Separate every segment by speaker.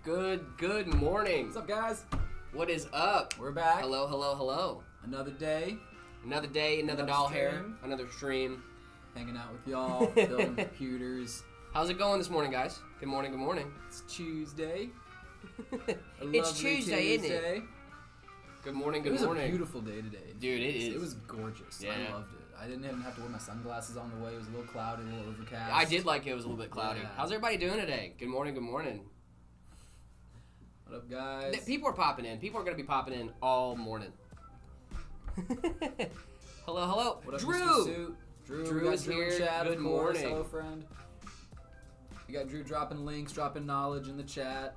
Speaker 1: Good morning.
Speaker 2: What's up, guys?
Speaker 1: What is up?
Speaker 2: We're back.
Speaker 1: Hello.
Speaker 2: Another day.
Speaker 1: Another day, another doll hair, another stream.
Speaker 2: Hanging out with y'all, building computers.
Speaker 1: How's it going this morning, guys? Good morning.
Speaker 2: It's Tuesday.
Speaker 1: It's Tuesday, isn't it? Good morning.
Speaker 2: It was a beautiful day today.
Speaker 1: Dude, it is.
Speaker 2: It was gorgeous.
Speaker 1: Yeah.
Speaker 2: I loved it. I didn't even have to wear my sunglasses on the way. It was a little cloudy, a little overcast.
Speaker 1: I did like it was a little bit cloudy.
Speaker 2: Yeah.
Speaker 1: How's everybody doing today? Good morning.
Speaker 2: What up, guys?
Speaker 1: People are popping in. People are going to be popping in all morning. Hello.
Speaker 2: What up,
Speaker 1: Drew?
Speaker 2: Mr. Suit? Drew
Speaker 1: is
Speaker 2: Drew
Speaker 1: here.
Speaker 2: in chat,
Speaker 1: Good
Speaker 2: of course.
Speaker 1: morning.
Speaker 2: Hello, friend. You got Drew dropping links, dropping knowledge in the chat.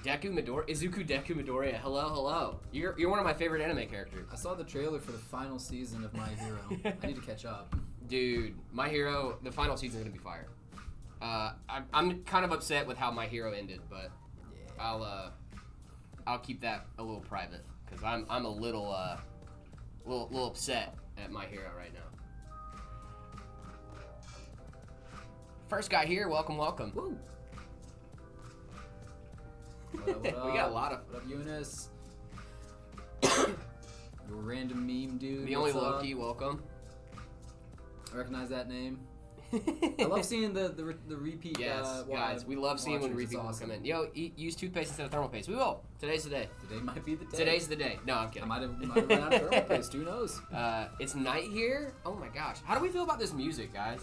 Speaker 1: Izuku Deku Midoriya. Hello. You're one of my favorite anime characters.
Speaker 2: I saw the trailer for the final season of My Hero. I need to catch up.
Speaker 1: Dude, My Hero, the final season is gonna be fire. I'm kind of upset with how My Hero ended, but
Speaker 2: Yeah.
Speaker 1: I'll keep that a little private because I'm a little upset at My Hero right now. First guy here, welcome.
Speaker 2: Woo. What up?
Speaker 1: We got a lot of.
Speaker 2: What up, Eunice? Your random meme dude.
Speaker 1: The only
Speaker 2: what's up?
Speaker 1: Loki, welcome.
Speaker 2: I recognize that name. I love seeing the repeat.
Speaker 1: Yes, guys, we love seeing when repeat people come in. Yo, use toothpaste instead of thermal paste. We will. Today's the day.
Speaker 2: Today might be the day.
Speaker 1: Today's the day. No, I'm kidding.
Speaker 2: I might have run out of thermal paste. Who knows?
Speaker 1: It's night here. Oh my gosh. How do we feel about this music, guys?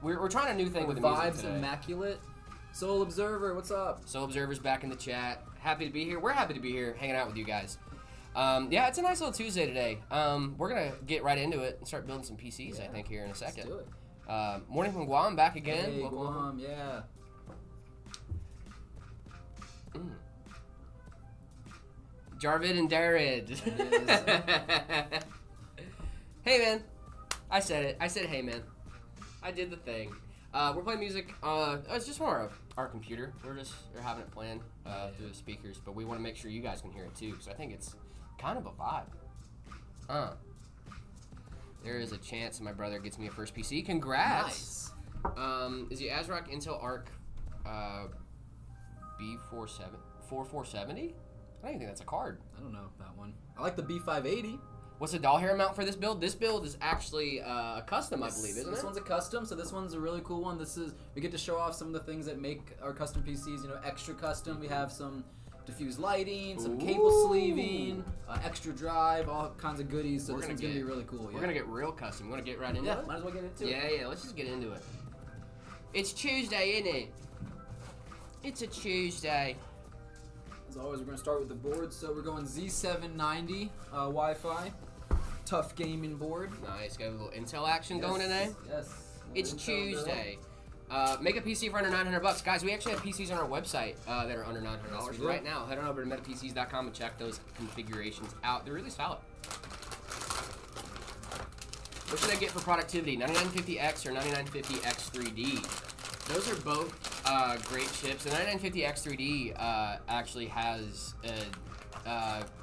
Speaker 1: We're trying a new thing with the music
Speaker 2: Vibes
Speaker 1: today.
Speaker 2: immaculate. Soul Observer, what's up?
Speaker 1: Soul Observer's back in the chat. Happy to be here. We're happy to be here, hanging out with you guys. Yeah, it's a nice little Tuesday today. We're gonna get right into it and start building some PCs. I think here in a second.
Speaker 2: Let's do it.
Speaker 1: Morning from Guam, back again.
Speaker 2: Hey,
Speaker 1: Welcome.
Speaker 2: Guam, yeah.
Speaker 1: Jarvid and Darid. Hey man, I said it. I said hey man. I did the thing. We're playing music. It's just from our computer. We're having it playing through the speakers, but we want to make sure you guys can hear it too, because I think it's kind of a vibe. There is a chance my brother gets me a first PC. Congrats.
Speaker 2: Nice.
Speaker 1: Is the ASRock Intel Arc B4470? I don't even think that's a card.
Speaker 2: I don't know that one. I like the B580.
Speaker 1: What's the doll hair amount for this build? This build is actually a custom, I believe, isn't it?
Speaker 2: This one's a custom, so this one's a really cool one. We get to show off some of the things that make our custom PCs, extra custom. We have some diffused lighting, some cable sleeving, extra drive, all kinds of goodies. So this one's gonna be really cool.
Speaker 1: We're gonna get real custom. You wanna get right into it?
Speaker 2: Yeah, might as well get into it.
Speaker 1: Yeah, let's just get into it. It's Tuesday, isn't it? It's a Tuesday.
Speaker 2: As always, we're going to start with the board. So we're going Z790 Wi-Fi. Tough gaming board.
Speaker 1: Nice, got a little Intel action going today.
Speaker 2: Yes.
Speaker 1: It's Tuesday. Make a PC for under $900. Guys, we actually have PCs on our website that are under $900 right now. Head on over to MetaPCs.com and check those configurations out. They're really solid. What should I get for productivity? 9950X or 9950X3D? Those are both great chips. The 9950X3D actually has,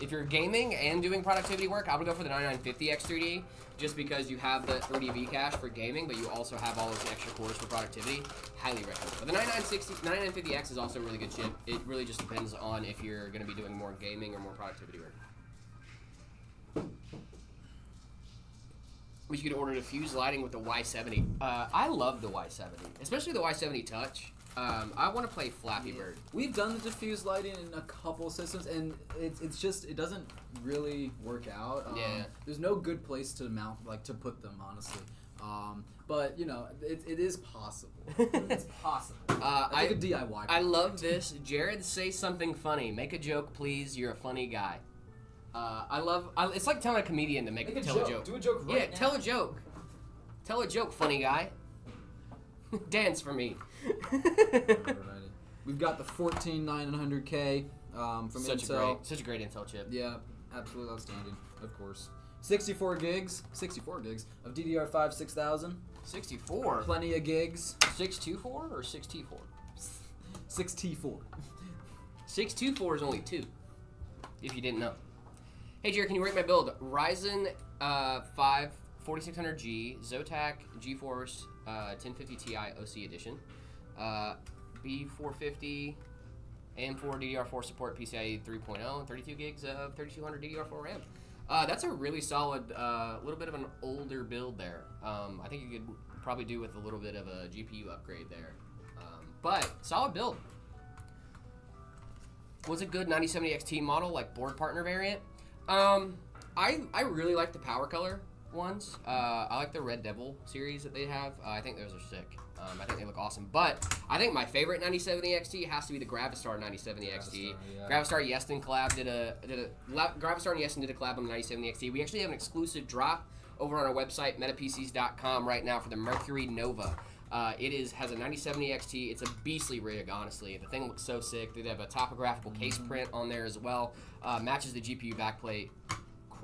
Speaker 1: if you're gaming and doing productivity work, I would go for the 9950X3D just because you have the 30V cache for gaming, but you also have all those extra cores for productivity. Highly recommend. But the 9950X is also a really good chip. It really just depends on if you're going to be doing more gaming or more productivity work. We should order diffused lighting with the Y70. I love the Y70, especially the Y70 Touch. I want to play Flappy Bird.
Speaker 2: We've done the diffused lighting in a couple systems, and it doesn't really work out. There's no good place to mount, to put them, honestly. But it is possible. It's possible. It's like a DIY.
Speaker 1: I love this. Jared, say something funny. Make a joke, please. You're a funny guy. It's like telling a comedian to tell a joke.
Speaker 2: Do a joke right now.
Speaker 1: Yeah, tell a joke. Tell a joke, funny guy. Dance for me.
Speaker 2: We've got the 14900K from Intel.
Speaker 1: Such a great Intel chip.
Speaker 2: Yeah, absolutely outstanding, of course. 64 gigs of DDR5 6000.
Speaker 1: 64?
Speaker 2: Plenty of gigs.
Speaker 1: 624 or 6T4?
Speaker 2: 6T4.
Speaker 1: 624 is only 2, if you didn't know. Hey, Jared, can you rate my build? Ryzen 5 4600G, Zotac GeForce 1050 Ti OC Edition, B450 AM4 DDR4 support PCIe 3.0 and 32 gigs of 3200 DDR4 RAM. That's a really solid, little bit of an older build there. I think you could probably do with a little bit of a GPU upgrade there. But solid build. Was a good 9070 XT model, like board partner variant. I really like the power color ones. I like the Red Devil series that they have. I think those are sick. I think they look awesome. But I think my favorite 9070 XT has to be the Gravistar 9070 XT. Yeah. Gravistar Yeston collab Gravistar and Yeston did a collab on the 9070 XT. We actually have an exclusive drop over on our website, MetaPCs.com, right now for the Mercury Nova. It has a 9070 XT. It's a beastly rig, honestly. The thing looks so sick. They have a topographical case print on there as well. Matches the GPU backplate.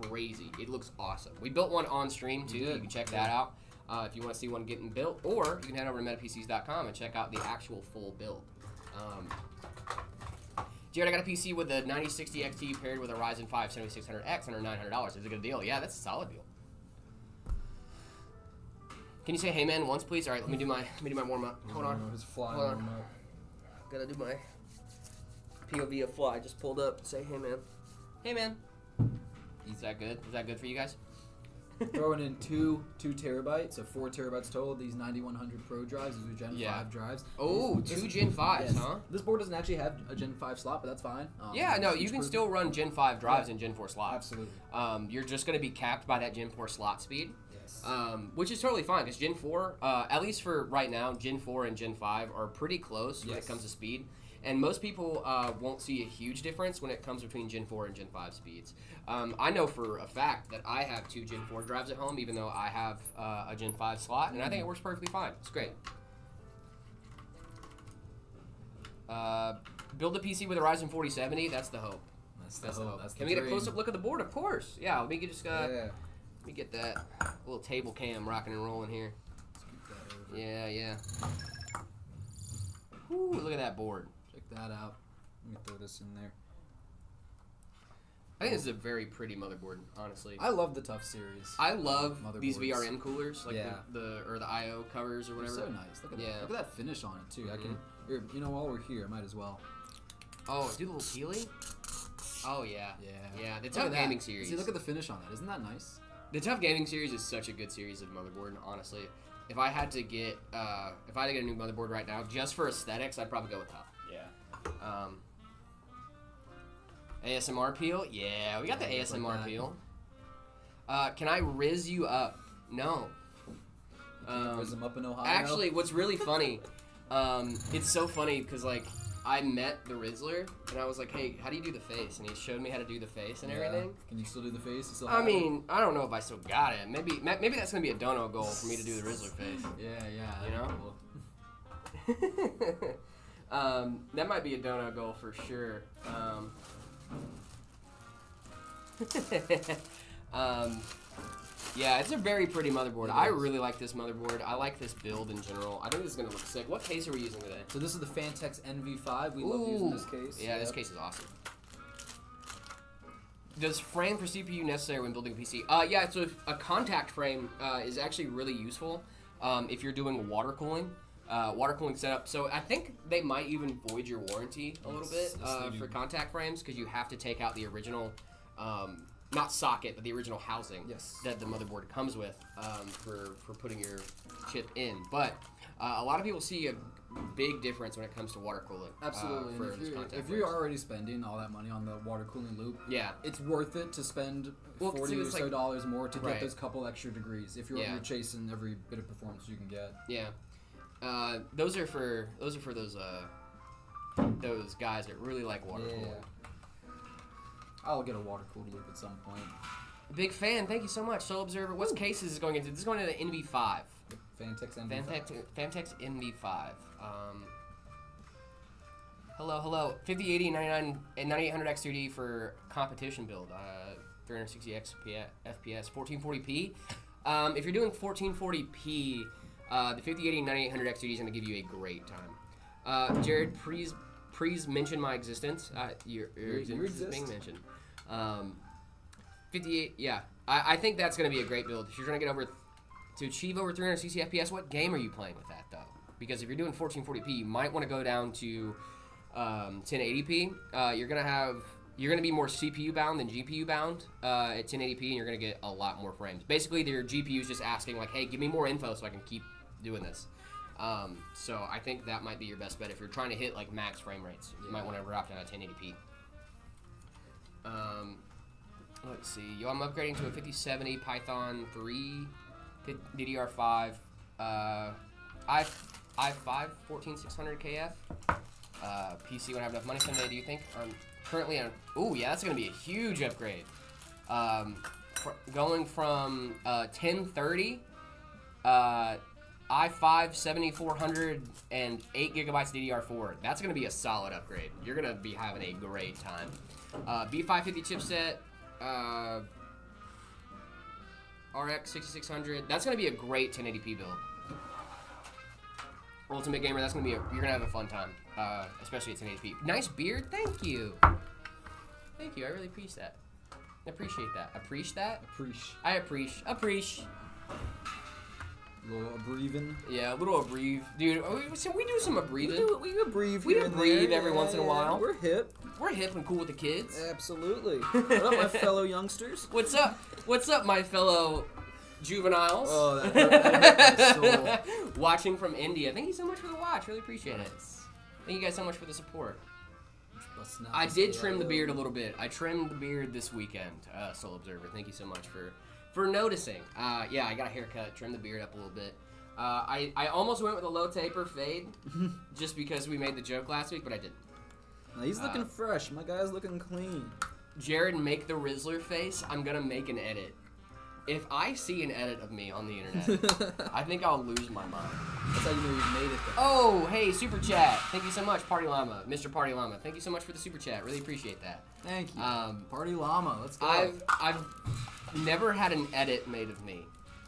Speaker 1: Crazy. It looks awesome. We built one on stream too. You can check that out if you want to see one getting built, or you can head over to MetaPCs.com and check out the actual full build. Jared, I got a PC with a 9060 XT paired with a Ryzen 5 7600X under $900. Is it a good deal? Yeah, that's a solid deal. Can you say "Hey man" once, please? All right, let me do my warm up. Hold on.
Speaker 2: Just fly
Speaker 1: Hold on.
Speaker 2: warm up.
Speaker 1: Gotta do my POV of fly. Just pulled up. Say "Hey man." Hey man. Is that good? Is that good for you guys?
Speaker 2: Throwing in two terabytes, so 4 terabytes total. These 9100 Pro drives, these are Gen 5 drives.
Speaker 1: Oh, two Gen 5s,
Speaker 2: yes.
Speaker 1: huh?
Speaker 2: This board doesn't actually have a Gen 5 slot, but that's fine.
Speaker 1: Yeah, no, you can still run Gen 5 drives in Gen 4 slots.
Speaker 2: Absolutely.
Speaker 1: You're just going to be capped by that Gen 4 slot speed.
Speaker 2: Yes.
Speaker 1: Which is totally fine, because Gen 4, at least for right now, Gen 4 and Gen 5 are pretty close when it comes to speed. And most people won't see a huge difference when it comes between Gen 4 and Gen 5 speeds. I know for a fact that I have 2 Gen 4 drives at home, even though I have a Gen 5 slot, and I think it works perfectly fine. It's great. Build a PC with a Ryzen 4070. That's the hope. That's the hope. Can we get a close-up look at the board? Of course. Yeah. Let me just let me get that little table cam rocking and rolling here. Yeah. Ooh, look at that board.
Speaker 2: Check that out. Let me throw this in there.
Speaker 1: I think this is a very pretty motherboard, honestly.
Speaker 2: I love the Tough series.
Speaker 1: I love these VRM coolers, like the IO covers or whatever.
Speaker 2: They're so nice. Look at that finish on it too. I can, you know, while we're here, I might as well.
Speaker 1: Oh, do the little peeling. Oh yeah. The Tough Gaming series.
Speaker 2: See, look at the finish on that. Isn't that nice?
Speaker 1: The Tough Gaming series is such a good series of motherboard. Honestly, if I had to get a new motherboard right now, just for aesthetics, I'd probably go with Tough.
Speaker 2: Yeah.
Speaker 1: ASMR peel? Yeah, we got the ASMR peel. Can I riz you up? No.
Speaker 2: Riz them up in Ohio?
Speaker 1: Actually, what's really funny, it's so funny because, like, I met the Rizzler, and I was like, hey, how do you do the face? And he showed me how to do the face and everything.
Speaker 2: Can you still do the face?
Speaker 1: I mean, I don't know if I still got it. Maybe that's going to be a dono goal for me to do the Rizzler face.
Speaker 2: Yeah.
Speaker 1: You know? Cool. That might be a dono goal for sure. Yeah, it's a very pretty motherboard. I really like this motherboard. I like this build in general. I think this is going to look sick. What case are we using today?
Speaker 2: So this is the Fantex NV5. We love using this case.
Speaker 1: Yeah, this case is awesome. Does frame for CPU necessary when building a PC? Yeah, so a contact frame is actually really useful if you're doing water cooling. Water cooling setup. So I think they might even void your warranty a little bit for contact frames because you have to take out the original, not socket, but the original housing that the motherboard comes with for putting your chip in. But a lot of people see a big difference when it comes to water cooling.
Speaker 2: Absolutely. If you're already spending all that money on the water cooling loop, it's worth it to spend $40 or so dollars more to get those couple extra degrees if you're chasing every bit of performance you can get.
Speaker 1: Yeah. Those are for those guys that really like water cooling.
Speaker 2: I'll get a water cooled loop at some point.
Speaker 1: Big fan, thank you so much. Soul Observer, what case is this going into? This is going into the NV5.
Speaker 2: Fantex NV5.
Speaker 1: Fantex NV5. Hello. 5080 and 9800X3D for competition build. 360 FPS, 1440p. If you're doing 1440p. The 5080 and 9800X3D is going to give you a great time. Jared, please mention my existence. Your existence is being mentioned. 58, yeah. I think that's going to be a great build. If you're trying to achieve over 360 FPS, what game are you playing with that, though? Because if you're doing 1440p, you might want to go down to 1080p, you're gonna be more CPU bound than GPU bound at 1080p, and you're gonna get a lot more frames. Basically, your GPU is just asking like, hey, give me more info so I can keep doing this. So I think that might be your best bet if you're trying to hit like max frame rates. You might want to drop down to 1080p. Let's see. I'm upgrading to a 5070 Python 3 DDR5 i5 14600KF. PC won't have enough money someday, do you think? I'm currently on. Ooh, yeah, that's gonna be a huge upgrade. Going from 1030 i5 7400 and 8 gigabytes DDR4. That's gonna be a solid upgrade. You're gonna be having a great time. B550 chipset, RX 6600. That's gonna be a great 1080p build. Ultimate Gamer. That's gonna be you're gonna have a fun time, especially at 1080p. Nice beard. Thank you. Thank you. I really appreciate that. Appreciate that. I appreciate.
Speaker 2: A little abbreviating.
Speaker 1: Yeah, a little abbrev. Dude, we do some abbreviating.
Speaker 2: We abbrev.
Speaker 1: We abbrev every once in a while.
Speaker 2: We're hip.
Speaker 1: We're hip and cool with the kids.
Speaker 2: Absolutely. What up, my fellow youngsters?
Speaker 1: What's up? What's up, my fellow juveniles?
Speaker 2: Oh, that hurt my soul.
Speaker 1: Watching from India. Thank you so much for the watch. Really appreciate it. Thank you guys so much for the support. I did trim the beard a little bit. I trimmed the beard this weekend, Soul Observer. Thank you so much for noticing. Yeah, I got a haircut, trimmed the beard up a little bit. I almost went with a low taper fade just because we made the joke last week, but I didn't.
Speaker 2: No, he's looking fresh. My guy's looking clean.
Speaker 1: Jared, make the Rizzler face. I'm going to make an edit. If I see an edit of me on the internet, I think I'll lose my mind.
Speaker 2: That's how you know you've made it, though.
Speaker 1: Oh, hey, Super Chat. Thank you so much, Party Llama. Mr. Party Llama. Thank you so much for the Super Chat. Really appreciate that.
Speaker 2: Thank you. Party Llama. Let's go.
Speaker 1: I've never had an edit made of me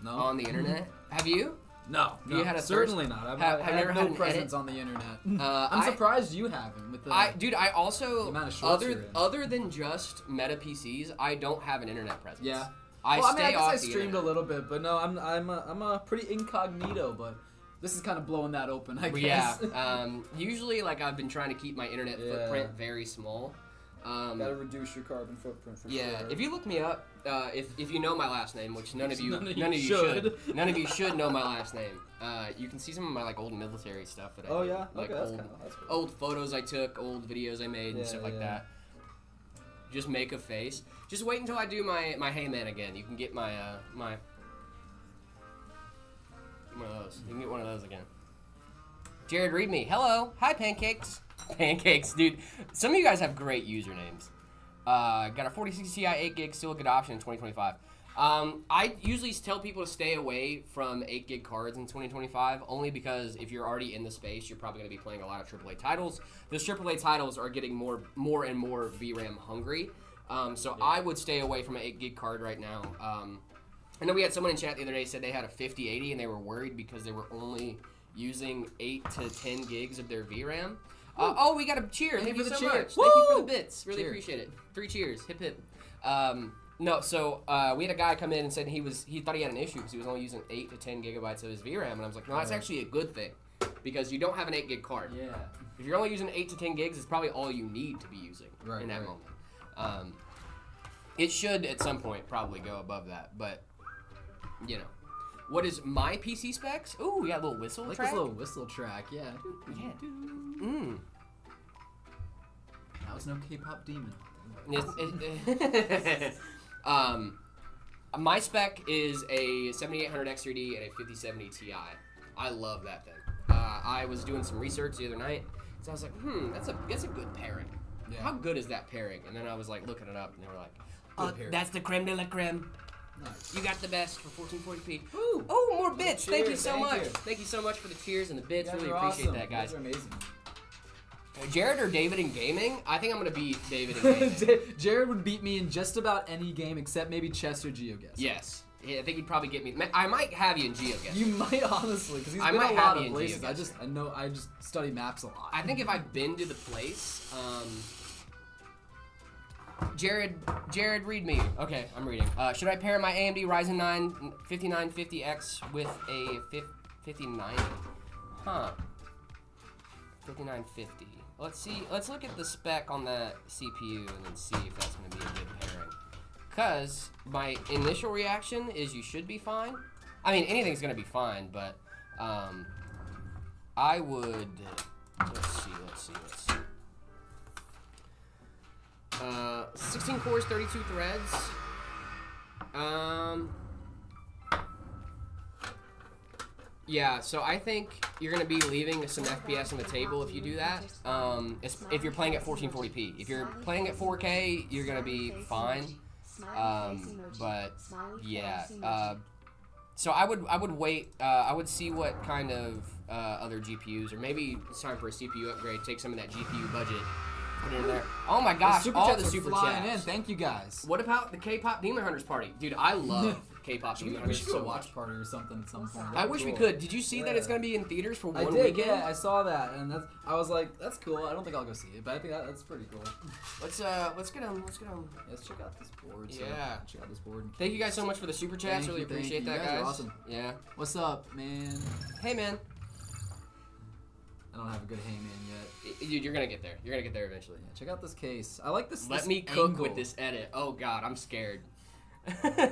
Speaker 1: on the internet. Have you?
Speaker 2: No,
Speaker 1: you had a
Speaker 2: certainly not. I've never had no presence on the internet. I'm surprised you haven't. With the
Speaker 1: dude, I also
Speaker 2: the amount of shorts
Speaker 1: other than just MetaPCs, I don't have an internet presence.
Speaker 2: Yeah.
Speaker 1: I
Speaker 2: guess I streamed a little bit, but no, I'm a pretty incognito, but this is kind of blowing that open, I guess.
Speaker 1: Yeah. Usually, like, I've been trying to keep my internet footprint very small.
Speaker 2: Gotta reduce your carbon footprint for sure.
Speaker 1: Yeah, if you look me up, if you know my last name, which none of you should know my last name. You can see some of my like old military stuff that I did.
Speaker 2: Yeah,
Speaker 1: like
Speaker 2: okay,
Speaker 1: old,
Speaker 2: that's cool.
Speaker 1: Old photos I took, old videos I made, and stuff like that. Just make a face. Just wait until I do my Hey Man again. You can get my one of those. You can get one of those again. Jared, read me. Hello, hi Pancakes. Pancakes, dude. Some of you guys have great usernames. Got a 4060 Ti 8 gig, still a good option in 2025. I usually tell people to stay away from 8 gig cards in 2025, only because if you're already in the space, you're probably going to be playing a lot of AAA titles. Those AAA titles are getting more and more VRAM hungry. I would stay away from an 8 gig card right now. I know we had someone in chat the other day said they had a 5080 and they were worried because they were only using 8 to 10 gigs of their VRAM. We got a cheer. Thank you so much. Thank you for the bits. Really appreciate it. 3 cheers. Hip hip. We had a guy come in and said he thought he had an issue because he was only using 8 to 10 gigabytes of his VRAM, and I was like, no, that's actually a good thing because you don't have an 8 gig card.
Speaker 2: Yeah.
Speaker 1: If you're only using 8 to 10 gigs, it's probably all you need to be using in that moment. It should at some point probably go above that, but you know. What is my PC specs? Ooh, we got a little whistle track.
Speaker 2: I like this little whistle track, yeah. Now it's no K-pop demon.
Speaker 1: My spec is a 7800 X3D and a 5070 Ti. I love that thing. I was doing some research the other night, so I was like, that's a good pairing. Yeah. How good is that pairing? And then I was like looking it up, and they were like, that's the creme de la creme. Nice. You got the best for 1440p. Ooh. Oh, more bits. Thank you so much. Thank you so much for the cheers and the bits. Really appreciate that, guys.
Speaker 2: You guys are amazing.
Speaker 1: Jared or David in gaming? I think I'm going to beat David in gaming.
Speaker 2: Jared would beat me in just about any game except maybe chess or GeoGuess.
Speaker 1: Yes. Yeah, I think he'd probably get me. I might have you in GeoGuess.
Speaker 2: You might, honestly, because he's been a lot of places. I just study maps a lot.
Speaker 1: I think if I've been to the place, Jared, read me. Okay, I'm reading. Should I pair my AMD Ryzen 9 5950X with a 5090? Huh. 5950. Let's see. Let's look at the spec on that CPU and then see if that's going to be a good pairing. Because my initial reaction is you should be fine. I mean, anything's going to be fine, but I would. Let's see. 16 cores, 32 threads. Yeah, so I think you're going to be leaving some FPS on the table if you do that. If you're playing at 1440p. If you're playing at 4K, you're going to be fine. But yeah, so I would wait. I would see what kind of other GPUs, or maybe it's time for a CPU upgrade. Take some of that GPU budget, put it in there. Oh my gosh, all the super chats.
Speaker 2: Thank you guys.
Speaker 1: What about the K-pop Demon Hunters party, dude? I love K-pop Demon Hunters.
Speaker 2: We should go watch party or something at some point.
Speaker 1: I wish we could. Did you see that it's gonna be in theaters for one
Speaker 2: weekend?
Speaker 1: Yeah,
Speaker 2: I saw that, and I was like, that's cool. I don't think I'll go see it, but I think that's pretty cool.
Speaker 1: Let's get them.
Speaker 2: Let's check out this board.
Speaker 1: Yeah.
Speaker 2: Check out this board.
Speaker 1: Thank you guys so much for the super chats. Really appreciate that, guys.
Speaker 2: Awesome.
Speaker 1: Yeah.
Speaker 2: What's up, man?
Speaker 1: Hey, man.
Speaker 2: I don't have a good hey man yet.
Speaker 1: Dude, you're gonna get there. You're gonna get there eventually.
Speaker 2: Yeah, check out this case. I like this.
Speaker 1: Let me cook with this edit. Oh God, I'm scared.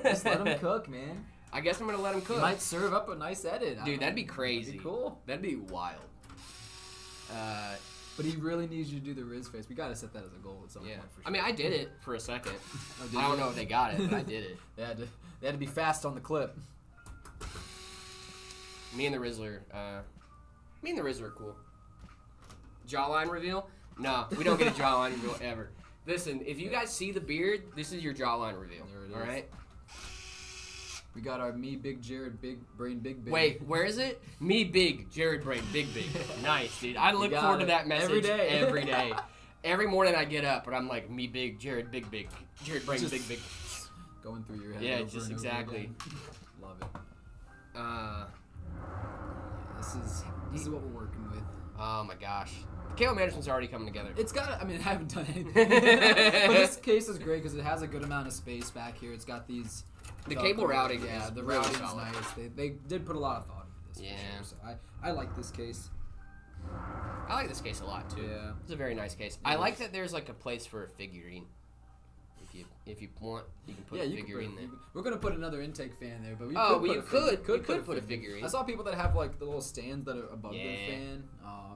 Speaker 2: Just let him cook, man.
Speaker 1: I guess I'm gonna let him cook.
Speaker 2: He might serve up a nice edit.
Speaker 1: Dude, that'd be crazy.
Speaker 2: That'd be cool.
Speaker 1: That'd be wild.
Speaker 2: But he really needs you to do the Riz face. We gotta set that as a goal at some point. For sure.
Speaker 1: I mean, I did it for a second.
Speaker 2: Oh,
Speaker 1: I don't know if they got it, but I did it.
Speaker 2: They had to be fast on the clip.
Speaker 1: Me and the Rizzler are cool. Jawline reveal? No, we don't get a jawline reveal ever. Listen, if you guys see the beard, this is your jawline reveal.
Speaker 2: There it is.
Speaker 1: All right.
Speaker 2: We got our me big Jared big brain big big.
Speaker 1: Wait, where is it? Me big Jared brain big. Nice, dude. I look forward to that message every day. Every morning I get up and I'm like, me big Jared big Jared brain
Speaker 2: just
Speaker 1: big.
Speaker 2: Going through your head.
Speaker 1: Yeah,
Speaker 2: over
Speaker 1: just
Speaker 2: and
Speaker 1: exactly.
Speaker 2: Over Love it. This is what we're working with.
Speaker 1: Oh my gosh. The cable management's already coming together.
Speaker 2: It's got, I mean, I haven't done anything. But this case is great because it has a good amount of space back here. It's got these.
Speaker 1: The cable routing,
Speaker 2: yeah, the
Speaker 1: really
Speaker 2: routing's
Speaker 1: solid.
Speaker 2: nice. They did put a lot of thought into this.
Speaker 1: Yeah.
Speaker 2: For sure. So I like this case.
Speaker 1: I like this case a lot too.
Speaker 2: Yeah.
Speaker 1: It's a very nice case. I like that there's like a place for a figurine. If you want, you can put a figurine there.
Speaker 2: We're gonna put another intake fan there, but we
Speaker 1: you could put a figurine.
Speaker 2: I saw people that have like the little stands that are above their fan.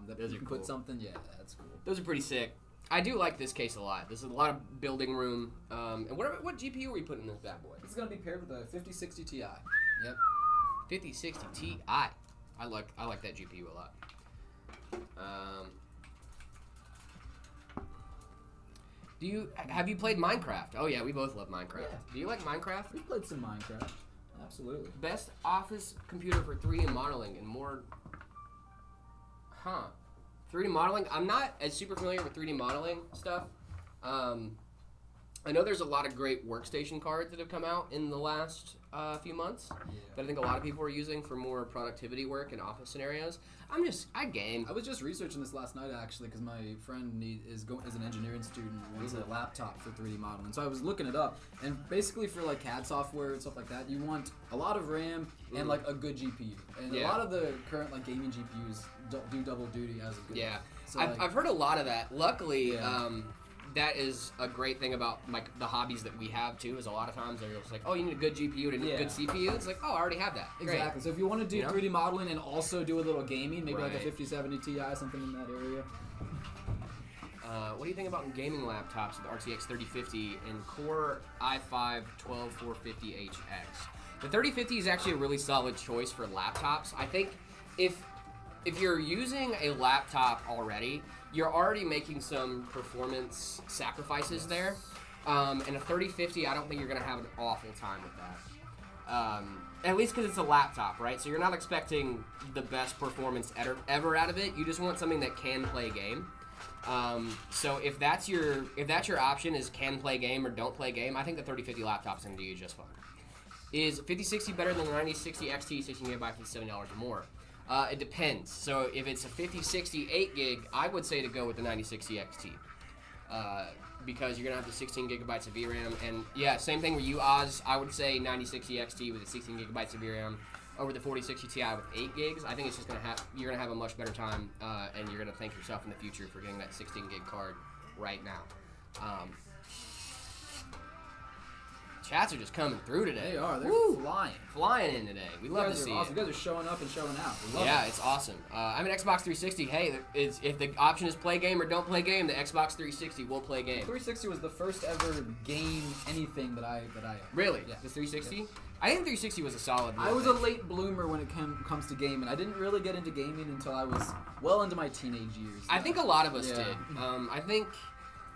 Speaker 2: That
Speaker 1: those
Speaker 2: you
Speaker 1: are
Speaker 2: can
Speaker 1: cool.
Speaker 2: put something. Yeah, that's cool.
Speaker 1: Those are pretty sick. I do like this case a lot. There's a lot of building room. And what GPU are you putting in this bad boy?
Speaker 2: It's gonna be paired with a 5060 Ti. Yep.
Speaker 1: 5060 Ti. I like that GPU a lot. Have you played Minecraft? Oh yeah, we both love Minecraft.
Speaker 2: Yeah.
Speaker 1: Do you like Minecraft?
Speaker 2: We played some Minecraft. Absolutely.
Speaker 1: Best office computer for 3D modeling and more. 3D modeling. I'm not as super familiar with 3D modeling stuff. I know there's a lot of great workstation cards that have come out in the last few months that I think a lot of people are using for more productivity work and office scenarios. I game.
Speaker 2: I was just researching this last night actually because my friend is an engineering student and wants a laptop for 3D modeling. So I was looking it up, and basically for like CAD software and stuff like that, you want a lot of RAM and like a good GPU. And a lot of the current like gaming GPUs do double duty as a good.
Speaker 1: Yeah,
Speaker 2: so,
Speaker 1: I've heard a lot of that. Luckily, that is a great thing about like the hobbies that we have too. Is a lot of times they're just like, oh, you need a good GPU to a good CPU. It's like, oh, I already have that.
Speaker 2: Exactly.
Speaker 1: Great.
Speaker 2: So if you want to do 3D modeling and also do a little gaming, maybe like a 5070 Ti, something in that area.
Speaker 1: What do you think about gaming laptops with the RTX 3050 and Core i5-12450HX? The 3050 is actually a really solid choice for laptops. I think if you're using a laptop already, you're already making some performance sacrifices there. And a 3050, I don't think you're going to have an awful time with that. At least because it's a laptop, right? So you're not expecting the best performance ever out of it. You just want something that can play game. So if that's your option is can play game or don't play game, I think the 3050 laptop's going to do you just fine. Is 5060 better than the 9060 XT 16GB for $7 or more? It depends. So if it's a 5060 8 gig, I would say to go with the 9060 XT. Because you're going to have the 16 gigabytes of VRAM. And yeah, same thing with you, Oz. I would say 9060 XT with the 16 gigabytes of VRAM. over the 4060 Ti with 8 gigs, I think it's just you're gonna have a much better time, and you're gonna thank yourself in the future for getting that 16 gig card right now. Chats are just coming through today.
Speaker 2: They are. They're
Speaker 1: flying in today. We love to see it.
Speaker 2: Awesome. You guys are showing up and showing out.
Speaker 1: Yeah, it's awesome. I'm an Xbox 360. Hey, if the option is play game or don't play game, the Xbox 360 will play game.
Speaker 2: 360 was the first ever game anything that I
Speaker 1: Really?
Speaker 2: Yeah.
Speaker 1: The 360?
Speaker 2: Yeah.
Speaker 1: I think 360 was a solid.
Speaker 2: I was a late bloomer when it comes to gaming. I didn't really get into gaming until I was well into my teenage years.
Speaker 1: I think a lot of us did. I think.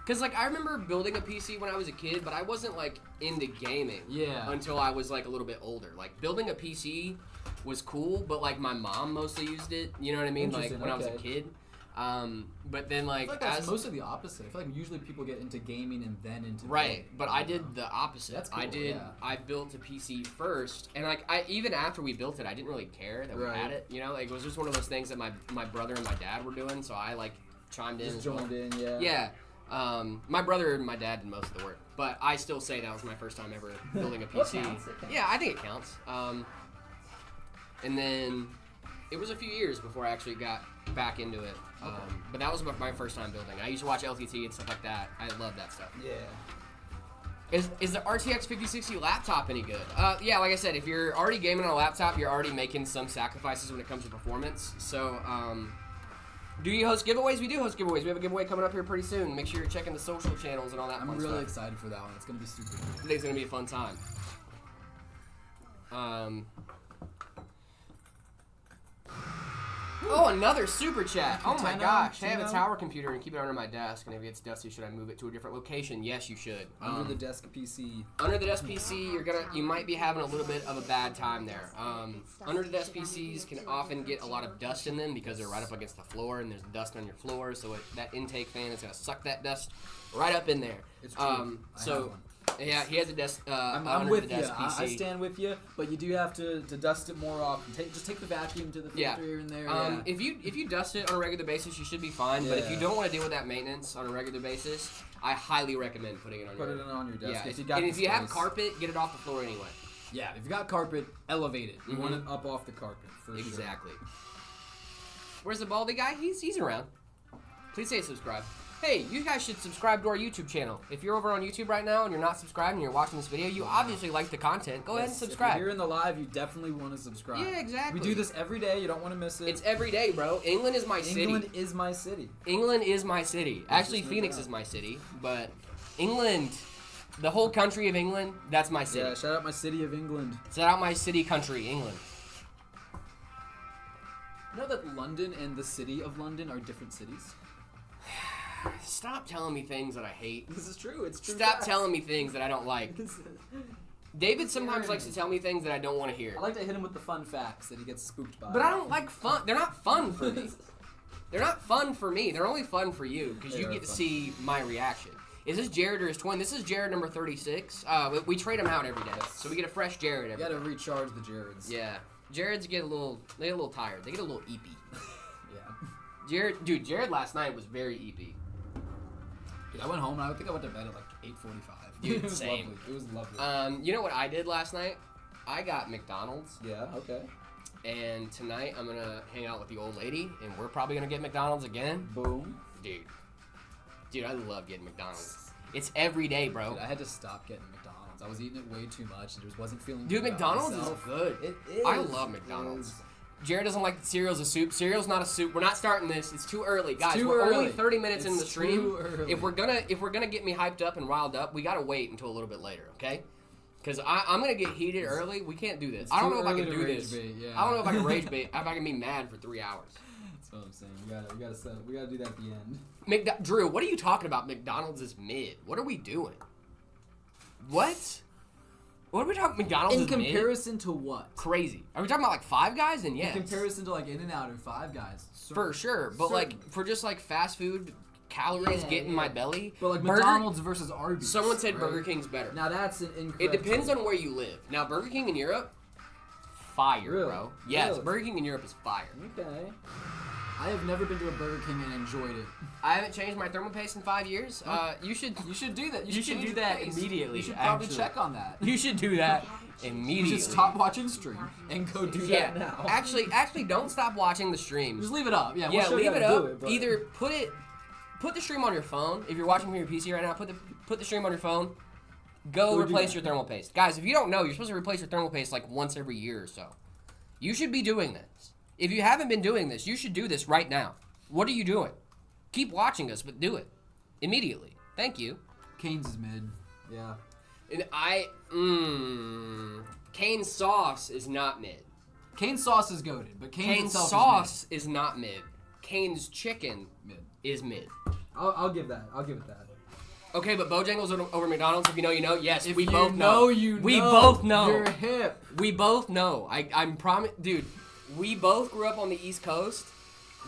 Speaker 1: Because, like, I remember building a PC when I was a kid, but I wasn't, like, into gaming until I was, like, a little bit older. Like, building a PC was cool, but, like, my mom mostly used it, you know what I mean? Like, when I was a kid. But then, like,
Speaker 2: I feel like that's mostly the opposite. I feel like usually people get into gaming and then into
Speaker 1: building. But I did the opposite.
Speaker 2: That's cool,
Speaker 1: I built a PC first, and, like, even after we built it, I didn't really care that we had it, you know? Like, it was just one of those things that my brother and my dad were doing, so I, like, chimed in.
Speaker 2: Just joined in,
Speaker 1: Yeah. My brother and my dad did most of the work, but I still say that was my first time ever building a PC.
Speaker 2: It counts.
Speaker 1: Yeah, I think it counts. And then it was a few years before I actually got back into it. But that was my first time building. I used to watch LTT and stuff like that. I love that stuff.
Speaker 2: Yeah.
Speaker 1: Is the RTX 5060 laptop any good? Yeah, like I said, if you're already gaming on a laptop, you're already making some sacrifices when it comes to performance. So, do you host giveaways? We do host giveaways. We have a giveaway coming up here pretty soon. Make sure you're checking the social channels and all that fun stuff.
Speaker 2: I'm really excited for that one. It's going to be super cool.
Speaker 1: I think it's going to be a fun time. Oh, another super chat. Oh my gosh. Hey, I have a tower computer and keep it under my desk, and if it gets dusty, should I move it to a different location? Yes, you should.
Speaker 2: Under the desk PC.
Speaker 1: Under the desk PC, you might be having a little bit of a bad time there. Under the desk PCs can often get a lot of dust in them because they're right up against the floor, and there's dust on your floor, so that intake fan is going to suck that dust right up in there.
Speaker 2: It's true.
Speaker 1: Yeah, he has a desk.
Speaker 2: I'm with you. I stand with you, but you do have to dust it more often. Just take the vacuum to the filter here and there.
Speaker 1: If you dust it on a regular basis, you should be fine. But if you don't want to deal with that maintenance on a regular basis, I highly recommend putting it on your desk.
Speaker 2: Yeah,
Speaker 1: if you have carpet, get it off the floor anyway.
Speaker 2: Yeah, if you got carpet, elevate it. You want it up off the carpet for sure.
Speaker 1: Exactly. Where's the baldy guy? He's around. Please say subscribe. Hey, you guys should subscribe to our YouTube channel. If you're over on YouTube right now and you're not subscribed and you're watching this video, you obviously like the content. Go ahead and subscribe.
Speaker 2: If you're here in the live, you definitely want to subscribe.
Speaker 1: Yeah, exactly.
Speaker 2: We do this every day. You don't want to miss it.
Speaker 1: It's every day, bro. England is my city.
Speaker 2: England is my city.
Speaker 1: England is my city. Actually, Phoenix is my city, but England, the whole country of England, that's my city.
Speaker 2: Yeah, shout out my city of England.
Speaker 1: Shout out my city country, England.
Speaker 2: You know that London and the city of London are different cities?
Speaker 1: Stop telling me things that I hate.
Speaker 2: This is true. It's true.
Speaker 1: Stop telling me things that I don't like. David sometimes likes to tell me things that I don't want to hear.
Speaker 2: I like to hit him with the fun facts that he gets spooked by.
Speaker 1: But I don't like fun. They're not fun for me. They're not fun for me. They're only fun for you because you get to see my reaction. Is this Jared or his twin? This is Jared number 36. We trade them out every day, so we get a fresh Jared every day.
Speaker 2: You gotta recharge the Jareds.
Speaker 1: Yeah. Jareds get a little tired. They get a little eepy.
Speaker 2: Yeah.
Speaker 1: Jared last night was very eepy.
Speaker 2: Dude, I went home and I think I went to bed at like 8:45.
Speaker 1: Dude,
Speaker 2: it was
Speaker 1: same.
Speaker 2: lovely. It was lovely.
Speaker 1: You know what I did last night? I got McDonald's.
Speaker 2: Yeah, okay.
Speaker 1: And tonight I'm gonna hang out with the old lady, and we're probably gonna get McDonald's again.
Speaker 2: Boom.
Speaker 1: Dude, I love getting McDonald's. It's every day, bro.
Speaker 2: Dude, I had to stop getting McDonald's. I was eating it way too much and just wasn't feeling
Speaker 1: good. Dude, McDonald's is good.
Speaker 2: It is.
Speaker 1: I love McDonald's. Jared doesn't like cereal's a soup. Cereal's not a soup. We're not starting this. It's too early, guys. We're only 30 minutes in the stream. If we're gonna get me hyped up and riled up, we gotta wait until a little bit later, okay? Because I'm gonna get heated early. We can't do this. I don't know if I can do this. I don't know if I can rage bait. If I can be mad for 3 hours.
Speaker 2: That's what I'm saying. We gotta do that at the end.
Speaker 1: Drew, what are you talking about? McDonald's is mid. What are we doing? What? What are we talking? McDonald's is mid?
Speaker 2: In comparison to what?
Speaker 1: Crazy. Are we talking about like Five Guys? And yes.
Speaker 2: In comparison to like In-N-Out and Five Guys.
Speaker 1: For sure. But like for just like fast food, calories get in my belly.
Speaker 2: But like McDonald's versus Arby's.
Speaker 1: Someone said Burger King's better.
Speaker 2: Now that's an incorrect.
Speaker 1: It depends on where you live. Now Burger King in Europe, fire,
Speaker 2: really?
Speaker 1: bro. Yes,
Speaker 2: really?
Speaker 1: Burger King in Europe is fire.
Speaker 2: Okay. I have never been to a Burger King and enjoyed it.
Speaker 1: I haven't changed my thermal paste in 5 years. You should
Speaker 2: do that.
Speaker 1: You should do that immediately.
Speaker 2: You should probably check on that.
Speaker 1: You should do that immediately.
Speaker 2: You should stop watching stream and go do that now.
Speaker 1: Actually, don't stop watching the stream.
Speaker 2: Just leave it up. Yeah,
Speaker 1: yeah,
Speaker 2: we'll
Speaker 1: leave it up. Either put the stream on your phone. If you're watching from your PC right now, put the stream on your phone. Go replace your thermal paste. Guys, if you don't know, you're supposed to replace your thermal paste like once every year or so. You should be doing this. If you haven't been doing this, you should do this right now. What are you doing? Keep watching us, but do it. Immediately. Thank you.
Speaker 2: Cane's is mid. Yeah.
Speaker 1: And Cane's sauce is not mid.
Speaker 2: Cane's sauce is goated, but
Speaker 1: Cane's sauce is not mid. Cane's chicken is mid.
Speaker 2: I'll give that. I'll give it that.
Speaker 1: Okay, but Bojangles over McDonald's, if you know, you know. Yes,
Speaker 2: if
Speaker 1: we
Speaker 2: you
Speaker 1: both
Speaker 2: know.
Speaker 1: We both know.
Speaker 2: You're hip.
Speaker 1: We both know. I'm promise, dude. We both grew up on the East Coast.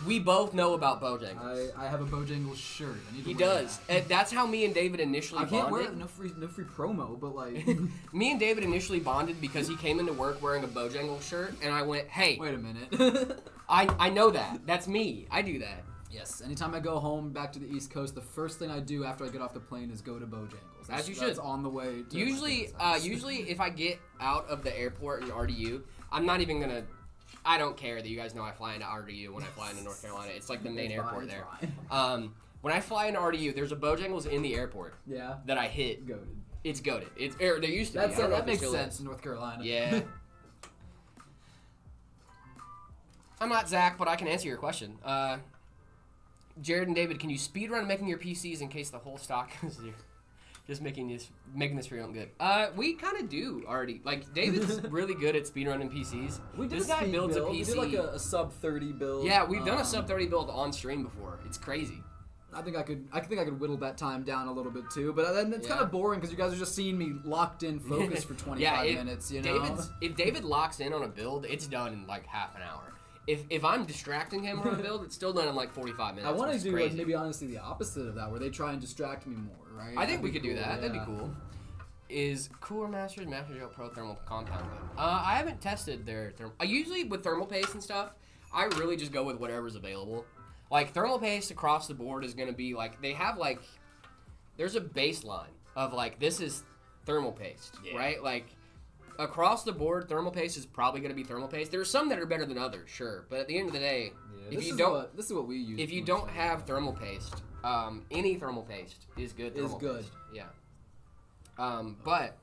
Speaker 1: We both know about Bojangles.
Speaker 2: I have a Bojangles shirt. I need to
Speaker 1: he
Speaker 2: wear
Speaker 1: does.
Speaker 2: That.
Speaker 1: And that's how me and David initially bonded.
Speaker 2: I can't wear it. No free promo, but like.
Speaker 1: Me and David initially bonded because he came into work wearing a Bojangles shirt, and I went, "Hey,
Speaker 2: wait a minute."
Speaker 1: I know that. That's me. I do that.
Speaker 2: Yes. Anytime I go home back to the East Coast, the first thing I do after I get off the plane is go to Bojangles.
Speaker 1: As you should.
Speaker 2: That's on the way. To
Speaker 1: usually, if I get out of the airport in RDU, I'm not even gonna. I don't care that you guys know I fly into RDU when I fly into North Carolina. It's like the main airport there. When I fly into RDU, there's a Bojangles in the airport.
Speaker 2: Yeah.
Speaker 1: That I hit.
Speaker 2: Goated.
Speaker 1: It's goated. There used to be.
Speaker 2: That makes sense in North Carolina.
Speaker 1: Yeah. I'm not Zach, but I can answer your question. Jared and David, can you speedrun making your PCs in case the whole stock is here? Just making this for your own good. We kind of do already. Like, David's really good at speedrunning PCs.
Speaker 2: This guy builds a PC. We did like a sub 30 build.
Speaker 1: Yeah, we've done a sub 30 build on stream before. It's crazy.
Speaker 2: I think I could whittle that time down a little bit too, but then it's kind of boring because you guys are just seeing me locked in focus for 25 minutes. You know,
Speaker 1: if David locks in on a build, it's done in like half an hour. If I'm distracting him on a build, it's still done in like 45 minutes.
Speaker 2: I want to do like maybe honestly the opposite of that, where they try and distract me more, right?
Speaker 1: I think we could do that. That'd be cool. Is Cooler Masters Master Gel Pro Thermal Compound good? I haven't tested their thermal. I usually with thermal paste and stuff, I really just go with whatever's available. Like thermal paste across the board is gonna be like they have like there's a baseline of like this is thermal paste, right? Like. Across the board, thermal paste is probably going to be thermal paste. There are some that are better than others, sure, but at the end of the day,
Speaker 2: this is what we use.
Speaker 1: If you don't have thermal paste, any thermal paste is good. Paste. Yeah. But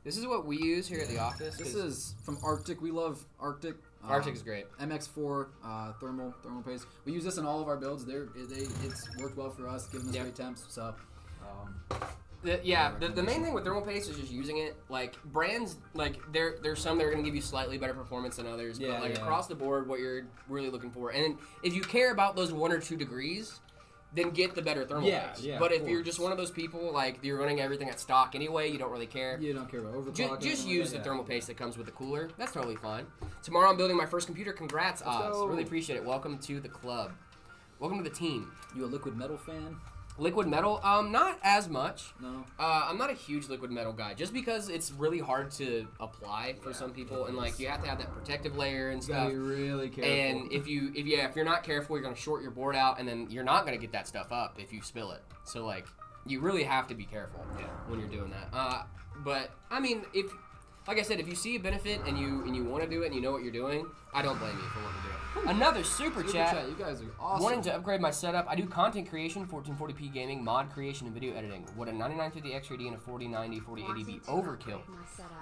Speaker 1: this is what we use here at the office.
Speaker 2: This is from Arctic. We love Arctic.
Speaker 1: Arctic is great.
Speaker 2: MX4 thermal paste. We use this in all of our builds. It's worked well for us, giving us great temps. So.
Speaker 1: The main thing with thermal paste is just using it. Like brands, like there's some that are gonna give you slightly better performance than others, but like across the board, what you're really looking for. And if you care about those 1 or 2 degrees, then get the better thermal paste. Yeah, but if you're just one of those people, like you're running everything at stock anyway, you don't really care.
Speaker 2: You don't care about overclocking.
Speaker 1: Just use the thermal paste that comes with the cooler. That's totally fine. Tomorrow I'm building my first computer. Congrats, Oz. Really appreciate it. Welcome to the club. Welcome to the team.
Speaker 2: You a liquid metal fan?
Speaker 1: Liquid metal, not as much.
Speaker 2: No.
Speaker 1: I'm not a huge liquid metal guy, just because it's really hard to apply for some people, and like you have to have that protective layer and stuff.
Speaker 2: You gotta be really careful.
Speaker 1: And if you're not careful, you're gonna short your board out, and then you're not gonna get that stuff up if you spill it. So like, you really have to be careful when you're doing that. But I mean, like I said, if you see a benefit and you want to do it and you know what you're doing, I don't blame you for wanting to do it. Another super chat.
Speaker 2: You guys are awesome.
Speaker 1: Wanting to upgrade my setup. I do content creation, 1440p gaming, mod creation, and video editing. Would a 9950 X3D and a 4090, 4080 be overkill?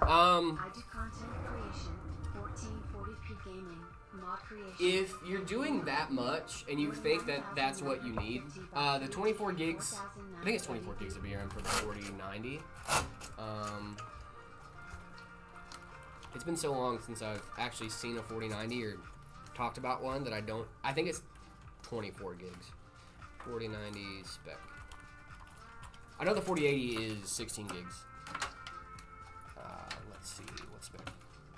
Speaker 3: I do content creation, 1440p gaming, mod creation.
Speaker 1: If you're doing that much and you think that that's what you need, the 24 gigs, I think it's 24 gigs of VRAM for the 4090. It's been so long since I've actually seen a 4090 or talked about one that I think it's 24 gigs. 4090 spec. I know the 4080 is 16 gigs. Let's see, what spec?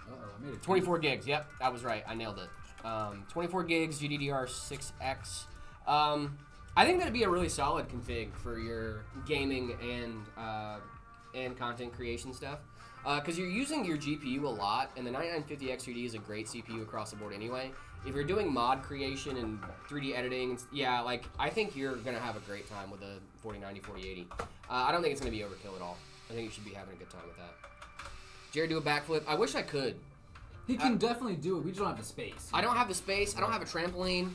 Speaker 2: I made it
Speaker 1: 24 gigs, yep, I was right, I nailed it. 24 gigs, GDDR6X. I think that'd be a really solid config for your gaming and and content creation stuff. Because you're using your GPU a lot, and the 9950X3D is a great CPU across the board anyway. If you're doing mod creation and 3D editing, yeah, like, I think you're going to have a great time with a 4090, 4080. I don't think it's going to be overkill at all. I think you should be having a good time with that. Jared do a backflip? I wish I could.
Speaker 2: He can definitely do it. We just don't have the space.
Speaker 1: I don't have the space. I don't have a trampoline.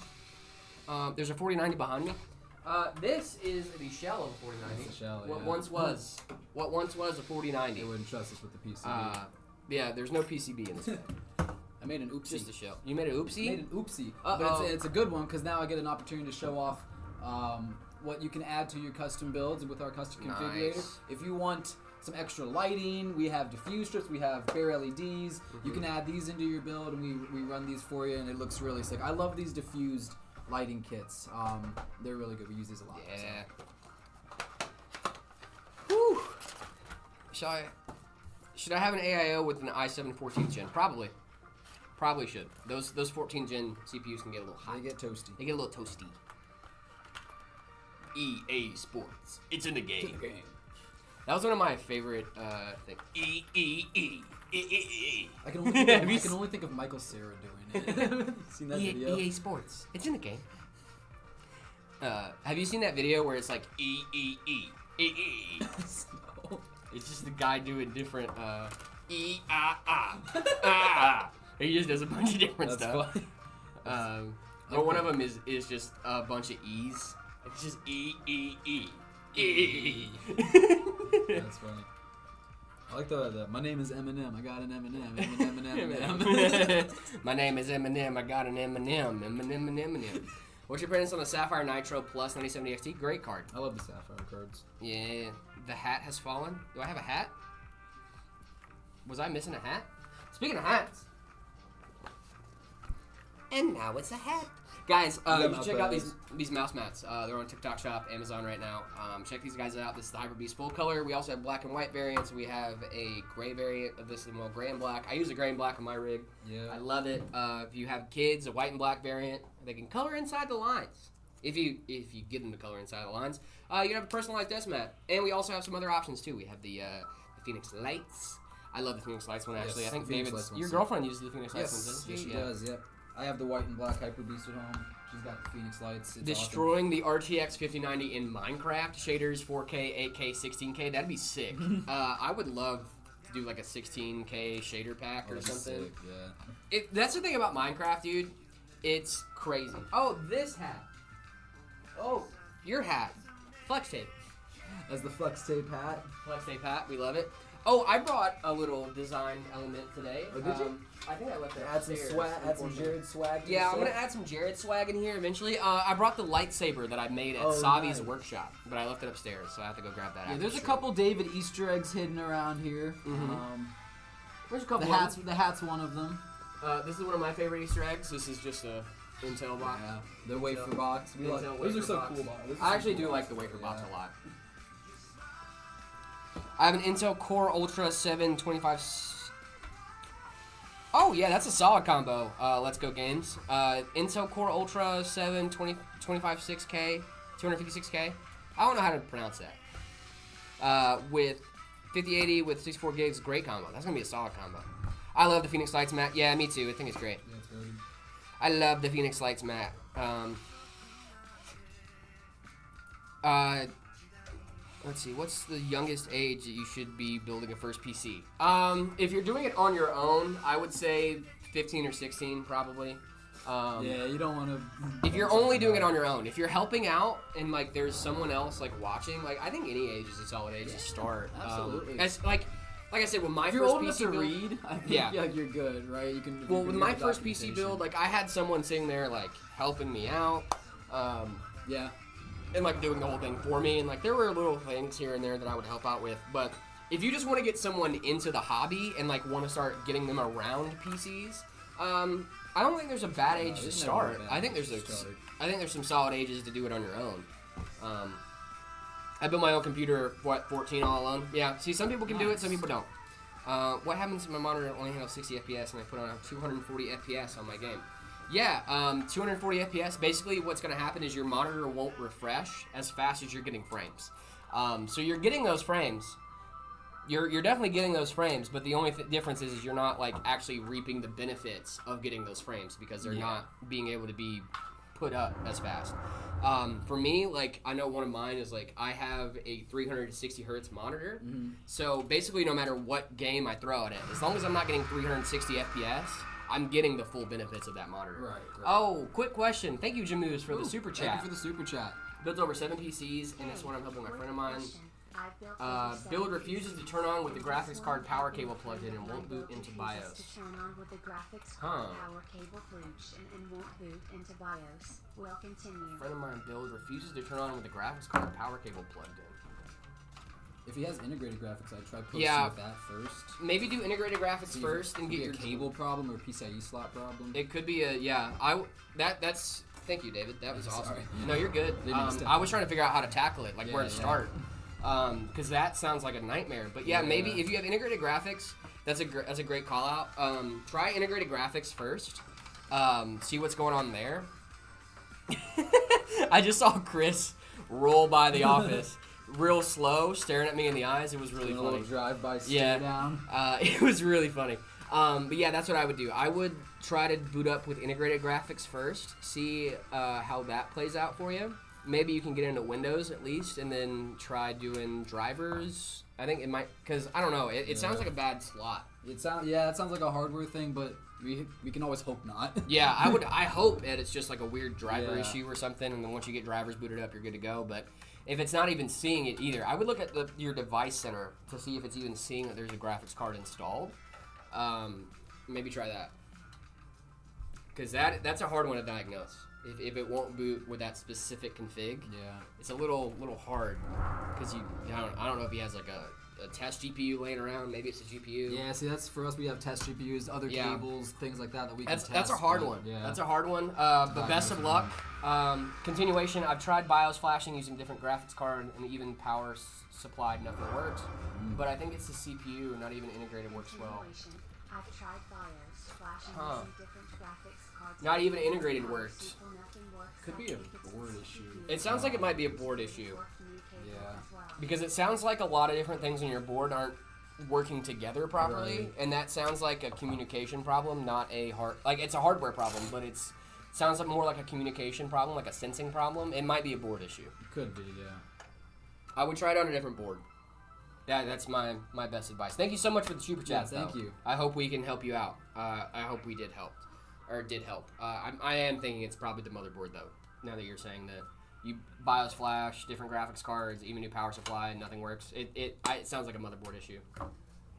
Speaker 1: There's a 4090 behind me. This is the shell of a 4090.
Speaker 2: It's a shell,
Speaker 1: What once was a 4090.
Speaker 2: They wouldn't trust us with the PCB.
Speaker 1: Yeah, there's no PCB in this thing.
Speaker 2: I made an oopsie.
Speaker 1: Just a shell. You made an oopsie?
Speaker 2: I made an oopsie. But it's a good one because now I get an opportunity to show off what you can add to your custom builds with our custom configurator. If you want some extra lighting, we have diffuse strips, we have bare LEDs. You can add these into your build, and we run these for you, and it looks really sick. I love these diffused lighting kits. They're really good. We use these a lot.
Speaker 1: Yeah.
Speaker 2: So.
Speaker 1: Whew. Should I have an AIO with an i7 14th gen? Probably. Probably should. Those 14th gen CPUs can get a little hot.
Speaker 2: They get toasty.
Speaker 1: They get a little toasty. EA Sports. It's in the game. That was one of my favorite things.
Speaker 2: I can only think of Michael Cera doing it. You seen that video?
Speaker 1: EA Sports. It's in the game. Have you seen that video where it's like EE?
Speaker 2: No.
Speaker 1: It's just the guy doing different He just does a bunch of different stuff.
Speaker 2: Funny.
Speaker 1: But one of them is just a bunch of E's. It's just E.
Speaker 2: That's funny. I like the my name is Eminem. I got an Eminem.
Speaker 1: My name is Eminem. I got an Eminem. Eminem. What's your opinions on the Sapphire Nitro Plus 9070 XT? Great card.
Speaker 2: I love the Sapphire cards.
Speaker 1: Yeah. The hat has fallen. Do I have a hat? Was I missing a hat? Speaking of hats. And now it's a hat. Guys, you can check out these mouse mats. They're on TikTok Shop, Amazon right now. Check these guys out. This is the Hyper Beast full color. We also have black and white variants. We have a gray variant of this, well, gray and black. I use a gray and black on my rig.
Speaker 2: Yeah.
Speaker 1: I love it. If you have kids, a white and black variant, they can color inside the lines. If you get them to color inside the lines, you can have a personalized desk mat. And we also have some other options too. We have the Phoenix Lights. I love the Phoenix Lights one actually.
Speaker 2: Yes,
Speaker 1: I think your girlfriend uses the Phoenix Lights one, doesn't
Speaker 2: she? Yes, she does. Yep. I have the white and black Hyper Beast at home. She's got the Phoenix Lights. It's
Speaker 1: Destroying the RTX 5090 in Minecraft shaders, 4K, 8K, 16K. That'd be sick. I would love to do like a 16K shader pack or something.
Speaker 2: Sick, yeah.
Speaker 1: That's the thing about Minecraft, dude. It's crazy. Oh, this hat. Oh, your hat. Flex tape.
Speaker 2: As the flex tape hat.
Speaker 1: Flex tape hat. We love it. Oh, I brought a little design element today.
Speaker 2: Oh, did you?
Speaker 1: I think I left it
Speaker 2: Add some swag. Add some Jared swag.
Speaker 1: Yeah, I'm gonna add some Jared swag in here eventually. I brought the lightsaber that I made at Savi's workshop, but I left it upstairs, so I have to go grab that.
Speaker 2: Yeah, there's a couple David Easter eggs hidden around here.
Speaker 1: There's a couple.
Speaker 2: The hat's one of them.
Speaker 1: This is one of my favorite Easter eggs. This is just a Intel box.
Speaker 2: Yeah, the wafer box. Those are so cool.
Speaker 1: I actually do like the wafer box a lot. I have an Intel Core Ultra 725. Oh yeah, that's a solid combo. Let's go games. Intel Core Ultra 7 25 6K, 256K. I don't know how to pronounce that. With 5080 with 64 gigs, great combo. That's gonna be a solid combo. I love the Phoenix Lights mat. Yeah, me too. I think it's great.
Speaker 2: Yeah, it's good.
Speaker 1: I love the Phoenix Lights mat. Let's see, what's the youngest age that you should be building a first PC? If you're doing it on your own, I would say 15 or 16 probably.
Speaker 2: Yeah, you don't want to...
Speaker 1: If you're only doing it on your own, if you're helping out and like there's someone else like watching, like I think any age is a solid age to start.
Speaker 2: Absolutely.
Speaker 1: As like I said, with my
Speaker 2: if you're
Speaker 1: first
Speaker 2: old enough
Speaker 1: PC
Speaker 2: to
Speaker 1: build,
Speaker 2: read, I think you're good, right? You can.
Speaker 1: Well, with my first PC build, like I had someone sitting there like helping me out.
Speaker 2: Yeah.
Speaker 1: And like doing the whole thing for me, and like there were little things here and there that I would help out with. But if you just want to get someone into the hobby and like want to start getting them around PCs, I don't think there's a bad age to start. I think there's some solid ages to do it on your own. I built my own computer, 14 all alone. Yeah, see, some people can do it, some people don't. What happens if my monitor only handles 60 FPS and I put on a 240 FPS on my game? Yeah, 240 FPS, basically what's going to happen is your monitor won't refresh as fast as you're getting frames. So you're getting those frames, You're definitely getting those frames, but the only difference is you're not like actually reaping the benefits of getting those frames because they're not being able to be put up as fast. For me, like I know one of mine is like I have a 360 hertz monitor, so basically no matter what game I throw it at, as long as I'm not getting 360 FPS, I'm getting the full benefits of that monitor.
Speaker 2: Right.
Speaker 1: Oh, quick question. Thank you, Jamoose, for the super chat.
Speaker 2: Thank you for the super chat.
Speaker 1: Built over 7 PCs, and this one I'm helping my friend of mine. Build refuses to turn on with the graphics card power cable plugged in and won't boot into BIOS. Huh. Friend of mine build refuses to turn on with the graphics card power cable plugged in.
Speaker 2: If he has integrated graphics, I'd try posting with that first.
Speaker 1: Maybe do integrated graphics first and get your
Speaker 2: cable problem or PCIe slot problem.
Speaker 1: It could be that's. Thank you, David. That was awesome.
Speaker 2: Sorry.
Speaker 1: No, you're good. I was trying to figure out how to tackle it, like where to start. Because that sounds like a nightmare. But maybe if you have integrated graphics, that's a great call out. Try integrated graphics first. See what's going on there. I just saw Chris roll by the office, real slow, staring at me in the eyes. It was really funny. A little
Speaker 2: drive-by stare down.
Speaker 1: It was really funny. But yeah, that's what I would do. I would try to boot up with integrated graphics first. See how that plays out for you. Maybe you can get into Windows at least, and then try doing drivers. I think it might, because I don't know. It sounds like a bad slot.
Speaker 2: It sounds like a hardware thing, but we can always hope not.
Speaker 1: Yeah, I hope that it's just like a weird driver issue or something, and then once you get drivers booted up, you're good to go. But if it's not even seeing it either, I would look at your device center to see if it's even seeing that there's a graphics card installed. Maybe try that, because that's a hard one to diagnose. If it won't boot with that specific config, it's a little hard, because I don't know if he has like a test GPU laying around. Maybe it's a GPU.
Speaker 2: Yeah, see, that's for us. We have test GPUs, other cables, things like that we can test.
Speaker 1: That's a hard one. Yeah. That's a hard one. But best of luck. Continuation. I've tried BIOS flashing using different graphics card and even power supplied. Nothing works. But I think it's the CPU. Not even integrated works well.
Speaker 3: I've tried BIOS flashing using different graphics cards.
Speaker 1: Not even integrated worked.
Speaker 2: Could be a board issue.
Speaker 1: It sounds like it might be a board issue.
Speaker 2: Yeah.
Speaker 1: Because it sounds like a lot of different things on your board aren't working together properly, and that sounds like a communication problem, not a it's a hardware problem, but it sounds like more like a communication problem, like a sensing problem. It might be a board issue.
Speaker 2: Could be, yeah.
Speaker 1: I would try it on a different board. That's my best advice. Thank you so much for the super chat.
Speaker 2: Thank you.
Speaker 1: I hope we can help you out. I hope we did help. I am thinking it's probably the motherboard, though, now that you're saying that. You BIOS flash, different graphics cards, even new power supply, and nothing works. It sounds like a motherboard issue.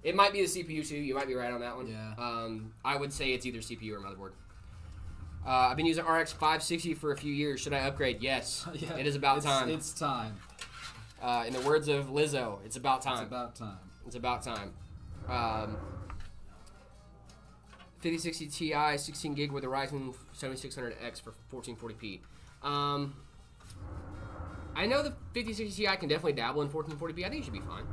Speaker 1: It might be the CPU, too. You might be right on that one.
Speaker 2: Yeah.
Speaker 1: I would say it's either CPU or motherboard. I've been using RX 560 for a few years. Should I upgrade? Yes.
Speaker 2: Yeah,
Speaker 1: it is about time.
Speaker 2: It's time.
Speaker 1: In the words of Lizzo, it's about time.
Speaker 2: It's about time.
Speaker 1: 5060 Ti, 16 gig with a Ryzen 7600X for 1440p. I know the 5060 Ti can definitely dabble in 1440p. I think it should be fine.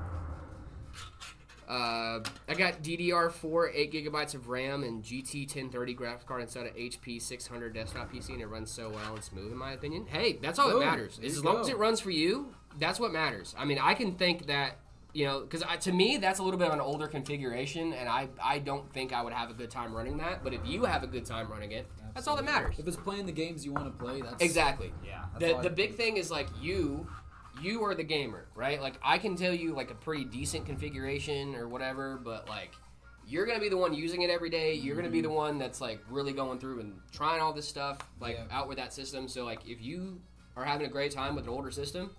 Speaker 1: I got DDR4, 8 gigabytes of RAM, and GT 1030 graphics card inside an HP 600 desktop PC, and it runs so well and smooth, in my opinion. Hey, that's all that matters. As long as it runs for you, that's what matters. I mean, I can think that, because to me, that's a little bit of an older configuration, and I don't think I would have a good time running that. But if you have a good time running it, that's all that matters.
Speaker 2: If it's playing the games you want to play, that's...
Speaker 1: Exactly.
Speaker 2: Yeah.
Speaker 1: The big thing is, like, you are the gamer, right? Like, I can tell you, like, a pretty decent configuration or whatever, but, like, you're going to be the one using it every day. You're going to be the one that's, like, really going through and trying all this stuff, like, out with that system. So, like, if you are having a great time with an older system,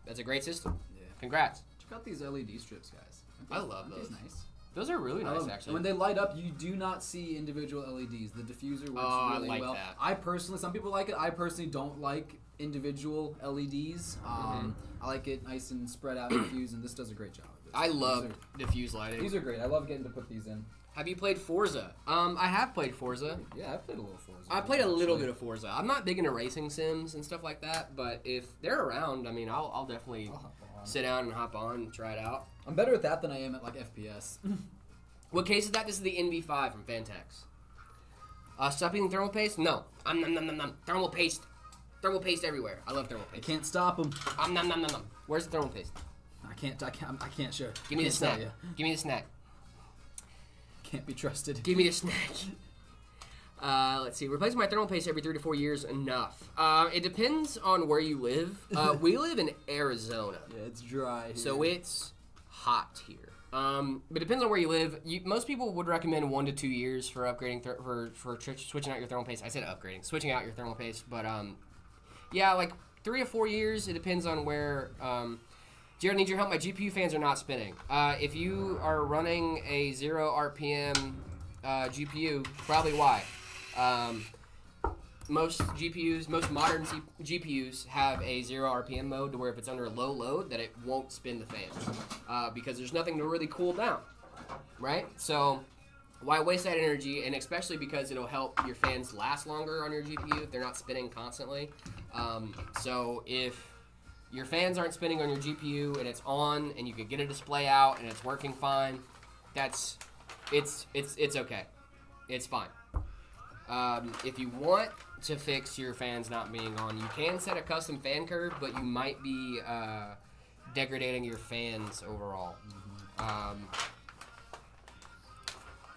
Speaker 1: that's a great system. Yeah. Congrats.
Speaker 2: Check out these LED strips, guys.
Speaker 1: I love those.
Speaker 2: Nice.
Speaker 1: Those are really nice, actually.
Speaker 2: When they light up, you do not see individual LEDs. The diffuser works really well.
Speaker 1: That.
Speaker 2: I personally, some people like it. I personally don't like individual LEDs. I like it nice and spread out and diffused, and this does a great job of this.
Speaker 1: I love diffuse lighting.
Speaker 2: These are great. I love getting to put these in.
Speaker 1: Have you played Forza? I have played Forza.
Speaker 2: Yeah, I've played a little Forza.
Speaker 1: I played a little bit of Forza. I'm not big into racing sims and stuff like that, but if they're around, I mean, I'll definitely sit down and hop on and try it out.
Speaker 2: I'm better at that than I am at, like, FPS.
Speaker 1: What case is that? This is the NV5 from Fantex. Stop eating thermal paste? No. Thermal paste. Thermal paste everywhere. I love thermal paste.
Speaker 2: I can't stop them.
Speaker 1: Where's the thermal paste?
Speaker 2: I I can't show.
Speaker 1: Give me the snack. Give me the snack.
Speaker 2: Can't be trusted.
Speaker 1: Give me the snack. Let's see. Replacing my thermal paste every 3 to 4 years, enough. It depends on where you live. We live in Arizona.
Speaker 2: Yeah, it's dry here.
Speaker 1: So it's hot here. But it depends on where you live. Most people would recommend 1 to 2 years for upgrading, for switching out your thermal paste. I said upgrading. Switching out your thermal paste. But, yeah, like 3 to 4 years. It depends on where... Jared, need your help. My GPU fans are not spinning. If you are running a 0 RPM GPU, probably why. Most GPUs, most modern GPUs have a 0 RPM mode to where if it's under a low load that it won't spin the fans because there's nothing to really cool down, right? So why waste that energy? And especially because it'll help your fans last longer on your GPU if they're not spinning constantly. So if your fans aren't spinning on your GPU and it's on and you can get a display out and it's working fine, it's okay. It's fine. If you want to fix your fans not being on, you can set a custom fan curve, but you might be degrading your fans overall.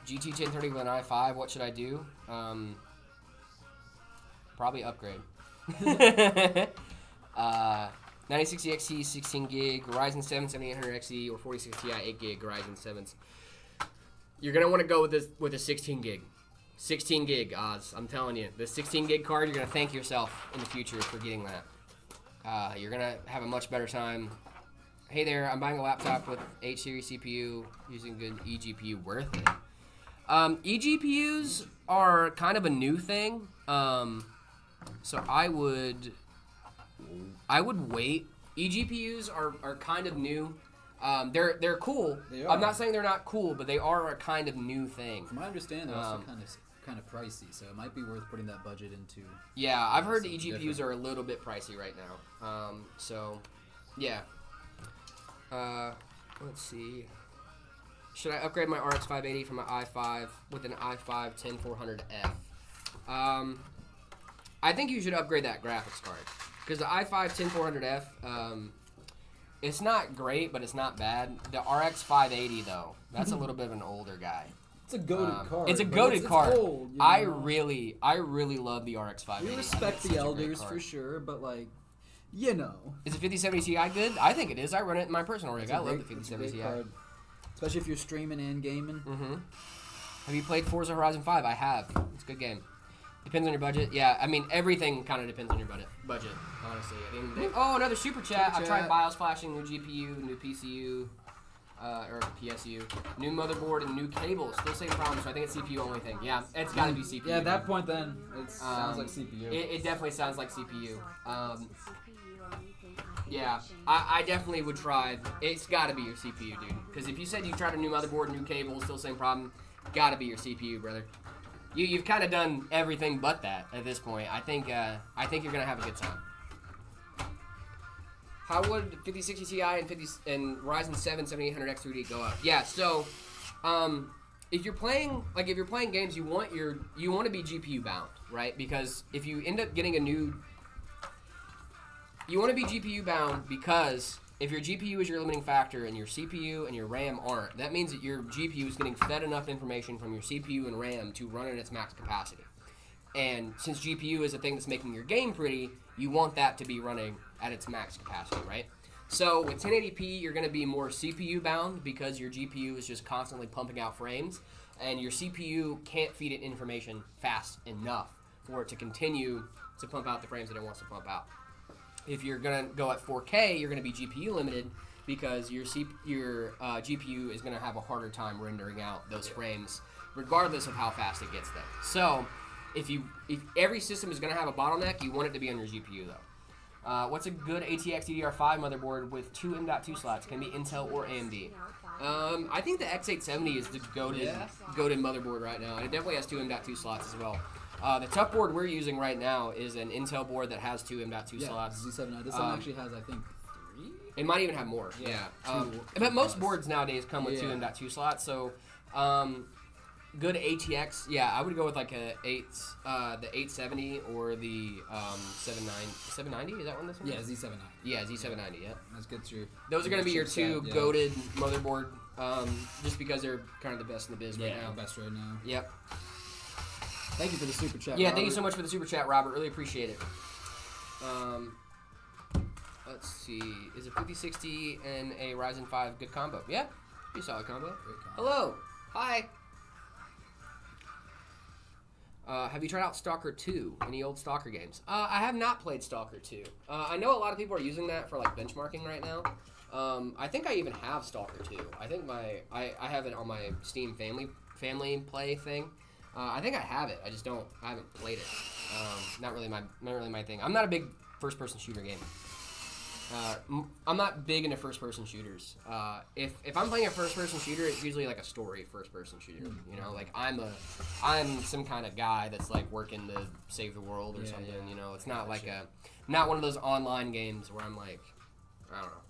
Speaker 1: GT 1030 with an i5, what should I do? Probably upgrade. 9060 XT 16 gig, Ryzen 7 7800 XE, or 4060 Ti 8 gig Ryzen 7s. You're gonna want to go with a 16 gig. 16 gig odds, I'm telling you. The 16 gig card, you're gonna thank yourself in the future for getting that. You're gonna have a much better time. Hey there, I'm buying a laptop with 8 series CPU using good eGPU. Worth it. eGPUs are kind of a new thing. So I would wait. eGPUs are kind of new. They're cool.
Speaker 2: They are.
Speaker 1: I'm not saying they're not cool, but they are a kind of new thing.
Speaker 2: From my understanding, they're also kind of pricey, so it might be worth putting that budget into.
Speaker 1: Yeah, I've heard the eGPUs are a little bit pricey right now. So, yeah. Let's see. Should I upgrade my RX 580 from my i5 with an i5 10400F? I think you should upgrade that graphics card. Because the i5 10400F, it's not great, but it's not bad. The RX 580, though, that's a little bit of an older guy.
Speaker 2: It's a goated card.
Speaker 1: It's a goated card.
Speaker 2: It's old, you know?
Speaker 1: I really love the RX 580.
Speaker 2: We respect the elders for sure, but like, you know.
Speaker 1: Is the 5070 Ti good? I think it is. I run it in my personal rig. I love the 5070 Ti.
Speaker 2: Card. Especially if you're streaming and gaming.
Speaker 1: Mm-hmm. Have you played Forza Horizon 5? I have. It's a good game. Depends on your budget. Yeah, I mean, everything kind of depends on your budget, honestly. At the end of the day. Oh, another super chat. I tried BIOS flashing, new GPU, new PCU, or PSU, new motherboard, and new cables. Still same problem, so I think it's CPU only thing. Yeah, it's got to be CPU.
Speaker 2: Yeah, at that point then, it sounds like CPU.
Speaker 1: It definitely sounds like CPU. Yeah, I definitely would try. It's got to be your CPU, dude. Because if you said you tried a new motherboard, new cables, still same problem, got to be your CPU, brother. You've kind of done everything but that at this point. I think you're gonna have a good time. How would 5060 Ti and Ryzen 7 7800X 3D go up? Yeah, so if you're playing games, you want to be GPU bound, right? Because if you end up getting you want to be GPU bound because if your GPU is your limiting factor and your CPU and your RAM aren't, that means that your GPU is getting fed enough information from your CPU and RAM to run at its max capacity. And since GPU is the thing that's making your game pretty, you want that to be running at its max capacity, right? So with 1080p, you're going to be more CPU bound because your GPU is just constantly pumping out frames, and your CPU can't feed it information fast enough for it to continue to pump out the frames that it wants to pump out. If you're going to go at 4K, you're going to be GPU limited because your GPU is going to have a harder time rendering out those frames regardless of how fast it gets them. So if every system is going to have a bottleneck, you want it to be on your GPU though. What's a good ATX DDR5 motherboard with 2 M.2 slots? Can be Intel or AMD. I think the X870 is the goated motherboard right now. And it definitely has 2 M.2 slots as well. The tough board we're using right now is an Intel board that has 2 M.2 slots.
Speaker 2: Z7. This one actually has, I think, 3?
Speaker 1: It might even have more, yeah. But most boards nowadays come with 2 M.2 slots, so good ATX. Yeah, I would go with like the 870 or the 790. Is that one this one?
Speaker 2: Yeah, Z790.
Speaker 1: Yeah, Z790. Yeah.
Speaker 2: Let's get through.
Speaker 1: Those are gonna be your two
Speaker 2: chipset,
Speaker 1: goated motherboard, just because they're kind of the best in the biz right now.
Speaker 2: best right now.
Speaker 1: Yep.
Speaker 2: Thank you for the super chat.
Speaker 1: Yeah,
Speaker 2: Robert.
Speaker 1: thank you so much for the super chat, Robert. Really appreciate it. Let's see. Is a 5060 and a Ryzen 5 good combo? Yeah, be a solid combo.
Speaker 2: Great combo.
Speaker 1: Hello. Hi. Have you tried out Stalker 2? Any old Stalker games? I have not played Stalker 2. I know a lot of people are using that for like benchmarking right now. I think I even have Stalker 2. I think I have it on my Steam family play thing. I think I have it. I haven't played it. Not really my thing. I'm not a big first-person shooter gamer. I'm not big into first-person shooters. If I'm playing a first-person shooter, it's usually like a story first-person shooter. You know, like I'm some kind of guy that's like working to save the world or something. You know, it's not like not one of those online games where I'm like, I don't know.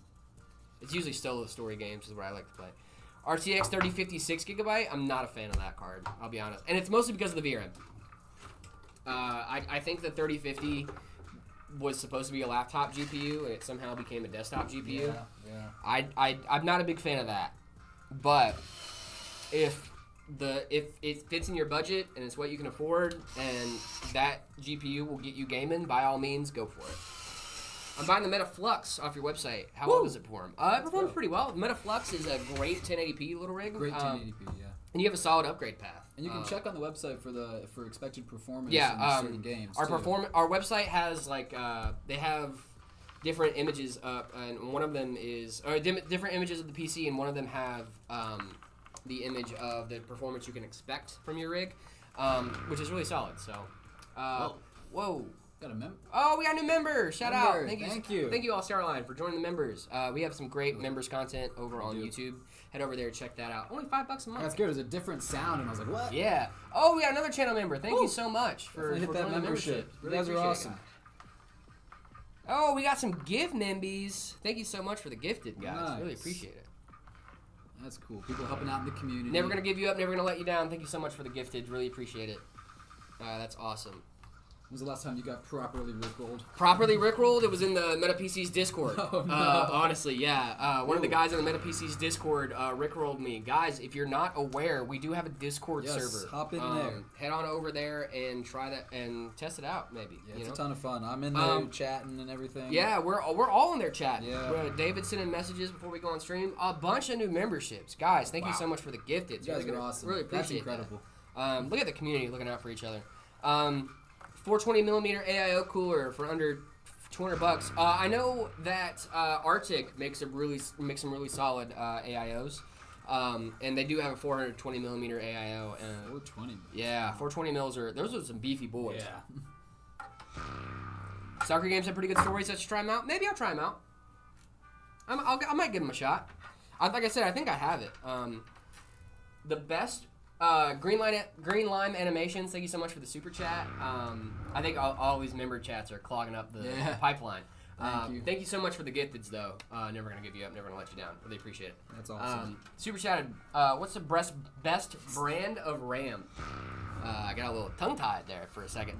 Speaker 1: It's usually still the story games is what I like to play. RTX 3050 6GB. I'm not a fan of that card. I'll be honest, and it's mostly because of the VRAM. I think the 3050 was supposed to be a laptop GPU, and it somehow became a desktop GPU.
Speaker 2: Yeah.
Speaker 1: I'm not a big fan of that, but if it fits in your budget and it's what you can afford, and that GPU will get you gaming, by all means, go for it. I'm buying the MetaFlux off your website. How well does it perform? It performs pretty well. MetaFlux is a great 1080p little rig.
Speaker 2: Great 1080p, yeah.
Speaker 1: And you have a solid upgrade path.
Speaker 2: And you can check on the website for expected performance
Speaker 1: in
Speaker 2: certain games.
Speaker 1: Our website has like they have different images up, and one of them is different images of the PC, and one of them have the image of the performance you can expect from your rig, which is really solid. So, whoa.
Speaker 2: Got a member?
Speaker 1: Oh, we got a new member! Shout out! Thank you, All Starline, for joining the members. We have some great members content over on YouTube. Head over there, check that out. Only $5 a month.
Speaker 2: That's good. It was a different sound, and I was like, what?
Speaker 1: Yeah. Oh, we got another channel member. Thank you so much for
Speaker 2: hit that membership.
Speaker 1: Really
Speaker 2: you guys are awesome.
Speaker 1: Oh, we got some gift membies. Thank you so much for the gifted, guys.
Speaker 2: Nice.
Speaker 1: Really appreciate it.
Speaker 2: That's cool. People helping out in the community.
Speaker 1: Never gonna give you up. Never gonna let you down. Thank you so much for the gifted. Really appreciate it. That's awesome.
Speaker 2: When was the last time you got properly rickrolled?
Speaker 1: Properly rickrolled? It was in the MetaPC's Discord.
Speaker 2: Oh, no.
Speaker 1: Honestly, yeah. One of the guys in the MetaPC's Discord rickrolled me. Guys, if you're not aware, we do have a Discord server.
Speaker 2: Hop in there.
Speaker 1: Head on over there and try that and test it out, maybe.
Speaker 2: Yeah, it's a ton of fun. I'm in there chatting and everything.
Speaker 1: Yeah, we're all in there chatting.
Speaker 2: Yeah.
Speaker 1: David sending messages before we go on stream. A bunch of new memberships. Guys, thank you so much for the gifted.
Speaker 2: You guys are awesome.
Speaker 1: Really appreciate
Speaker 2: That's incredible.
Speaker 1: that. Look at the community looking out for each other. 420mm AIO cooler for under $200. I know that Arctic makes some really solid AIOs, and they do have a 420mm AIO.
Speaker 2: 420.
Speaker 1: Yeah, 420 mils those are some beefy boys.
Speaker 2: Yeah.
Speaker 1: Soccer games have pretty good stories. Let's try them out. Maybe I'll try them out. I might give them a shot. Like I said, I think I have it. The best. Green Lime Animations, thank you so much for the super chat. I think all these member chats are clogging up the pipeline. Thank you so much for the gifteds, though. Never gonna give you up, never gonna let you down. Really appreciate it.
Speaker 2: That's awesome.
Speaker 1: Super chatted. What's the best brand of RAM? I got a little tongue-tied there for a second.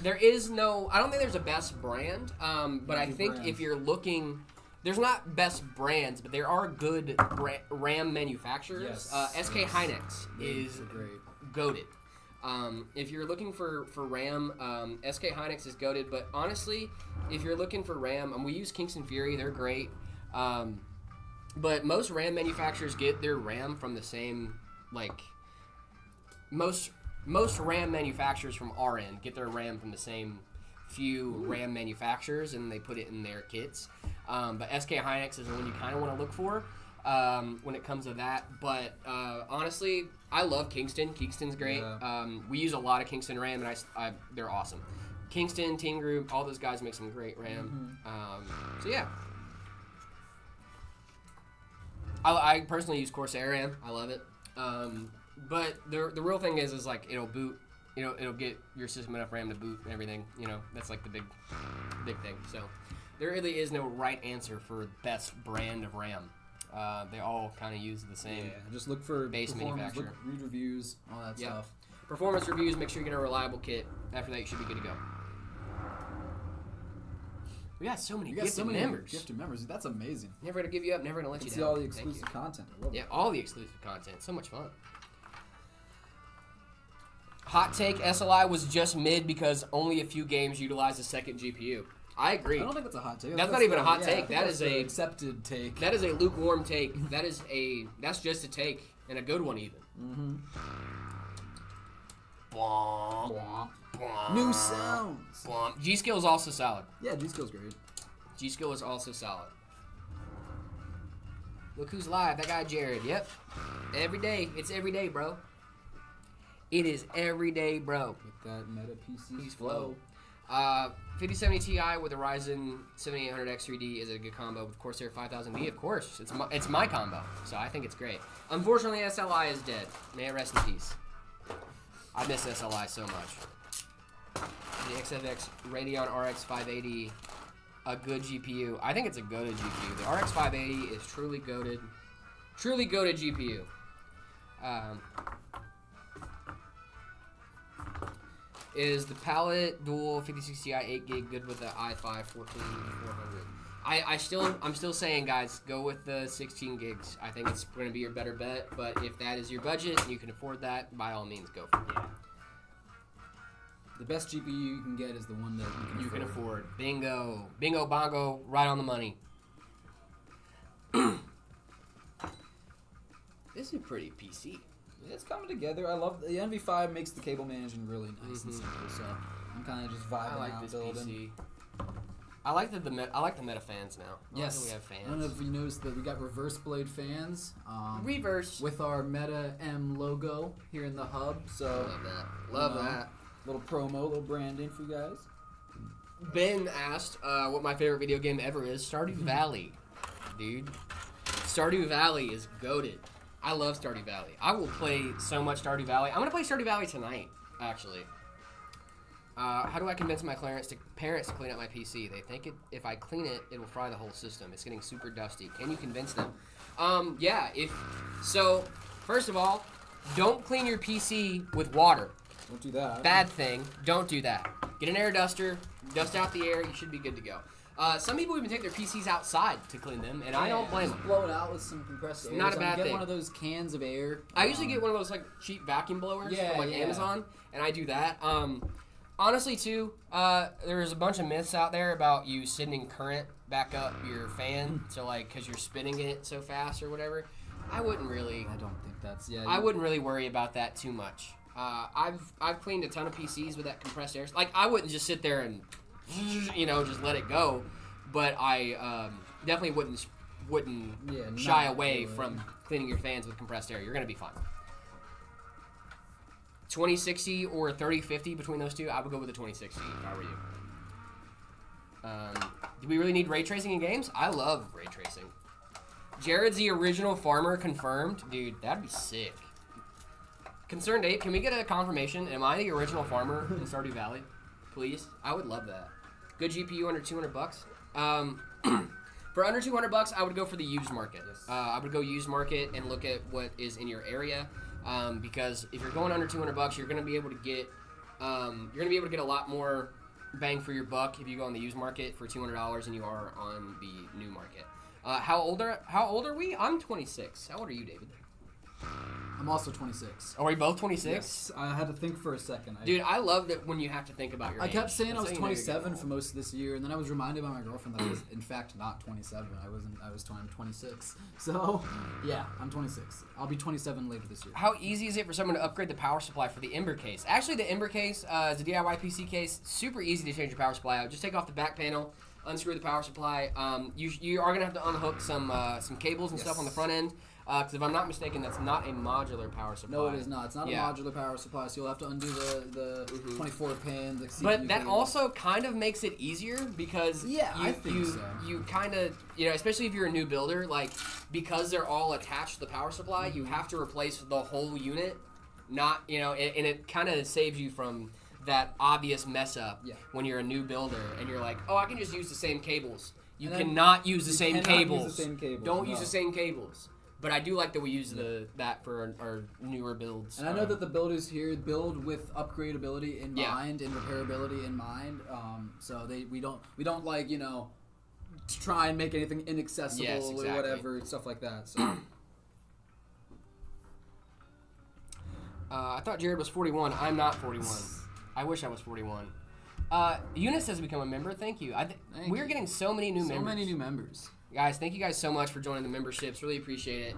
Speaker 1: There is no. I don't think there's a best brand. But I think if you're looking. There's not best brands, but there are good RAM manufacturers.
Speaker 2: Yes.
Speaker 1: SK Hynix is goated. If you're looking for RAM, SK Hynix is goated. But honestly, if you're looking for RAM, we use Kingston Fury. They're great. But most RAM manufacturers get their RAM from the same, like, most RAM manufacturers from our end get their RAM from the same few RAM manufacturers, and they put it in their kits. But SK Hynix is the one you kind of want to look for when it comes to that. But honestly, I love Kingston. Kingston's great.
Speaker 2: Yeah.
Speaker 1: We use a lot of Kingston RAM, and they're awesome. Kingston, Team Group, all those guys make some great RAM. So yeah. I personally use Corsair RAM. I love it. But the real thing is like it'll boot. It'll get your system enough RAM to boot and everything. That's like the big thing. So there really is no right answer for best brand of RAM. They all kind of use the same.
Speaker 2: Yeah, just look for
Speaker 1: base manufacturer.
Speaker 2: Read reviews, all that stuff.
Speaker 1: Performance reviews. Make sure you get a reliable kit. After that, you should be good to go. We got so many gifted members.
Speaker 2: Gifted members. That's amazing.
Speaker 1: Never gonna give you up. Never gonna let you down.
Speaker 2: See all the exclusive content. I love it.
Speaker 1: Yeah, all the exclusive content. So much fun. Hot take: SLI was just mid because only a few games utilize the second GPU. I agree.
Speaker 2: I don't think that's a hot take.
Speaker 1: That's not even a hot take. That is a
Speaker 2: accepted take.
Speaker 1: That is a lukewarm take. That's just a take and a good one even.
Speaker 2: Mm-hmm.
Speaker 1: Bwomp. Bwomp.
Speaker 2: New sounds.
Speaker 1: Bwomp. G-Skill is also solid.
Speaker 2: Yeah, G-Skill's great.
Speaker 1: G-Skill is also solid. Look who's live. That guy Jared. Yep. Every day. It's every day, bro. It is every day, bro.
Speaker 2: With that MetaPC
Speaker 1: flow. 5070 Ti with a Ryzen 7800X3D is a good combo with Corsair 5000B. Of course, it's my combo, so I think it's great. Unfortunately, SLI is dead. May it rest in peace. I miss SLI so much. The XFX Radeon RX 580, a good GPU. I think it's a goated GPU. The RX 580 is truly goated GPU. Is the Palette Dual 5060 Ti 8 gig good with the i5 14400? I'm still saying, guys, go with the 16 gigs. I think it's going to be your better bet. But if that is your budget and you can afford that, by all means, go for it. Yeah.
Speaker 2: The best GPU you can get is the one that you can afford.
Speaker 1: Bingo, bingo, bongo, right on the money. This is a pretty PC.
Speaker 2: It's coming together. I love the NV5 makes the cable managing really nice and simple. So I'm kind of just vibing out, building.
Speaker 1: I like the Meta fans now.
Speaker 2: Yes,
Speaker 1: we have fans.
Speaker 2: I don't know if you noticed that we got reverse blade fans.
Speaker 1: Reverse
Speaker 2: with our Meta M logo here in the hub. So
Speaker 1: love that. Love that.
Speaker 2: Little promo, little branding for you guys.
Speaker 1: Ben asked what my favorite video game ever is. Stardew Valley, dude. Stardew Valley is goated. I love Stardew Valley. I will play so much Stardew Valley. I'm going to play Stardew Valley tonight, actually. How do I convince my parents to clean up my PC? They think if I clean it, it will fry the whole system. It's getting super dusty. Can you convince them? Yeah. So, first of all, don't clean your PC with water.
Speaker 2: Don't do that.
Speaker 1: Bad thing. Don't do that. Get an air duster. Dust out the air. You should be good to go. Some people even take their PCs outside to clean them, and I don't blame them.
Speaker 2: Blow it out with some compressed air.
Speaker 1: Not a bad thing.
Speaker 2: Get one of those cans of air.
Speaker 1: I usually get one of those like cheap vacuum blowers from Amazon, and I do that. Honestly, too, there's a bunch of myths out there about you sending current back up your fan, so like because you're spinning it so fast or whatever. I wouldn't really.
Speaker 2: I don't think that's
Speaker 1: I wouldn't really worry about that too much. I've cleaned a ton of PCs with that compressed air. Like I wouldn't just sit there and just let it go, but I definitely wouldn't shy away from cleaning your fans with compressed air. You're gonna be fine. 2060 or 3050 between those two, I would go with the 2060 if I were you. Do we really need ray tracing in games? I love ray tracing. Jared's the original farmer confirmed. Dude, that'd be sick. Concerned Ape, can we get a confirmation? Am I the original farmer in Stardew Valley? Please? I would love that. Good GPU under $200. For under $200, I would go for the used market.
Speaker 2: Yes.
Speaker 1: I would go used market and look at what is in your area. Because if you're going under $200, you're going to be able to get a lot more bang for your buck if you go on the used market for $200 than you are on the new market. How old are we? I'm 26. How old are you, David?
Speaker 2: I'm also 26.
Speaker 1: Are we both 26?
Speaker 2: Yes. I had to think for a second.
Speaker 1: Dude, I love that when you have to think about your age.
Speaker 2: I kept saying I was 27 for most of this year, and then I was reminded by my girlfriend that I was, in fact, not 27. I was 26. So, yeah, I'm 26. I'll be 27 later this year.
Speaker 1: How easy is it for someone to upgrade the power supply for the Ember case? Actually, the Ember case is a DIY PC case. Super easy to change your power supply out. Just take off the back panel, unscrew the power supply. You are going to have to unhook some cables and stuff on the front end. Because if I'm not mistaken, that's not a modular power supply.
Speaker 2: No, it is not. It's not a modular power supply, so you'll have to undo the 24-pin, the CPU
Speaker 1: But that
Speaker 2: cable.
Speaker 1: also kind of makes it easier because
Speaker 2: I think so.
Speaker 1: You kind of, especially if you're a new builder, like, because they're all attached to the power supply, you have to replace the whole unit, not, and it kind of saves you from that obvious mess up when you're a new builder and you're like, oh, I can just use the same cables. You cannot use the same
Speaker 2: cannot
Speaker 1: cables.
Speaker 2: use the same cables.
Speaker 1: Don't
Speaker 2: No.
Speaker 1: use the same cables. But I do like that we use that for our newer builds.
Speaker 2: And I know that the builders here build with upgradability in
Speaker 1: Yeah.
Speaker 2: mind and repairability in mind. So we don't like, you know, try and make anything inaccessible
Speaker 1: Yes, exactly.
Speaker 2: or whatever, stuff like that. So
Speaker 1: I thought Jared was 41. I'm not 41. I wish I was 41. Eunice has become a member. Thank you. We're getting so many new members.
Speaker 2: So many new members.
Speaker 1: Guys, thank you guys so much for joining the memberships. Really appreciate it.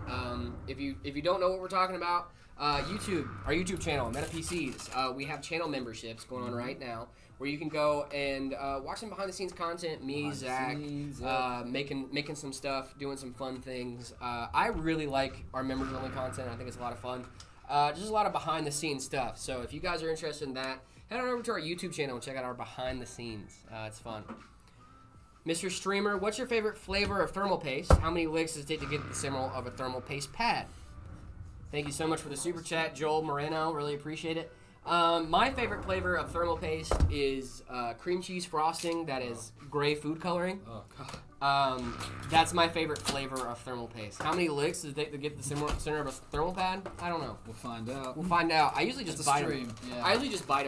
Speaker 1: If you don't know what we're talking about, YouTube, our YouTube channel, MetaPCs, we have channel memberships going on right now where you can go and watch some behind the scenes content. Me, Zach, making some stuff, doing some fun things. I really like our members only content. I think it's a lot of fun. Just a lot of behind the scenes stuff. So if you guys are interested in that, head on over to our YouTube channel and check out our behind the scenes. It's fun. Mr. Streamer, what's your favorite flavor of thermal paste? How many licks does it take to get the simmer of a thermal paste pad? Thank you so much for the super chat, Joel Moreno. Really appreciate it. My favorite flavor of thermal paste is cream cheese frosting. That is gray food coloring.
Speaker 2: Oh god.
Speaker 1: That's my favorite flavor of thermal paste. How many licks does it take to get the center of a thermal pad? I don't know.
Speaker 2: We'll find out.
Speaker 1: We'll find out. I usually just bite them.
Speaker 2: Yeah.
Speaker 1: I usually just bite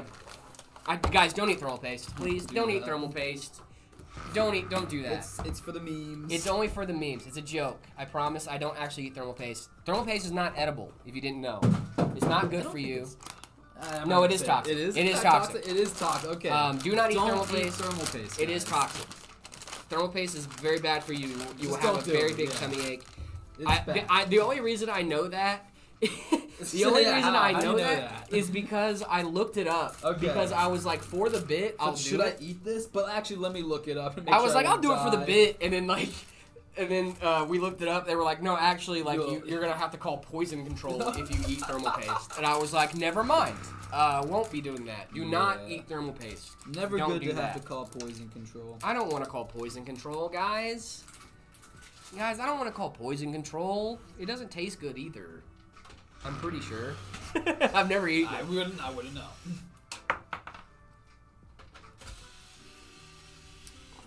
Speaker 1: them. Guys, don't eat thermal paste, please. Don't eat thermal paste. Don't do that.
Speaker 2: It's for the memes.
Speaker 1: It's only for the memes. It's a joke. I promise I don't actually eat thermal paste. Thermal paste is not edible, if you didn't know. It's not good for you. No, it is toxic.
Speaker 2: It is?
Speaker 1: It is toxic.
Speaker 2: It is toxic. Okay.
Speaker 1: Do not eat thermal
Speaker 2: Don't eat
Speaker 1: paste.
Speaker 2: thermal paste.
Speaker 1: It is toxic. Thermal paste is very bad for you. You will
Speaker 2: Just
Speaker 1: have
Speaker 2: don't
Speaker 1: a
Speaker 2: do
Speaker 1: very
Speaker 2: it,
Speaker 1: big
Speaker 2: yeah.
Speaker 1: tummy ache.
Speaker 2: It's bad.
Speaker 1: The only reason I know that the only
Speaker 2: Yeah,
Speaker 1: reason
Speaker 2: how
Speaker 1: I
Speaker 2: do you
Speaker 1: know
Speaker 2: know
Speaker 1: that
Speaker 2: that?
Speaker 1: is because I looked it up.
Speaker 2: Okay.
Speaker 1: Because I was like, for the bit, I'll
Speaker 2: Should
Speaker 1: do
Speaker 2: I
Speaker 1: it.
Speaker 2: eat this? But actually, let me look it up. And make
Speaker 1: I
Speaker 2: sure
Speaker 1: was like, I'll do it for the
Speaker 2: die.
Speaker 1: bit, and then we looked it up. They were like, no, actually, like
Speaker 2: No.
Speaker 1: you're gonna have to call poison control if you eat thermal paste. And I was like, never mind. Won't be doing that. Do not
Speaker 2: Yeah.
Speaker 1: eat thermal paste.
Speaker 2: Never
Speaker 1: Don't
Speaker 2: good
Speaker 1: do
Speaker 2: to
Speaker 1: that.
Speaker 2: have to call poison control.
Speaker 1: I don't want to call poison control, guys. Guys, I don't want to call poison control. It doesn't taste good either. I'm pretty sure. I've never eaten it.
Speaker 2: I wouldn't know.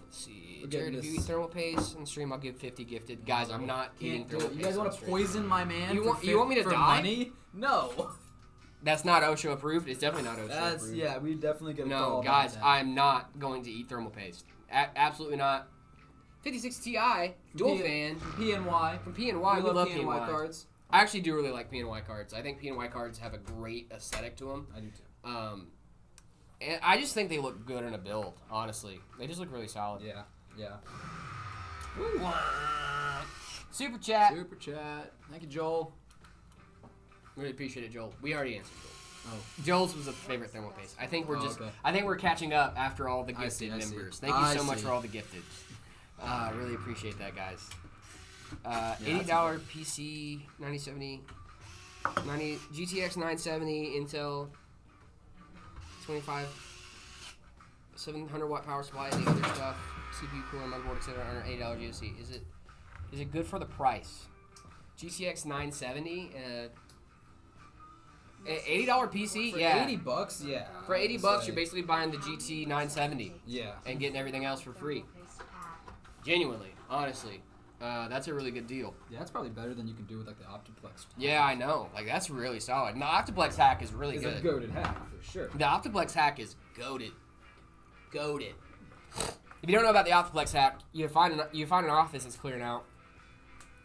Speaker 1: Let's see.
Speaker 2: We're
Speaker 1: Jared,
Speaker 2: getting
Speaker 1: if you eat
Speaker 2: this.
Speaker 1: thermal paste on stream, I'll give 50 gifted. Guys, I'm not eating
Speaker 2: Can't do
Speaker 1: thermal
Speaker 2: it.
Speaker 1: paste.
Speaker 2: You guys want
Speaker 1: on
Speaker 2: to
Speaker 1: stream.
Speaker 2: poison my man?
Speaker 1: You
Speaker 2: for
Speaker 1: want me to
Speaker 2: for
Speaker 1: die?
Speaker 2: Money? No.
Speaker 1: That's not OSHA approved. It's definitely not OSHA
Speaker 2: That's
Speaker 1: approved.
Speaker 2: yeah. We definitely get a call.
Speaker 1: No,
Speaker 2: about
Speaker 1: guys,
Speaker 2: that.
Speaker 1: I'm not going to eat thermal paste. Absolutely not. 56 Ti, dual fan
Speaker 2: PNY.
Speaker 1: from PNY. We love PNY
Speaker 2: cards.
Speaker 1: I actually do really like PNY cards. I think PNY cards have a great aesthetic to them.
Speaker 2: I do too.
Speaker 1: And I just think they look good in a build, honestly. They just look really solid.
Speaker 2: Yeah. Yeah.
Speaker 1: Super chat.
Speaker 2: Super chat. Thank you, Joel.
Speaker 1: Really appreciate it, Joel. We already answered Joel.
Speaker 2: Oh.
Speaker 1: Joel's was a favorite thermal paste. I think we're
Speaker 2: Oh,
Speaker 1: just.
Speaker 2: okay.
Speaker 1: I think we're catching up after all the
Speaker 2: I see,
Speaker 1: gifted
Speaker 2: I see.
Speaker 1: members. Thank you
Speaker 2: I
Speaker 1: so much
Speaker 2: see.
Speaker 1: for all the gifted. Really appreciate that, guys.
Speaker 2: that's
Speaker 1: $80 PC 9070, GTX 970 Intel 25 700 watt power supply and the other stuff, CPU, cooler, motherboard, etc. under $80 GSC. Is it good for the price? GTX 970, $80 PC,
Speaker 2: For
Speaker 1: yeah.
Speaker 2: $80, yeah.
Speaker 1: For $80,
Speaker 2: Say.
Speaker 1: you're basically buying the GT 970
Speaker 2: Yeah.
Speaker 1: and getting everything else for free. Genuinely, honestly, that's a really good deal.
Speaker 2: Yeah, that's probably better than you can do with like the Optiplex.
Speaker 1: Yeah, I know. Like, that's really solid. And the Optiplex hack is really
Speaker 2: It's
Speaker 1: good.
Speaker 2: a goated hack for sure.
Speaker 1: The Optiplex hack is goated. Goated. If you don't know about the Optiplex hack, you find an office that's clearing out.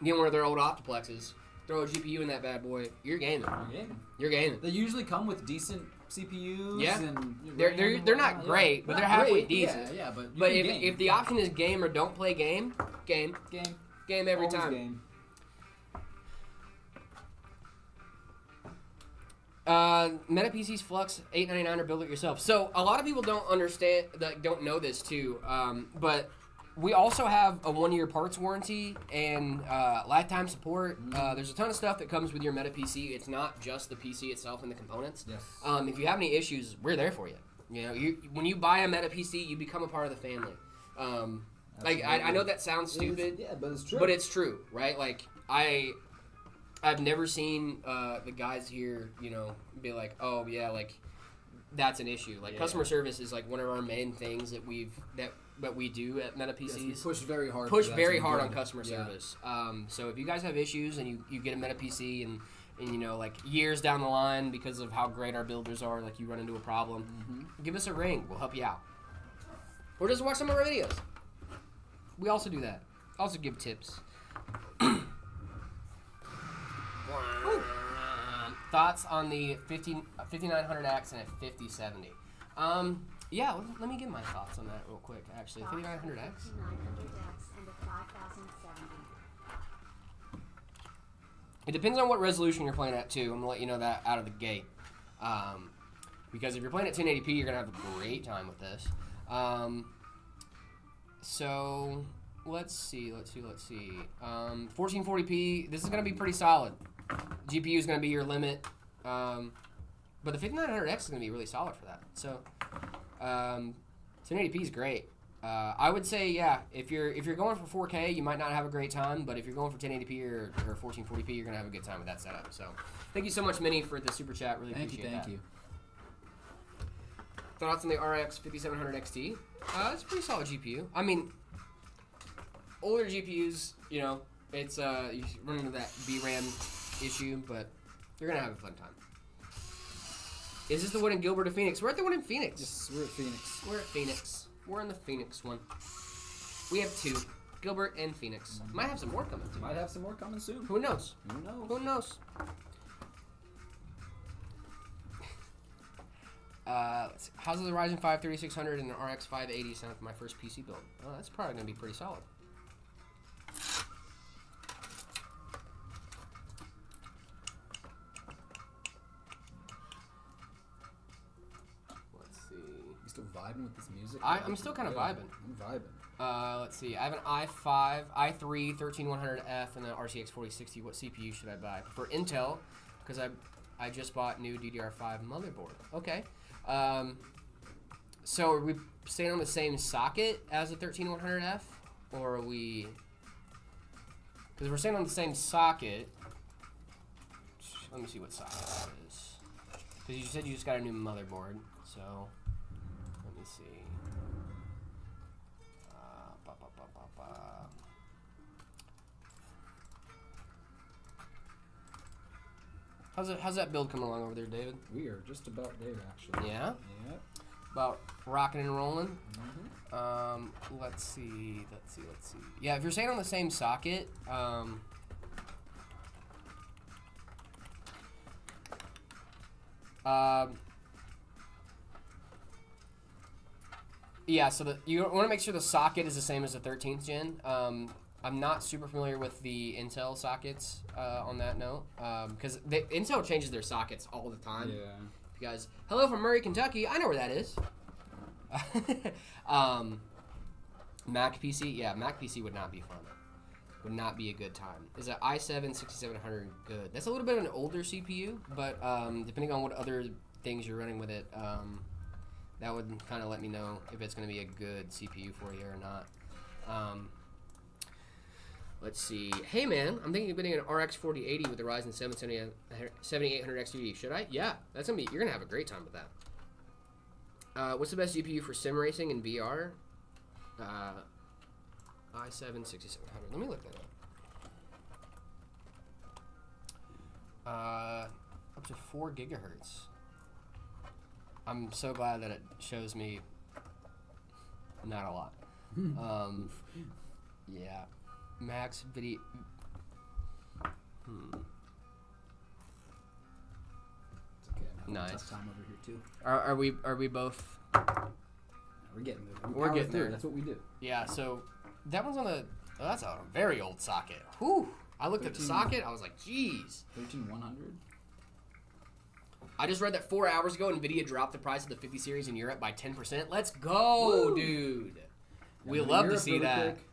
Speaker 1: Get one of their old Optiplexes. Throw a GPU in that bad boy. You're gaming. You're gaming.
Speaker 2: They usually come with decent CPUs.
Speaker 1: Yeah.
Speaker 2: And
Speaker 1: They're not great, but they're halfway decent.
Speaker 2: Yeah, but you
Speaker 1: But
Speaker 2: can
Speaker 1: if
Speaker 2: game.
Speaker 1: the option is game or don't play game every
Speaker 2: Always
Speaker 1: time.
Speaker 2: Game.
Speaker 1: MetaPC's Flux $8.99 or build it yourself. So a lot of people don't understand, don't know this too. But we also have a 1-year parts warranty and lifetime support. There's a ton of stuff that comes with your MetaPC. It's not just the PC itself and the components.
Speaker 2: Yes.
Speaker 1: If you have any issues, we're there for you. You know, when you buy a MetaPC, you become a part of the family. Like I know that sounds stupid.
Speaker 2: Yeah, but it's true.
Speaker 1: But it's true, right? Like I've never seen the guys here, you know, be like, oh yeah, like that's an issue. Like customer service is like one of our main things that we do at MetaPCs.
Speaker 2: Yes, we push very hard.
Speaker 1: On customer service. So if you guys have issues and you get a MetaPC and you know, like years down the line because of how great our builders are, like you run into a problem, give us a ring. We'll help you out. Or just watch some of our videos. We also do that. Also give tips. Thoughts on the 5900X and a 5070? Yeah, let me give my thoughts on that real quick, actually. 5900X?
Speaker 3: 5900X and a 5070.
Speaker 1: It depends on what resolution you're playing at, too. I'm going to let you know that out of the gate. Because if you're playing at 1080p, you're going to have a great time with this. So, let's see. 1440p, this is going to be pretty solid. GPU is going to be your limit. But the 5900X is going to be really solid for that. So, 1080p is great. I would say, yeah, if you're going for 4K, you might not have a great time, but if you're going for 1080p or 1440p, you're going to have a good time with that setup. So, thank you so much, Minnie, for the super chat. Really appreciate that. Thank you. Thoughts on the RX 5700 XT? It's a pretty solid GPU. I mean, older GPUs, you know, it's you run into that VRAM issue, but you're going to have a fun time. Is this the one in Gilbert or Phoenix? We're at the one in Phoenix.
Speaker 2: Yes, we're at Phoenix.
Speaker 1: We're at Phoenix. We're in the Phoenix one. We have two. Gilbert and Phoenix. Might have some more coming too.
Speaker 2: Might have some more coming soon.
Speaker 1: Who knows?
Speaker 2: Who knows?
Speaker 1: Who knows? Let's see. How's the Ryzen 5 3600 and the RX 580 sound for my first PC build? Oh, that's probably going to be pretty solid.
Speaker 2: Still vibing with this music?
Speaker 1: I'm still kind of vibing.
Speaker 2: I'm vibing.
Speaker 1: Let's see. I have an i5, i3, 13100F, and an RTX 4060. What CPU should I buy? I prefer Intel because I just bought new DDR5 motherboard. Okay. So are we staying on the same socket as a 13100F, or are we? Because we're staying on the same socket. Let me see what socket that is. Because you said you just got a new motherboard, so. Let me see. How's that build coming along over there, David?
Speaker 2: We are just about there, actually.
Speaker 1: Yeah?
Speaker 2: Yeah.
Speaker 1: About rocking and rolling?
Speaker 2: Mm-hmm.
Speaker 1: Let's see. Yeah, if you're staying on the same socket, yeah, so you want to make sure the socket is the same as the 13th gen. I'm not super familiar with the Intel sockets on that note, because Intel changes their sockets all the time.
Speaker 2: Yeah.
Speaker 1: You guys, hello from Murray, Kentucky. I know where that is. Mac PC, yeah, Mac PC would not be fun. Would not be a good time. Is that i7 6700 good? That's a little bit of an older CPU, but depending on what other things you're running with it, that would kind of let me know if it's going to be a good CPU for you or not. Let's see. Hey man, I'm thinking of getting an RX 4080 with the Ryzen 7 7800 XT. Should I? Yeah, that's gonna be. You're gonna have a great time with that. What's the best GPU for sim racing and VR? i7 6700. Let me look that up. Up to 4 gigahertz. I'm so glad that it shows me not a lot. Yeah. Max video.
Speaker 2: It's okay. I'm having
Speaker 1: Nice.
Speaker 2: a tough time over here too.
Speaker 1: Are we both?
Speaker 2: We're getting there.
Speaker 1: We're getting there.
Speaker 2: That's what we do.
Speaker 1: Yeah. So that one's on the. Oh, that's a very old socket. Whew. I looked at the socket. I was like, geez.
Speaker 2: 13100.
Speaker 1: I just read that 4 hours ago, NVIDIA dropped the price of the 50 series in Europe by 10%. Let's go,
Speaker 2: Woo.
Speaker 1: Dude. We
Speaker 2: Over to
Speaker 1: love to
Speaker 2: Europe
Speaker 1: see
Speaker 2: really
Speaker 1: that.
Speaker 2: quick.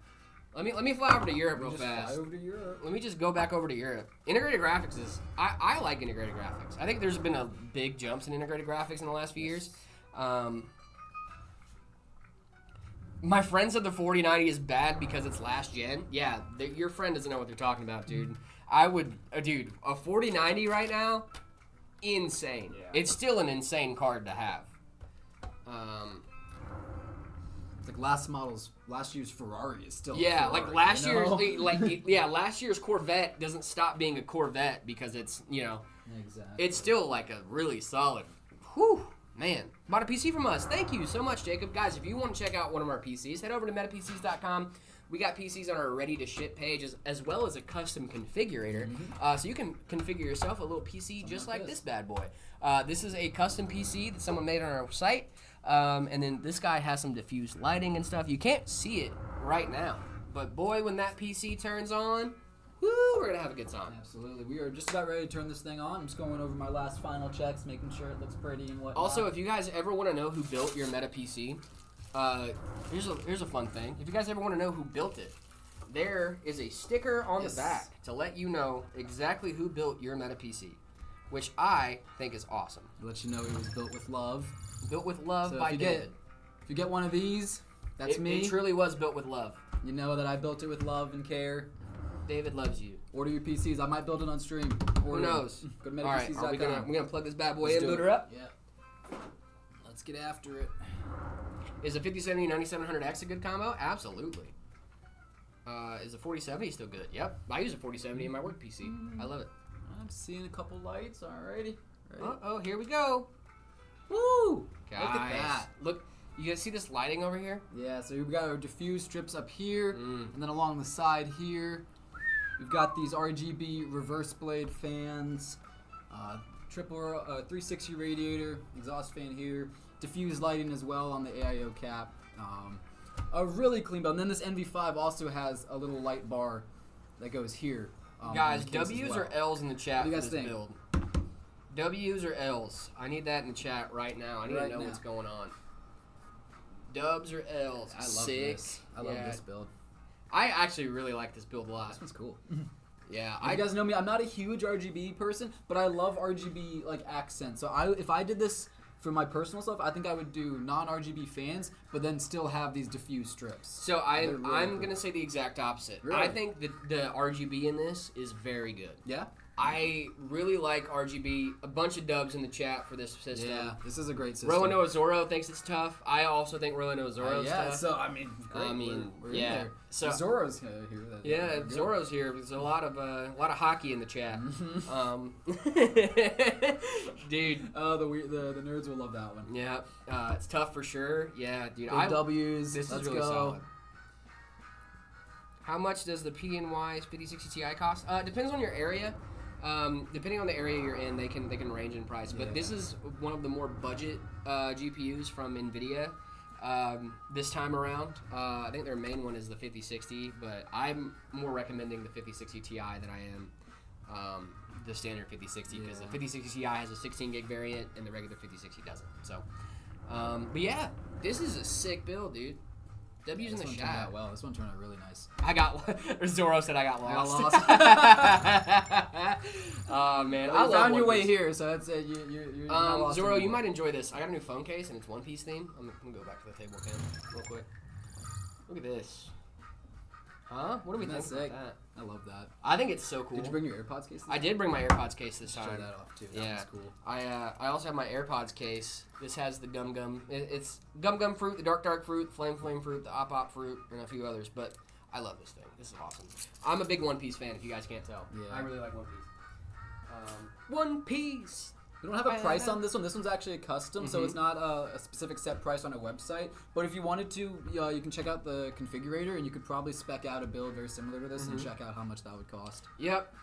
Speaker 1: Let me fly over to Europe real
Speaker 2: Just
Speaker 1: fast.
Speaker 2: fly over to Europe.
Speaker 1: Let me just go back over to Europe. Integrated graphics is... I like integrated graphics. I think there's been a big jumps in integrated graphics in the last few years. My friend said the 4090 is bad because it's last gen. Yeah, your friend doesn't know what they're talking about, dude. I would... dude, a 4090 right now... insane.
Speaker 2: Yeah.
Speaker 1: It's still an insane card to have.
Speaker 2: It's like last year's Ferrari is still.
Speaker 1: Yeah,
Speaker 2: Ferrari,
Speaker 1: like last
Speaker 2: you know?
Speaker 1: year's last year's Corvette doesn't stop being a Corvette because it's
Speaker 2: Exactly.
Speaker 1: it's still like a really solid. Whew, man, bought a PC from us. Thank you so much, Jacob. Guys, if you want to check out one of our PCs, head over to MetaPCs.com. We got PCs on our ready-to-ship page as well as a custom configurator. So you can configure yourself a little PC just like this bad boy. This is a custom PC that someone made on our site. And then this guy has some diffused lighting and stuff. You can't see it right now. But boy, when that PC turns on, woo, we're going to have a good time.
Speaker 2: Absolutely. We are just about ready to turn this thing on. I'm just going over my last final checks, making sure it looks pretty and whatnot.
Speaker 1: Also, if you guys ever want to know who built your MetaPC, here's a fun thing. If you guys ever want to know who built it, there is a sticker on the back to let you know exactly who built your MetaPC, which I think is awesome.
Speaker 2: Let you know it was built with love.
Speaker 1: Built with love
Speaker 2: So
Speaker 1: by David.
Speaker 2: If you get one of these, that's me.
Speaker 1: It truly was built with love.
Speaker 2: You know that I built it with love and care.
Speaker 1: David loves you.
Speaker 2: Order your PCs. I might build it on stream.
Speaker 1: Who knows?
Speaker 2: Go to
Speaker 1: All right,
Speaker 2: MetaPCs.com.
Speaker 1: we're gonna plug this bad boy
Speaker 2: Let's
Speaker 1: in,
Speaker 2: do
Speaker 1: boot
Speaker 2: it.
Speaker 1: her up.
Speaker 2: Yeah. Let's get after it.
Speaker 1: Is a 5070 9700X a good combo? Absolutely. Is a 4070 still good? Yep. I use a 4070 in my work PC. I love it.
Speaker 2: I'm seeing a couple lights. Alrighty.
Speaker 1: Oh, here we go.
Speaker 2: Woo!
Speaker 1: Guys,
Speaker 2: Look at that.
Speaker 1: Look, you guys see this lighting over here?
Speaker 2: Yeah, so we've got our diffuse strips up here,
Speaker 1: Mm.
Speaker 2: and then along the side here, we've got these RGB reverse blade fans, triple 360 radiator, exhaust fan here, diffuse lighting as well on the AIO cap. A really clean build. And then this NV5 also has a little light bar that goes here.
Speaker 1: Guys,
Speaker 2: in the case as
Speaker 1: W's
Speaker 2: well.
Speaker 1: or L's in the chat
Speaker 2: What do you
Speaker 1: for
Speaker 2: guys
Speaker 1: this
Speaker 2: think?
Speaker 1: build? W's or L's? I need that in the chat right now. I need
Speaker 2: Right
Speaker 1: to know
Speaker 2: now.
Speaker 1: what's going on. Dubs or L's?
Speaker 2: I love
Speaker 1: Sick.
Speaker 2: this. I love this build.
Speaker 1: I actually really like this build a lot.
Speaker 2: This one's cool.
Speaker 1: Yeah,
Speaker 2: You guys know me. I'm not a huge RGB person, but I love RGB like accents. So if I did this for my personal stuff, I think I would do non-RGB fans, but then still have these diffuse strips.
Speaker 1: So
Speaker 2: They're really
Speaker 1: I'm
Speaker 2: cool.
Speaker 1: gonna say the exact opposite.
Speaker 2: Really?
Speaker 1: I think the RGB in this is very good.
Speaker 2: Yeah.
Speaker 1: I really like RGB. A bunch of dubs in the chat for this system.
Speaker 2: Yeah, this is a great system.
Speaker 1: Roanoa Zorro thinks it's tough. I also think Roanoa Zorro is
Speaker 2: yeah,
Speaker 1: tough.
Speaker 2: so I mean, great.
Speaker 1: I mean,
Speaker 2: we're
Speaker 1: yeah.
Speaker 2: in there.
Speaker 1: So-
Speaker 2: Zorro's here.
Speaker 1: Yeah,
Speaker 2: We're good.
Speaker 1: Zorro's here. There's a lot of hockey in the chat. Dude,
Speaker 2: The nerds will love that one.
Speaker 1: yeah, it's tough for sure. Yeah, dude,
Speaker 2: Big W's.
Speaker 1: this
Speaker 2: Let's
Speaker 1: is really
Speaker 2: go.
Speaker 1: solid. How much does the PNY 5060 Ti cost? Depends on your area. Depending on the area you're in, they can range in price. But
Speaker 2: Yeah.
Speaker 1: this is one of the more budget GPUs from NVIDIA this time around. I think their main one is the 5060, but I'm more recommending the 5060 Ti than I am the standard 5060 because the 5060 Ti has a 16 gig variant and the regular 5060 doesn't. So, but yeah, this is a sick build, dude. W's in
Speaker 2: This
Speaker 1: the
Speaker 2: one turned
Speaker 1: chat.
Speaker 2: out well. This one turned out really nice.
Speaker 1: I got Zorro said I got lost. Oh man, I
Speaker 2: You
Speaker 1: love
Speaker 2: found your
Speaker 1: One
Speaker 2: way
Speaker 1: Piece.
Speaker 2: here, so that's it. You're not lost
Speaker 1: Zorro, you
Speaker 2: anymore.
Speaker 1: might enjoy this. I got a new phone case and it's One Piece theme. I'm gonna go back to the table cam real quick. Look at this. Huh? What do we
Speaker 2: Isn't
Speaker 1: think
Speaker 2: that sick?
Speaker 1: about that?
Speaker 2: I love that.
Speaker 1: I think it's so cool.
Speaker 2: Did you bring your AirPods case?
Speaker 1: I did bring my AirPods case this
Speaker 2: Show
Speaker 1: time.
Speaker 2: that off too. That
Speaker 1: Yeah.
Speaker 2: was cool.
Speaker 1: I also have my AirPods case. This has the Gum Gum. It's Gum Gum Fruit, the Dark Fruit, Flame Fruit, the Op Fruit, and a few others. But I love this thing. This is awesome. I'm a big One Piece fan, if you guys can't tell.
Speaker 2: Yeah.
Speaker 1: I really like One Piece. One Piece.
Speaker 2: We don't have a price on this one. This one's actually a custom, so it's not a specific set price on a website. But if you wanted to, you can check out the configurator, and you could probably spec out a build very similar to this and check out how much that would cost.
Speaker 1: Yep.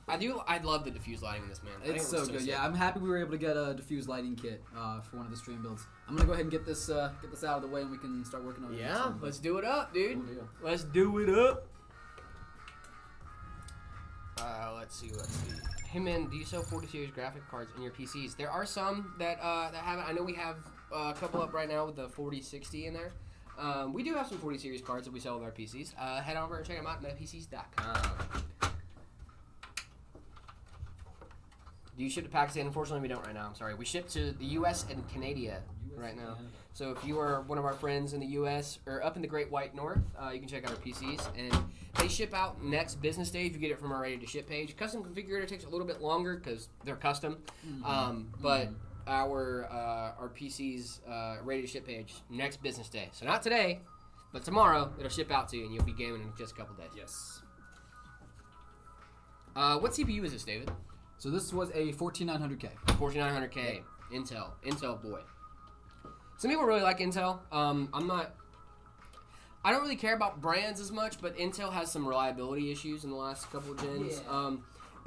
Speaker 1: I love the diffuse lighting in this, man. I think
Speaker 2: It's
Speaker 1: it looks
Speaker 2: so good.
Speaker 1: sick.
Speaker 2: Yeah, I'm happy we were able to get a diffuse lighting kit for one of the stream builds. I'm gonna go ahead and get this out of the way, and we can start working on it.
Speaker 1: Yeah, let's do it up, dude.
Speaker 2: Cool deal.
Speaker 1: Let's do it up. Let's see. Hey man, do you sell 40 series graphic cards in your PCs? There are some that have it. I know we have a couple up right now with the 4060 in there. We do have some 40 series cards that we sell with our PCs. Head over and check them out at MetaPCs.com. Do you ship to Pakistan? Unfortunately, we don't right now. I'm sorry. We ship to the U.S. and Canada right now.
Speaker 2: Yeah.
Speaker 1: So if you are one of our friends in the U.S. or up in the Great White North, you can check out our PCs. And they ship out next business day if you get it from our ready to ship page. Custom configurator takes a little bit longer because they're custom. But our PCs ready to ship page next business day. So not today, but tomorrow it'll ship out to you and you'll be gaming in just a couple days.
Speaker 2: Yes.
Speaker 1: What CPU is this, David?
Speaker 2: So this was a 14900K.
Speaker 1: 14900K. Intel boy. Some people really like Intel. I don't really care about brands as much, but Intel has some reliability issues in the last couple of gens.
Speaker 2: Yeah.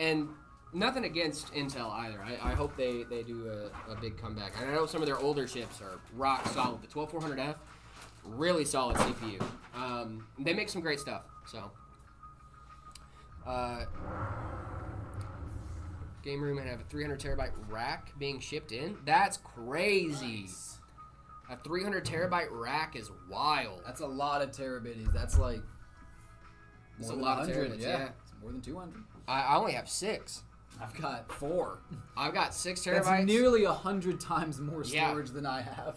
Speaker 1: And nothing against Intel either. I hope they do a big comeback. I know some of their older chips are rock solid. The 12400F, really solid CPU. They make some great stuff. So, game room and have a 300 terabyte rack being shipped in. That's crazy.
Speaker 2: Nice.
Speaker 1: A 300 terabyte rack is wild.
Speaker 2: That's a lot of terabitties. That's like
Speaker 1: It's
Speaker 2: more
Speaker 1: a
Speaker 2: than
Speaker 1: lot of
Speaker 2: 100.
Speaker 1: terabits,
Speaker 2: Yeah.
Speaker 1: yeah.
Speaker 2: It's more than 200.
Speaker 1: I only have 6.
Speaker 2: I've got 4.
Speaker 1: I've got 6 terabytes.
Speaker 2: That's nearly 100 times more
Speaker 1: Yeah.
Speaker 2: storage than I have.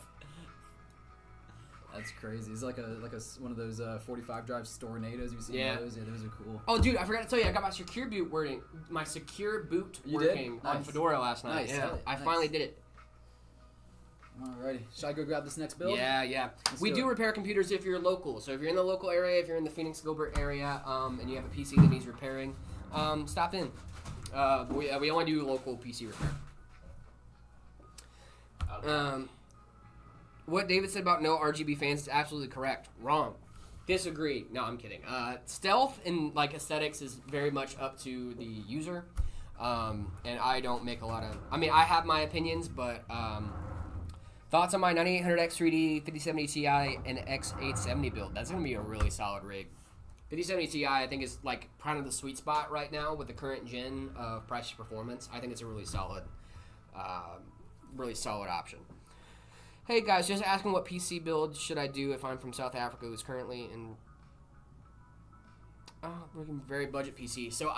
Speaker 2: That's crazy. It's like one of those 45 drive Stornados. You've seen those? Yeah, those are cool.
Speaker 1: Oh, dude, I forgot to tell you, I got my secure boot working. My secure boot
Speaker 2: You did?
Speaker 1: working on
Speaker 2: Nice.
Speaker 1: Fedora last night.
Speaker 2: Nice.
Speaker 1: Yeah, I
Speaker 2: Nice.
Speaker 1: finally did it.
Speaker 2: Alrighty. Should I go grab this next build?
Speaker 1: Yeah. We
Speaker 2: do
Speaker 1: do
Speaker 2: it.
Speaker 1: repair computers if you're local. So if you're in the local area, if you're in the Phoenix Gilbert area, and you have a PC that needs repairing, stop in. We only do local PC repair.
Speaker 2: Okay.
Speaker 1: What David said about no RGB fans is absolutely correct. Wrong. Disagree. No, I'm kidding. Stealth and like aesthetics is very much up to the user, and I don't make a lot of. I mean, I have my opinions, but thoughts on my 9800X3D, 5070 Ti, and X870 build. That's gonna be a really solid rig. 5070 Ti, I think, is like kind of the sweet spot right now with the current gen of price to performance. I think it's a really solid option. Hey guys, just asking what PC build should I do if I'm from South Africa who's currently in looking very budget PC. So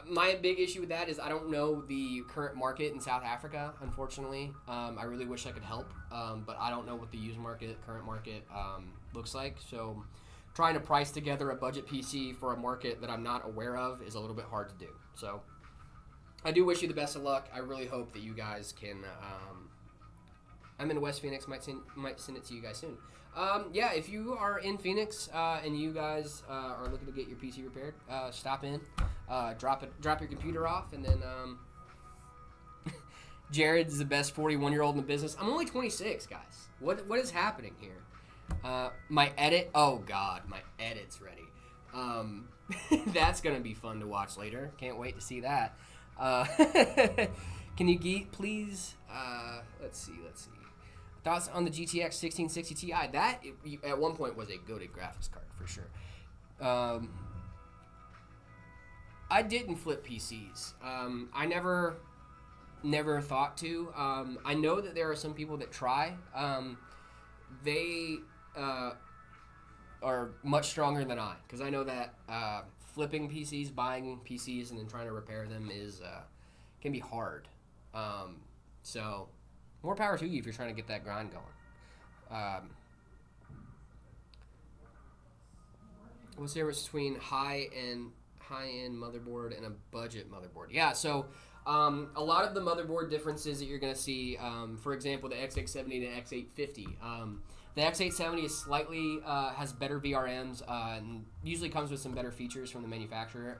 Speaker 1: my big issue with that is I don't know the current market in South Africa, unfortunately. I really wish I could help, but I don't know what the used market, current market looks like. So trying to price together a budget PC for a market that I'm not aware of is a little bit hard to do. So I do wish you the best of luck. I really hope that you guys can. I'm in West Phoenix. Might send it to you guys soon. Yeah, if you are in Phoenix and you guys are looking to get your PC repaired, stop in, drop your computer off, and then Jared's the best 41-year-old in the business. I'm only 26, guys. What is happening here? My edit. Oh God, my edit's ready. That's gonna be fun to watch later. Can't wait to see that. Can you please? Let's see. Thoughts on the GTX 1660 Ti? That at one point was a goated graphics card for sure. I didn't flip PCs. I never thought to. I know that there are some people that try. They are much stronger than I, because I know that flipping PCs, buying PCs, and then trying to repair them can be hard. So more power to you if you're trying to get that grind going. What's the difference between high-end motherboard and a budget motherboard? Yeah, so a lot of the motherboard differences that you're going to see, for example, the X870 and X850. The X870 is slightly has better VRMs and usually comes with some better features from the manufacturer.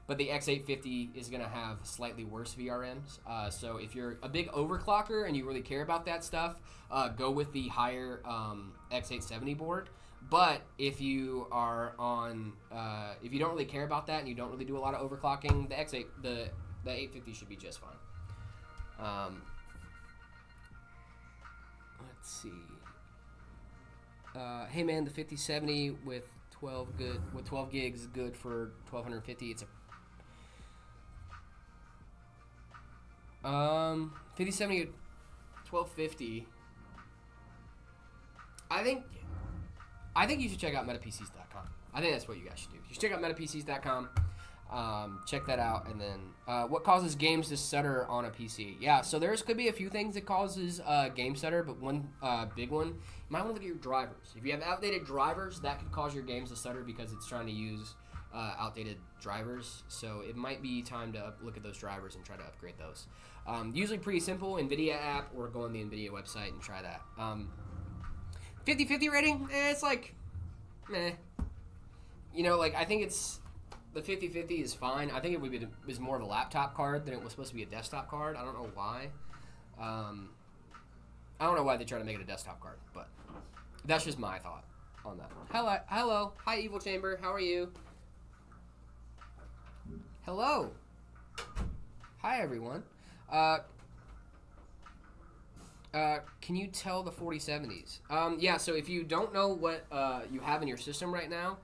Speaker 1: But the X850 is going to have slightly worse VRMs. So if you're a big overclocker and you really care about that stuff, go with the higher X870 board. But if you are on, if you don't really care about that and you don't really do a lot of overclocking, the 850 should be just fine. Let's see. Hey man, the 5070 with 12 gigs is good for 1250. It's a 5070 1250. I think you should check out MetaPCs.com. I think that's what you guys should do. You should check out MetaPCs.com. Check that out. And then what causes games to stutter on a PC? Yeah, so could be a few things that causes game stutter, but one big one, you might want to look at your drivers. If you have outdated drivers, that could cause your games to stutter because it's trying to use outdated drivers. So it might be time to look at those drivers and try to upgrade those. Usually pretty simple, NVIDIA app, or go on the NVIDIA website and try that. 50-50 rating, it's like, meh. You know, like, I think it's, the 50-50 is fine. I think it was more of a laptop card than it was supposed to be a desktop card. I don't know why. I don't know why they try to make it a desktop card, but that's just my thought on that. Hello. Hi, Evil Chamber. How are you? Hello. Hi, everyone. Can you tell the 4070s? Yeah, so if you don't know what you have in your system right now,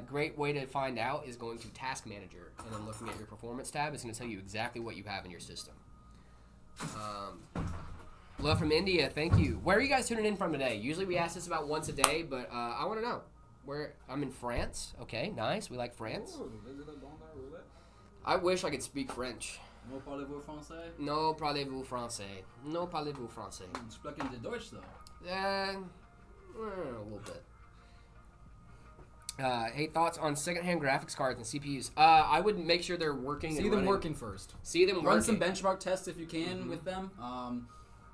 Speaker 1: great way to find out is going to Task Manager and then looking at your Performance tab. It's going to tell you exactly what you have in your system. Love from India, thank you. Where are you guys tuning in from today? Usually we ask this about once a day, but I want to know. I'm in France. Okay, nice. We like France. I wish I could speak French.
Speaker 2: No parlez-vous français?
Speaker 1: No parlez-vous français. No parlez-vous français.
Speaker 2: Sprechen Sie Deutsch, though?
Speaker 1: A little bit. Hey, thoughts on secondhand graphics cards and CPUs? I would make sure they're working.
Speaker 2: See them working first.
Speaker 1: See them
Speaker 2: Run
Speaker 1: working.
Speaker 2: some benchmark tests if you can with them.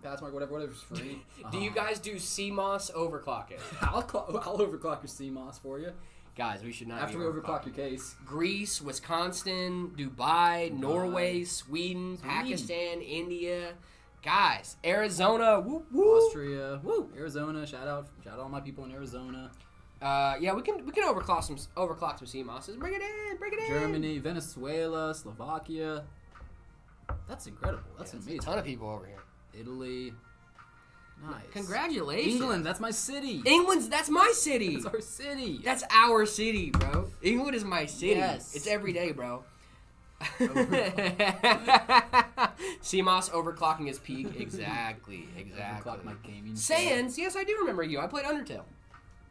Speaker 2: Passmark, whatever's free.
Speaker 1: Do you guys do CMOS overclocking?
Speaker 2: I'll overclock your CMOS for you.
Speaker 1: Guys, we should not.
Speaker 2: After we overclock your case.
Speaker 1: Greece, Wisconsin, Dubai, Norway, Sweden, Pakistan, India. Guys, Arizona, whoop whoop.
Speaker 2: Austria, woo. Arizona, shout out all my people in Arizona.
Speaker 1: Yeah, we can overclock some CMOSs. Bring it in.
Speaker 2: Germany, Venezuela, Slovakia. That's incredible. That's amazing.
Speaker 1: A ton of people over here.
Speaker 2: Italy. Nice.
Speaker 1: Congratulations.
Speaker 2: England, that's my city.
Speaker 1: That's my city.
Speaker 2: That's our city.
Speaker 1: That's our city, bro. England is my city.
Speaker 2: Yes.
Speaker 1: It's every day, bro. CMOS overclocking is peak. Exactly.
Speaker 2: Overclock my gaming.
Speaker 1: Sans, yes, I do remember you. I played Undertale.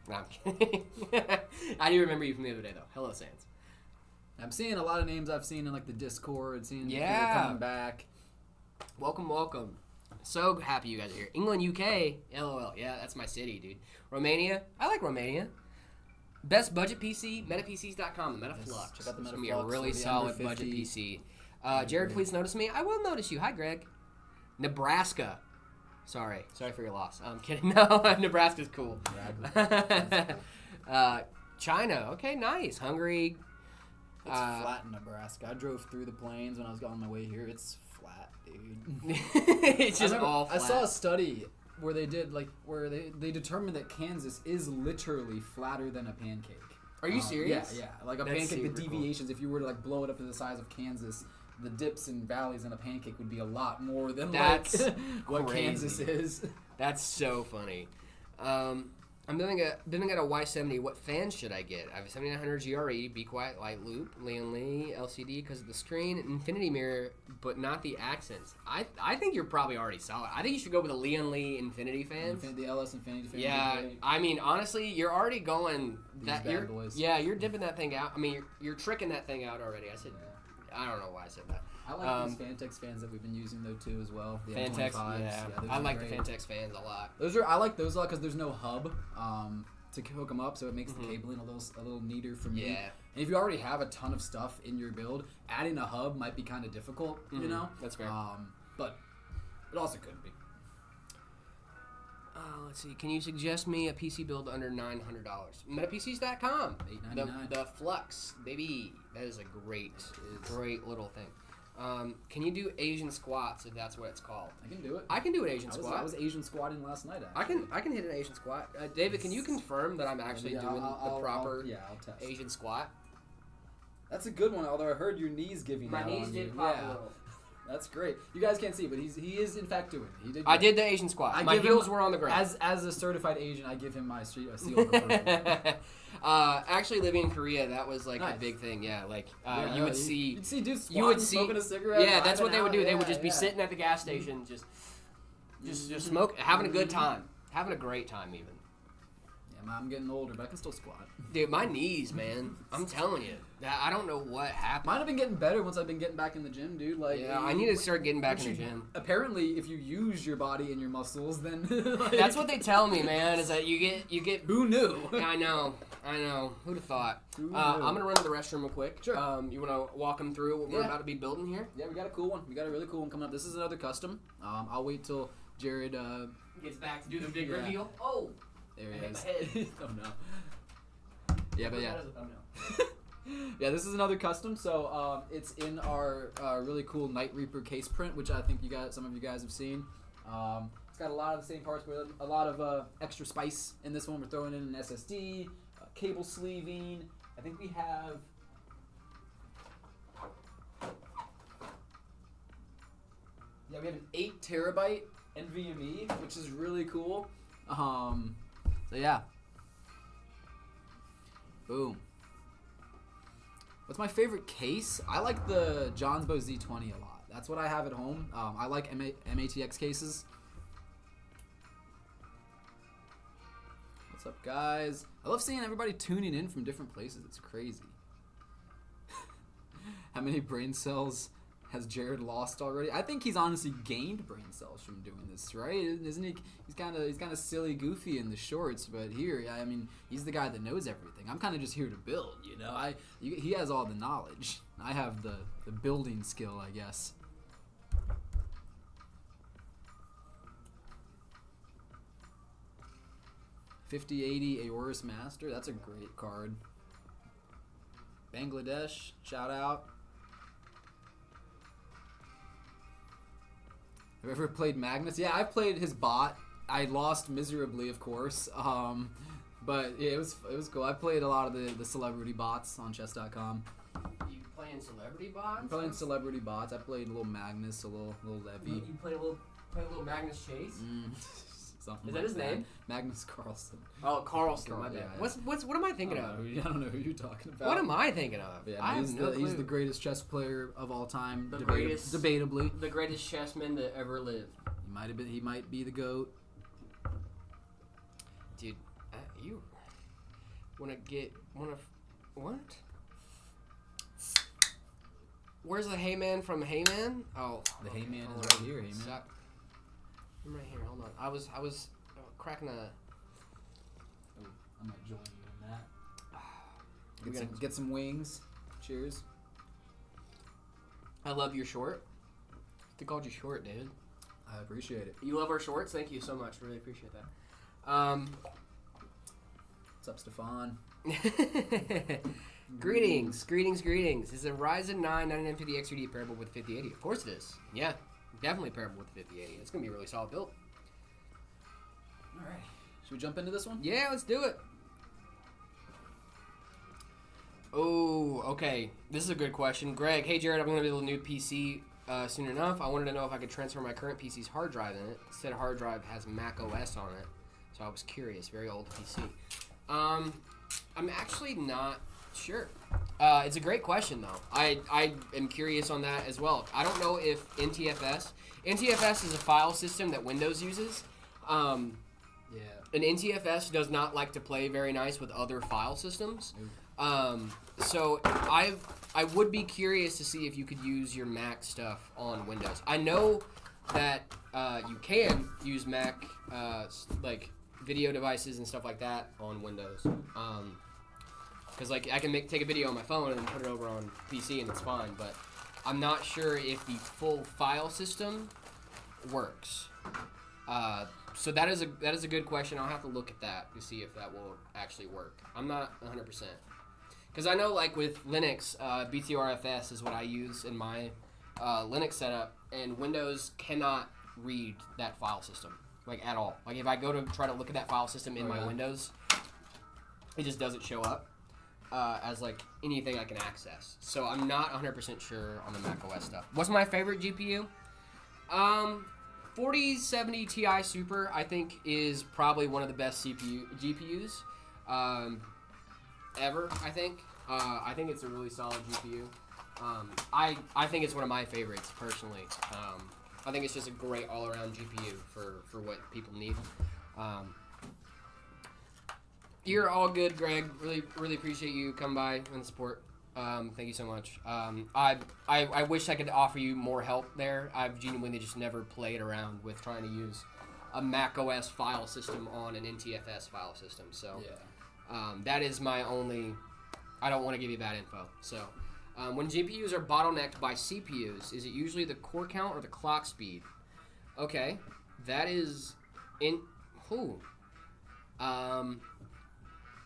Speaker 1: No, I'm kidding. I do remember you from the other day, though. Hello, Sans.
Speaker 2: I'm seeing a lot of names I've seen in like the Discord, seeing people coming back.
Speaker 1: Welcome. So happy you guys are here. England, UK, LOL. Yeah, that's my city, dude. Romania. I like Romania. Best budget PC, MetaPCs.com. The MetaFlux.
Speaker 2: Check out the
Speaker 1: It's
Speaker 2: MetaFlux.
Speaker 1: gonna be a really solid budget PC. Jared, please notice me. I will notice you. Hi, Greg. Nebraska. Sorry for your loss. I'm kidding. No, Nebraska's cool. China. Okay, nice. Hungary.
Speaker 2: It's flat in Nebraska. I drove through the plains when I was on my way here. It's flat, dude.
Speaker 1: It's just all flat.
Speaker 2: I saw a study where they did they determined that Kansas is literally flatter than a pancake.
Speaker 1: Are you serious?
Speaker 2: Yeah. Like a pancake, the deviations, if you were to like blow it up to the size of Kansas, the dips and valleys in a pancake would be a lot more than what Kansas is.
Speaker 1: That's so funny. I'm doing a Y70. What fans should I get? I have a 7900 GRE, Be Quiet Light Loop, Lian Li LCD because of the screen, Infinity Mirror, but not the accents. I think you're probably already solid. I think you should go with a Lian Li Infinity fans.
Speaker 2: The LS Infinity fans.
Speaker 1: Yeah, I mean honestly, you're already going
Speaker 2: boys.
Speaker 1: Yeah, you're dipping that thing out. I mean, you're tricking that thing out already. I don't know why I said that.
Speaker 2: I like these Fantex fans that we've been using though too as well. The
Speaker 1: Fantex,
Speaker 2: M25s.
Speaker 1: yeah I like the Fantex fans a lot.
Speaker 2: I like those a lot because there's no hub to hook them up, so it makes the cabling a little neater for me.
Speaker 1: Yeah.
Speaker 2: And if you already have a ton of stuff in your build, adding a hub might be kind of difficult. You know.
Speaker 1: That's fair.
Speaker 2: But it also could be.
Speaker 1: Let's see. Can you suggest me a PC build under $900? MetaPCs.com.
Speaker 2: $899.
Speaker 1: The Flux, baby. That is a great little thing. Can you do Asian squats if that's what it's called?
Speaker 2: I can do it.
Speaker 1: I can do an Asian squat.
Speaker 2: I was Asian squatting last night. Actually.
Speaker 1: I can hit an Asian squat. David, can you confirm that I'm actually doing the proper
Speaker 2: I'll test.
Speaker 1: Asian squat?
Speaker 2: That's a good one. Although I heard your knees giving
Speaker 1: My
Speaker 2: out
Speaker 1: knees
Speaker 2: on
Speaker 1: did
Speaker 2: you.
Speaker 1: pop a little.
Speaker 2: That's great. You guys can't see, but he is in fact doing it. He did.
Speaker 1: I did the Asian squat. My heels were on the ground.
Speaker 2: As a certified Asian, I give him my seal of approval.
Speaker 1: Actually, living in Korea, that was like a big thing. Yeah, like you would see
Speaker 2: dudes
Speaker 1: smoking
Speaker 2: a cigarette.
Speaker 1: Yeah, that's what they would do. They would just be
Speaker 2: yeah.
Speaker 1: sitting at the gas station, just smoke, having a good time, having a great time even.
Speaker 2: Yeah, I'm getting older, but I can still squat.
Speaker 1: Dude, my knees, man. I'm telling you. I don't know what happened.
Speaker 2: Mine have been getting better once I've been getting back in the gym, dude. Like,
Speaker 1: yeah, I need to start getting back in the gym.
Speaker 2: Apparently, if you use your body and your muscles, then like,
Speaker 1: that's what they tell me, man. Is that you get.
Speaker 2: Who knew?
Speaker 1: Yeah, I know. Who'd have thought?
Speaker 2: Who
Speaker 1: I'm
Speaker 2: knew?
Speaker 1: gonna run to the restroom real quick.
Speaker 2: Sure.
Speaker 1: You wanna walk them through what we're about to be building here?
Speaker 2: Yeah, we got a cool one. We got a really cool one coming up. This is another custom. I'll wait till Jared
Speaker 1: Gets back to do the big
Speaker 2: Yeah.
Speaker 1: reveal. Oh.
Speaker 2: there
Speaker 1: I
Speaker 2: he
Speaker 1: hit
Speaker 2: is.
Speaker 1: my head.
Speaker 2: Oh no. Yeah, but yeah.
Speaker 1: That is a thumbnail.
Speaker 2: Yeah, this is another custom. So it's in our really cool Night Reaper case print, which I think some of you guys have seen. It's got a lot of the same parts, but a lot of extra spice in this one. We're throwing in an SSD, cable sleeving. I think we have. Yeah, we have an 8 terabyte NVMe, which is really cool. So yeah. Boom. What's my favorite case? I like the Johnsbo Z20 a lot. That's what I have at home. I like MATX cases. What's up, guys? I love seeing everybody tuning in from different places. It's crazy. How many brain cells has Jared lost already? I think he's honestly gained brain cells from doing this, right? Isn't he? He's kind of silly, goofy in the shorts, but here, I mean, he's the guy that knows everything. I'm kind of just here to build, you know. He has all the knowledge. I have the building skill, I guess. $5080 Aorus Master. That's a great card. Bangladesh, shout out. Have you ever played Magnus? Yeah, I've played his bot. I lost miserably, of course. But yeah, it was cool. I played a lot of the celebrity bots on chess.com.
Speaker 1: You playing celebrity bots?
Speaker 2: I'm playing celebrity bots. I played a little Magnus, a little Levy.
Speaker 1: You play a little Magnus Chase?
Speaker 2: Something
Speaker 1: Is that
Speaker 2: like
Speaker 1: his name?
Speaker 2: Magnus Carlsen.
Speaker 1: Oh, Carlson. My
Speaker 2: Yeah,
Speaker 1: bad.
Speaker 2: yeah.
Speaker 1: What am I thinking of?
Speaker 2: I don't know who you're talking about.
Speaker 1: What am I thinking of?
Speaker 2: Yeah,
Speaker 1: I have no clue.
Speaker 2: he's the greatest chess player of all time.
Speaker 1: The greatest-
Speaker 2: debatably.
Speaker 1: The greatest chessman to ever live.
Speaker 2: He might be the GOAT.
Speaker 1: Dude, you what? Where's the Heyman from Heyman? Oh,
Speaker 2: The
Speaker 1: okay,
Speaker 2: Heyman
Speaker 1: hold
Speaker 2: is
Speaker 1: on.
Speaker 2: right here, Heyman.
Speaker 1: Suck. I'm right here. Hold on. I was cracking a.
Speaker 2: Oh, I might join you in that. Get some wings. Cheers.
Speaker 1: I love your short. They called you short, dude.
Speaker 2: I appreciate it.
Speaker 1: You love our shorts? Thank you so much. Really appreciate that.
Speaker 2: What's up, Stefan?
Speaker 1: Greetings. Is a Ryzen 9 9950X3D pairable with 5080? Of course it is. Yeah, definitely pairable with the 5080. It's going to be a really solid build.
Speaker 2: All right. Should we jump into this one?
Speaker 1: Yeah, let's do it. Oh, okay. This is a good question. Greg, hey Jared, I'm going to build a new PC soon enough. I wanted to know if I could transfer my current PC's hard drive in it. Said hard drive has Mac OS on it, so I was curious. Very old PC. I'm actually not sure. It's a great question though. I am curious on that as well. I don't know if NTFS is a file system that Windows uses.
Speaker 2: Yeah.
Speaker 1: And NTFS does not like to play very nice with other file systems. So I would be curious to see if you could use your Mac stuff on Windows. I know that you can use Mac like video devices and stuff like that on Windows. Because like I can take a video on my phone and put it over on PC and it's fine. But I'm not sure if the full file system works. So that is a good question. I'll have to look at that to see if that will actually work. I'm not 100%. Because I know, like, with Linux, BTRFS is what I use in my Linux setup, and Windows cannot read that file system, like, at all. Like, if I go to try to look at that file system in my Windows, it just doesn't show up as, like, anything I can access. So I'm not 100% sure on the Mac OS stuff. What's my favorite GPU? 4070 Ti Super, I think, is probably one of the best GPUs ever, I think. I think it's a really solid GPU. I think it's one of my favorites, personally. I think it's just a great all-around GPU for what people need. You're all good, Greg. Really appreciate you coming by and support. Thank you so much. I wish I could offer you more help there. I've genuinely just never played around with trying to use a Mac OS file system on an NTFS file system. So that is my only... I don't want to give you bad info. So when GPUs are bottlenecked by CPUs, is it usually the core count or the clock speed? Okay, that is in... Ooh.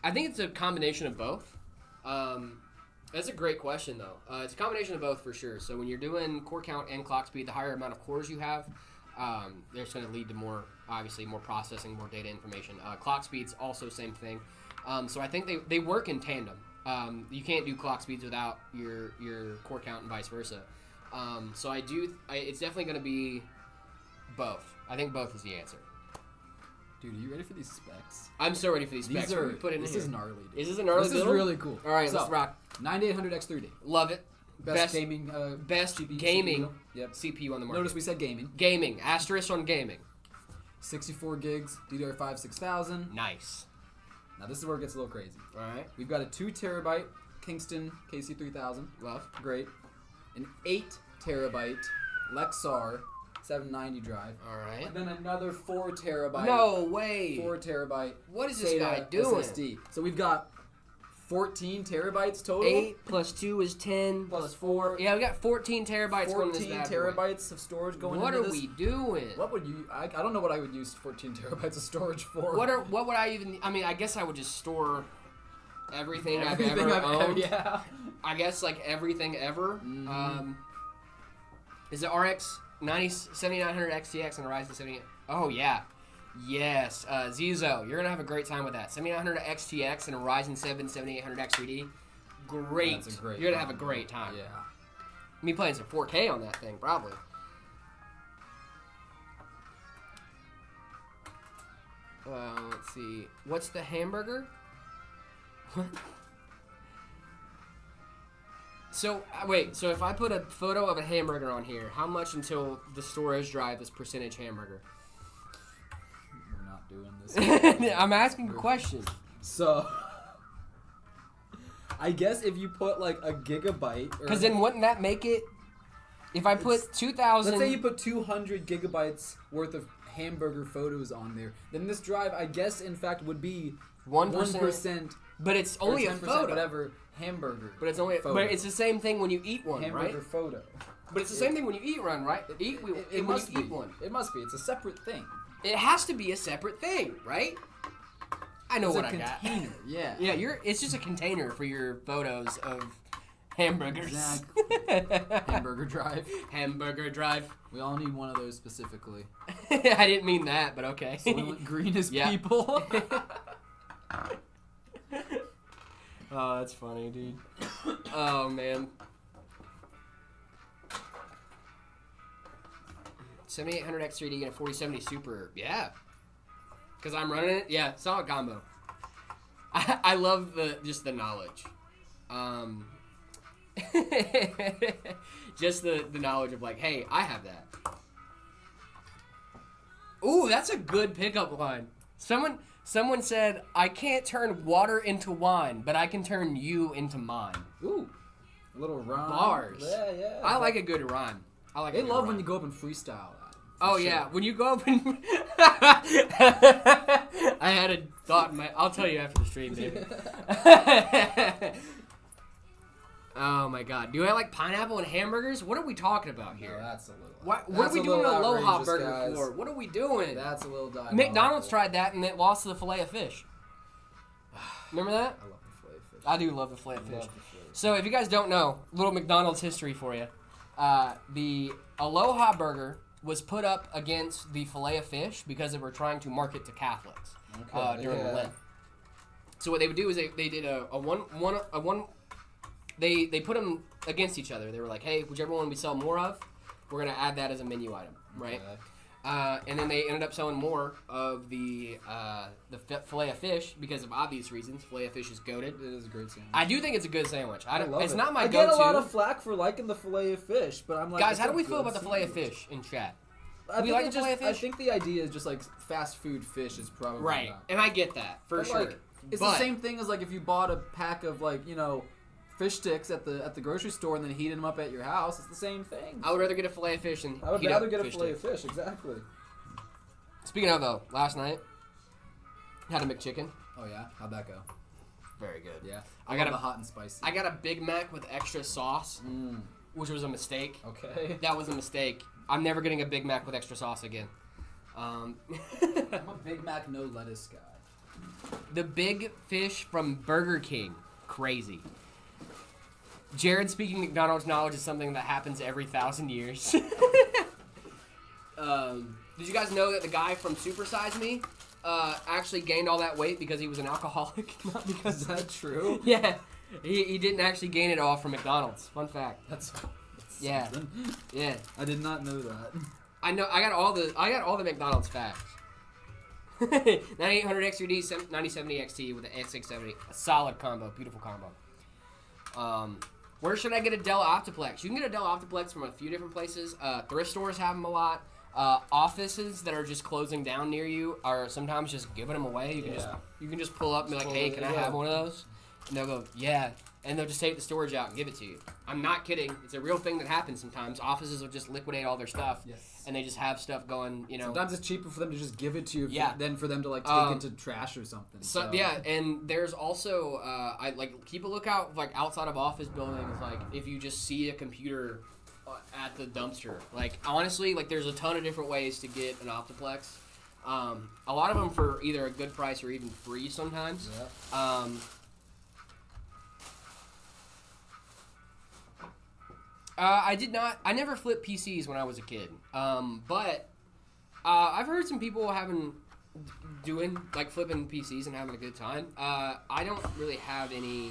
Speaker 1: I think it's a combination of both. That's a great question, though. It's a combination of both for sure. So when you're doing core count and clock speed, the higher amount of cores you have, there's going to lead to more, obviously, more processing, more data information. Clock speed's also same thing. So I think they work in tandem. You can't do clock speeds without your core count and vice versa. So it's definitely going to be both. I think both is the answer.
Speaker 2: Dude, are you ready for these specs?
Speaker 1: I'm so ready for these specs.
Speaker 2: This is gnarly, dude.
Speaker 1: Is this a gnarly
Speaker 2: This is really cool.
Speaker 1: All right, let's rock.
Speaker 2: 9800X3D.
Speaker 1: Love it.
Speaker 2: Best gaming,
Speaker 1: best
Speaker 2: GPU,
Speaker 1: gaming
Speaker 2: CPU.
Speaker 1: CPU on the market.
Speaker 2: Notice we said gaming.
Speaker 1: Gaming. Asterisk on gaming.
Speaker 2: 64 gigs, DDR5 6000.
Speaker 1: Nice.
Speaker 2: Now this is where it gets a little crazy.
Speaker 1: All right.
Speaker 2: We've got a 2 terabyte Kingston KC3000.
Speaker 1: Love.
Speaker 2: Great. An 8 terabyte Lexar 790 drive.
Speaker 1: All right.
Speaker 2: And then another 4 terabyte.
Speaker 1: No way.
Speaker 2: 4 terabyte.
Speaker 1: What is this
Speaker 2: SATA
Speaker 1: guy doing?
Speaker 2: SSD. So we've got 14 terabytes total.
Speaker 1: 8 plus 2 is 10
Speaker 2: plus 4.
Speaker 1: Yeah, we got 14 terabytes going to this
Speaker 2: 14
Speaker 1: bad boy.
Speaker 2: terabytes of storage going
Speaker 1: What
Speaker 2: into
Speaker 1: are
Speaker 2: this.
Speaker 1: we doing?
Speaker 2: What would you... I don't know what I would use 14 terabytes of storage for.
Speaker 1: What would I even... I mean, I guess I would just store everything I've
Speaker 2: Everything
Speaker 1: ever owned.
Speaker 2: Yeah.
Speaker 1: I guess, like, everything ever.
Speaker 2: Mm-hmm.
Speaker 1: Is it RX 7900 XTX and a Ryzen 78? Oh, yeah. Yes. Zizo, you're going to have a great time with that. 7900 XTX and a Ryzen 7 7800 X3D. Great.
Speaker 2: That's a great
Speaker 1: You're going to have a great time.
Speaker 2: Yeah.
Speaker 1: Me playing some 4K on that thing, probably. Let's see. What's the hamburger? So, wait. So if I put a photo of a hamburger on here, how much until the storage drive is percentage hamburger?
Speaker 2: We're not doing this.
Speaker 1: I'm asking a question.
Speaker 2: So, I guess if you put like a gigabyte...
Speaker 1: Because then wouldn't that make it... If I put 2,000...
Speaker 2: Let's say you put 200 gigabytes worth of hamburger photos on there, then this drive, I guess, in fact, would be 1%.
Speaker 1: But it's only a photo.
Speaker 2: Whatever, hamburger.
Speaker 1: But it's only...
Speaker 2: photo.
Speaker 1: But it's the same thing when you eat one,
Speaker 2: hamburger
Speaker 1: right?
Speaker 2: photo.
Speaker 1: But it's the same thing when you eat one, right?
Speaker 2: It must
Speaker 1: eat one.
Speaker 2: It must be. It's a separate thing.
Speaker 1: It has to be a separate thing, right? I know
Speaker 2: It's
Speaker 1: what
Speaker 2: a
Speaker 1: I got.
Speaker 2: container. Yeah.
Speaker 1: Yeah, it's just a container for your photos of hamburgers.
Speaker 2: Exactly. Hamburger drive.
Speaker 1: Hamburger drive.
Speaker 2: We all need one of those specifically.
Speaker 1: I didn't mean that, but okay.
Speaker 2: Soylent Green is
Speaker 1: Yeah.
Speaker 2: people.
Speaker 1: Oh, that's funny, dude. Oh, man. 7800 X3D and a 4070 Super. Yeah. Because I'm running it. Yeah, solid combo. I love just the knowledge. Just the knowledge of like, hey, I have that. Ooh, that's a good pickup line. Someone said, I can't turn water into wine, but I can turn you into mine.
Speaker 2: Ooh. A little rhyme.
Speaker 1: Bars.
Speaker 2: Yeah.
Speaker 1: I like a good rhyme.
Speaker 2: They love when you go up and freestyle that.
Speaker 1: Oh,
Speaker 2: sure.
Speaker 1: yeah. When you go up and... I had a thought in my... I'll tell you after the stream, baby. Oh, my God. Do I like pineapple and hamburgers? What are we talking about here?
Speaker 2: No, that's a little...
Speaker 1: What are we doing an Aloha burger
Speaker 2: guys.
Speaker 1: for? What are we doing?
Speaker 2: That's a little diabolical.
Speaker 1: McDonald's tried that and it lost to the filet of fish. Remember that?
Speaker 2: I love the filet of fish.
Speaker 1: I do love the filet of
Speaker 2: I
Speaker 1: fish.
Speaker 2: love the filet.
Speaker 1: So if you guys don't know, little McDonald's history for you. The Aloha burger was put up against the filet of fish because they were trying to market to Catholics during Lent. So what they would do is they did a one. They put them against each other. They were like, hey, whichever one we sell more of, we're gonna add that as a menu item, right? Okay. And then they ended up selling more of the filet of fish because of obvious reasons. Filet of fish is goated.
Speaker 2: It is a great sandwich.
Speaker 1: I do think it's a good sandwich.
Speaker 2: I love
Speaker 1: it's
Speaker 2: it.
Speaker 1: not my
Speaker 2: I
Speaker 1: go-to.
Speaker 2: get a lot of flack for liking the filet of fish, but I'm like,
Speaker 1: guys, how do we feel about the filet of fish in chat?
Speaker 2: I
Speaker 1: we like the filet of fish?
Speaker 2: I think the idea is just like fast food fish is probably
Speaker 1: right,
Speaker 2: not.
Speaker 1: And I get that for
Speaker 2: But
Speaker 1: sure.
Speaker 2: Like, It's
Speaker 1: But-
Speaker 2: the same thing as like if you bought a pack of like fish sticks at the grocery store and then heated them up at your house. It's the same thing.
Speaker 1: I would rather get a fillet of fish than
Speaker 2: I would
Speaker 1: heat
Speaker 2: rather
Speaker 1: up
Speaker 2: get a
Speaker 1: fish
Speaker 2: fillet of
Speaker 1: stick.
Speaker 2: fish. Exactly.
Speaker 1: Speaking of though, last night had a McChicken.
Speaker 2: Oh yeah, how'd that go?
Speaker 1: Very good.
Speaker 2: Yeah,
Speaker 1: I
Speaker 2: I
Speaker 1: got
Speaker 2: got
Speaker 1: a-
Speaker 2: the hot and spicy.
Speaker 1: I got a Big Mac with extra sauce,
Speaker 2: Mm,
Speaker 1: which was a mistake.
Speaker 2: okay.
Speaker 1: That was a mistake. I'm never getting a Big Mac with extra sauce again.
Speaker 2: I'm a Big Mac no lettuce guy.
Speaker 1: The Big Fish from Burger King. Crazy. Jared speaking McDonald's knowledge is something that happens every 1,000 years. Did you guys know that the guy from Super Size Me actually gained all that weight because he was an alcoholic? Not because
Speaker 2: Is that true?
Speaker 1: Yeah, he didn't actually gain it all from McDonald's. Fun fact.
Speaker 2: That's
Speaker 1: Yeah.
Speaker 2: something.
Speaker 1: Yeah,
Speaker 2: I did not know that.
Speaker 1: I know. I got all the McDonald's facts. 9800 XUD, 9070 XT with the X670. A solid combo, beautiful combo. Where should I get a Dell Optiplex? You can get a Dell Optiplex from a few different places. Thrift stores have them a lot. Offices that are just closing down near you are sometimes just giving them away. You can just pull up and be like, hey, can I have one of those? And they'll go, yeah. And they'll just take the storage out and give it to you. I'm not kidding. It's a real thing that happens sometimes. Offices will just liquidate all their stuff.
Speaker 2: Yes.
Speaker 1: And they just have stuff going,
Speaker 2: Sometimes it's cheaper for them to just give it to you than for them to like take it to trash or something.
Speaker 1: So yeah, and there's also I like keep a lookout like outside of office buildings. Like if you just see a computer at the dumpster, like honestly, like there's a ton of different ways to get an Optiplex. A lot of them for either a good price or even free sometimes.
Speaker 2: Yeah.
Speaker 1: I never flipped PCs when I was a kid. But I've heard some people doing like flipping PCs and having a good time. I don't really have any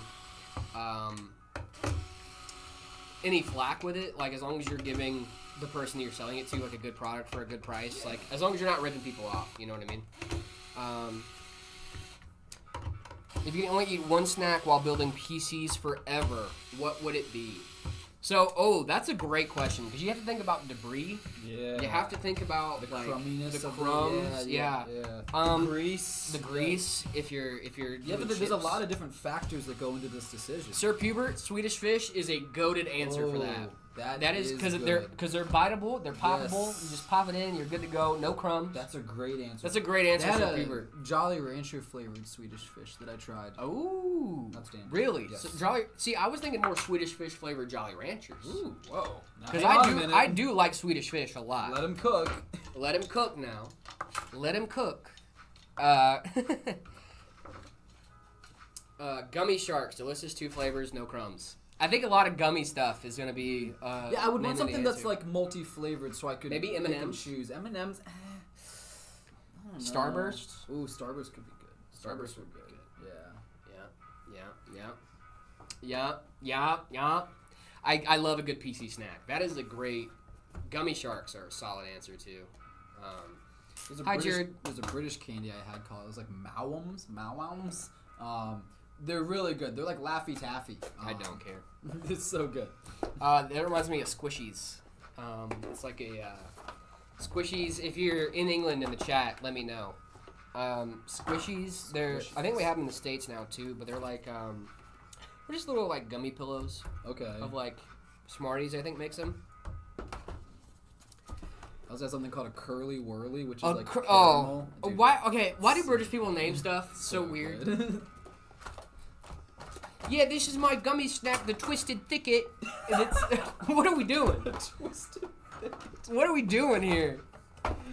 Speaker 1: flack with it. Like as long as you're giving the person you're selling it to like a good product for a good price. Like as long as you're not ripping people off, you know what I mean? If you can only eat one snack while building PCs forever, what would it be? So, that's a great question because you have to think about debris.
Speaker 2: Yeah.
Speaker 1: You have to think about
Speaker 2: the
Speaker 1: like
Speaker 2: crumminess
Speaker 1: the
Speaker 2: of
Speaker 1: crumbs.
Speaker 2: the,
Speaker 1: Yeah.
Speaker 2: The grease.
Speaker 1: The grease. If you're
Speaker 2: Yeah, but there's a lot of different factors that go into this decision.
Speaker 1: Sir Pubert, Swedish Fish is a goated answer for that. That is because they're biteable, they're poppable.
Speaker 2: Yes.
Speaker 1: You just pop it in, you're good to go. No crumbs.
Speaker 2: That's a great answer.
Speaker 1: That's a great answer,
Speaker 2: They had
Speaker 1: Sir
Speaker 2: a
Speaker 1: Pubert.
Speaker 2: Jolly Rancher flavored Swedish Fish that I tried.
Speaker 1: Oh,
Speaker 2: Outstanding.
Speaker 1: really?
Speaker 2: Yes.
Speaker 1: So, see, I was thinking more Swedish Fish flavored Jolly Ranchers.
Speaker 2: Ooh, whoa.
Speaker 1: Because I do like Swedish Fish a lot.
Speaker 2: Let him cook.
Speaker 1: Let him cook now. Let him cook. Gummy sharks, delicious 2 flavors, no crumbs. I think a lot of gummy stuff is gonna be.
Speaker 2: Yeah, I would want
Speaker 1: mainly
Speaker 2: something
Speaker 1: the
Speaker 2: that's
Speaker 1: answer.
Speaker 2: like multi-flavored, so I could
Speaker 1: Maybe
Speaker 2: pick and
Speaker 1: M&Ms?
Speaker 2: choose M&Ms. I don't know.
Speaker 1: Starbursts.
Speaker 2: Ooh, Starburst could be good.
Speaker 1: Starburst would be
Speaker 2: good.
Speaker 1: Yeah. I love a good PC snack. That is a great. Gummy sharks are a solid answer too. Hi, Jared.
Speaker 2: There's a British candy I had called. It was like Mowums. They're really good. They're like Laffy Taffy.
Speaker 1: I don't care.
Speaker 2: It's so good.
Speaker 1: That reminds me of Squishies. It's like a Squishies. If you're in England in the chat, let me know. Squishies. I think we have them in the States now too, but they're like they're just little like gummy pillows
Speaker 2: Okay.
Speaker 1: of like Smarties. I think makes them.
Speaker 2: I also have something called a Curly Whirly, which is like
Speaker 1: Oh,
Speaker 2: caramel. Dude,
Speaker 1: why? Okay, why do British people name stuff so weird?
Speaker 2: good.
Speaker 1: Yeah, this is my gummy snack, the Twisted Thicket. And it's what are we doing?
Speaker 2: Twisted.
Speaker 1: What are we doing here?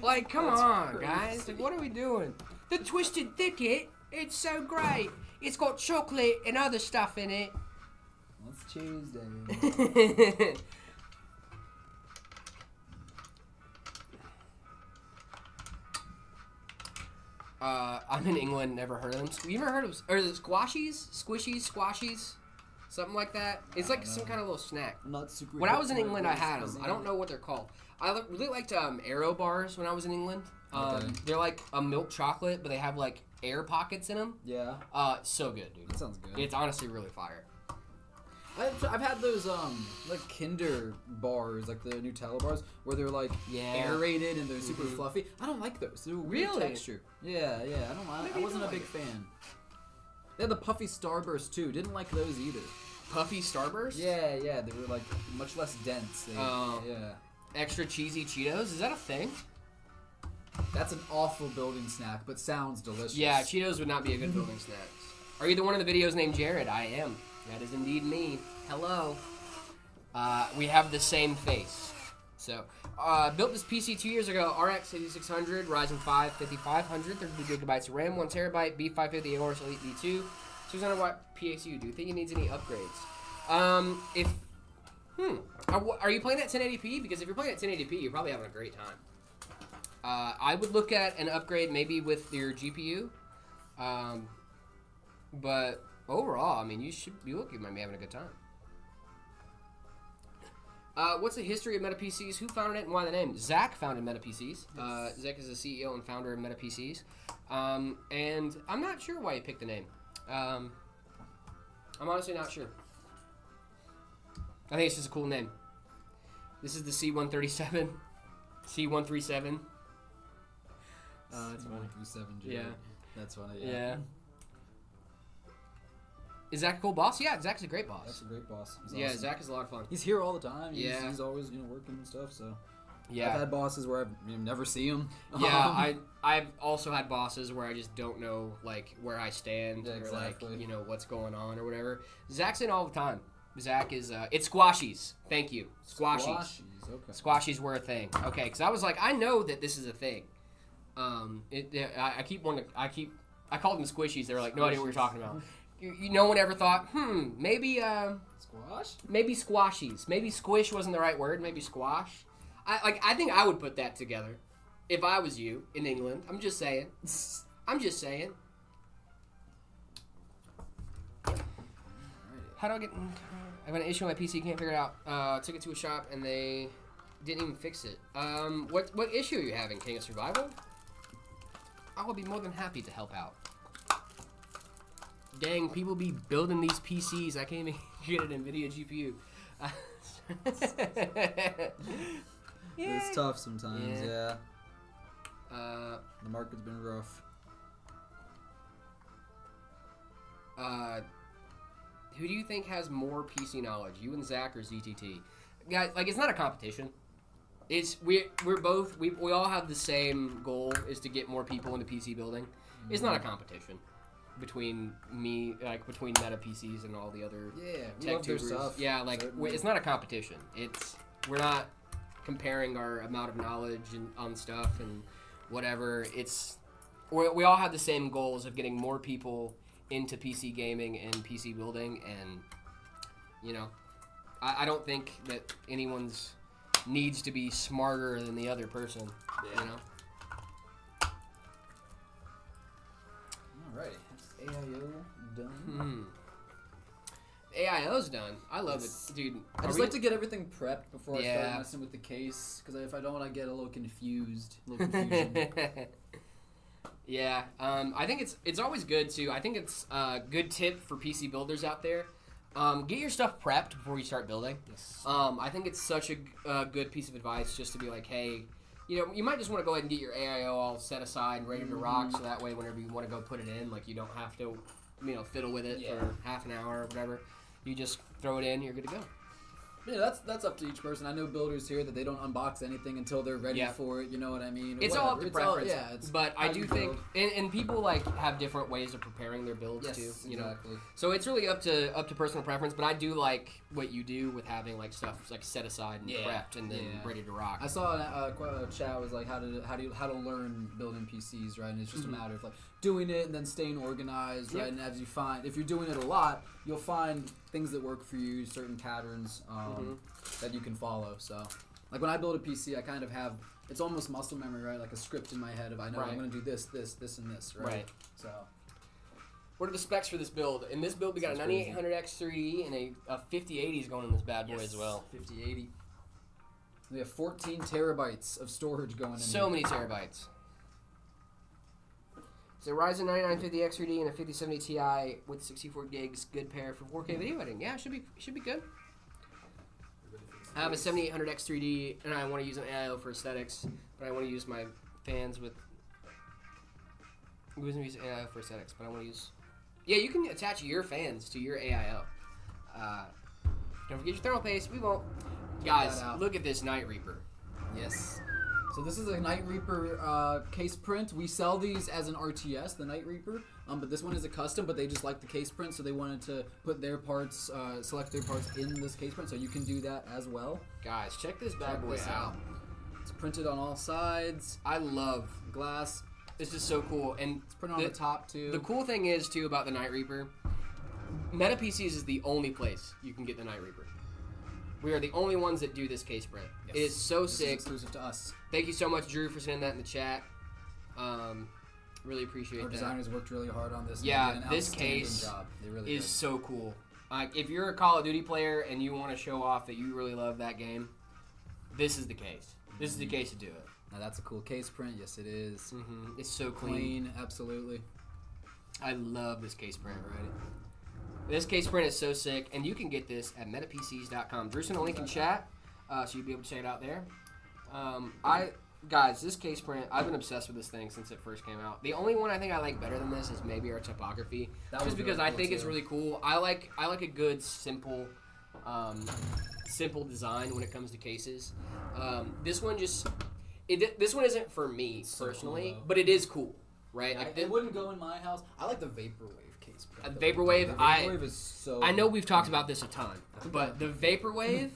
Speaker 1: Like, come
Speaker 2: That's
Speaker 1: on,
Speaker 2: crazy.
Speaker 1: guys. Like, what are we doing? The Twisted Thicket. It's so great. It's got chocolate and other stuff in it.
Speaker 2: It's Tuesday.
Speaker 1: I'm in England, never heard of them. You ever heard of, or is it squashies? Squashies? Something like that? It's like some kind of little snack.
Speaker 2: I'm not super.
Speaker 1: When I was in
Speaker 2: hip to
Speaker 1: England,
Speaker 2: my
Speaker 1: I had them.
Speaker 2: cuisine.
Speaker 1: I don't know what they're called. I really liked Aero bars when I was in England.
Speaker 2: Okay.
Speaker 1: They're like a milk chocolate, but they have like air pockets in them.
Speaker 2: Yeah,
Speaker 1: So good, dude.
Speaker 2: that sounds good.
Speaker 1: It's honestly really fire.
Speaker 2: I've had those like Kinder bars, like the Nutella bars, where they're like aerated and they're super fluffy. I don't like those. They're weird
Speaker 1: Really?
Speaker 2: texture. Yeah. I wasn't a big fan. They had the Puffy Starburst too. Didn't like those either.
Speaker 1: Puffy Starburst?
Speaker 2: Yeah. They were like much less dense. Yeah.
Speaker 1: Extra cheesy Cheetos? Is that a thing?
Speaker 2: That's an awful building snack, but sounds delicious.
Speaker 1: Yeah, Cheetos would not be a good building snack. Are you the one in the videos named Jared? I am. That is indeed me. Hello. We have the same face. So, built this PC 2 years ago. RX 8600, Ryzen 5 5500, 32 gigabytes of RAM, 1 terabyte, B550 Aorus Elite V2, 600 watt PXU. Do you think it needs any upgrades? Are you playing at 1080p? Because if you're playing at 1080p, you're probably having a great time. I would look at an upgrade maybe with your GPU. But overall, I mean, you might be having a good time. What's the history of MetaPCs? Who founded it and why the name? Zach founded MetaPCs. Zach is the CEO and founder of MetaPCs. And I'm not sure why he picked the name. I'm honestly not sure. I think it's just a cool name. This is the C137. C137.
Speaker 2: That's funny. 137,
Speaker 1: Yeah.
Speaker 2: That's funny.
Speaker 1: Yeah. Is Zach a cool boss? Yeah, Zach's a great boss.
Speaker 2: That's a great boss. He's
Speaker 1: Yeah,
Speaker 2: awesome.
Speaker 1: Zach is a lot of fun.
Speaker 2: He's here all the time. He's
Speaker 1: Yeah.
Speaker 2: always working and stuff. So
Speaker 1: Yeah.
Speaker 2: I've had bosses where I've never see him.
Speaker 1: Yeah, I've also had bosses where I just don't know like where I stand
Speaker 2: Yeah,
Speaker 1: or
Speaker 2: exactly.
Speaker 1: like what's going on or whatever. Zach's in all the time. Zach is it's squashies. Thank you, squashies.
Speaker 2: Okay.
Speaker 1: Squashies were a thing. Okay, because I was like, I know that this is a thing. I called them squishies. They were like, no idea what you're talking about. No one ever thought, maybe
Speaker 2: Squash?
Speaker 1: maybe squashies. Maybe squish wasn't the right word. Maybe squash. I think I would put that together if I was you in England. I'm just saying. How do I get? I have an issue with my PC. Can't figure it out. Took it to a shop and they didn't even fix it. What issue are you having? King of Survival? I will be more than happy to help out. Dang, people be building these PCs. I can't even get an NVIDIA GPU.
Speaker 2: It's tough sometimes, yeah. The market's been rough.
Speaker 1: Who do you think has more PC knowledge, you and Zach or ZTT? Guys, like, it's not a competition. We all have the same goal, is to get more people into PC building. It's not a competition between me, like between MetaPCs and all the other
Speaker 2: we love their stuff.
Speaker 1: Yeah, like it's not a competition. We're not comparing our amount of knowledge on stuff and whatever. We all have the same goals of getting more people into PC gaming and PC building, and I don't think that anyone's needs to be smarter than the other person.
Speaker 2: Alrighty, that's AIO done.
Speaker 1: AIO's done. I love it, dude.
Speaker 2: I just like to get everything prepped before I start messing with the case, because if I don't, I get a little confused.
Speaker 1: Yeah, I think it's always good too. I think it's a good tip for PC builders out there. Get your stuff prepped before you start building.
Speaker 2: Yes.
Speaker 1: I think it's such a good piece of advice just to be like, hey, you might just want to go ahead and get your AIO all set aside and ready to rock, so that way whenever you want to go put it in, like you don't have to, fiddle with it for half an hour or whatever. You just throw it in, you're good to go.
Speaker 2: Yeah, that's up to each person. I know builders here that they don't unbox anything until they're ready for it. You know what I mean?
Speaker 1: It's all up to preference. But I do think, and people like have different ways of preparing their builds too.
Speaker 2: Exactly.
Speaker 1: So it's really up to personal preference. But I do like what you do with having like stuff like set aside and prepped and then ready to rock.
Speaker 2: I saw a chat was like how to learn building PCs, right? And it's just a matter of like doing it and then staying organized, right? And as you find, if you're doing it a lot, you'll find things that work for you, certain patterns that you can follow. So, like when I build a PC, I kind of have, it's almost muscle memory, right? Like a script in my head of I know I'm going to do this, and this, right? So,
Speaker 1: what are the specs for this build? In this build, we got a 9800X3 and a 5080 is going in this bad boy as well.
Speaker 2: 5080. We have 14 terabytes of storage going in.
Speaker 1: So many terabytes. So Ryzen 9950X3D and a 5070 Ti with 64 gigs, good pair for 4K video editing. Yeah, should be good. I have a 7800X3D and I want to use an AIO for aesthetics, but I want to use my fans with. I'm going to use AIO for aesthetics, but I want to use Yeah, you can attach your fans to your AIO. Don't forget your thermal paste. We won't. Guys, look at this Night Reaper.
Speaker 2: Yes. So this is a Night Reaper case print. We sell these as an RTS, the Night Reaper, but this one is a custom. But they just like the case print, so they wanted to put their parts, select their parts in this case print. So you can do that as well.
Speaker 1: Guys, check this bad boy out.
Speaker 2: It's printed on all sides.
Speaker 1: I love
Speaker 2: glass.
Speaker 1: This is so cool, and
Speaker 2: it's printed on the top too.
Speaker 1: The cool thing is too about the Night Reaper, MetaPCs is the only place you can get the Night Reaper. We are the only ones that do this case print.
Speaker 2: Yes.
Speaker 1: It is so
Speaker 2: this
Speaker 1: sick.
Speaker 2: Is exclusive to us.
Speaker 1: Thank you so much, Drew, for sending that in the chat. Really appreciate
Speaker 2: Our
Speaker 1: that.
Speaker 2: designers worked really hard on this.
Speaker 1: Yeah, this case is so cool. If you're a Call of Duty player and you want to show off that you really love that game, this is the case. This is the case to do it.
Speaker 2: Now that's a cool case print. Yes, it is.
Speaker 1: It's so clean.
Speaker 2: Absolutely.
Speaker 1: I love this case print. Right. This case print is so sick, and you can get this at metapcs.com. Drew's gonna link in chat, so you'll be able to check it out there. Guys, this case print, I've been obsessed with this thing since it first came out. The only one I think I like better than this is maybe our typography, just because I think it's really cool. I like a good simple design when it comes to cases. This one this one isn't for me personally, but it is cool, right?
Speaker 2: Yeah,
Speaker 1: like
Speaker 2: it wouldn't go in my house. I like the Vaporwave case print.
Speaker 1: Vaporwave,
Speaker 2: Vaporwave is so.
Speaker 1: I know we've talked about this a ton, but the Vaporwave,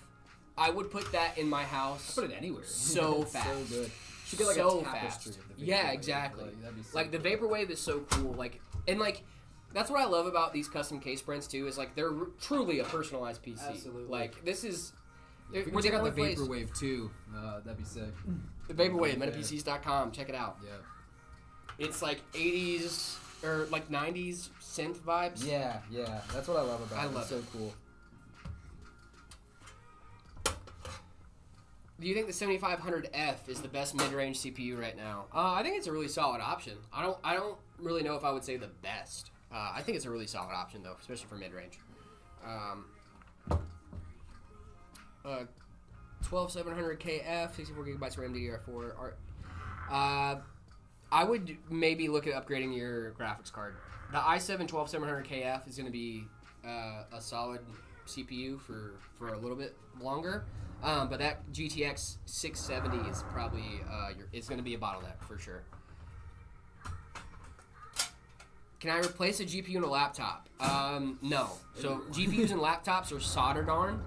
Speaker 1: I would put that in my house.
Speaker 2: I put it anywhere.
Speaker 1: So fast.
Speaker 2: So good. You should get like
Speaker 1: so
Speaker 2: a tapestry
Speaker 1: fast.
Speaker 2: of the Vaporwave.
Speaker 1: Yeah, exactly.
Speaker 2: That'd be so
Speaker 1: like the Vaporwave is so cool. That's what I love about these custom case prints too. Is like they're truly a personalized PC.
Speaker 2: Absolutely.
Speaker 1: Like this is.
Speaker 2: If we check out the Vaporwave too, that'd be sick.
Speaker 1: The Vaporwave, metapcs.com. Check it out.
Speaker 2: Yeah.
Speaker 1: It's like 80s or like 90s synth vibes.
Speaker 2: Yeah. That's what I love about it.
Speaker 1: I love
Speaker 2: it. So cool.
Speaker 1: Do you think the 7500F is the best mid-range CPU right now? I think it's a really solid option. I don't really know if I would say the best. I think it's a really solid option though, especially for mid-range. 12700KF, 64 gigabytes RAM DDR4. I would maybe look at upgrading your graphics card. The i7 12700KF is going to be a solid CPU for a little bit longer. But that GTX 670 is probably it's going to be a bottleneck for sure. Can I replace a GPU in a laptop? No. So GPUs and laptops are soldered on.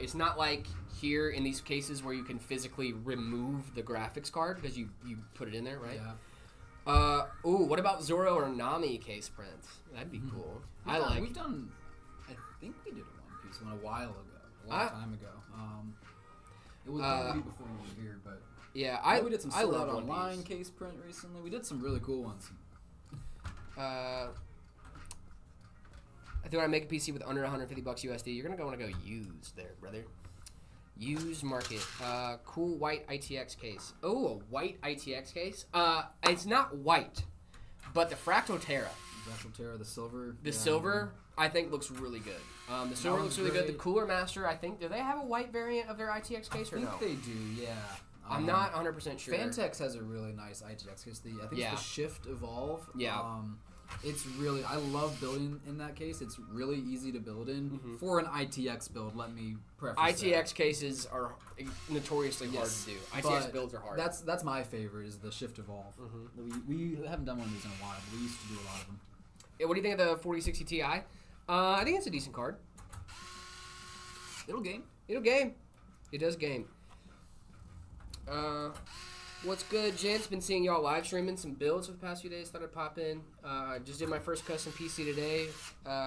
Speaker 1: It's not like here in these cases where you can physically remove the graphics card because you put it in there, right?
Speaker 2: Yeah.
Speaker 1: What about Zoro or Nami case prints? That'd be cool.
Speaker 2: We've done. I think we did a One Piece one a while ago, a long time ago. It was maybe before you were here, but
Speaker 1: yeah,
Speaker 2: we did some
Speaker 1: I love
Speaker 2: online case print recently. We did some really cool ones.
Speaker 1: I think when I make a PC with under $150 USD, you're gonna want to go used there, brother. Used market. Cool white ITX case. Oh, a white ITX case. It's not white, but the Fractal Terra.
Speaker 2: The silver.
Speaker 1: The silver, I think, looks really good. The silver looks really good. The Cooler Master, I think, do they have a white variant of their ITX case or no?
Speaker 2: I think they do, yeah.
Speaker 1: I'm not 100% sure.
Speaker 2: Fantex has a really nice ITX case. I think it's the Shift Evolve.
Speaker 1: Yeah.
Speaker 2: It's really, I love building in that case. It's really easy to build in for an ITX build. Let me preface
Speaker 1: ITX cases are notoriously hard to do. ITX builds are hard.
Speaker 2: That's my favorite is the Shift Evolve. We haven't done one of these in a while, but we used to do a lot of them.
Speaker 1: What do you think of the 4060 Ti? I think it's a decent card.
Speaker 2: It'll game.
Speaker 1: It does game. What's good, gents? Been seeing y'all live streaming some builds for the past few days. Thought I'd pop in. Just did my first custom PC today.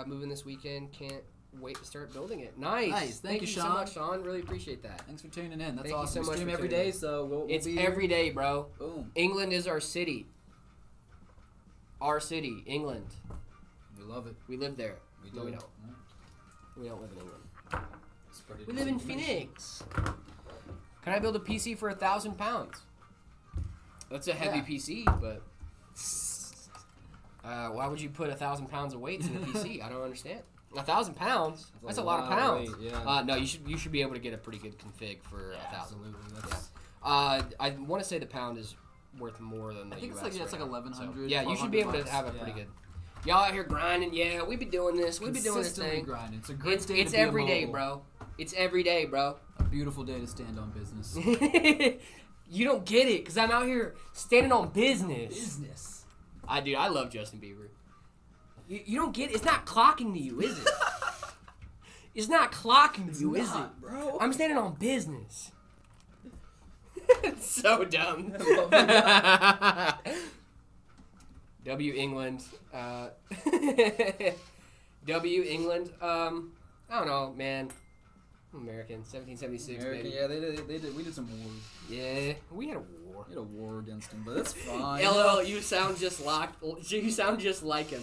Speaker 1: Moving this weekend. Can't wait to start building it. Nice. Thank you
Speaker 2: Sean.
Speaker 1: so much, Sean. Really appreciate that.
Speaker 2: Thanks for tuning in. That's
Speaker 1: Thank
Speaker 2: awesome.
Speaker 1: You so much
Speaker 2: stream
Speaker 1: for
Speaker 2: every
Speaker 1: tuning
Speaker 2: day,
Speaker 1: in.
Speaker 2: so we'll
Speaker 1: it's
Speaker 2: be
Speaker 1: every
Speaker 2: here.
Speaker 1: day, bro.
Speaker 2: Boom.
Speaker 1: England is our city. Our city, England.
Speaker 2: We love it.
Speaker 1: We live there.
Speaker 2: We
Speaker 1: No,
Speaker 2: do.
Speaker 1: we don't.
Speaker 2: Yeah.
Speaker 1: We don't live in England.
Speaker 2: Spread it
Speaker 1: We live in Phoenix. Can I build a PC for £1,000? That's a heavy PC, but why would you put 1,000 pounds of weights in a PC? I don't understand. 1,000 pounds? That's a lot of pounds.
Speaker 2: Weight, yeah.
Speaker 1: No, you should be able to get a pretty good config for 1,000.
Speaker 2: Absolutely.
Speaker 1: I want to say the pound is worth more than the
Speaker 2: I think
Speaker 1: US.
Speaker 2: it's like 1,100.
Speaker 1: Yeah, you should be able to have a
Speaker 2: $1,200.
Speaker 1: pretty good. Y'all out here grinding. Yeah, we be doing this. We be doing this
Speaker 2: Consistently
Speaker 1: thing.
Speaker 2: grinding. It's a great day
Speaker 1: It's
Speaker 2: to be
Speaker 1: every
Speaker 2: a
Speaker 1: day,
Speaker 2: mobile.
Speaker 1: bro. It's every day, bro.
Speaker 2: A beautiful day to stand on business.
Speaker 1: You don't get it, because I'm out here standing on business.
Speaker 2: Business.
Speaker 1: I love Justin Bieber. You don't get it. It's not clocking to you, is it? It's not clocking to you, is it?
Speaker 2: Bro.
Speaker 1: I'm standing on business. It's so dumb. W England. W England. I don't know, man. I'm American. 1776,
Speaker 2: American,
Speaker 1: baby.
Speaker 2: yeah, they did. We did some wars.
Speaker 1: Yeah, we had a war.
Speaker 2: We had a war against them, but that's fine.
Speaker 1: LL, you sound just like him.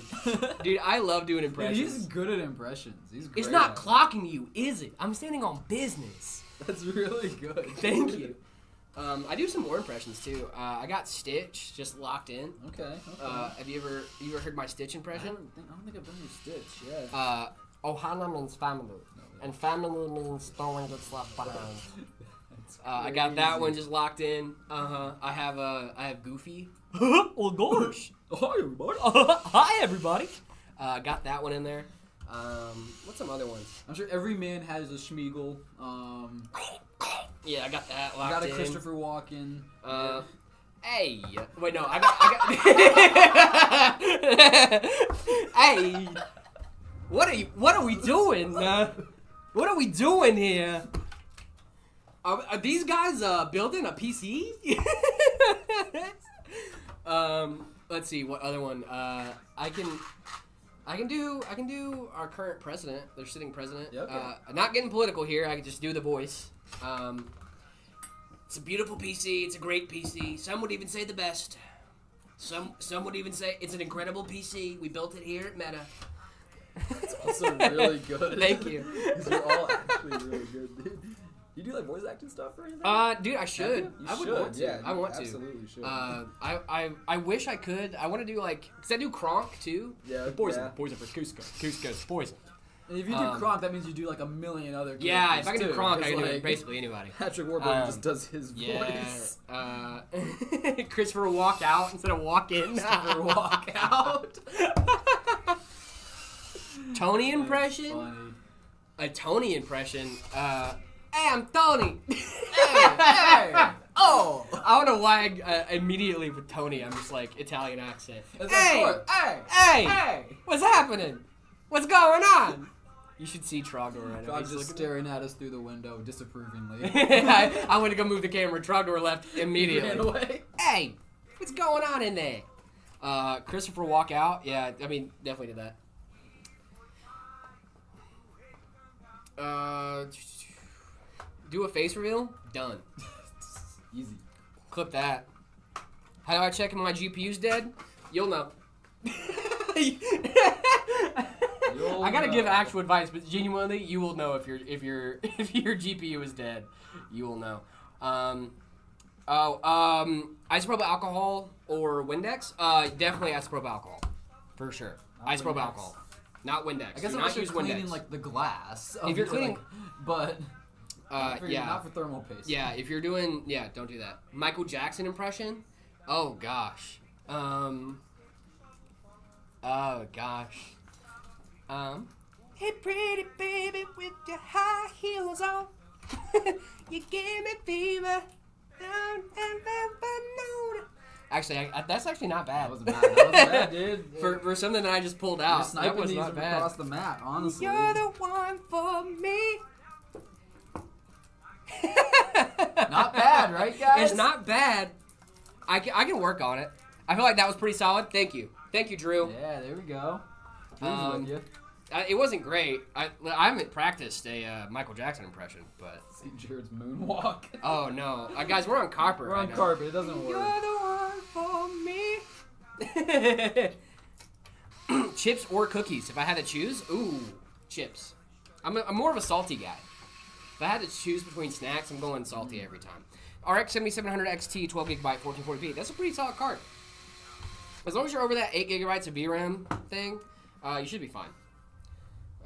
Speaker 1: Dude, I love doing
Speaker 2: Dude,
Speaker 1: impressions.
Speaker 2: he's good at impressions. He's great
Speaker 1: It's not
Speaker 2: at it.
Speaker 1: clocking you, is it? I'm standing on business.
Speaker 2: That's really good.
Speaker 1: Thank you. I do some more impressions too. I got Stitch just locked in.
Speaker 2: Okay.
Speaker 1: Have you ever heard my Stitch
Speaker 2: I
Speaker 1: impression?
Speaker 2: don't think I've done your Stitch. Yeah.
Speaker 1: Ohana means family, and family means throwing gets left behind. I got that one just locked in. I have Goofy. Oh gosh.
Speaker 2: Hi everybody.
Speaker 1: Hi everybody. Got that one in there. What's some other ones?
Speaker 2: I'm sure every man has a Schmeagle.
Speaker 1: Yeah, I got that
Speaker 2: I
Speaker 1: locked
Speaker 2: got a
Speaker 1: in.
Speaker 2: Christopher Walken.
Speaker 1: Hey, wait, no, I got. Hey, what are we doing? What are we doing here? Are these guys building a PC? Let's see, what other one? I can do our current president, their sitting president.
Speaker 2: Yeah, okay.
Speaker 1: Not getting political here. I can just do the voice. It's a beautiful PC. It's a great PC. Some would even say the best. Some would even say it's an incredible PC. We built it here at Meta.
Speaker 2: It's also really good.
Speaker 1: Thank you.
Speaker 2: These are all actually really good, dude. You do like voice acting stuff or anything?
Speaker 1: Dude, I should.
Speaker 2: You
Speaker 1: I would
Speaker 2: should,
Speaker 1: want to.
Speaker 2: yeah,
Speaker 1: I want to.
Speaker 2: absolutely should.
Speaker 1: I wish I could. I want to do because I do Kronk too.
Speaker 2: Yeah,
Speaker 1: Poison.
Speaker 2: yeah.
Speaker 1: Poison for Cusco. Cusco's poison.
Speaker 2: And if you do Kronk, that means you do like a million other characters.
Speaker 1: Yeah, if I can do
Speaker 2: too,
Speaker 1: Kronk, I
Speaker 2: 'cause,
Speaker 1: can do
Speaker 2: like,
Speaker 1: basically anybody.
Speaker 2: Patrick Warburton just does his
Speaker 1: Yeah.
Speaker 2: voice.
Speaker 1: Christopher walk out instead of walk in.
Speaker 2: Christopher walk out.
Speaker 1: Tony impression.
Speaker 2: Funny.
Speaker 1: A Tony impression. Hey, I'm Tony.
Speaker 2: Hey. Oh.
Speaker 1: I don't know why immediately with Tony I'm just like Italian accent.
Speaker 2: That's
Speaker 1: Hey,
Speaker 2: like, hey.
Speaker 1: hey,
Speaker 2: Hey.
Speaker 1: what's happening? What's going on? You should see Trogdor right now.
Speaker 2: God's
Speaker 1: He's
Speaker 2: just
Speaker 1: looking-
Speaker 2: staring at us through the window disapprovingly.
Speaker 1: I went to go move the camera. Trogdor left immediately.
Speaker 2: Ran away.
Speaker 1: Hey, what's going on in there? Christopher walk out. Yeah, I mean, definitely did that. Do a face reveal. Done.
Speaker 2: Easy.
Speaker 1: Clip that. How do I check if my GPU's dead? You'll know. I gotta give actual advice, but genuinely, you will know if your GPU is dead. You will know. Isopropyl alcohol or Windex? Definitely isopropyl alcohol, for sure.
Speaker 2: Not
Speaker 1: Isopropyl
Speaker 2: Windex.
Speaker 1: alcohol, not Windex.
Speaker 2: I guess
Speaker 1: Do
Speaker 2: I'm
Speaker 1: not
Speaker 2: actually
Speaker 1: use
Speaker 2: cleaning
Speaker 1: Windex.
Speaker 2: like the glass.
Speaker 1: If you're
Speaker 2: of it,
Speaker 1: cleaning-
Speaker 2: like, but
Speaker 1: Yeah.
Speaker 2: not for thermal paste.
Speaker 1: Yeah, if you're doing, don't do that. Michael Jackson impression? Oh gosh. Oh gosh. Hey pretty baby with your high heels on, you give me fever. Actually, that's actually not bad.
Speaker 2: That was bad. That was bad, dude.
Speaker 1: For something that I just pulled
Speaker 2: You're
Speaker 1: out, that
Speaker 2: sniping
Speaker 1: was
Speaker 2: these
Speaker 1: not bad.
Speaker 2: across the map, honestly.
Speaker 1: You're the one for me.
Speaker 2: Not bad, right, guys?
Speaker 1: It's not bad. I can work on it. I feel like that was pretty solid. Thank you, Drew.
Speaker 2: Yeah, there we go. Drew's with you.
Speaker 1: It wasn't great. I haven't practiced a Michael Jackson impression, but
Speaker 2: St. Jared's moonwalk.
Speaker 1: oh no, guys, we're on carpet.
Speaker 2: We're
Speaker 1: right
Speaker 2: on
Speaker 1: now.
Speaker 2: carpet. It doesn't
Speaker 1: You're
Speaker 2: work.
Speaker 1: the one for me. Chips or cookies? If I had to choose, ooh, chips. I'm more of a salty guy. If I had to choose between snacks, I'm going salty every time. RX 7700 XT, 12 gigabyte, 1440p. That's a pretty solid card. As long as you're over that 8 gigabytes of VRAM thing, you should be fine.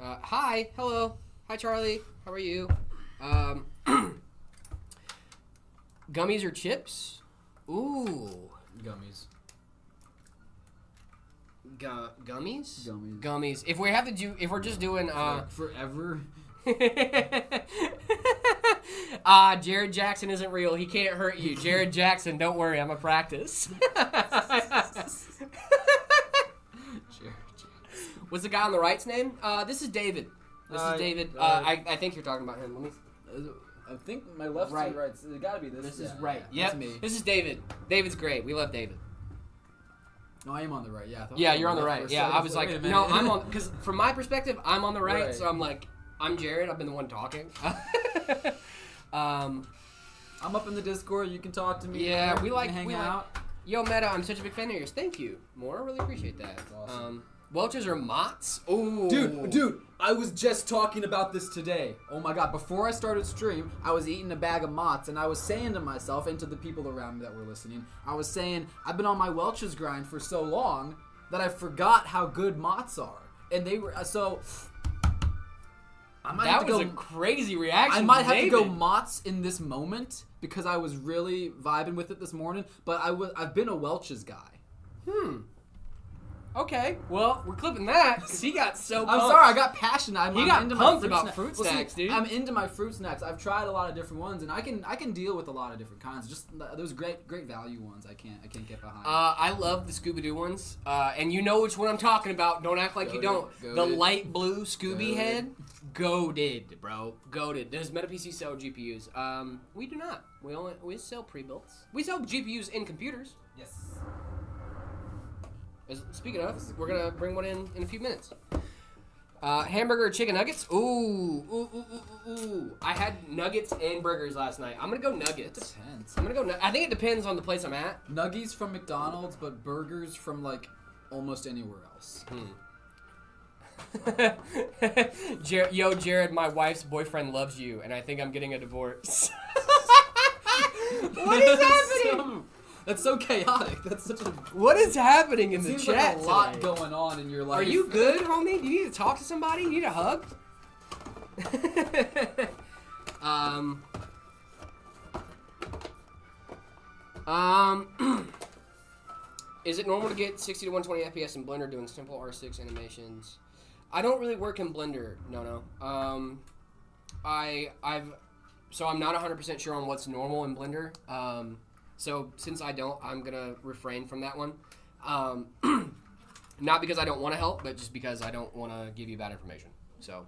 Speaker 1: Hi, hello, hi Charlie. How are you? Gummies or chips? Ooh.
Speaker 2: Gummies.
Speaker 1: Gummies?
Speaker 2: Gummies.
Speaker 1: Gummies. If we're just doing
Speaker 2: forever.
Speaker 1: Jared Jackson isn't real. He can't hurt you. Jared Jackson, don't worry, I'm a practice. What's the guy on the right's name? This is David. This is David. I think you're talking about him. Let me.
Speaker 2: I think my left
Speaker 1: Right.
Speaker 2: and right. It gotta be this.
Speaker 1: This is right.
Speaker 2: Yeah,
Speaker 1: Yep.
Speaker 2: that's me.
Speaker 1: This is David. David's great. We love David.
Speaker 2: No, I am on the right. Yeah. I thought
Speaker 1: Yeah,
Speaker 2: I was
Speaker 1: you're on the
Speaker 2: left
Speaker 1: right.
Speaker 2: for a
Speaker 1: Yeah,
Speaker 2: second.
Speaker 1: I was
Speaker 2: Wait a
Speaker 1: like,
Speaker 2: minute.
Speaker 1: no, I'm on, because from my perspective, I'm on the right,
Speaker 2: Right.
Speaker 1: so I'm like, I'm Jared. I've been the one talking.
Speaker 2: I'm up in the Discord. You can talk to me.
Speaker 1: Yeah,
Speaker 2: there.
Speaker 1: we
Speaker 2: You
Speaker 1: like
Speaker 2: can hang
Speaker 1: we
Speaker 2: out.
Speaker 1: Like, yo, Meta, I'm such a big fan of yours. Thank you. More, I really appreciate that.
Speaker 2: That's awesome.
Speaker 1: Welch's or Mott's? Ooh.
Speaker 2: Dude, I was just talking about this today. Oh my god, before I started stream, I was eating a bag of Mott's and I was saying to myself and to the people around me that were listening, I was saying, I've been on my Welch's grind for so long that I forgot how good Mott's are. And they were, so... I might have
Speaker 1: That
Speaker 2: to
Speaker 1: was
Speaker 2: go,
Speaker 1: a crazy reaction.
Speaker 2: I might have
Speaker 1: David.
Speaker 2: to go Mott's in this moment because I was really vibing with it this morning, but I've been a Welch's guy.
Speaker 1: Okay, well, we're clipping that because he got so pumped.
Speaker 2: I'm sorry, I got passionate. I'm
Speaker 1: got
Speaker 2: into
Speaker 1: pumped
Speaker 2: my
Speaker 1: about fruit
Speaker 2: Well, see,
Speaker 1: snacks, dude.
Speaker 2: I'm into my fruit snacks. I've tried a lot of different ones, and I can deal with a lot of different kinds. Just those great value ones. I can't get behind.
Speaker 1: I love the Scooby-Doo ones, and you know which one I'm talking about. Don't act like you don't. The
Speaker 2: Goated.
Speaker 1: light blue Scooby
Speaker 2: Goated.
Speaker 1: head, goated, bro, goated. Does MetaPC sell GPUs? We do not. We sell pre-builts. We sell GPUs in computers.
Speaker 2: Yes.
Speaker 1: Speaking of, we're gonna bring one in a few minutes. Hamburger or chicken nuggets? Ooh. I had nuggets and burgers last night. I'm gonna go nuggets.
Speaker 2: Depends.
Speaker 1: I'm gonna go. I think it depends on the place I'm at.
Speaker 2: Nuggies from McDonald's, but burgers from like almost anywhere else.
Speaker 1: Jared, my wife's boyfriend loves you, and I think I'm getting a divorce. What is happening?
Speaker 2: That's so chaotic. That's such a.
Speaker 1: What is happening in the
Speaker 2: Seems
Speaker 1: chat
Speaker 2: like a lot
Speaker 1: today?
Speaker 2: going on in your life.
Speaker 1: Are you good, homie? Do you need to talk to somebody? You need a hug? Is it normal to get 60 to 120 FPS in Blender doing simple R6 animations? I don't really work in Blender. No. So I'm not 100% sure on what's normal in Blender. So since I don't, I'm gonna refrain from that one. Not because I don't want to help, but just because I don't want to give you bad information. So,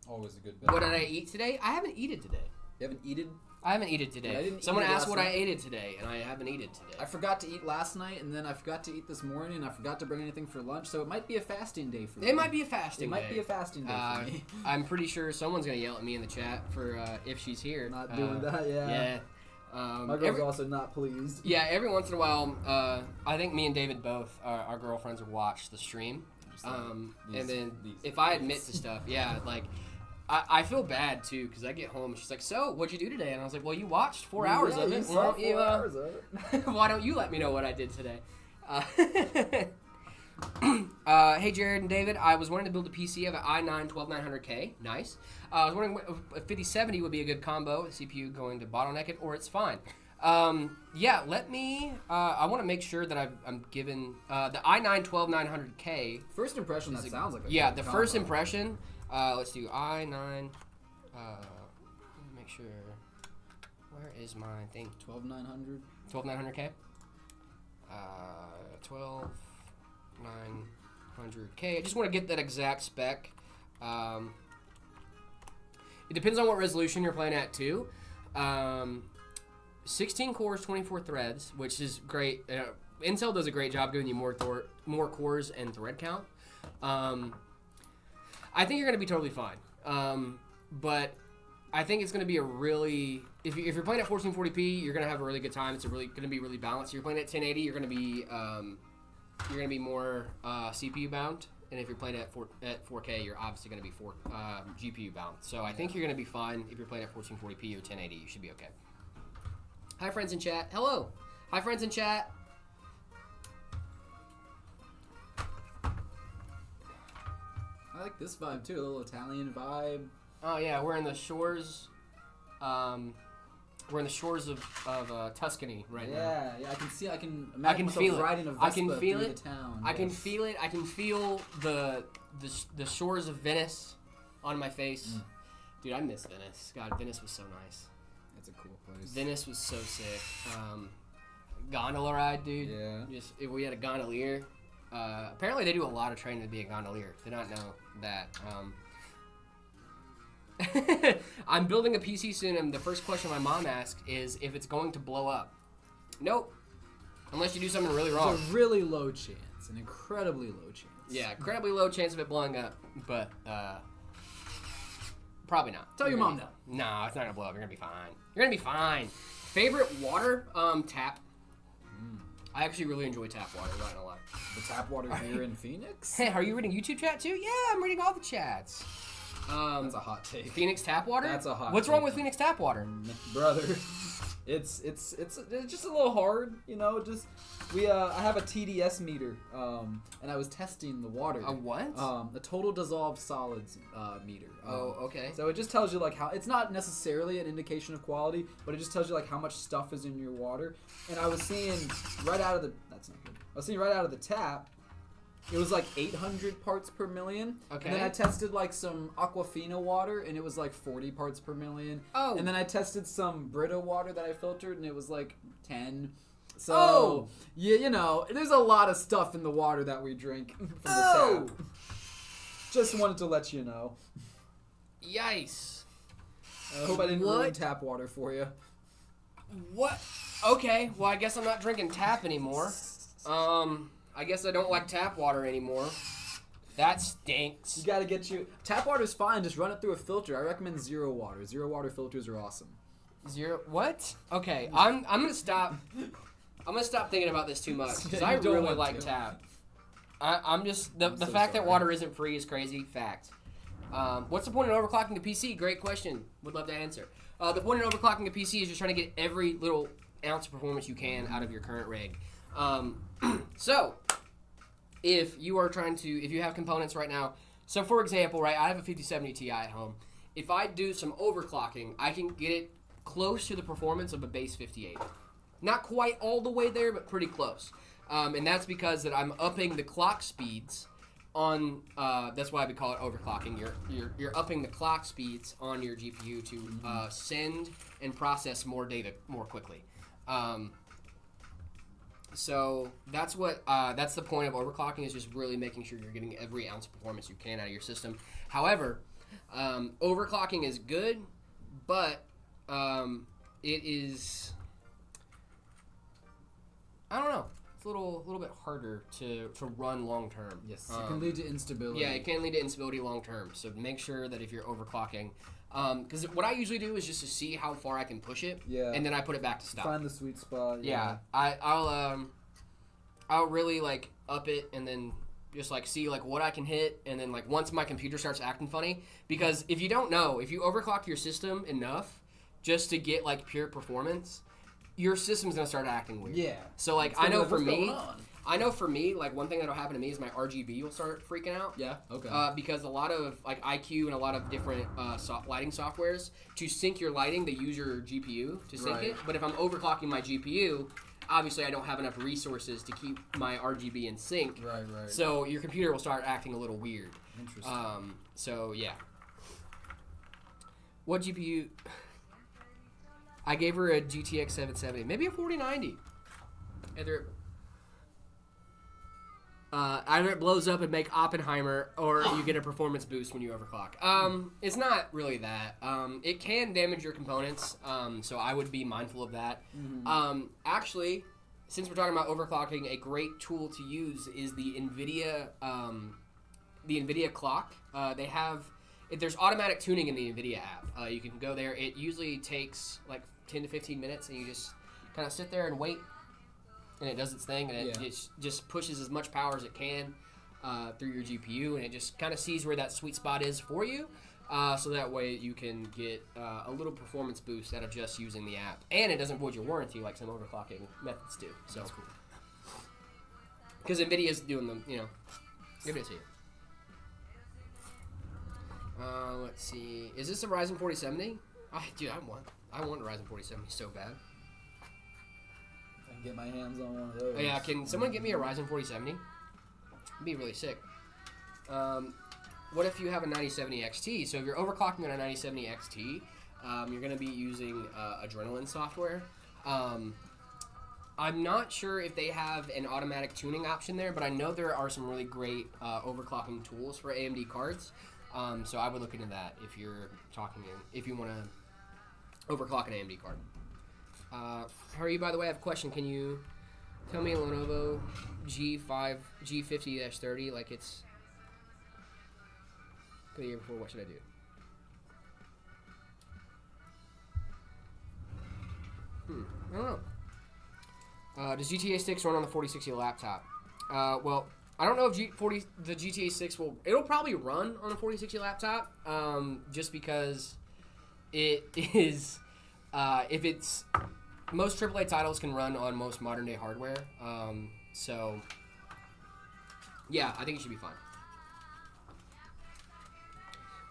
Speaker 2: Always a good bet.
Speaker 1: what did I eat today? I haven't eaten today.
Speaker 2: You haven't eaten?
Speaker 1: I haven't eaten
Speaker 2: I
Speaker 1: today.
Speaker 2: didn't
Speaker 1: Someone
Speaker 2: eat it
Speaker 1: asked
Speaker 2: last
Speaker 1: what I
Speaker 2: night.
Speaker 1: ate today, and I haven't eaten today.
Speaker 2: I forgot to eat last night, and then I forgot to eat this morning, and I forgot to bring anything for lunch, so it might be a fasting day for me.
Speaker 1: It might be a fasting
Speaker 2: It might
Speaker 1: day.
Speaker 2: be a fasting day for me.
Speaker 1: I'm pretty sure someone's gonna yell at me in the chat for if she's here.
Speaker 2: Not doing that, yeah.
Speaker 1: Yeah.
Speaker 2: My girl's also not pleased.
Speaker 1: Yeah, every once in a while, I think me and David both, our girlfriends, will watch the stream. And then if I admit to stuff, yeah, like, I feel bad, too, because I get home and she's like, so, what'd you do today? And I was like, well, you watched 4 hours of it.
Speaker 2: Saw 4 hours of it.
Speaker 1: Why don't you let me know what I did today? Hey, Jared and David, I was wanting to build a PC of an i9 12900K. Nice. I was wondering if 5070 would be a good combo, the CPU going to bottleneck it, or it's fine. Yeah, let me, I want to make sure that I'm given, the i9 12900K.
Speaker 2: First impression, that sounds like a
Speaker 1: Yeah,
Speaker 2: good
Speaker 1: the
Speaker 2: combo.
Speaker 1: first impression, let's do i9, let me make sure, where is my thing?
Speaker 2: 12900.
Speaker 1: 12900K? 12900K. I just want to get that exact spec. It depends on what resolution you're playing at, too. 16 cores, 24 threads, which is great. Intel does a great job giving you more cores and thread count. I think you're going to be totally fine. But I think it's going to be a really... If you're playing at 1440p, you're going to have a really good time. It's going to be really balanced. If you're playing at 1080, you're going to be more CPU bound. And if you're playing at 4K, you're obviously going to be GPU bound. So I think you're going to be fine if you're playing at 1440p or 1080. You should be okay. Hi, friends in chat. Hello. Hi, friends in chat.
Speaker 2: I like this vibe too, a little Italian vibe.
Speaker 1: Oh yeah, we're in the shores. We're in the shores of Tuscany right now.
Speaker 2: Yeah, I can see. I can imagine myself riding a Vespa
Speaker 1: I can feel
Speaker 2: through
Speaker 1: it.
Speaker 2: the town.
Speaker 1: I can feel it. I can feel the shores of Venice on my face. Dude, I miss Venice. God, Venice was so nice.
Speaker 2: It's a cool place.
Speaker 1: Venice was so sick. Gondola ride, dude.
Speaker 2: Yeah.
Speaker 1: We had a gondolier. Apparently, they do a lot of training to be a gondolier. Did not know that. I'm building a PC soon, and the first question my mom asked is if it's going to blow up. Nope. Unless you do something really wrong.
Speaker 2: It's a really low chance, an incredibly low chance.
Speaker 1: Yeah, incredibly low chance of it blowing up, but probably not.
Speaker 2: Tell your mom no.
Speaker 1: No, it's not gonna blow up. You're gonna be fine. You're gonna be fine. Favorite water? Tap. I actually really enjoy tap water. I'm not gonna lie.
Speaker 2: The tap water here in Phoenix.
Speaker 1: Hey, are you reading YouTube chat too? Yeah, I'm reading all the chats.
Speaker 2: That's a hot take.
Speaker 1: Phoenix tap water?
Speaker 2: That's a hot
Speaker 1: What's
Speaker 2: take.
Speaker 1: wrong with Phoenix tap water?
Speaker 2: Brother, it's just a little hard, you know. Just I have a TDS meter, and I was testing the water.
Speaker 1: A what?
Speaker 2: A total dissolved solids meter.
Speaker 1: Oh, okay.
Speaker 2: So it just tells you like how it's not necessarily an indication of quality, but it just tells you like how much stuff is in your water. And I was seeing right out of the tap. It was like 800 parts per million.
Speaker 1: Okay.
Speaker 2: And then I tested like some Aquafina water, and it was like 40 parts per million.
Speaker 1: Oh.
Speaker 2: And then I tested some Brita water that I filtered, and it was like 10. So, yeah, you know, there's a lot of stuff in the water that we drink from the tap. Just wanted to let you know.
Speaker 1: Yikes.
Speaker 2: I hope I didn't ruin tap water for you.
Speaker 1: What? Okay, well, I guess I'm not drinking tap anymore. I guess I don't like tap water anymore. That stinks.
Speaker 2: You gotta get you... Tap water's fine, just run it through a filter. I recommend zero water. Zero water filters are awesome.
Speaker 1: Zero... What? Okay, I'm gonna stop... I'm gonna stop thinking about this too much, because I
Speaker 2: don't
Speaker 1: really
Speaker 2: want
Speaker 1: like
Speaker 2: to.
Speaker 1: tap. I'm just... The
Speaker 2: so
Speaker 1: fact that
Speaker 2: sorry.
Speaker 1: water isn't free is crazy. Fact. What's the point in overclocking a PC? Great question. Would love to answer. The point in overclocking a PC is just trying to get every little ounce of performance you can out of your current rig. So, if you have components right now, so for example, right, I have a 5070 Ti at home. If I do some overclocking, I can get it close to the performance of a base 5080. Not quite all the way there, but pretty close. And that's because that I'm upping the clock speeds on, that's why we call it overclocking. You're upping the clock speeds on your GPU to send and process more data more quickly. So that's the point of overclocking, is just really making sure you're getting every ounce of performance you can out of your system. However, overclocking is good, but it is, I don't know, it's a little bit harder to run long term.
Speaker 2: Yes, it can lead to instability.
Speaker 1: Yeah, it can lead to instability long term. So make sure that if you're overclocking, because what I usually do is just to see how far I can push it, and then I put it back to stop.
Speaker 2: Find the sweet spot.
Speaker 1: Yeah, I'll really like up it and then just like see like what I can hit, and then like once my computer starts acting funny, because if you don't know, if you overclock your system enough just to get like pure performance, your system's gonna start acting weird.
Speaker 2: Yeah.
Speaker 1: So like
Speaker 2: It's
Speaker 1: I know
Speaker 2: what's
Speaker 1: for me, like one thing that'll happen to me is my RGB will start freaking out.
Speaker 2: Yeah. Okay.
Speaker 1: Because a lot of like IQ and a lot of different lighting softwares, to sync your lighting, they use your GPU to sync it. But if I'm overclocking my GPU, obviously I don't have enough resources to keep my RGB in sync.
Speaker 2: Right.
Speaker 1: So your computer will start acting a little weird.
Speaker 2: Interesting.
Speaker 1: So yeah. What GPU? I gave her a GTX 770, maybe a 4090. Either it blows up and make Oppenheimer, or you get a performance boost when you overclock. It's not really that. It can damage your components, so I would be mindful of that. Actually, since we're talking about overclocking, a great tool to use is the NVIDIA clock. There's automatic tuning in the NVIDIA app. You can go there. It usually takes like 10 to 15 minutes, and you just kind of sit there and wait. And it does its thing, and it just pushes as much power as it can through your GPU, and it just kind of sees where that sweet spot is for you, so that way you can get a little performance boost out of just using the app. And it doesn't void your warranty like some overclocking methods do. So, that's cool. Because NVIDIA's doing them, give it to you. Let's see. Is this a Ryzen 4070? Dude, I want one. I want a Ryzen 4070 so bad.
Speaker 2: If I can get my hands on one of those.
Speaker 1: Oh, yeah, can someone get me a Ryzen 4070? It'd be really sick. What if you have a 9070 XT? So if you're overclocking on a 9070 XT, you're going to be using Adrenaline software. I'm not sure if they have an automatic tuning option there, but I know there are some really great overclocking tools for AMD cards. So I would look into that if you're if you want to overclock an AMD card. How are you, by the way? I have a question. Can you tell me a Lenovo G50-30 like it's the year before? What should I do? I don't know. Does GTA 6 run on the 4060 laptop? Well, I don't know if the GTA 6 will... It'll probably run on a 4060 laptop, just because it is... if it's... Most AAA titles can run on most modern-day hardware, so... Yeah, I think it should be fine.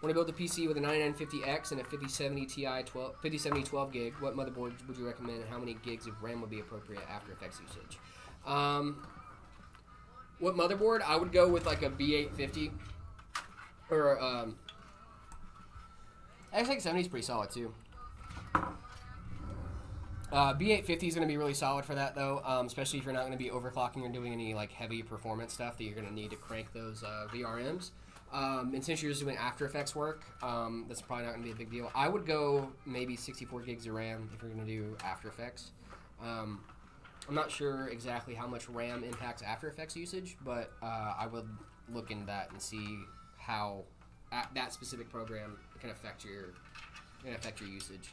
Speaker 1: Want to build a PC with a 9950X and a 5070 Ti 5070 12 gig? What motherboard would you recommend, and how many gigs of RAM would be appropriate After Effects usage? What motherboard? I would go with like a B850 or X670 is pretty solid too. B850 is going to be really solid for that though, especially if you're not going to be overclocking or doing any like heavy performance stuff that you're going to need to crank those VRMs. And since you're just doing After Effects work, that's probably not going to be a big deal. I would go maybe 64 gigs of RAM if you're going to do After Effects. I'm not sure exactly how much RAM impacts After Effects usage, but I would look into that and see how that specific program can affect your usage.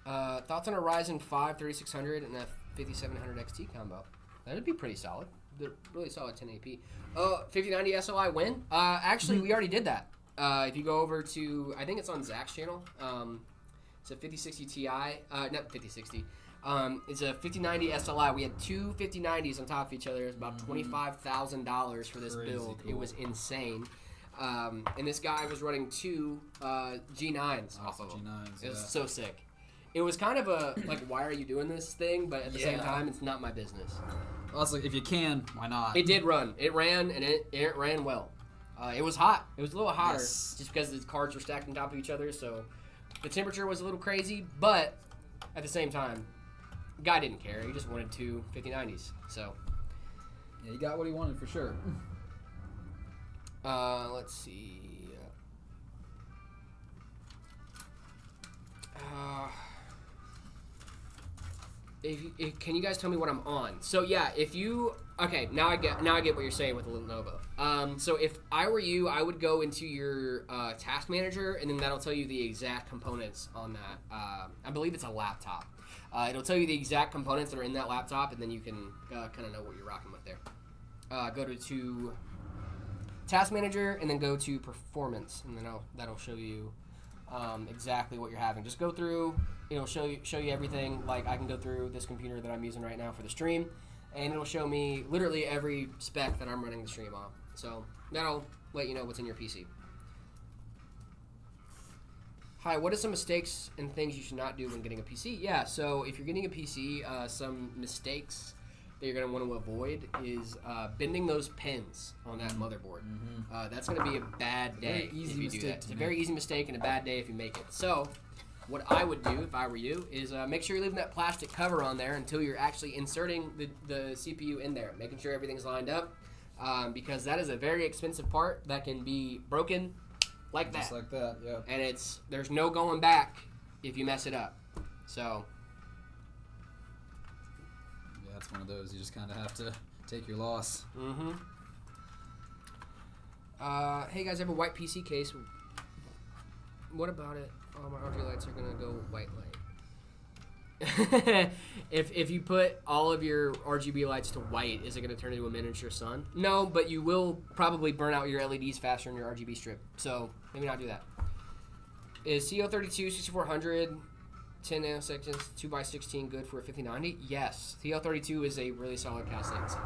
Speaker 1: Thoughts on a Ryzen 5 3600 and a 5700 XT combo? That'd be pretty solid. They're really solid 1080p. 5090 SLI win? Actually, we already did that. If you go over to, I think it's on Zach's channel. It's a 5060 Ti. Not 5060. It's a 5090 SLI. We had two 5090s on top of each other. It was about $25,000 for this build. Cool. It was insane. And this guy was running two G9s off of them. It was so sick. It was kind of a, like, why are you doing this thing? But at the same time, it's not my business.
Speaker 2: Also, if you can, why not?
Speaker 1: It did run. It ran, and it ran well. It was hot. It was a little hotter just because the cards were stacked on top of each other, so the temperature was a little crazy, but at the same time, guy didn't care. He just wanted two 5090s, so.
Speaker 2: Yeah, he got what he wanted for sure.
Speaker 1: Let's see. Can you guys tell me what I'm on? So yeah, if you now I get what you're saying with the Lenovo. So if I were you, I would go into your task manager, and then that'll tell you the exact components on that. I believe it's a laptop. It'll tell you the exact components that are in that laptop, and then you can kind of know what you're rocking with there. Go to task manager, and then go to performance, and then that'll show you exactly what you're having. Just go through. It'll show you everything. Like, I can go through this computer that I'm using right now for the stream, and it'll show me literally every spec that I'm running the stream on. So that'll let you know what's in your PC. Hi, what are some mistakes and things you should not do when getting a PC? Yeah, so if you're getting a PC, some mistakes that you're going to want to avoid is bending those pins on that motherboard. That's going to be a bad day if you do that. It's a very easy mistake and a bad day if you make it. So what I would do if I were you is make sure you're leaving that plastic cover on there until you're actually inserting the CPU in there, making sure everything's lined up, because that is a very expensive part that can be broken like that.
Speaker 2: Just like that, yeah.
Speaker 1: And there's no going back if you mess it up. So
Speaker 2: yeah, it's one of those you just kind of have to take your loss.
Speaker 1: Hey guys, I have a white PC case. What about it? All my RGB lights are gonna go white light. If you put all of your RGB lights to white, is it gonna turn into a miniature sun? No, but you will probably burn out your LEDs faster in your RGB strip. So maybe not do that. Is CO32 6400 10 nanoseconds 2x16 good for a 5090? Yes, CO32 is a really solid cast length.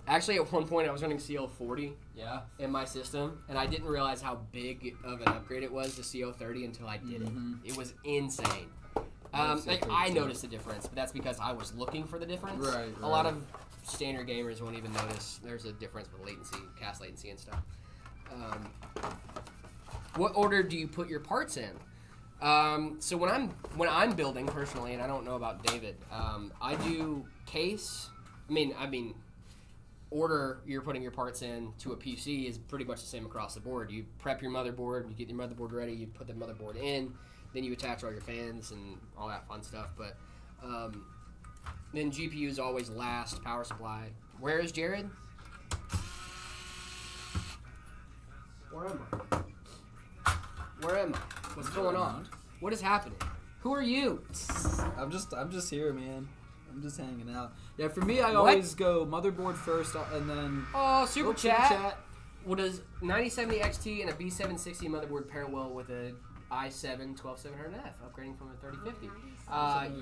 Speaker 1: Actually, at one point, I was running CL40
Speaker 2: Yeah.
Speaker 1: in my system, and I didn't realize how big of an upgrade it was to CO30 until I did it. It was insane. Like I noticed the difference, but that's because I was looking for the difference.
Speaker 2: Right.
Speaker 1: A lot of standard gamers won't even notice there's a difference with latency, cast latency, and stuff. What order do you put your parts in? So when I'm building personally, and I don't know about David, I do case. I mean, order you're putting your parts in to a PC is pretty much the same across the board. You prep your motherboard, you get your motherboard ready, you put the motherboard in, then you attach all your fans and all that fun stuff. But then GPU is always last, power supply. Where is Jared? Where am I? Where am I? What's going on? What is happening? Who are you?
Speaker 2: I'm just here, man. I'm just hanging out. Yeah, for me, I always go motherboard first, and then...
Speaker 1: Oh, super chat. What does 9070 XT and a B760 motherboard pair well with a i7 12700F, upgrading from a 3050?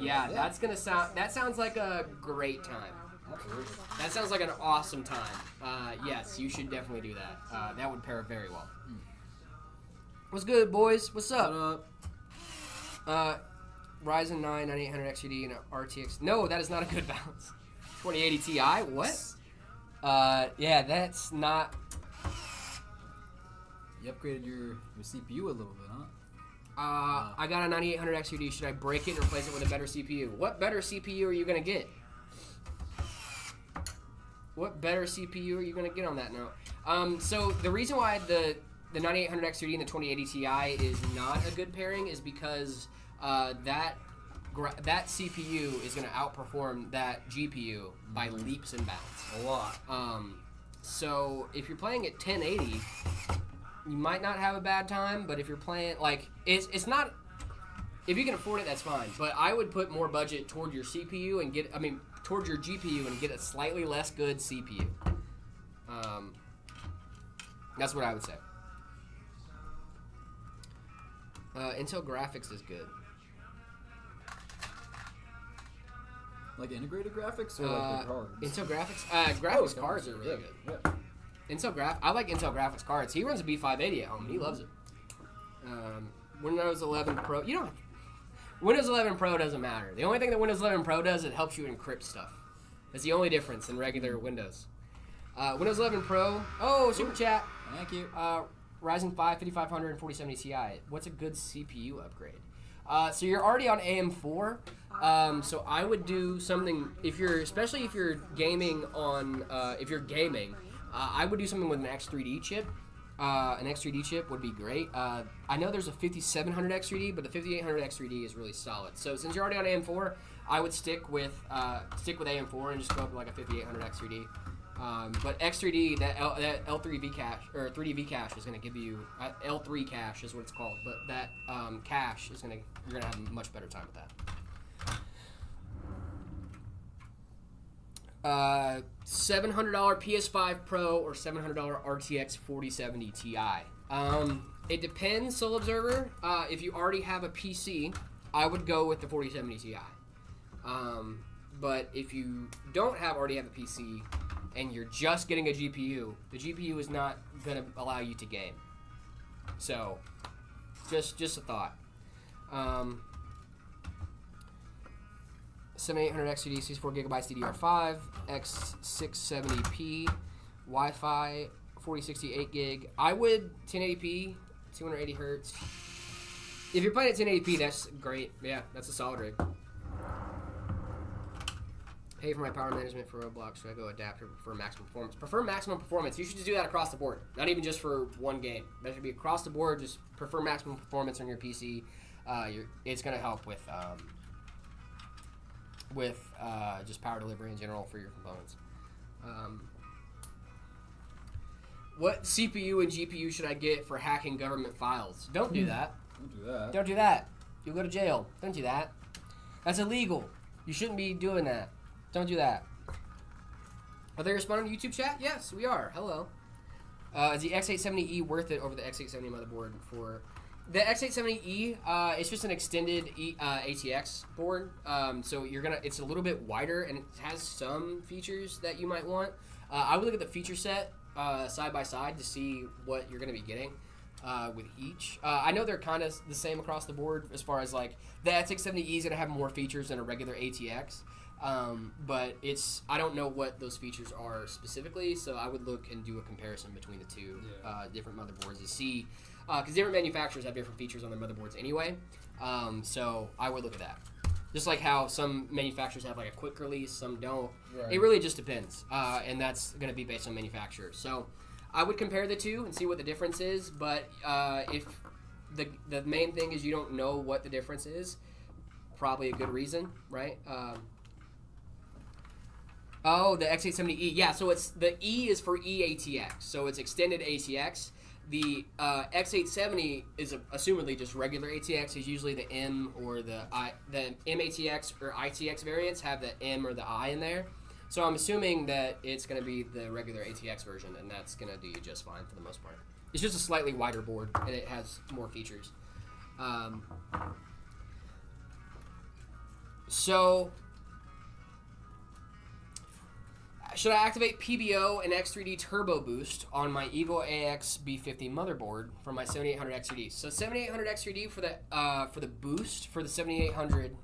Speaker 1: Yeah, that's gonna sound... That sounds like a great time. That sounds like an awesome time. Yes, you should definitely do that. That would pair very well. What's good, boys? What's up? Ryzen 9 9800 XUD and an RTX. No, that is not a good balance. 2080 Ti? What? Yeah, that's not...
Speaker 2: You upgraded your CPU a little bit, huh?
Speaker 1: I got a 9800 XUD. Should I break it and replace it with a better CPU? What better CPU are you going to get? What better CPU are you going to get on that note? So the reason why the 9800 XUD and the 2080 Ti is not a good pairing is because that CPU is going to outperform that GPU by leaps and bounds.
Speaker 2: A lot.
Speaker 1: So if you're playing at 1080, you might not have a bad time, but if you're playing, like, it's not, if you can afford it, that's fine. But I would put more budget toward your CPU and toward your GPU and get a slightly less good CPU. That's what I would say. Intel graphics is good.
Speaker 2: Like integrated graphics or like the cards?
Speaker 1: Intel graphics. Graphics cards are really good.
Speaker 2: Yeah.
Speaker 1: I like Intel graphics cards. He runs a B580 at home. He loves it. Windows 11 Pro. Windows 11 Pro doesn't matter. The only thing that Windows 11 Pro does, it helps you encrypt stuff. That's the only difference in regular Windows. Windows 11 Pro. Oh, super chat.
Speaker 2: Thank you.
Speaker 1: Ryzen 5 5500 and 4070 Ti. What's a good CPU upgrade? So you're already on AM4. So I would do something especially if you're gaming on I would do something with an X3D chip. An X3D chip would be great. I know there's a 5700 X3D, but the 5800 X3D is really solid. So since you're already on AM4, I would stick with AM4 and just go up to like a 5800 X3D. But X3D, that L3 V cache or 3D V cache is going to give you L3 cache is what it's called. But that cache is you're going to have a much better time with that. $700 PS5 Pro or $700 RTX 4070 Ti. It depends, Soul Observer. If you already have a PC, I would go with the 4070 Ti. But if you don't already have a PC and you're just getting a GPU, the GPU is not going to allow you to game. So, just a thought. 7800 XCD, 64GB DDR5, X670p, Wi-Fi, 4068 gig. I would 1080p, 280 hertz. If you're playing at 1080p, that's great. Yeah, that's a solid rig. Hey, for my power management for Roblox, should I go adapter for maximum performance? Prefer maximum performance. You should just do that across the board. Not even just for one game. That should be across the board. Just prefer maximum performance on your PC. It's going to help with just power delivery in general for your components. What CPU and GPU should I get for hacking government files? Don't do that.
Speaker 2: Don't do that.
Speaker 1: Don't do that. You'll go to jail. Don't do that. That's illegal. You shouldn't be doing that. Don't do that. Are they responding to YouTube chat? Yes, we are. Hello. Is the X870E worth it over the X870 motherboard for... The X870E, it's just an extended ATX board, so it's a little bit wider and it has some features that you might want. I would look at the feature set side by side to see what you're going to be getting with each. I know they're kind of the same across the board as far as like the X670E is going to have more features than a regular ATX. But I don't know what those features are specifically, so I would look and do a comparison between the two different motherboards to see, because different manufacturers have different features on their motherboards anyway. So I would look at that. Just like how some manufacturers have like a quick release, some don't. Right. It really just depends, and that's going to be based on manufacturers. So I would compare the two and see what the difference is. But if the main thing is you don't know what the difference is, probably a good reason, right? Oh, the X870E. Yeah, so it's the E is for eATX, so it's extended ATX. The X870 is assumedly just regular ATX. Is usually the M or the I. The MATX or ITX variants have the M or the I in there. So I'm assuming that it's going to be the regular ATX version, and that's going to do you just fine for the most part. It's just a slightly wider board, and it has more features. So should I activate PBO and X3D Turbo Boost on my Eagle AX B50 motherboard for my 7800 X3D? So 7800 X3D for the boost for the 7800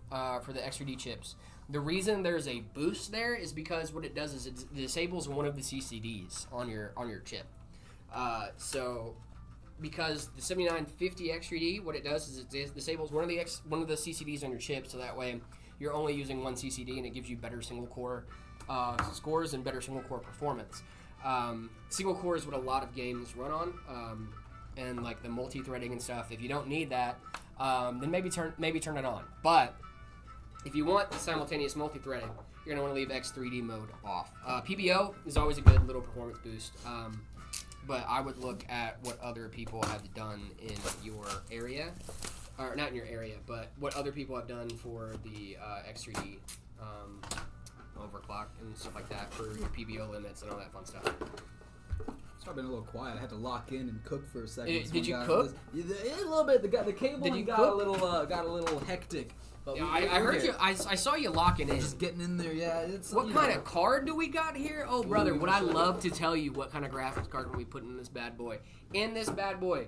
Speaker 1: for the X3D chips. The reason there's a boost there is because what it does is it disables one of the CCDs on your chip. So because the 7950 X3D, what it does is it disables one of the CCDs on your chip, so that way you're only using one CCD and it gives you better single core scores and better single core performance. Single core is what a lot of games run on, and like the multi-threading and stuff. If you don't need that, then maybe turn it on. But if you want the simultaneous multi-threading, you're gonna want to leave X3D mode off. PBO is always a good little performance boost, but I would look at what other people have done in your area, or not in your area, but what other people have done for the X3D. Overclock and stuff like that for your PBO limits and all that fun stuff.
Speaker 2: So I've been a little quiet. I had to lock in and cook for a second.
Speaker 1: Did you cook?
Speaker 2: A little bit. The cabling got a little hectic. But
Speaker 1: yeah, I heard you. I saw you locking in.
Speaker 2: Just getting in there. Yeah.
Speaker 1: What kind of card do we got here? Oh, brother, would I love to tell you what kind of graphics card we put in this bad boy. In this bad boy,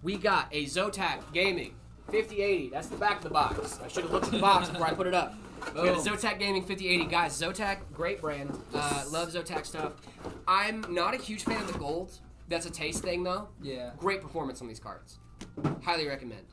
Speaker 1: we got a Zotac Gaming 5080. That's the back of the box. I should have looked at the box before I put it up. We got a Zotac Gaming 5080. Guys, Zotac, great brand. Love Zotac stuff. I'm not a huge fan of the gold. That's a taste thing, though.
Speaker 2: Yeah.
Speaker 1: Great performance on these cards. Highly recommend.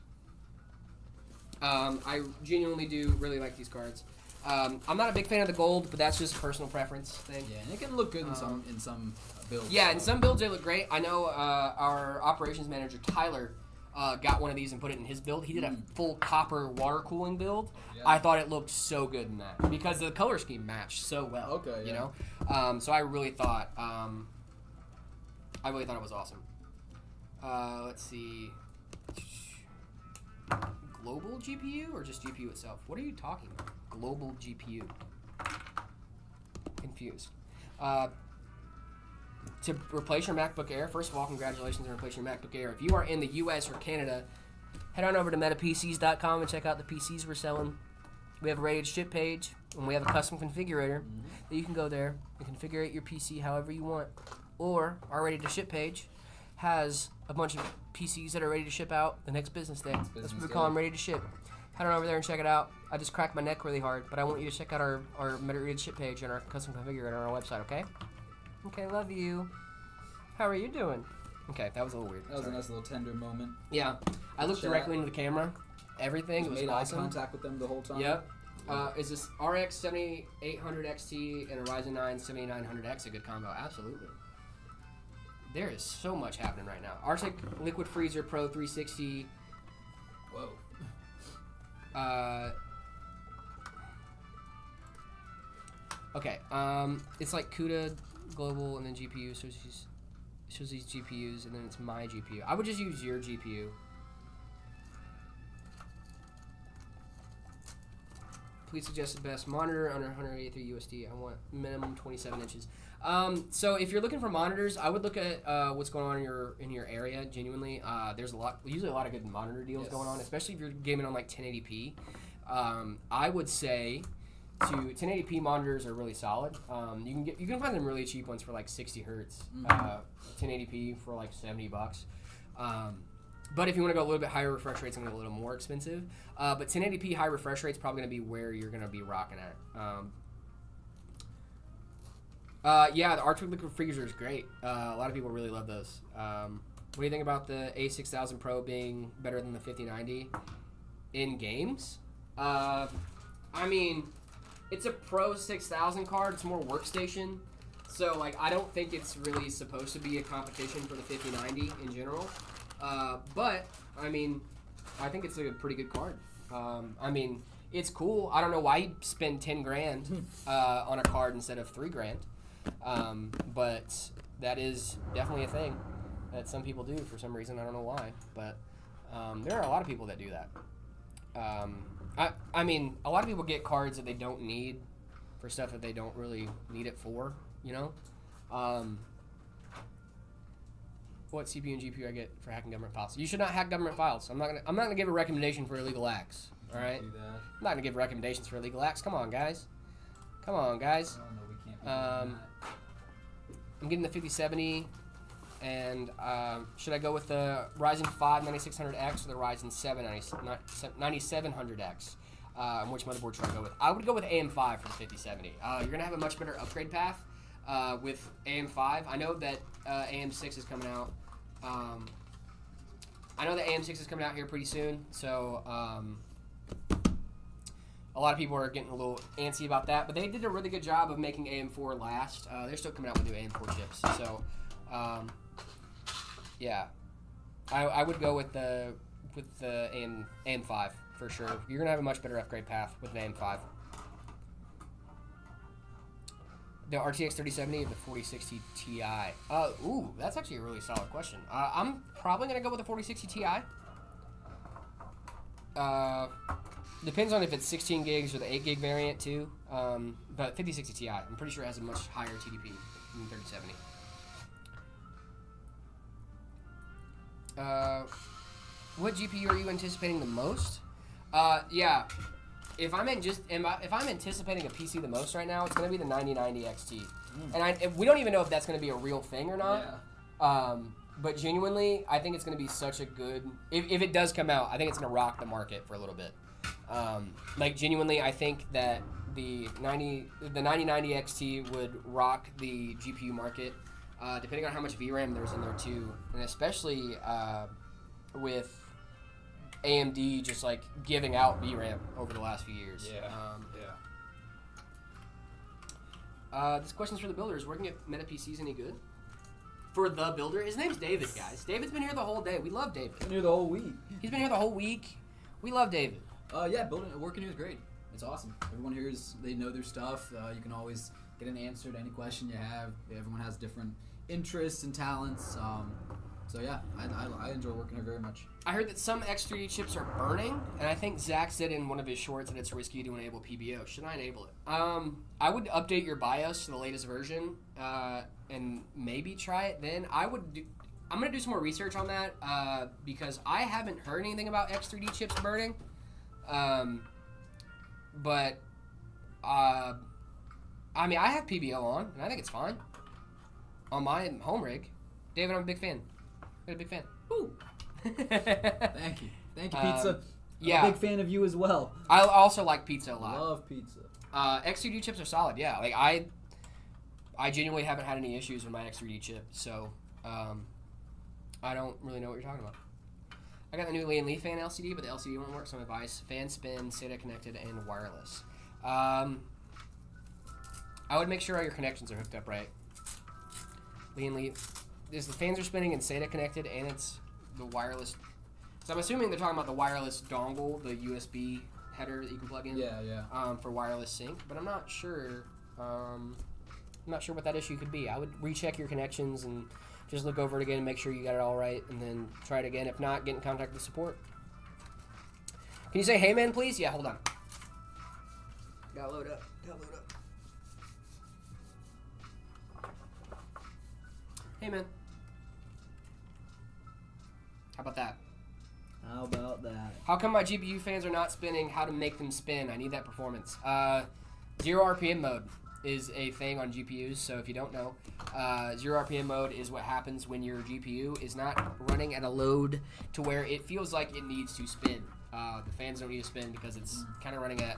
Speaker 1: I genuinely do really like these cards. I'm not a big fan of the gold, but that's just a personal preference thing.
Speaker 2: Yeah, and it can look good in some builds.
Speaker 1: Yeah, in some builds they look great. I know our operations manager, Tyler, got one of these and put it in his build. He did a full copper water cooling build. Yeah. I thought it looked so good in that because the color scheme matched so well.
Speaker 2: Okay, yeah.
Speaker 1: You know, so I really thought it was awesome. Let's see, global GPU or just GPU itself? What are you talking about? Global GPU. Confused. To replace your MacBook Air, first of all, congratulations on replacing your MacBook Air. If you are in the U.S. or Canada, head on over to MetaPCs.com and check out the PCs we're selling. We have a ready to ship page, and we have a custom configurator that you can go there and configure your PC however you want. Or our ready to ship page has a bunch of PCs that are ready to ship out the next business day. That's what we call them, ready to ship. Head on over there and check it out. I just cracked my neck really hard, but I want you to check out our ready to ship page and our custom configurator on our website, okay? Okay, love you. How are you doing? Okay, that was a little weird.
Speaker 2: That was a nice little tender moment.
Speaker 1: Yeah, I looked directly into the camera. Everything was
Speaker 2: made
Speaker 1: awesome.
Speaker 2: Eye contact with them the whole time.
Speaker 1: Yep. Is this RX 7800 XT and a Ryzen 9 7900X a good combo? Absolutely. There is so much happening right now. Arctic Liquid Freezer Pro 360.
Speaker 2: Whoa.
Speaker 1: Okay. It's like CUDA Global and then GPU. So it shows these GPUs and then it's my GPU. I would just use your GPU. Please suggest the best monitor under 183 USD. I want minimum 27 inches. So if you're looking for monitors, I would look at what's going on in your area. Genuinely, there's usually a lot of good monitor deals going on, especially if you're gaming on like 1080p. I would say to 1080p monitors are really solid. You can find them really cheap ones for like 60 hertz. 1080p for like $70. But if you want to go a little bit higher refresh rate's gonna be a little more expensive. But 1080p high refresh rate's probably gonna be where you're gonna be rocking at. Yeah, the Arctic Liquid Freezer is great. A lot of people really love those. What do you think about the A6000 Pro being better than the 5090 in games? I mean, it's a Pro 6000 card. It's more workstation. So, like, I don't think it's really supposed to be a competition for the 5090 in general. But, I mean, I think it's a pretty good card. I mean, it's cool. I don't know why you'd spend 10 grand on a card instead of 3 grand. But that is definitely a thing that some people do for some reason. I don't know why. But there are a lot of people that do that. I mean, a lot of people get cards that they don't need for stuff that they don't really need it for, you know? What CPU and GPU I get for hacking government files? You should not hack government files. I'm not gonna give a recommendation for illegal acts. All right?
Speaker 2: Do that.
Speaker 1: I'm not gonna give recommendations for illegal acts. Come on, guys. Come on, guys.
Speaker 2: Oh, no, we can't be doing that.
Speaker 1: I'm getting the 5070, and should I go with the Ryzen 5 9600X or the Ryzen 7 9700X? Which motherboard should I go with? I would go with AM5 for the 5070. You're gonna have a much better upgrade path with AM5. I know that AM6 is coming out. I know that AM6 is coming out here pretty soon, so a lot of people are getting a little antsy about that, but they did a really good job of making AM4 last. They're still coming out with new AM4 chips, so yeah, I would go with the AM5 for sure. You're gonna have a much better upgrade path with an AM5. The RTX 3070 or the 4060 Ti? Ooh, that's actually a really solid question. I'm probably gonna go with the 4060 Ti. Depends on if it's 16 gigs or the 8 gig variant too. But 5060 Ti, I'm pretty sure it has a much higher TDP than 3070. What GPU are you anticipating the most? Yeah. If I'm anticipating a PC the most right now, it's gonna be the 9090 XT. And we don't even know if that's gonna be a real thing or not. Yeah. But genuinely, I think it's gonna be such a good. If it does come out, I think it's gonna rock the market for a little bit. Like genuinely, I think that the 9090 XT would rock the GPU market, depending on how much VRAM there's in there too, and especially with AMD just like giving out VRAM over the last few years. This question's for the builders. Working at MetaPCs any good? For the builder, his name's David, guys. David's been here the whole day. We love David.
Speaker 2: Been here the whole week.
Speaker 1: He's been here the whole week. We love David.
Speaker 2: Yeah, working here is great. It's awesome. Everyone here they know their stuff. You can always get an answer to any question you have. Everyone has different interests and talents. So yeah, I enjoy working here very much.
Speaker 1: I heard that some X3D chips are burning, and I think Zach said in one of his shorts that it's risky to enable PBO. Should I enable it? I would update your BIOS to the latest version, and maybe try it then. I'm going to do some more research on that, because I haven't heard anything about X3D chips burning. But I mean, I have PBO on, and I think it's fine on my home rig. David, I'm a big fan. I'm a big fan. Woo!
Speaker 2: Thank you, pizza.
Speaker 1: Yeah,
Speaker 2: I'm a big fan of you as well.
Speaker 1: I also like pizza a lot.
Speaker 2: Love pizza.
Speaker 1: X3D chips are solid. Yeah, like I genuinely haven't had any issues with my X3D chip, so I don't really know what you're talking about. I got the new Lian Li fan LCD, but the LCD won't work, so my device fan spin, SATA connected, and wireless. I would make sure all your connections are hooked up right. Lian Li, the fans are spinning and SATA connected, and it's the wireless. So I'm assuming they're talking about the wireless dongle, the USB header that you can plug in.
Speaker 2: Yeah.
Speaker 1: For wireless sync, but I'm not sure. I'm not sure what that issue could be. I would recheck your connections and just look over it again and make sure you got it all right, and then try it again. If not, get in contact with support. Can you say, "Hey, man," please? Yeah, hold on. Gotta load up. Hey, man. How about that?
Speaker 2: How about that?
Speaker 1: How come my GPU fans are not spinning? How to make them spin? I need that performance. 0 RPM mode is a thing on GPUs, so if you don't know, 0 RPM mode is what happens when your GPU is not running at a load to where it feels like it needs to spin. The fans don't need to spin because it's kind of running at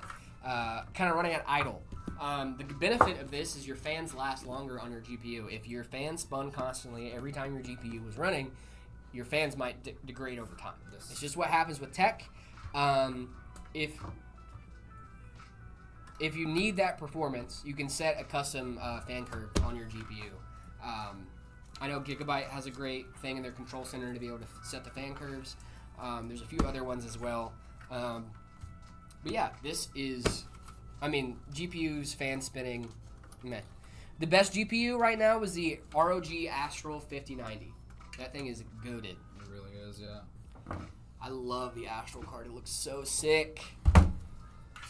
Speaker 1: idle. The benefit of this is your fans last longer on your GPU. If your fan spun constantly every time your GPU was running, your fans might degrade over time.
Speaker 2: Yes.
Speaker 1: It's just what happens with tech. If you need that performance, you can set a custom fan curve on your GPU. I know Gigabyte has a great thing in their control center to be able to set the fan curves. There's a few other ones as well. But yeah, this is, GPU's fan spinning, meh. The best GPU right now is the ROG Astral 5090. That thing is goated.
Speaker 2: It really is, yeah.
Speaker 1: I love the Astral card. It looks so sick.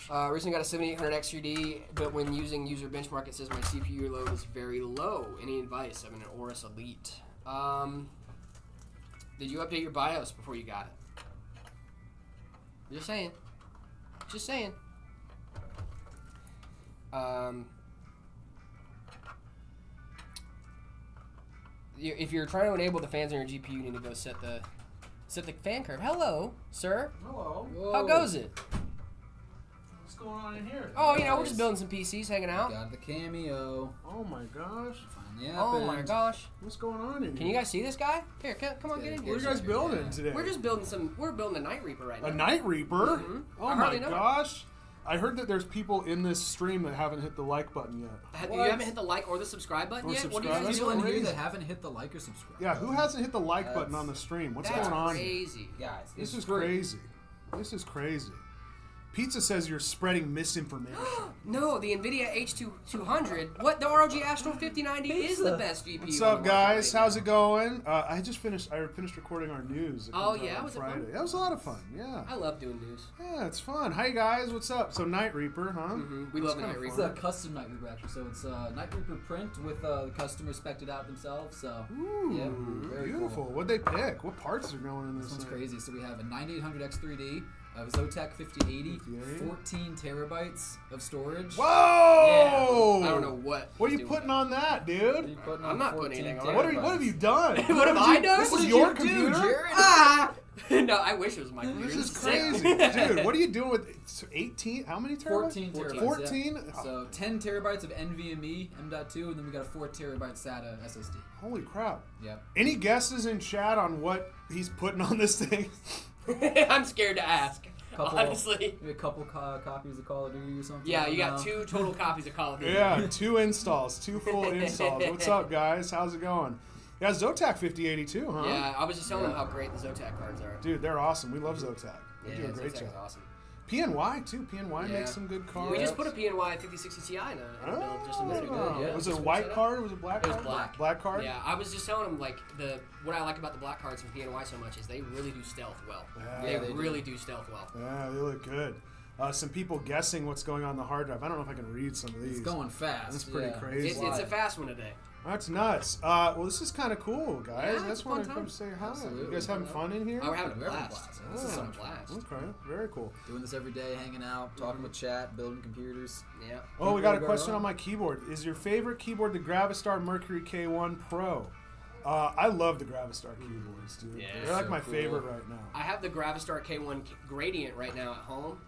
Speaker 1: Recently got a 7800X 3D, but when using user benchmark, it says my CPU load is very low. Any advice? I'm an Aorus Elite. Did you update your BIOS before you got it? Just saying. Just saying. If you're trying to enable the fans on your GPU, you need to go set the fan curve. Hello, sir.
Speaker 4: Hello.
Speaker 2: Whoa.
Speaker 1: How goes it?
Speaker 4: What's going on in here?
Speaker 1: Oh, we're just building some PCs, hanging out.
Speaker 2: Got the cameo.
Speaker 4: Oh my gosh.
Speaker 2: Finally happened.
Speaker 1: Oh my gosh.
Speaker 4: What's going on in here?
Speaker 1: Can you guys see this guy? Here, come on, get in
Speaker 4: What
Speaker 1: here.
Speaker 4: are you guys building today?
Speaker 1: We're just building we're building a Night Reaper right now.
Speaker 4: A Night Reaper?
Speaker 1: Mhm.
Speaker 4: Oh
Speaker 1: I
Speaker 4: my
Speaker 1: hardly know it.
Speaker 4: gosh. I heard that there's people in this stream that haven't hit the like button yet.
Speaker 1: You haven't hit the like or the subscribe button
Speaker 4: Or
Speaker 1: yet? What do
Speaker 4: subscribe.
Speaker 1: you
Speaker 2: There's
Speaker 1: guys
Speaker 4: That's
Speaker 2: people in
Speaker 1: doing?
Speaker 2: here
Speaker 4: crazy.
Speaker 2: that haven't hit the like or subscribe.
Speaker 4: Yeah, who hasn't hit the like button
Speaker 2: That's-
Speaker 4: on the stream? What's
Speaker 1: That's
Speaker 4: going on here?
Speaker 1: crazy.
Speaker 2: Guys,
Speaker 4: This
Speaker 2: it's
Speaker 4: is
Speaker 2: free.
Speaker 4: crazy. This is crazy. Pizza says you're spreading misinformation.
Speaker 1: No, the NVIDIA H200. What? The ROG Astral 5090 is the best GPU.
Speaker 4: What's
Speaker 1: on
Speaker 4: up,
Speaker 1: the market
Speaker 4: guys?
Speaker 1: right
Speaker 4: How's
Speaker 1: now.
Speaker 4: it going? I finished recording our news. It
Speaker 1: Oh,
Speaker 4: comes out
Speaker 1: yeah?
Speaker 4: on
Speaker 1: Was it
Speaker 4: Friday.
Speaker 1: fun?
Speaker 4: That was a lot of fun. Yeah.
Speaker 1: I love doing news.
Speaker 4: Yeah, it's fun. Hi guys, what's up? So Night Reaper, huh?
Speaker 1: We
Speaker 4: That's
Speaker 1: love the
Speaker 4: kinda
Speaker 1: Night
Speaker 2: It's
Speaker 1: Reaper.
Speaker 2: a custom Night Reaper actually, so it's a Night Reaper print with the customer spec'd it out themselves. So
Speaker 4: Ooh,
Speaker 2: yeah, very
Speaker 4: beautiful.
Speaker 2: cool.
Speaker 4: What'd they pick? What parts are going in this?
Speaker 2: This one's
Speaker 4: thing?
Speaker 2: crazy. So we have a 9800X 3D, a Zotac 5080,
Speaker 4: 5080.
Speaker 2: 14 terabytes of storage.
Speaker 4: Whoa!
Speaker 1: I don't know what.
Speaker 4: What are you
Speaker 1: he's
Speaker 4: putting
Speaker 1: doing.
Speaker 4: on that,
Speaker 2: What are
Speaker 4: dude?
Speaker 2: you putting
Speaker 1: I'm
Speaker 2: on
Speaker 1: not putting
Speaker 2: 14
Speaker 1: anything on.
Speaker 4: What have you done?
Speaker 1: What have I done?
Speaker 4: This
Speaker 1: What
Speaker 4: is
Speaker 1: did
Speaker 4: your
Speaker 2: you do,
Speaker 4: computer?
Speaker 2: Jared?
Speaker 1: Ah! No, I wish it was my computer.
Speaker 4: This is
Speaker 1: sick.
Speaker 4: crazy, dude. What are you doing with 18? How many terabytes?
Speaker 2: 14 terabytes.
Speaker 4: 14?
Speaker 2: Yeah. So 10 terabytes of NVMe M.2, and then we got a 4 terabyte SATA SSD.
Speaker 4: Holy crap!
Speaker 2: Yep.
Speaker 4: Any guesses in chat on what he's putting on this thing?
Speaker 1: I'm scared to ask. Honestly.
Speaker 2: Maybe a couple copies of Call of Duty or something.
Speaker 1: Yeah,
Speaker 2: I
Speaker 1: you
Speaker 2: don't
Speaker 1: got
Speaker 2: know.
Speaker 1: 2 total copies of Call of Duty.
Speaker 4: Yeah, 2 installs, 2 full installs. What's up, guys? How's it going? Yeah, Zotac 5082, huh?
Speaker 1: Yeah, I was just telling them how great the Zotac cards are.
Speaker 4: Dude, they're awesome. We love Zotac. They
Speaker 1: Yeah,
Speaker 4: do a great
Speaker 1: Zotac's
Speaker 4: job.
Speaker 1: awesome.
Speaker 4: PNY too. PNY
Speaker 1: Yeah.
Speaker 4: makes some good cards.
Speaker 1: We just put a PNY 5060 Ti in a build just to mess with
Speaker 4: Oh,
Speaker 1: it. Yeah,
Speaker 4: was it a
Speaker 1: just
Speaker 4: white
Speaker 1: set up.
Speaker 4: card or was it black
Speaker 1: It was
Speaker 4: card?
Speaker 1: black.
Speaker 4: Black card?
Speaker 1: Yeah, I was just telling them like what I like about the black cards from PNY so much is they really do stealth well.
Speaker 4: Yeah,
Speaker 1: they
Speaker 2: they
Speaker 1: really do stealth well.
Speaker 4: Yeah, they look good. Some people guessing what's going on the hard drive. I don't know if I can read some of these.
Speaker 2: It's going fast.
Speaker 4: That's pretty
Speaker 2: yeah.
Speaker 4: crazy.
Speaker 1: It's a fast one today.
Speaker 4: That's nuts. Well, this is kind of cool, guys.
Speaker 1: Yeah,
Speaker 4: I
Speaker 1: it's a
Speaker 4: just wanted
Speaker 1: fun
Speaker 4: to come
Speaker 1: time.
Speaker 4: say hi.
Speaker 2: Absolutely.
Speaker 4: You guys having fun in here?
Speaker 1: Oh, we're having a
Speaker 2: We're having a
Speaker 1: blast.
Speaker 2: blast.
Speaker 1: This is
Speaker 4: Oh,
Speaker 1: such a blast.
Speaker 4: Okay, very cool.
Speaker 2: Doing this every day, hanging out, talking with chat, building computers.
Speaker 1: Yeah.
Speaker 4: Oh, we got a
Speaker 2: People
Speaker 4: question
Speaker 2: go
Speaker 4: on my keyboard. Is your favorite keyboard the Gravistar Mercury K1 Pro? I love the Gravistar keyboards, dude.
Speaker 1: Yeah.
Speaker 4: They're like
Speaker 2: So
Speaker 4: my
Speaker 2: cool.
Speaker 4: favorite right now.
Speaker 1: I have the Gravistar K1 Gradient right now at home.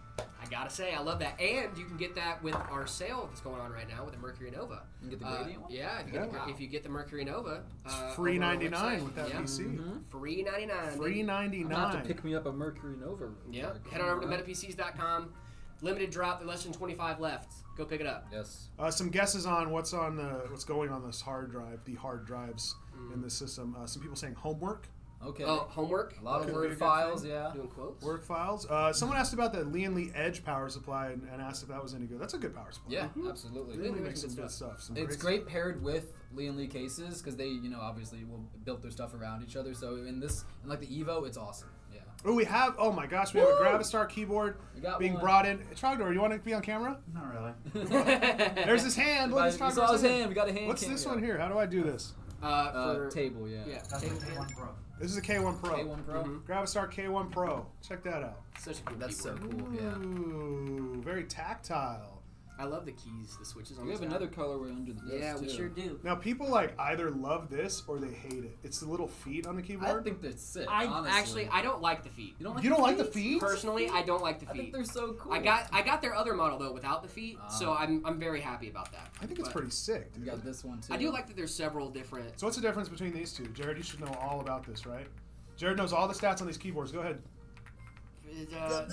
Speaker 1: I gotta say, I love that, and you can get that with our sale that's going on right now with the Mercury Nova.
Speaker 2: You can get the Gradient one?
Speaker 1: Yeah, if you get the Mercury Nova,
Speaker 4: It's free
Speaker 1: over our
Speaker 4: 99
Speaker 1: website.
Speaker 4: with that
Speaker 1: Yeah.
Speaker 4: PC.
Speaker 1: Free 99.
Speaker 4: Free
Speaker 2: I'm gonna have to
Speaker 4: 99.
Speaker 2: pick me up a Mercury Nova.
Speaker 1: Yeah, head on over to MetaPCs.com. Limited drop, less than 25 left. Go pick it up.
Speaker 2: Yes.
Speaker 4: Some guesses on what's going on this hard drive, the hard drives in the system. Some people saying homework,
Speaker 2: Okay.
Speaker 1: Oh, homework?
Speaker 2: A lot
Speaker 4: Could
Speaker 2: of
Speaker 4: be a
Speaker 2: Word
Speaker 4: good
Speaker 2: files,
Speaker 4: thing.
Speaker 2: yeah.
Speaker 1: Doing quotes?
Speaker 4: work files. Someone asked about the Lian Li Edge power supply and asked if that was any good. That's a good power supply.
Speaker 2: Yeah,
Speaker 1: Mhm.
Speaker 2: absolutely.
Speaker 4: Really
Speaker 1: Really
Speaker 4: makes some
Speaker 1: good
Speaker 4: good stuff. Some
Speaker 2: It's
Speaker 4: great
Speaker 2: great paired with Lian Li cases because they, obviously will built their stuff around each other. So in like the Evo, it's awesome. Yeah.
Speaker 4: Oh, we have. Oh my gosh, we have a Gravistar keyboard
Speaker 2: We got
Speaker 4: being
Speaker 2: one.
Speaker 4: brought in. Trogdor, you want to be on camera?
Speaker 5: Not really.
Speaker 4: There's his hand. Look,
Speaker 2: We
Speaker 4: it's
Speaker 2: saw
Speaker 4: Trogdor's
Speaker 2: his hand. We got a hand.
Speaker 4: What's this
Speaker 2: cameo.
Speaker 4: one here? How do I do this?
Speaker 1: For
Speaker 2: Table, yeah.
Speaker 1: yeah,
Speaker 5: That's
Speaker 1: table
Speaker 5: the
Speaker 1: hand.
Speaker 5: K1 Pro.
Speaker 4: This is a K1 Pro.
Speaker 2: K1 Pro.
Speaker 1: Mhm.
Speaker 4: Gravistar K1 Pro. Check that out.
Speaker 1: Such a good
Speaker 2: That's so
Speaker 1: keyboard.
Speaker 2: cool. Yeah.
Speaker 4: Ooh, very tactile.
Speaker 1: I love the keys, the switches on
Speaker 2: We
Speaker 1: this
Speaker 2: have
Speaker 1: guy.
Speaker 2: another colorway under the disc,
Speaker 1: Yeah, we
Speaker 2: too.
Speaker 1: sure do.
Speaker 4: Now people like either love this or they hate it. It's the little feet on the
Speaker 2: I
Speaker 4: keyboard.
Speaker 2: think they're sick,
Speaker 1: I
Speaker 2: honestly.
Speaker 1: don't like the feet.
Speaker 2: You don't like
Speaker 4: You
Speaker 2: the
Speaker 4: don't like the
Speaker 2: feet?
Speaker 4: feet?
Speaker 1: Personally, I don't like the
Speaker 2: I think
Speaker 1: feet.
Speaker 2: they're so cool.
Speaker 1: I got their other model though without the feet, so I'm very happy about that.
Speaker 4: I think it's
Speaker 1: But
Speaker 4: pretty sick,
Speaker 2: We
Speaker 4: dude.
Speaker 2: got this one, too.
Speaker 1: I do like that there's several different.
Speaker 4: So what's the difference between these two? Jared, you should know all about this, right? Jared knows all the stats on these keyboards. Go ahead.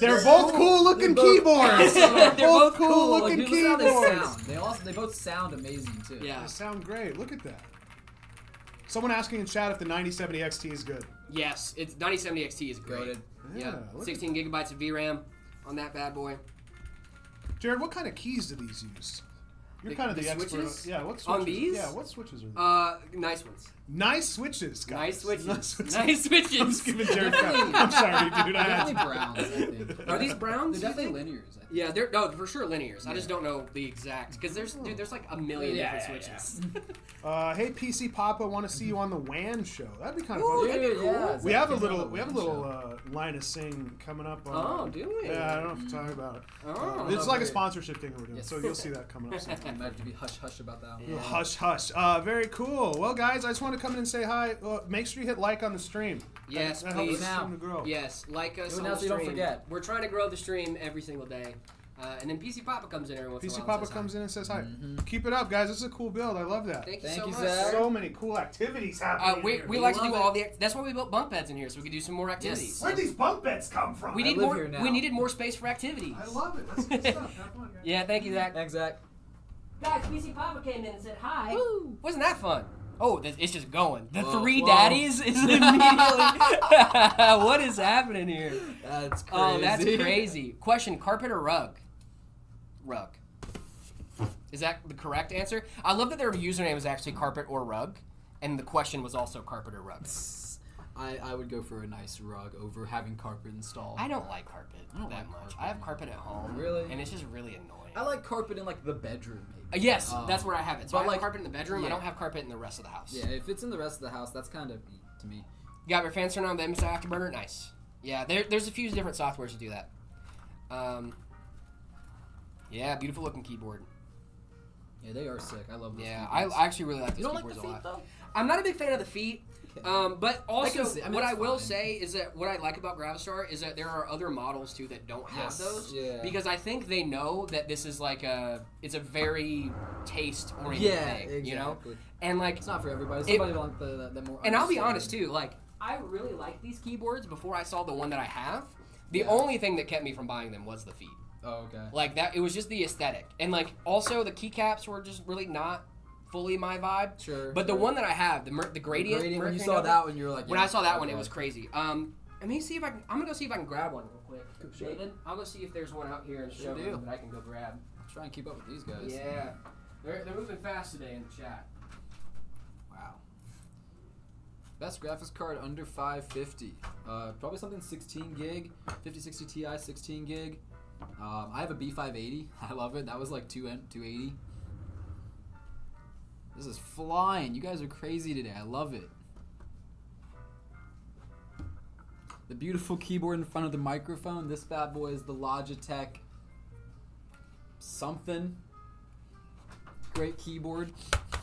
Speaker 4: They're both cool looking
Speaker 2: They're both
Speaker 4: keyboards.
Speaker 1: They're
Speaker 4: They're both
Speaker 1: both
Speaker 4: cool
Speaker 1: cool.
Speaker 4: looking
Speaker 2: Like, look how they
Speaker 4: keyboards.
Speaker 2: sound. They both sound amazing, too.
Speaker 1: Yeah.
Speaker 4: They sound great. Look at that. Someone asking in chat if the 9070 XT is good.
Speaker 1: Yes, it's 9070 XT is great.
Speaker 2: Goated.
Speaker 1: Yeah,
Speaker 4: look
Speaker 1: 16 gigabytes of VRAM on that bad boy.
Speaker 4: Jared, what kind of keys do these use? You're
Speaker 1: The-
Speaker 4: kind of the,
Speaker 1: the
Speaker 4: expert.
Speaker 1: switches?
Speaker 4: Yeah, what switches?
Speaker 1: On these?
Speaker 4: Yeah, what switches are these?
Speaker 1: Nice ones.
Speaker 4: Nice switches, guys.
Speaker 1: Nice switches.
Speaker 4: Nice switches.
Speaker 1: Nice switches.
Speaker 4: I'm just giving Jared crap. I'm sorry, dude. I had
Speaker 2: Definitely
Speaker 4: to.
Speaker 2: browns, I think.
Speaker 1: Are these browns?
Speaker 2: They're definitely linears, I think.
Speaker 1: Yeah, they're for sure linears. I just don't know the exact because there's like a million different switches.
Speaker 4: Hey, PC Papa, want to see you on the WAN show? That'd be kind of
Speaker 1: Ooh,
Speaker 4: fun.
Speaker 1: that'd be cool.
Speaker 2: Yeah,
Speaker 4: We have a
Speaker 2: Zach came on the
Speaker 4: little
Speaker 2: show.
Speaker 4: Linus Singh coming up.
Speaker 1: Oh, do we?
Speaker 4: Yeah, I don't know if to talk about it.
Speaker 1: Oh.
Speaker 4: It's like a
Speaker 2: great.
Speaker 4: sponsorship thing we're doing,
Speaker 2: Yes.
Speaker 4: so you'll see that coming up soon.
Speaker 2: I might have to be hush-hush about that one.
Speaker 1: Yeah.
Speaker 4: Hush, hush. Very cool. Well, guys, I just want to come in and say hi. Make sure you hit like on the stream.
Speaker 1: Yes,
Speaker 4: that helps
Speaker 1: please.
Speaker 4: the stream to grow.
Speaker 1: Yes, like us
Speaker 2: Do it
Speaker 1: on
Speaker 2: now
Speaker 1: the
Speaker 2: so you don't
Speaker 1: stream.
Speaker 2: forget.
Speaker 1: We're trying to grow the stream every single day. And then PC Papa comes in every once in a
Speaker 4: PC
Speaker 1: while.
Speaker 4: Papa
Speaker 1: and says hi.
Speaker 4: comes in and says hi. Keep it up, guys. This is a cool build. I love that.
Speaker 1: Thank you
Speaker 2: Thank
Speaker 1: so
Speaker 2: you,
Speaker 1: much.
Speaker 2: Zach.
Speaker 4: So many cool activities happening.
Speaker 1: We
Speaker 4: here.
Speaker 1: like to
Speaker 2: love
Speaker 1: do
Speaker 2: it.
Speaker 1: all the. That's why we built bunk beds in here, so we could do some more activities.
Speaker 4: Where'd these bunk beds come from?
Speaker 1: We
Speaker 2: I
Speaker 1: need
Speaker 2: live
Speaker 1: more.
Speaker 2: here now.
Speaker 1: We needed more space for activities.
Speaker 4: I love it. That's good stuff. Have fun, guys.
Speaker 1: Yeah, thank you, Zach.
Speaker 2: Thanks, Zach.
Speaker 1: Guys, PC Papa came in and said hi. Woo. Wasn't that fun? Oh, it's just going. The
Speaker 2: Whoa,
Speaker 1: three
Speaker 2: whoa.
Speaker 1: daddies is immediately. What is happening here?
Speaker 2: That's crazy.
Speaker 1: Oh, that's crazy. Question: carpet or rug? Rug. Is that the correct answer? I love that their username is actually carpet or rug, and the question was also carpet or rug.
Speaker 2: I would go for a nice rug over having carpet installed.
Speaker 1: I don't like carpet
Speaker 2: I don't
Speaker 1: that
Speaker 2: like
Speaker 1: much.
Speaker 2: carpet.
Speaker 1: I have carpet at home.
Speaker 2: Really?
Speaker 1: And it's just really annoying.
Speaker 2: I like carpet in like the bedroom, maybe.
Speaker 1: Yes, that's where I have it. So
Speaker 2: but
Speaker 1: I have
Speaker 2: like-
Speaker 1: carpet in the bedroom. I
Speaker 2: yeah.
Speaker 1: don't have carpet in the rest of the house.
Speaker 2: Yeah, if it's in the rest of the house, that's kind of to me.
Speaker 1: You got your fans turned on the MSI Afterburner? Nice. Yeah, there's a few different softwares to do that. Yeah, beautiful looking keyboard.
Speaker 2: Yeah, they are sick. I love those.
Speaker 1: Yeah,
Speaker 2: keyboards.
Speaker 1: I actually really like these
Speaker 2: You don't like
Speaker 1: keyboards
Speaker 2: the
Speaker 1: a
Speaker 2: feet
Speaker 1: lot.
Speaker 2: though?
Speaker 1: I'm not a big fan of the feet. But also,
Speaker 2: see- I mean,
Speaker 1: what I
Speaker 2: that's
Speaker 1: will
Speaker 2: fine.
Speaker 1: say is that what I like about Gravistar is that there are other models too that don't have
Speaker 2: Yes,
Speaker 1: those.
Speaker 2: yeah.
Speaker 1: Because I think they know that this is like it's a very taste oriented
Speaker 2: Yeah,
Speaker 1: thing,
Speaker 2: exactly.
Speaker 1: you know? And like,
Speaker 2: It's not for everybody.
Speaker 1: It-
Speaker 2: Somebody like the more.
Speaker 1: and I'll be
Speaker 2: understanding.
Speaker 1: honest too, like I really like these keyboards before I saw the one that I have. The
Speaker 2: Yeah.
Speaker 1: only thing that kept me from buying them was the feet.
Speaker 2: Oh, okay.
Speaker 1: Like that, it was just the aesthetic, and like also the keycaps were just really not fully my vibe.
Speaker 2: Sure.
Speaker 1: But the one that I have, the gradient,
Speaker 2: when you
Speaker 1: Mercury
Speaker 2: saw
Speaker 1: Nova,
Speaker 2: that one, you were like.
Speaker 1: when
Speaker 2: yeah,
Speaker 1: I saw that one,
Speaker 2: okay.
Speaker 1: it was crazy. Let me see if I can. I'm gonna go see if I can grab one real quick.
Speaker 2: Sure.
Speaker 1: David, I'll go see if there's one out here in the
Speaker 2: Sure
Speaker 1: showroom
Speaker 2: do.
Speaker 1: that I can go grab.
Speaker 2: Try and keep up with these guys.
Speaker 1: Yeah, they're moving fast today in the chat.
Speaker 2: Wow. Best graphics card under 550. Probably something 16 gig, 5060 Ti 16 gig. I have a B580. I love it. That was like 280. This is flying. You guys are crazy today. I love it. The beautiful keyboard in front of the microphone. This bad boy is the Logitech something. Great keyboard.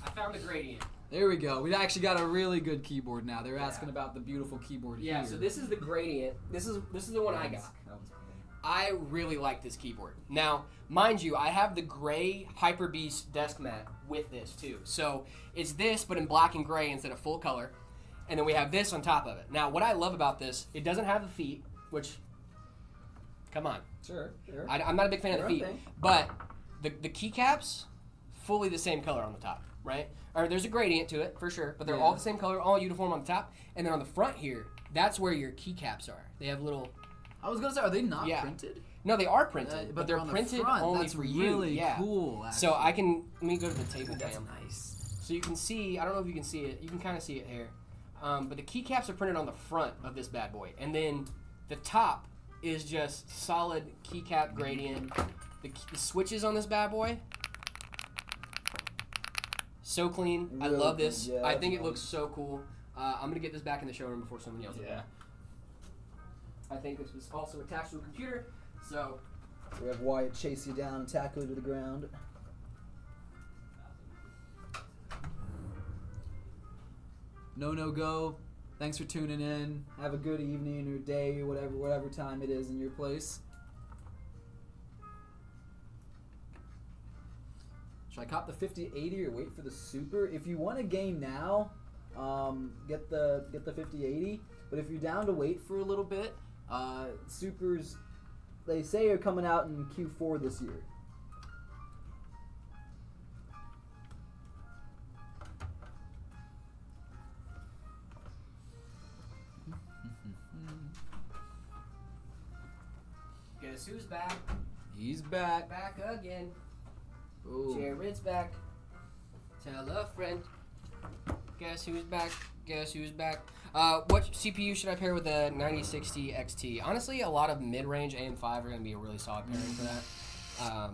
Speaker 1: I found the gradient.
Speaker 2: There we go. We actually got a really good keyboard now. They're asking about the beautiful keyboard
Speaker 1: Yeah,
Speaker 2: here.
Speaker 1: so this is the gradient. This is the one I got.
Speaker 2: That one's cool.
Speaker 1: I really like this keyboard. Now, mind you, I have the gray Hyper Beast desk mat with this too. So it's this, but in black and gray instead of full color. And then we have this on top of it. Now, what I love about this, it doesn't have the feet, which, come on.
Speaker 2: Sure.
Speaker 1: I'm not a big fan of
Speaker 2: Your
Speaker 1: the
Speaker 2: own
Speaker 1: feet.
Speaker 2: thing.
Speaker 1: But the keycaps, fully the same color on the top, right? Or there's a gradient to it, for sure. But they're all
Speaker 2: Yeah.
Speaker 1: the same color, all uniform on the top. And then on the front here, that's where your keycaps are. They have little...
Speaker 2: I was gonna say, are they not
Speaker 1: Yeah.
Speaker 2: printed?
Speaker 1: No, they are printed, but they're
Speaker 2: on the
Speaker 1: printed
Speaker 2: front.
Speaker 1: only
Speaker 2: That's
Speaker 1: for you.
Speaker 2: really
Speaker 1: Yeah.
Speaker 2: cool. Actually.
Speaker 1: So I can let me go to the table
Speaker 2: That's
Speaker 1: cam.
Speaker 2: nice.
Speaker 1: So you can see. I don't know if you can see it. You can kind of see it here, but the keycaps are printed on the front of this bad boy, and then the top is just solid keycap gradient. The switches on this bad boy, so clean. I
Speaker 2: Really
Speaker 1: love
Speaker 2: cool.
Speaker 1: this.
Speaker 2: Yeah,
Speaker 1: I think it
Speaker 2: that's
Speaker 1: looks so cool. I'm gonna get this back in the showroom before someone yells at me.
Speaker 2: Yeah.
Speaker 1: I think this was also attached to a computer, so
Speaker 2: We have Wyatt chase you down and tackle you to the ground. No go. Thanks for tuning in. Have a good evening or day or whatever time it is in your place. Should I cop the 5080 or wait for the Super? If you want a game now, get the 5080. But if you're down to wait for a little bit, Supers, they say, are coming out in Q4 this year.
Speaker 1: Guess who's back?
Speaker 2: He's back.
Speaker 1: Back again.
Speaker 2: Ooh.
Speaker 1: Jared's back. Tell a friend. Guess who's back? Guess who's back? What CPU should I pair with the 9060 XT? Honestly, a lot of mid-range AM5 are going to be a really solid pairing for that.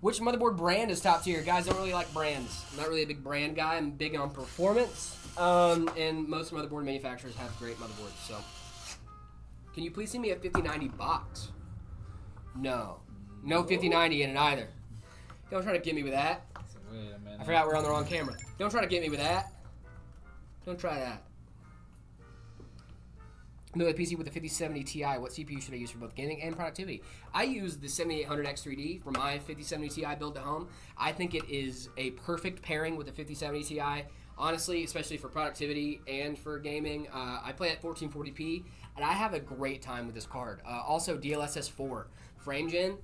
Speaker 1: Which motherboard brand is top tier? Guys, I don't really like brands. I'm not really a big brand guy. I'm big on performance. And most motherboard manufacturers have great motherboards. So, can you please send me a 5090 box? No. No 5090 in it either. Don't try to get me with that.
Speaker 2: So wait a minute.
Speaker 1: I forgot we're on the wrong camera. Don't try to get me with that. Don't try that. No, a PC with a 5070 Ti. What CPU should I use for both gaming and productivity? I use the 7800X3D for my 5070 Ti build at home. I think it is a perfect pairing with the 5070 Ti. Honestly, especially for productivity and for gaming. I play at 1440p, and I have a great time with this card. Also, DLSS 4 frame gen.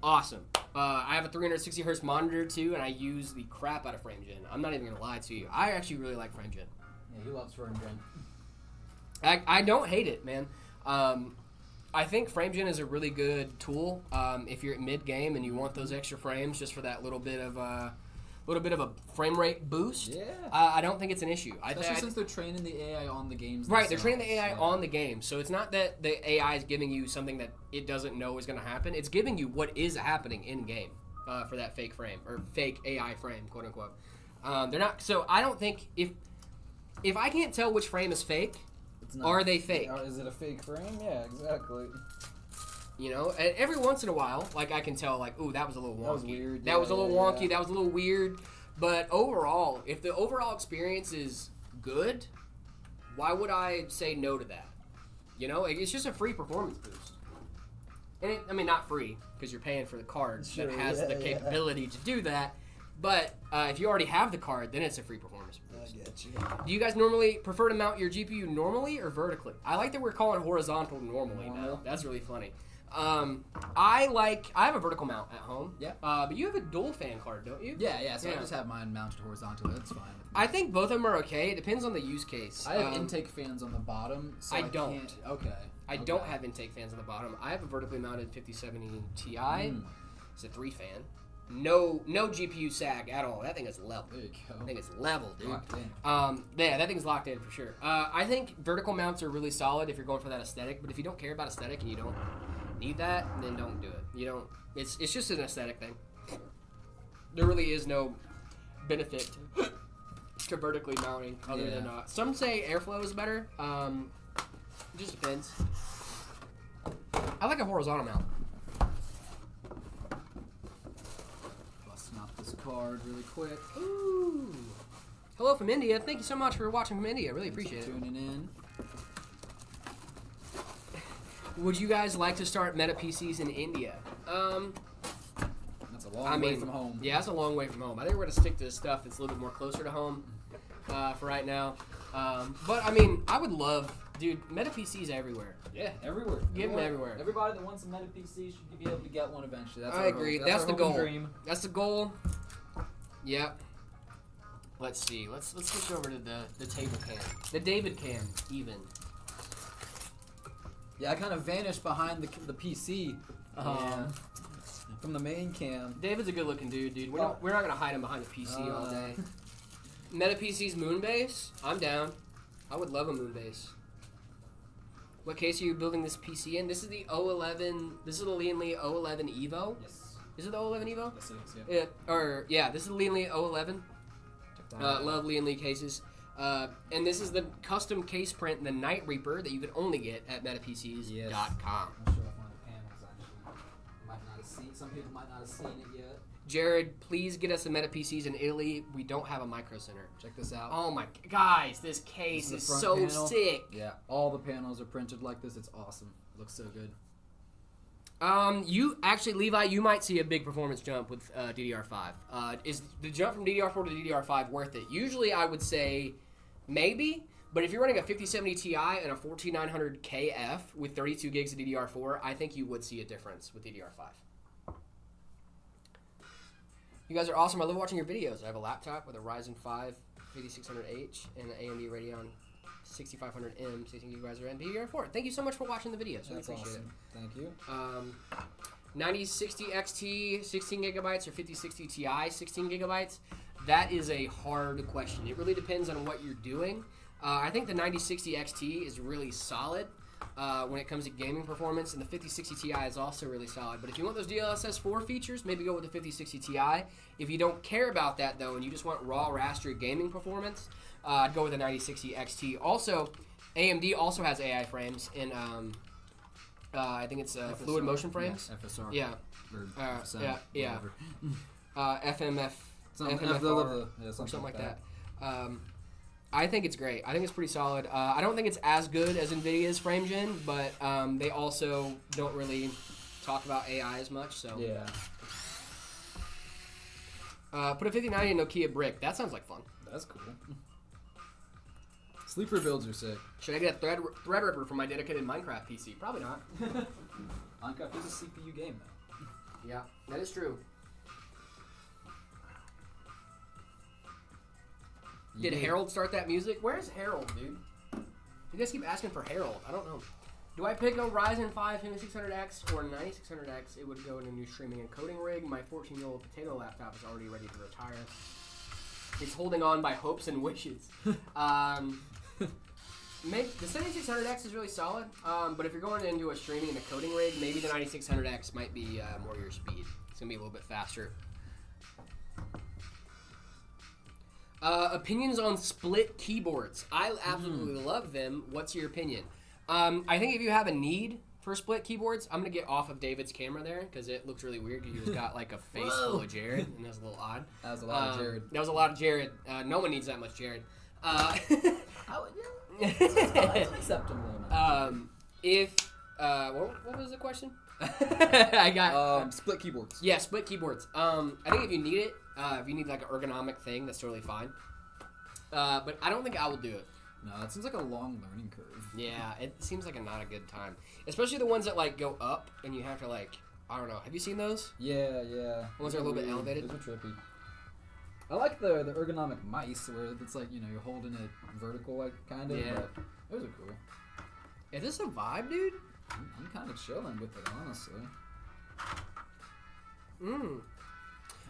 Speaker 1: Awesome. I have a 360Hz monitor too, and I use the crap out of frame gen. I'm not even going to lie to you. I actually really like frame gen.
Speaker 2: Yeah, he loves frame gen.
Speaker 1: I don't hate it, man. I think frame gen is a really good tool if you're at mid game and you want those extra frames just for that little bit of a frame rate boost.
Speaker 2: Yeah.
Speaker 1: I don't think it's an issue.
Speaker 2: Especially since they're training the AI on the games.
Speaker 1: Right, they're training the AI on the game, so it's not that the AI is giving you something that it doesn't know is going to happen. It's giving you what is happening in game for that fake frame or fake AI frame, quote unquote. They're not. So I don't think if I can't tell which frame is fake. Are they fake?
Speaker 2: Is it a fake frame? Yeah, exactly.
Speaker 1: You know, and every once in a while, like I can tell, like, ooh, that was a little wonky.
Speaker 2: That was weird.
Speaker 1: That was a little wonky. That was a little weird. But overall, if the overall experience is good, why would I say no to that? You know, it's just a free performance boost. And I mean, not free because you're paying for the card that has the capability to do that. But if you already have the card, then it's a free performance boost.
Speaker 2: I get you.
Speaker 1: Do you guys normally prefer to mount your GPU normally or vertically? I like that we're calling it horizontal normally now. That's really funny. I have a vertical mount at home.
Speaker 2: Yeah.
Speaker 1: But you have a dual fan card, don't you?
Speaker 2: Yeah. So I just have mine mounted horizontally. That's fine.
Speaker 1: I think both of them are okay. It depends on the use case.
Speaker 2: I have intake fans on the bottom. So I
Speaker 1: don't.
Speaker 2: Can't, okay.
Speaker 1: I don't have intake fans on the bottom. I have a vertically mounted 5070 Ti. It's a 3-fan. No GPU sag at all. That thing is level.
Speaker 2: There you go.
Speaker 1: I think it's level, dude.
Speaker 2: Locked in.
Speaker 1: Yeah, that thing's locked in for sure. I think vertical mounts are really solid if you're going for that aesthetic. But if you don't care about aesthetic and you don't need that, then don't do it. You don't. It's just an aesthetic thing. There really is no benefit to vertically mounting other than some say airflow is better. It just depends. I like a horizontal mount.
Speaker 2: Card really quick.
Speaker 1: Ooh. Hello from India. Thank you so much for watching from India. Really appreciate it.
Speaker 2: Tuning in.
Speaker 1: Would you guys like to start MetaPCs in India?
Speaker 2: That's a long way from home.
Speaker 1: Yeah, that's a long way from home. I think we're going to stick to stuff that's a little bit more closer to home for right now. But, I mean, I would love... Dude, MetaPCs everywhere.
Speaker 2: Yeah, everywhere.
Speaker 1: Give them everywhere.
Speaker 2: Everybody that wants a MetaPC should be able to get one eventually. That's
Speaker 1: I agree. That's the goal.
Speaker 2: Dream.
Speaker 1: That's the goal. Yep. Let's see. Let's switch over to the table cam. The David cam, even.
Speaker 2: Yeah, I kind of vanished behind the PC from the main cam.
Speaker 1: David's a good-looking dude. We're not going to hide him behind the PC all day. MetaPC's Moonbase? I'm down. I would love a Moonbase. What case are you building this PC in? This is the 011. This is the Lianli 011 Evo.
Speaker 2: Yes.
Speaker 1: Is it the 011 Evo?
Speaker 2: Yes, it is.
Speaker 1: Yeah. This is the Lianli 011. Love Lianli cases. And this is the custom case print, the Night Reaper, that you can only get at MetaPCs.com.
Speaker 2: I'll show off one of the panels, Some people might not have seen it yet.
Speaker 1: Jared, please get us the MetaPCs in Italy. We don't have a micro center.
Speaker 2: Check this out.
Speaker 1: Oh my, guys, this case is so
Speaker 2: panel.
Speaker 1: sick.
Speaker 2: Yeah, all the panels are printed like this. It's awesome. It looks so good.
Speaker 1: You actually, Levi, you might see a big performance jump with DDR5. Is the jump from DDR4 to DDR5 worth it? Usually, I would say maybe. But if you're running a 5070 Ti and a 14900 KF with 32 gigs of DDR4, I think you would see a difference with DDR5. You guys are awesome. I love watching your videos. I have a laptop with a Ryzen 5 5600H and an AMD Radeon 6500M 16 gigabytes of RAM DDR4. Thank you so much for watching the videos.
Speaker 2: That's awesome. Thank you.
Speaker 1: 9060 XT 16 gigabytes or 5060 Ti 16 gigabytes? That is a hard question. It really depends on what you're doing. I think the 9060 XT is really solid when it comes to gaming performance, and the 5060 Ti is also really solid. But if you want those DLSS 4 features, maybe go with the 5060 Ti. If you don't care about that, though, and you just want raw rastery gaming performance, I'd go with the 9060 XT. Also, AMD also has AI frames in, I think it's fluid motion frames.
Speaker 2: Yeah, FSR.
Speaker 1: Yeah.
Speaker 2: Or FSM,
Speaker 1: yeah. FMF.
Speaker 2: FMFR,
Speaker 1: or something like that. I think it's great. I think it's pretty solid. I don't think it's as good as NVIDIA's frame gen, but they also don't really talk about AI as much. So
Speaker 2: yeah.
Speaker 1: Put a 5090 in Nokia brick. That sounds like fun.
Speaker 2: That's cool. Sleeper builds are sick.
Speaker 1: Should I get a Threadripper for my dedicated Minecraft PC? Probably not.
Speaker 2: Minecraft is a CPU game, though.
Speaker 1: Yeah, that is true. Did Harold start that music? Where's Harold, dude? You guys keep asking for Harold. I don't know. Do I pick a Ryzen 5 5600X or 9600X? It would go in a new streaming and coding rig. My 14-year-old potato laptop is already ready to retire. It's holding on by hopes and wishes. The 7600X is really solid, but if you're going into a streaming and a coding rig, maybe the 9600X might be more your speed. It's going to be a little bit faster. Opinions on split keyboards. I absolutely love them. What's your opinion? I think if you have a need for split keyboards, I'm going to get off of David's camera there because it looks really weird. You just got like a face full of Jared, and that's a little odd.
Speaker 2: That was a lot of Jared.
Speaker 1: That was a lot of Jared. No one needs that much Jared.
Speaker 2: It's acceptable amount.
Speaker 1: What was the question? I got
Speaker 2: split keyboards.
Speaker 1: Yeah, split keyboards. I think if you need it, if you need like an ergonomic thing, that's totally fine. But I don't think I will do it.
Speaker 2: No, it seems like a long learning curve.
Speaker 1: Yeah, it seems like not a good time, especially the ones that like go up and you have to like, I don't know. Have you seen those?
Speaker 2: Yeah.
Speaker 1: The ones that are a little bit elevated.
Speaker 2: Those are trippy. I like the ergonomic mice where it's like, you're holding it vertical, like kind of.
Speaker 1: Yeah.
Speaker 2: But those are cool.
Speaker 1: Is this a vibe, dude?
Speaker 2: I'm kind of chilling with it, honestly.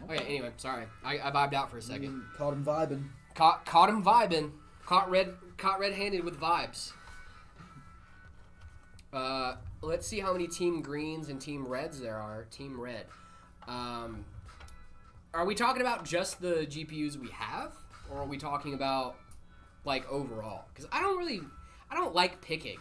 Speaker 1: Okay. Anyway, sorry. I vibed out for a second.
Speaker 2: Caught him vibing.
Speaker 1: Caught him vibing. Caught red-handed with vibes. Let's see how many Team Greens and Team Reds there are. Team Red. Are we talking about just the GPUs we have, or are we talking about like overall? Because I don't like picking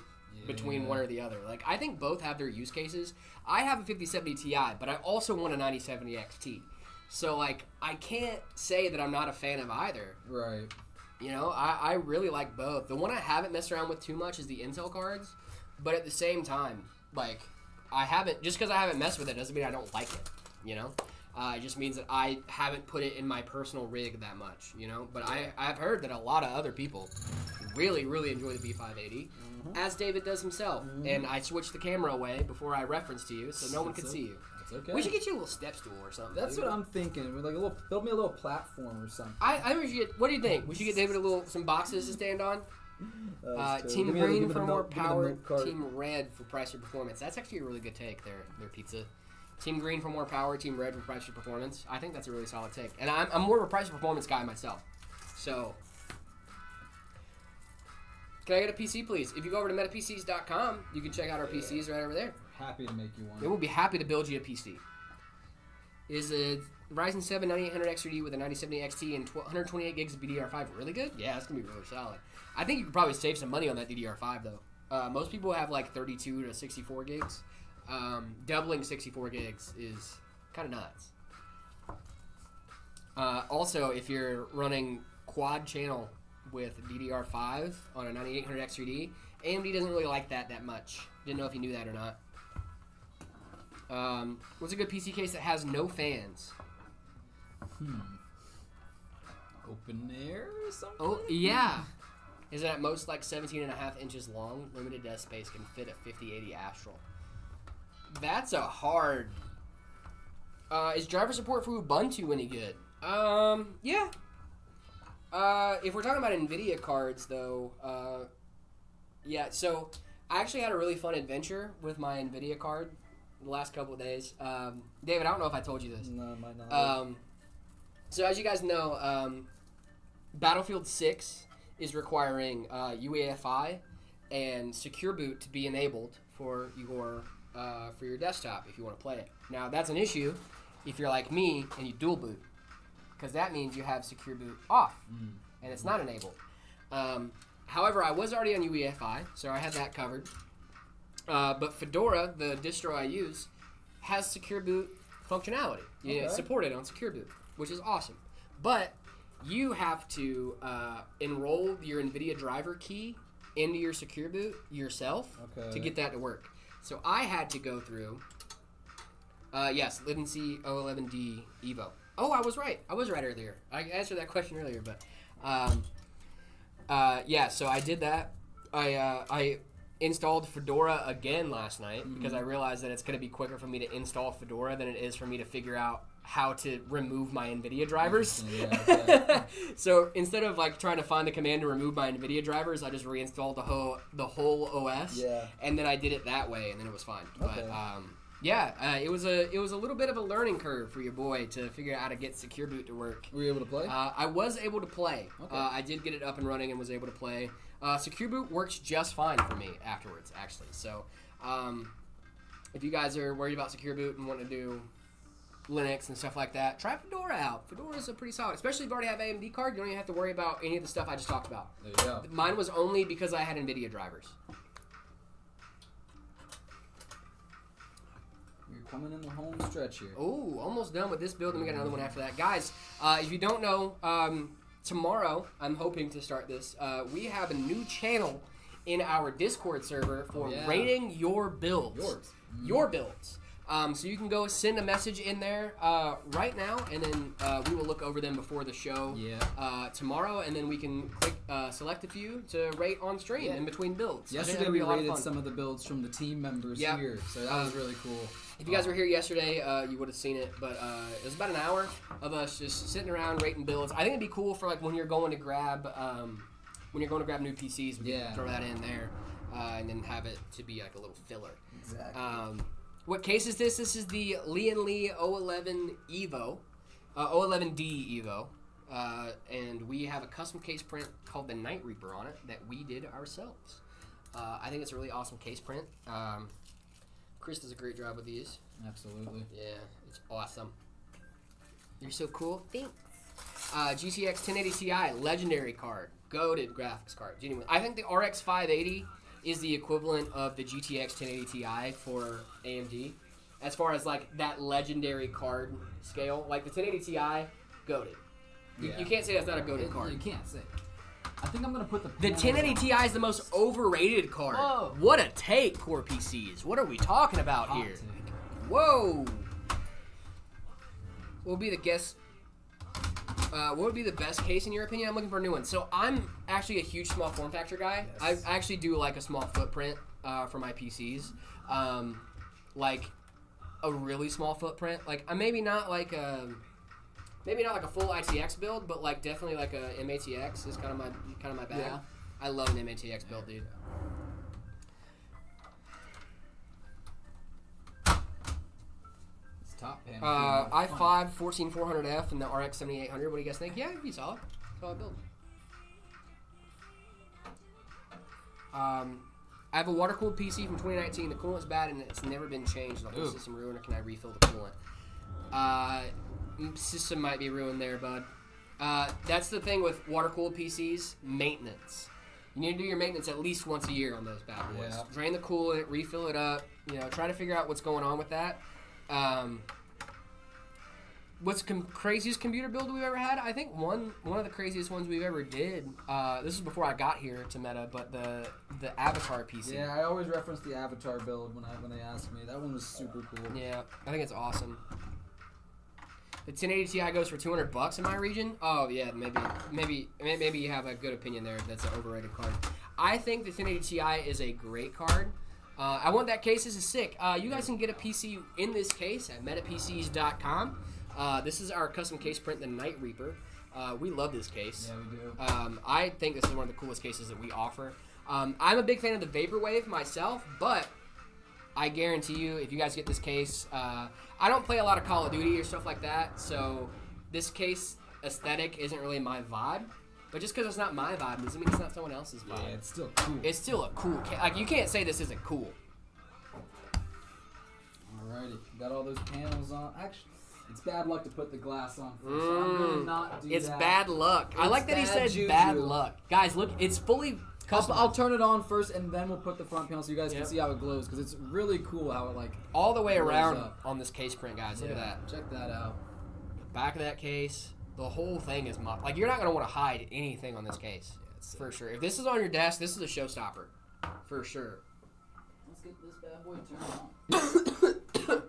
Speaker 1: between one or the other. Like, I think both have their use cases. I have a 5070 Ti, but I also want a 9070 XT. So like, I can't say that I'm not a fan of either.
Speaker 2: Right.
Speaker 1: I really like both. The one I haven't messed around with too much is the Intel cards, but at the same time, like, just because I haven't messed with it doesn't mean I don't like it, It just means that I haven't put it in my personal rig that much, But I've heard that a lot of other people really, really enjoy the B580, as David does himself. And I switched the camera away before I referenced to you, so no one could see you.
Speaker 2: That's okay.
Speaker 1: We should get you a little step stool or something.
Speaker 2: That's what I'm thinking. Like build me a little platform or something.
Speaker 1: I think we should get. What do you think? We should get David some boxes to stand on. Team Green for more power. Team Red for price or performance. That's actually a really good take. Their pizza. Team Green for more power. Team Red for price or performance. I think that's a really solid take. And I'm more of a price or performance guy myself. So, can I get a PC, please? If you go over to MetaPCs.com, you can check out our PCs right over there.
Speaker 2: Happy to make you one.
Speaker 1: We will be happy to build you a PC. Is a Ryzen 7 9800 X3D with a 9070 XT and 128 gigs of DDR5 really good? Yeah, that's going to be really solid. I think you could probably save some money on that DDR5, though. Most people have like 32 to 64 gigs. Doubling 64 gigs is kind of nuts. Also, if you're running quad channel with DDR5 on a 9800X3D, AMD doesn't really like that much. Didn't know if you knew that or not. What's a good PC case that has no fans?
Speaker 2: Open air or something?
Speaker 1: Oh, yeah. Is it at most like 17.5 inches long? Limited desk space, can fit a 5080 Astral. That's a hard... is driver support for Ubuntu any good? Yeah. If we're talking about NVIDIA cards, though, yeah, so I actually had a really fun adventure with my NVIDIA card the last couple of days. David, I don't know if I told you this.
Speaker 2: No, might not.
Speaker 1: So as you guys know, Battlefield 6 is requiring UEFI and Secure Boot to be enabled for your desktop if you want to play it. Now, that's an issue if you're like me and you dual boot, because that means you have Secure Boot off, and it's not enabled. However, I was already on UEFI, so I had that covered. But Fedora, the distro I use, has Secure Boot functionality. It's supported on Secure Boot, which is awesome. But you have to enroll your NVIDIA driver key into your Secure Boot yourself to get that to work. So I had to go through, yes, Lidency O11D Evo. Oh, I was right. I was right earlier. I answered that question earlier, but yeah. So I did that. I installed Fedora again last night because I realized that it's going to be quicker for me to install Fedora than it is for me to figure out how to remove my NVIDIA drivers. So instead of like trying to find the command to remove my NVIDIA drivers, I just reinstalled the whole OS, and then I did it that way, and then it was fine. But yeah, it was a little bit of a learning curve for your boy to figure out how to get Secure Boot to work.
Speaker 2: Were you able to play?
Speaker 1: I was able to play. I did get it up and running and was able to play. Secure Boot works just fine for me afterwards, actually. So if you guys are worried about Secure Boot and want to do Linux and stuff like that, try Fedora out. Fedora is a pretty solid, especially if you already have AMD card. You don't even have to worry about any of the stuff I just talked about.
Speaker 2: There you go.
Speaker 1: Mine was only because I had NVIDIA drivers.
Speaker 2: You're coming in the home stretch here.
Speaker 1: Oh, almost done with this build, and we got another one after that. Guys, if you don't know, tomorrow, I'm hoping to start this. We have a new channel in our Discord server for rating your builds. Your builds. So you can go send a message in there right now, and then we will look over them before the show tomorrow, and then we can click select a few to rate on stream in between builds.
Speaker 2: Yesterday we rated some of the builds from the team members here, so that was really cool.
Speaker 1: If you guys were here yesterday, you would have seen it, but it was about an hour of us just sitting around rating builds. I think it'd be cool for like when you're going to grab new PCs, we can throw that in there, and then have it to be like a little filler.
Speaker 2: Exactly.
Speaker 1: What case is this? This is the Lee & 011 Evo, 011D Evo, and we have a custom case print called the Night Reaper on it that we did ourselves. I think it's a really awesome case print. Chris does a great job with these.
Speaker 2: Absolutely.
Speaker 1: Yeah, it's awesome. You're so cool. Thanks. GTX 1080 Ti, legendary card, goated graphics card. Genuine. I think the RX 580 is the equivalent of the GTX 1080 Ti for AMD, as far as like that legendary card scale. Like the 1080 Ti, goated. You can't say that's not a goated card.
Speaker 2: You can't say. I think I'm gonna put
Speaker 1: the 1080 Ti is the most overrated card. Whoa. What a take, Core PCs. What are we talking about here?
Speaker 2: Take.
Speaker 1: Whoa. What would be the guess? What would be the best case in your opinion? I'm looking for a new one. So I'm actually a huge small form factor guy.
Speaker 2: Yes.
Speaker 1: I actually do like a small footprint for my PCs. Like a really small footprint. Like maybe not like a full ITX build, but like definitely like a MATX is kind of my bag.
Speaker 2: Yeah.
Speaker 1: I love an MATX build, dude.
Speaker 2: Top panel.
Speaker 1: i5 14400F and the RX 7800. What do you guys think? Yeah, it'd be solid. Solid build. I have a water-cooled PC from 2019. The coolant's bad and it's never been changed. The whole system ruined, or can I refill the coolant? System might be ruined there, bud. That's the thing with water-cooled PCs. Maintenance. You need to do your maintenance at least once a year on those bad boys.
Speaker 2: Yeah.
Speaker 1: Drain the coolant, refill it up. You know, try to figure out what's going on with that. What's craziest computer build we've ever had? I think one of the craziest ones we've ever did. This was before I got here to Meta, but the Avatar PC.
Speaker 2: Yeah, I always reference the Avatar build when they ask me. That one was super cool.
Speaker 1: Yeah, I think it's awesome. The 1080 Ti goes for $200 in my region. Oh yeah, maybe you have a good opinion there. That's an overrated card. I think the 1080 Ti is a great card. I want that case. This is sick. You guys can get a PC in this case at MetaPCs.com. This is our custom case print, the Night Reaper. We love this case.
Speaker 2: Yeah, we do.
Speaker 1: I think this is one of the coolest cases that we offer. I'm a big fan of the Vaporwave myself, but I guarantee you, if you guys get this case, I don't play a lot of Call of Duty or stuff like that, so this case aesthetic isn't really my vibe. But just because it's not my vibe doesn't mean it's not someone else's vibe.
Speaker 2: Yeah, it's still cool.
Speaker 1: It's still a cool case. Like, you can't say this isn't cool.
Speaker 2: Alrighty, got all those panels on. Actually, it's bad luck to put the glass on first, so I'm gonna not do
Speaker 1: It's
Speaker 2: that.
Speaker 1: bad luck. I
Speaker 2: It's
Speaker 1: like that he
Speaker 2: bad
Speaker 1: said
Speaker 2: juju.
Speaker 1: bad luck. Guys, look, it's fully custom.
Speaker 2: I'll turn it on first, and then we'll put the front panel so you guys
Speaker 1: Yep.
Speaker 2: can see how it glows, because it's really cool how it, like,
Speaker 1: all the way
Speaker 2: glows
Speaker 1: around
Speaker 2: up.
Speaker 1: on this case print, guys. Look at that.
Speaker 2: Check that out.
Speaker 1: Back of that case, the whole thing is like, you're not going to want to hide anything on this case.
Speaker 2: it's
Speaker 1: For sure. If this is on your desk, this is a showstopper. For sure.
Speaker 2: Let's get this bad boy turned on.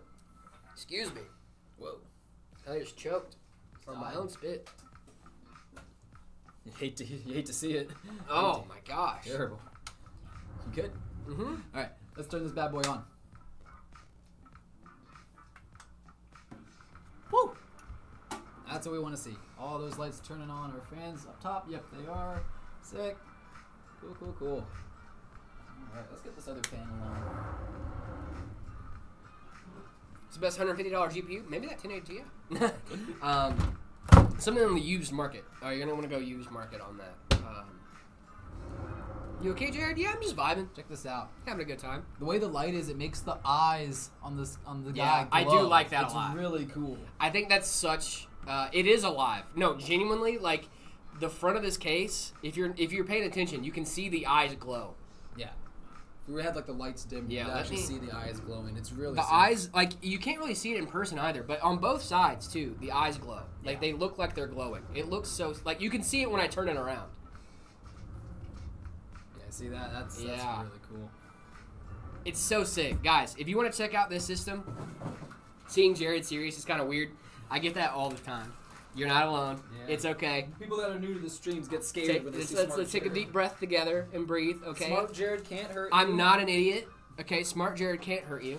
Speaker 1: Excuse me.
Speaker 2: Whoa.
Speaker 1: I just choked on my own spit.
Speaker 2: You hate to see it.
Speaker 1: Oh my gosh.
Speaker 2: Terrible. You good?
Speaker 1: Mm-hmm.
Speaker 2: Alright, let's turn this bad boy on. Woo! That's what we want to see. All those lights turning on. Our fans up top. Yep, they are. Sick. Cool. Alright, let's get this other panel on.
Speaker 1: It's the best $150 GPU. Maybe that 1080 Ti. Something on the used market. You're going to want to go used market on that. You okay, Jared? Yeah, I'm just vibing.
Speaker 2: Check this out.
Speaker 1: Having a good time.
Speaker 2: The way the light is, it makes the eyes on the
Speaker 1: Yeah,
Speaker 2: guy
Speaker 1: I
Speaker 2: glow.
Speaker 1: do like that a
Speaker 2: it's
Speaker 1: lot.
Speaker 2: It's really cool.
Speaker 1: I think that's such. It is alive. No, genuinely, like the front of this case. If you're paying attention, you can see the eyes glow.
Speaker 2: Yeah. If we had like the lights dim,
Speaker 1: Yeah,
Speaker 2: you
Speaker 1: let
Speaker 2: actually
Speaker 1: me-
Speaker 2: see the eyes glowing. It's really
Speaker 1: The
Speaker 2: sick.
Speaker 1: eyes, like you can't really see it in person either, but on both sides too, the eyes glow. Like
Speaker 2: Yeah.
Speaker 1: they look like they're glowing. It looks so like you can see it when I turn it around.
Speaker 2: Yeah, see that? That's
Speaker 1: Yeah.
Speaker 2: really cool.
Speaker 1: It's so sick, guys. If you want to check out this system, seeing Jared serious is kind of weird. I get that all the time. You're not alone.
Speaker 2: Yeah.
Speaker 1: It's okay.
Speaker 2: People that are new to the streams get scared when they see
Speaker 1: Let's
Speaker 2: Smart
Speaker 1: take a
Speaker 2: Jared.
Speaker 1: deep breath together and breathe. Okay.
Speaker 2: Smart Jared can't hurt you.
Speaker 1: I'm not an idiot. Okay, smart Jared can't hurt you.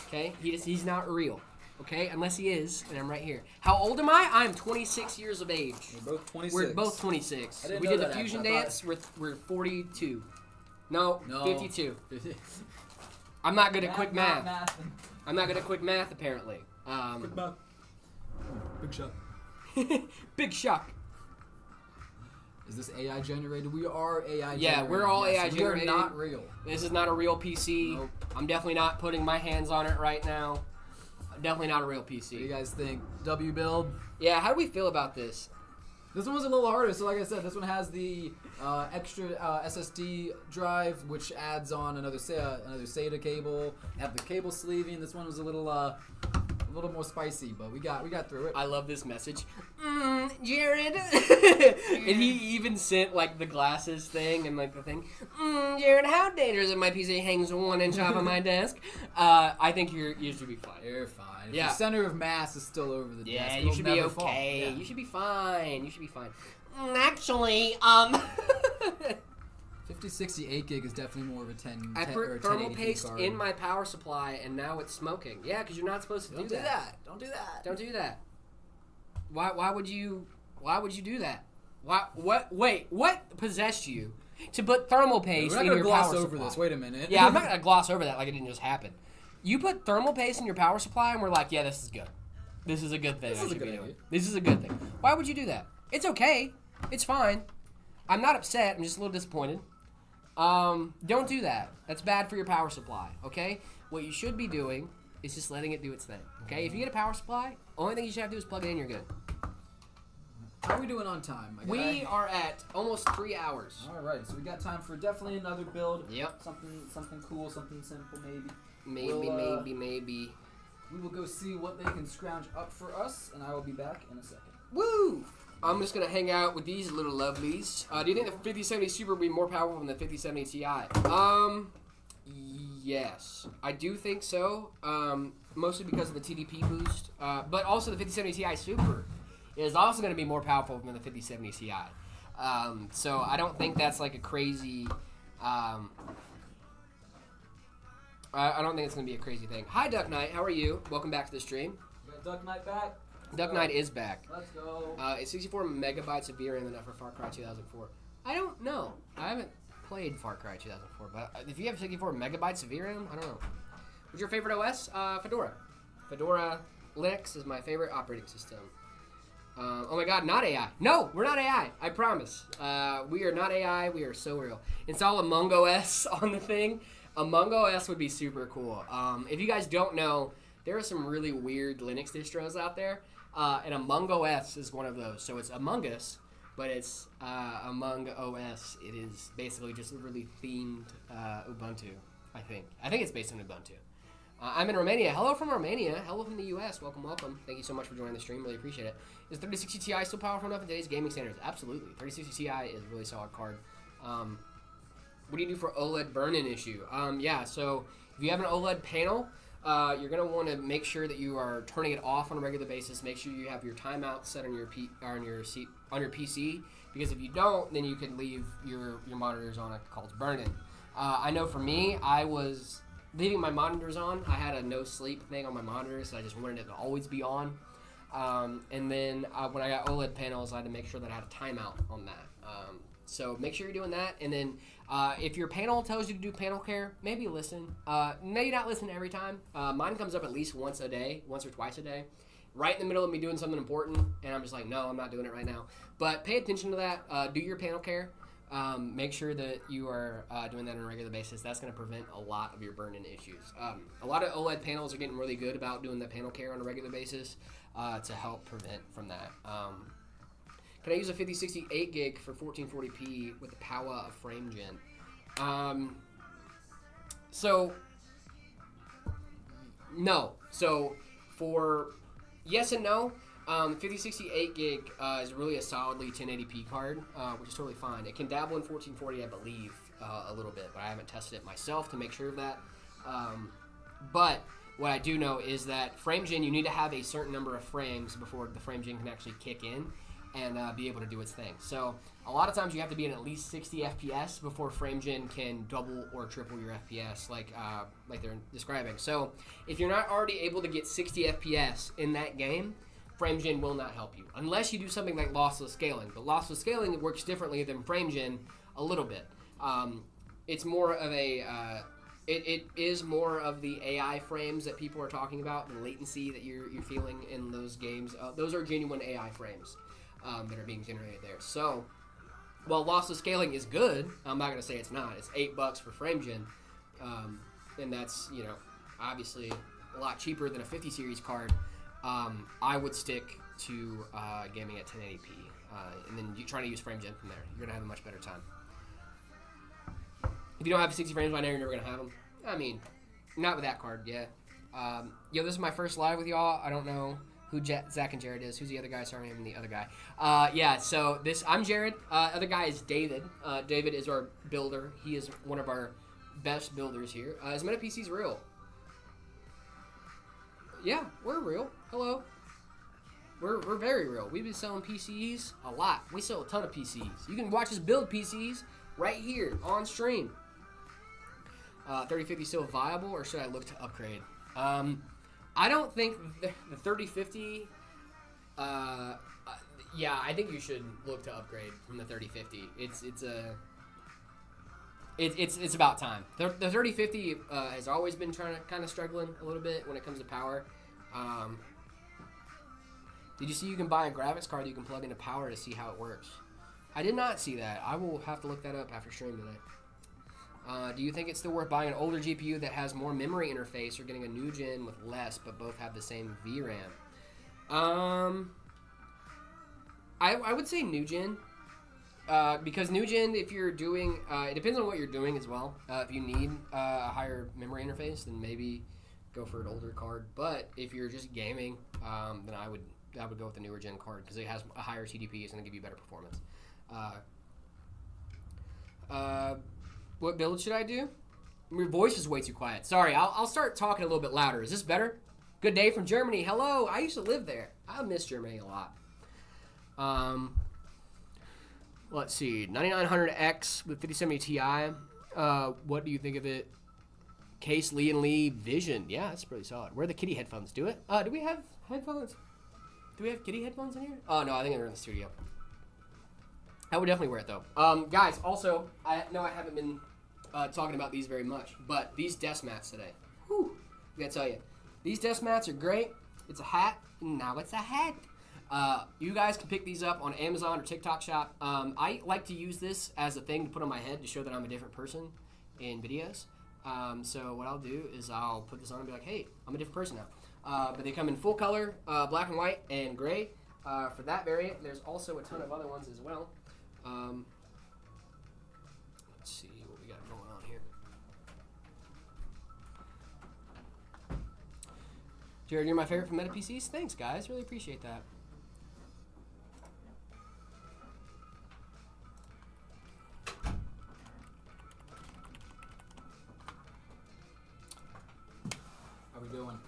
Speaker 1: Okay, he's not real. Okay, unless he is, and I'm right here. How old am I? I'm 26 years of age.
Speaker 2: We're both 26.
Speaker 1: We're both 26.
Speaker 2: I didn't
Speaker 1: We
Speaker 2: know
Speaker 1: did the
Speaker 2: that,
Speaker 1: fusion
Speaker 2: actually. I
Speaker 1: dance. We're 42. No,
Speaker 2: No.
Speaker 1: 52. I'm not good at
Speaker 2: Math,
Speaker 1: quick
Speaker 2: not
Speaker 1: math.
Speaker 2: mathing.
Speaker 1: I'm not good at quick math apparently.
Speaker 2: Quick math. Big shot.
Speaker 1: Big shock.
Speaker 2: Is this AI generated? We are AI generated.
Speaker 1: Yeah, we're all AI
Speaker 2: We
Speaker 1: generated.
Speaker 2: are not real.
Speaker 1: This is not a real PC.
Speaker 2: Nope.
Speaker 1: I'm definitely not putting my hands on it right now. Definitely not a real
Speaker 2: What do you
Speaker 1: PC.
Speaker 2: guys think? W build?
Speaker 1: Yeah, how do we feel about this?
Speaker 2: This one was a little harder. So like I said, this one has the extra SSD drive, which adds on another SATA cable. Have the cable sleeving. This one was a little more spicy, but we got through it.
Speaker 1: I love this message. Jared. And he even sent like the glasses thing and like the thing. Jared, how dangerous if my PC hangs 1 inch off of my desk? I think you should be fine.
Speaker 2: You're fine. If
Speaker 1: Yeah.
Speaker 2: the center of mass is still over the desk.
Speaker 1: Yeah, you
Speaker 2: it'll
Speaker 1: should be
Speaker 2: never fall.
Speaker 1: okay.
Speaker 2: Yeah.
Speaker 1: You should be fine. You should be fine. Actually,
Speaker 2: 5060 8 gig is definitely more of a 10
Speaker 1: I
Speaker 2: 10 or
Speaker 1: put thermal
Speaker 2: 1080p
Speaker 1: paste
Speaker 2: card.
Speaker 1: in my power supply and now it's smoking. Yeah, because you're not supposed to
Speaker 2: Don't
Speaker 1: do that.
Speaker 2: Don't do that.
Speaker 1: Don't do that. Why would you do that? What possessed you to put thermal paste
Speaker 2: We're
Speaker 1: in
Speaker 2: not
Speaker 1: your
Speaker 2: gonna gloss
Speaker 1: power
Speaker 2: over
Speaker 1: supply?
Speaker 2: this. Wait a minute.
Speaker 1: Yeah, I'm not gonna gloss over that like it didn't just happen. You put thermal paste in your power supply and we're like, yeah, this is good. This is a good thing.
Speaker 2: This
Speaker 1: I
Speaker 2: is a
Speaker 1: should be
Speaker 2: good
Speaker 1: doing.
Speaker 2: idea.
Speaker 1: This is a good thing. Why would you do that? It's okay. It's fine. I'm not upset. I'm just a little disappointed. Don't do that. That's bad for your power supply, okay? What you should be doing is just letting it do its thing, okay? If you get a power supply, only thing you should have to do is plug it in, you're good.
Speaker 2: How are we doing on time?
Speaker 1: We are at almost 3 hours.
Speaker 2: All right, so we got time for definitely another build.
Speaker 1: Yep.
Speaker 2: Something cool, something simple, maybe.
Speaker 1: Maybe.
Speaker 2: We will go see what they can scrounge up for us, and I will be back in a second.
Speaker 1: Woo! I'm just gonna hang out with these little lovelies. Do you think the 5070 Super will be more powerful than the 5070 Ti? Yes, I do think so. Mostly because of the TDP boost, but also the 5070 Ti Super is also going to be more powerful than the 5070 Ti. So I don't think that's like a crazy. I don't think it's going to be a crazy thing. Hi, Duck Knight. How are you? Welcome back to the stream.
Speaker 2: We got Duck Knight back.
Speaker 1: Duck Knight is back.
Speaker 2: Let's go.
Speaker 1: It's 64 megabytes of VRAM enough for Far Cry 2004. I don't know. I haven't played Far Cry 2004, but if you have 64 megabytes of VRAM, I don't know. What's your favorite OS? Fedora. Fedora Linux is my favorite operating system. Oh my god, not AI. No, we're not AI. I promise. We are not AI. We are so real. Install Among OS on the thing. Among OS would be super cool. If you guys don't know, there are some really weird Linux distros out there, and Among OS is one of those. So it's Among Us, but it's Among OS. It is basically just a really themed Ubuntu, I think. I think it's based on Ubuntu. I'm in Romania. Hello from Romania. Hello from the U.S. Welcome, welcome. Thank you so much for joining the stream. Really appreciate it. Is 3060 Ti still powerful enough in today's gaming standards? Absolutely. 3060 Ti is a really solid card. What do you do for OLED burn-in issue? Yeah, so if you have an OLED panel, you're going to want to make sure that you are turning it off on a regular basis. Make sure you have your timeout set on your PC, because if you don't, then you can leave your monitors on a call to burn-in. I know for me, I was leaving my monitors on. I had a no sleep thing on my monitor, so I just wanted it to always be on. And then when I got OLED panels, I had to make sure that I had a timeout on that. So make sure you're doing that. And then if your panel tells you to do panel care, maybe listen. Maybe not listen every time. Mine comes up at least once or twice a day, right in the middle of me doing something important, and I'm just like, no, I'm not doing it right now. But pay attention to that. Do your panel care. Make sure that you are doing that on a regular basis. That's going to prevent a lot of your burn-in issues. A lot of OLED panels are getting really good about doing the panel care on a regular basis to help prevent from that. Can I use a 5060 8 gig for 1440p with the power of frame gen? So, no. So, for yes and no. 5060 8 gig is really a solidly 1080p card, which is totally fine. It can dabble in 1440, I believe, a little bit, but I haven't tested it myself to make sure of that. But what I do know is that frame gen, you need to have a certain number of frames before the frame gen can actually kick in and be able to do its thing. So a lot of times you have to be in at least 60 FPS before frame gen can double or triple your FPS, like they're describing. So if you're not already able to get 60 FPS in that game, frame gen will not help you unless you do something like lossless scaling. But lossless scaling works differently than frame gen a little bit. It's more of a it is more of the AI frames that people are talking about, the latency that you're feeling in those games. Those are genuine AI frames that are being generated there. So while lossless scaling is good, I'm not going to say it's not. It's $8 for frame gen, and that's, you know, obviously a lot cheaper than a 50 series card. I would stick to gaming at 1080p, and then you trying to use frame gen from there. You're gonna have a much better time. If you don't have 60 frames right now, you're never gonna have them. I mean, not with that card, yeah. Yo, this is my first live with y'all. I don't know who Zach and Jared is. Who's the other guy? Sorry, I'm the other guy. Yeah, so I'm Jared. Other guy is David. David is our builder. He is one of our best builders here. Is MetaPCs real? Yeah, we're real. Hello. We're very real. We've been selling PCs a lot. We sell a ton of PCs. You can watch us build PCs right here on stream. 3050 still viable, or should I look to upgrade? I don't think the 3050. Yeah, I think you should look to upgrade from the 3050. It's about time. The 3050 has always been kind of struggling a little bit when it comes to power. Did you see you can buy a graphics card that you can plug into power to see how it works? I did not see that. I will have to look that up after stream today. Do you think it's still worth buying an older GPU that has more memory interface or getting a new gen with less but both have the same VRAM? I would say new gen. Because new gen, if you're doing, it depends on what you're doing as well. If you need a higher memory interface, then maybe go for an older card. But if you're just gaming, then I would go with the newer gen card because it has a higher TDP, it's going to give you better performance. What build should I do? Your voice is way too quiet. Sorry, I'll start talking a little bit louder. Is this better? Good day from Germany. Hello. I used to live there. I miss Germany a lot. Let's see. 9900X with 5070 Ti. What do you think of it? Case Lee and Lee Vision. Yeah, that's pretty solid. Where are the kitty headphones? Do it. Do we have headphones? Do we have kitty headphones in here? Oh, no. I think they're in the studio. I would definitely wear it, though. Guys, also, I know I haven't been talking about these very much, but these desk mats today. Whew. I gotta tell you. These desk mats are great. It's a hat. Now it's a hat. You guys can pick these up on Amazon or TikTok Shop. I like to use this as a thing to put on my head to show that I'm a different person in videos. So what I'll do is I'll put this on and be like, hey, I'm a different person now. But they come in full color, black and white, and gray. For that variant, there's also a ton of other ones as well. Let's see what we got going on here. Jared, you're my favorite from MetaPCs. Thanks, guys. Really appreciate that.
Speaker 2: How we doing?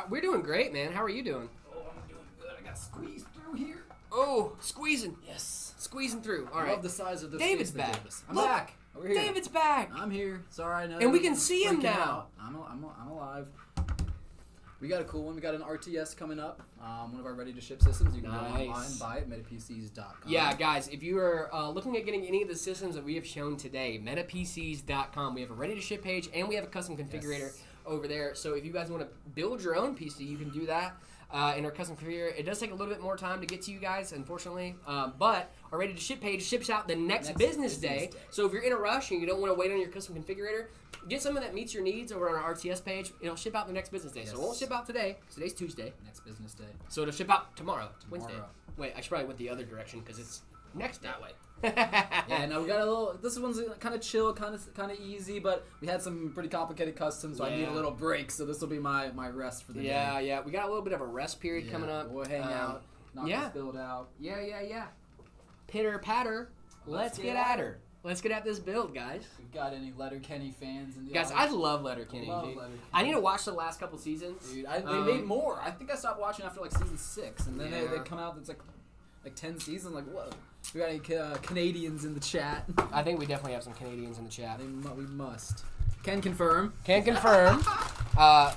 Speaker 1: We're doing great, man. How are you doing?
Speaker 2: Oh, I'm doing good. I got squeezed through here.
Speaker 1: Oh, squeezing.
Speaker 2: Yes.
Speaker 1: Squeezing through. All
Speaker 2: I
Speaker 1: right.
Speaker 2: love the size of this.
Speaker 1: David's
Speaker 2: space they
Speaker 1: back.
Speaker 2: gave us. I'm
Speaker 1: Look,
Speaker 2: back. We're here.
Speaker 1: David's back.
Speaker 2: I'm here. Sorry, I know.
Speaker 1: And we can see him
Speaker 2: freaking
Speaker 1: now.
Speaker 2: out. I'm alive. We got a cool one. We got an RTS coming up. One of our ready-to-ship systems. You can go online and buy it. MetaPCs.com.
Speaker 1: Yeah, guys, if you are looking at getting any of the systems that we have shown today, MetaPCs.com. We have a ready-to-ship page, and we have a custom configurator over there. So if you guys want to build your own PC, you can do that in our custom configurator. It does take a little bit more time to get to you guys, unfortunately. But our ready-to-ship page ships out the next business day. So if you're in a rush and you don't want to wait on your custom configurator, get something that meets your needs over on our RTS page. It'll ship out the next business day.
Speaker 2: Yes.
Speaker 1: So it won't ship out today. Today's Tuesday.
Speaker 2: Next business day.
Speaker 1: So it'll ship out tomorrow. Wednesday. Wait, I should probably went the other direction because it's next that way.
Speaker 2: Yeah, no, we got a little. This one's kind of chill, kind of easy, but we had some pretty complicated customs, so I need a little break. So this will be my rest for the day.
Speaker 1: Yeah. We got a little bit of a rest period coming up.
Speaker 2: We'll hang out, knock this build out.
Speaker 1: Yeah. Pitter patter. Let's get at her. Let's get at this build, guys.
Speaker 2: We've got any Letterkenny fans in the
Speaker 1: guys,
Speaker 2: audience?
Speaker 1: I love Letterkenny, dude. I need to watch the last couple seasons.
Speaker 2: Dude, they made more. I think I stopped watching after like season 6, and then they come out. It's like 10 seasons. Like, whoa. We got any Canadians in the chat?
Speaker 1: I think we definitely have some Canadians in the chat.
Speaker 2: We must. Can confirm.
Speaker 1: Can confirm. How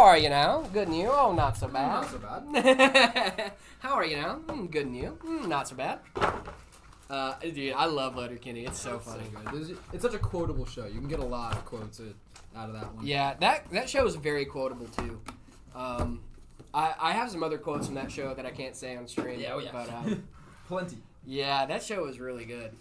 Speaker 1: are you now? Good and you? Oh, not so bad.
Speaker 2: Not so bad.
Speaker 1: How are you now? Good and you? Not so bad. Dude, I love Letterkenny. It's so funny.
Speaker 2: It's such a quotable show. You can get a lot of quotes out of that one.
Speaker 1: Yeah, that show is very quotable too. I have some other quotes from that show that I can't say on stream.
Speaker 2: Yeah.
Speaker 1: But,
Speaker 2: Plenty.
Speaker 1: Yeah, that show is really good.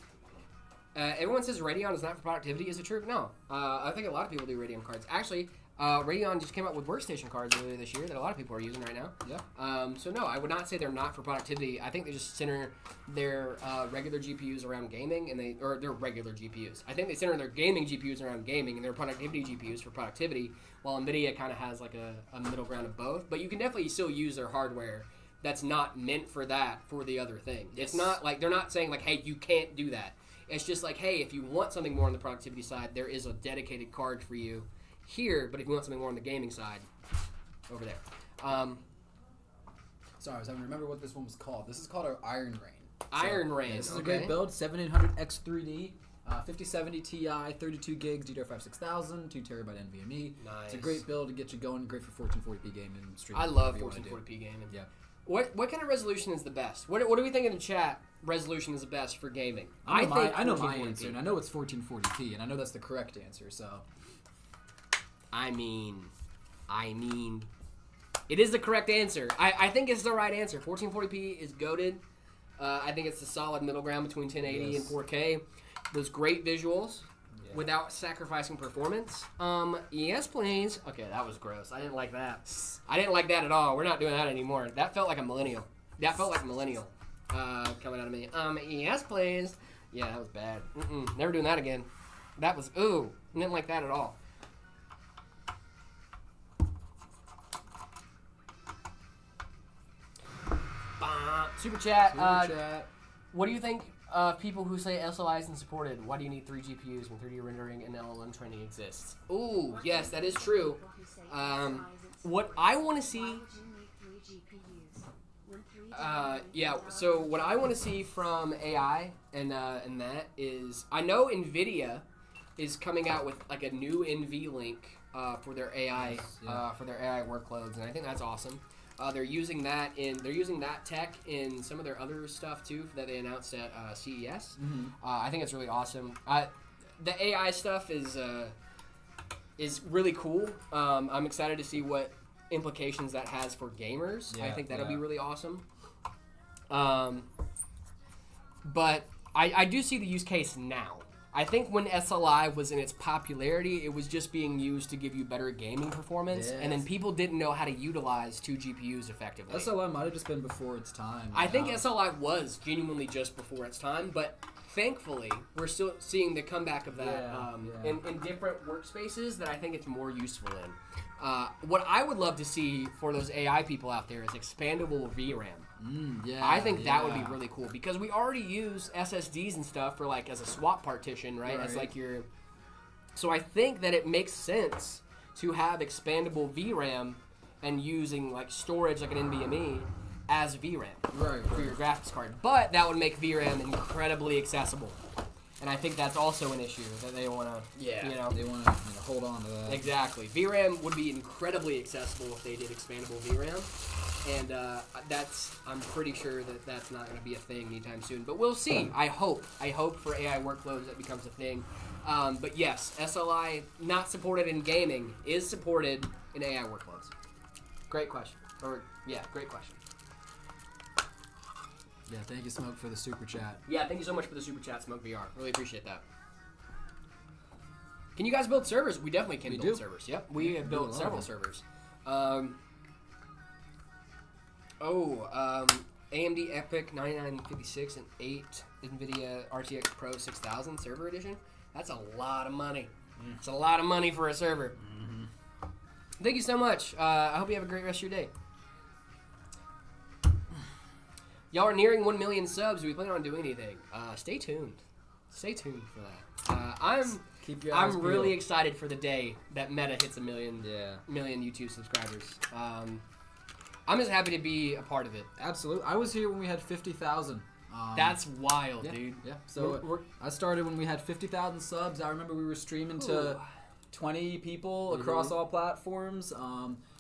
Speaker 1: Everyone says Radeon is not for productivity. Is it true? No. I think a lot of people do Radeon cards. Actually, Radeon just came out with workstation cards earlier this year that a lot of people are using right now.
Speaker 2: Yeah.
Speaker 1: So no, I would not say they're not for productivity. I think they just center their regular GPUs around gaming, or their regular GPUs. I think they center their gaming GPUs around gaming, and their productivity GPUs for productivity. While NVIDIA kind of has like a middle ground of both, but you can definitely still use their hardware that's not meant for that for the other thing. Yes. It's not like they're not saying like, hey, you can't do that. It's just like, hey, if you want something more on the productivity side, there is a dedicated card for you here, but if you want something more on the gaming side, over there.
Speaker 2: Sorry, I was having to remember what this one was called. This is called our Iron Rain.
Speaker 1: Iron Rain.
Speaker 2: Yeah, this is a great build. 7800X3D, 5070 Ti, 32 gigs, DDR5 6000, 2 terabyte NVMe.
Speaker 1: Nice.
Speaker 2: It's a great build to get you going. Great for 1440p gaming and streaming.
Speaker 1: I love 1440p gaming.
Speaker 2: Yeah.
Speaker 1: What kind of resolution is the best? What do we think in the chat? Resolution is the best for gaming.
Speaker 2: I know my answer, and I know it's 1440p, and I know that's the correct answer. So.
Speaker 1: I mean, it is the correct answer. I think it's the right answer. 1440p is goated. I think it's the solid middle ground between 1080 and 4K. Those great visuals without sacrificing performance. Yes, please. Okay, that was gross. I didn't like that. I didn't like that at all. We're not doing that anymore. That felt like a millennial. coming out of me. Yes, please. Yeah, that was bad. Never doing that again. That was, ooh. I didn't like that at all. Super chat. What do you think of people who say SLI isn't supported? Why do you need 3 GPUs when 3D rendering and LLM training exists? Ooh, yes, that is true. What I want to see... yeah, so what I want to see from AI and that is... I know NVIDIA is coming out with like a new NVLink for their AI workloads, and I think that's awesome. They're using that tech in some of their other stuff too that they announced at CES. I think it's really awesome. The AI stuff is really cool. I'm excited to see what implications that has for gamers. I think that'll be really awesome. But I do see the use case now. I think when SLI was in its popularity, it was just being used to give you better gaming performance, and then people didn't know how to utilize 2 GPUs effectively.
Speaker 2: SLI might have just been before its time.
Speaker 1: I think SLI was genuinely just before its time, but thankfully, we're still seeing the comeback of that in different workspaces that I think it's more useful in. What I would love to see for those AI people out there is expandable VRAM. I think that would be really cool because we already use SSDs and stuff for like as a swap partition, right? As like your. So I think that it makes sense to have expandable VRAM and using like storage like an NVMe as VRAM for your graphics card. But that would make VRAM incredibly accessible. And I think that's also an issue that they want to,
Speaker 2: they want to hold on to that.
Speaker 1: Exactly. VRAM would be incredibly accessible if they did expandable VRAM. And I'm pretty sure that that's not going to be a thing anytime soon. But we'll see. I hope for AI workloads that becomes a thing. But yes, SLI not supported in gaming is supported in AI workloads. Great question. Great question.
Speaker 2: Yeah, thank you, Smoke, for the super chat.
Speaker 1: Yeah, thank you so much for the super chat, Smoke VR. Really appreciate that. Can you guys build servers? We definitely can build servers. Yep, we have built several servers. AMD EPYC 9956 and 8 NVIDIA RTX Pro 6000 server edition. That's a lot of money. It's a lot of money for a server. Thank you so much. I hope you have a great rest of your day. Y'all are nearing 1 million subs. Do we plan on doing anything? Stay tuned. Stay tuned for that. I'm really excited for the day that Meta hits a million YouTube subscribers. I'm just happy to be a part of it.
Speaker 2: Absolutely. I was here when we had 50,000.
Speaker 1: That's wild, dude.
Speaker 2: Yeah. So I started when we had 50,000 subs. I remember we were streaming to 20 people across all platforms.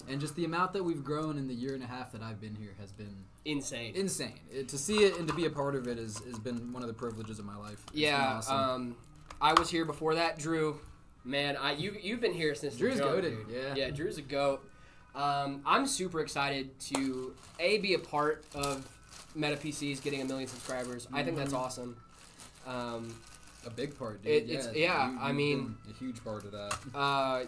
Speaker 2: And just the amount that we've grown in the year and a half that I've been here has been
Speaker 1: insane.
Speaker 2: To see it and to be a part of it has been one of the privileges of my life.
Speaker 1: It's awesome. I was here before that. Drew, man, you've been here since
Speaker 2: Drew's
Speaker 1: the jump,
Speaker 2: goated.
Speaker 1: Dude. Yeah, Drew's a goat. I'm super excited to be a part of MetaPCs getting 1 million subscribers. I think that's awesome.
Speaker 2: A big part, dude.
Speaker 1: I mean,
Speaker 2: a huge part of that.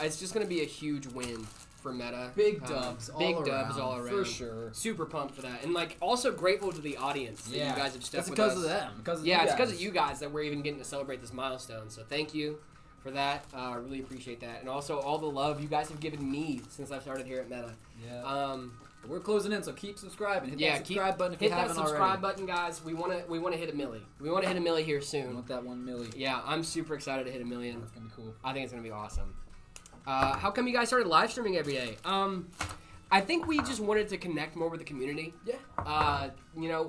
Speaker 1: It's just gonna be a huge win for Meta.
Speaker 2: Big dubs all around.
Speaker 1: For
Speaker 2: sure.
Speaker 1: Super pumped for that, and like also grateful to the audience that you guys have stepped with us.
Speaker 2: It's because of them. It's
Speaker 1: because of you guys that we're even getting to celebrate this milestone. So thank you for that. I really appreciate that, and also all the love you guys have given me since I've started here at Meta.
Speaker 2: Yeah. We're closing in, so keep subscribing. Hit that subscribe button if you haven't already.
Speaker 1: Hit that subscribe button, guys. We want to hit a milli. We want to hit a milli here soon.
Speaker 2: We want that 1 milli.
Speaker 1: Yeah, I'm super excited to hit 1 million.
Speaker 2: That's gonna be cool.
Speaker 1: I think it's gonna be awesome. How come you guys started live streaming every day? I think we just wanted to connect more with the community.
Speaker 2: Yeah.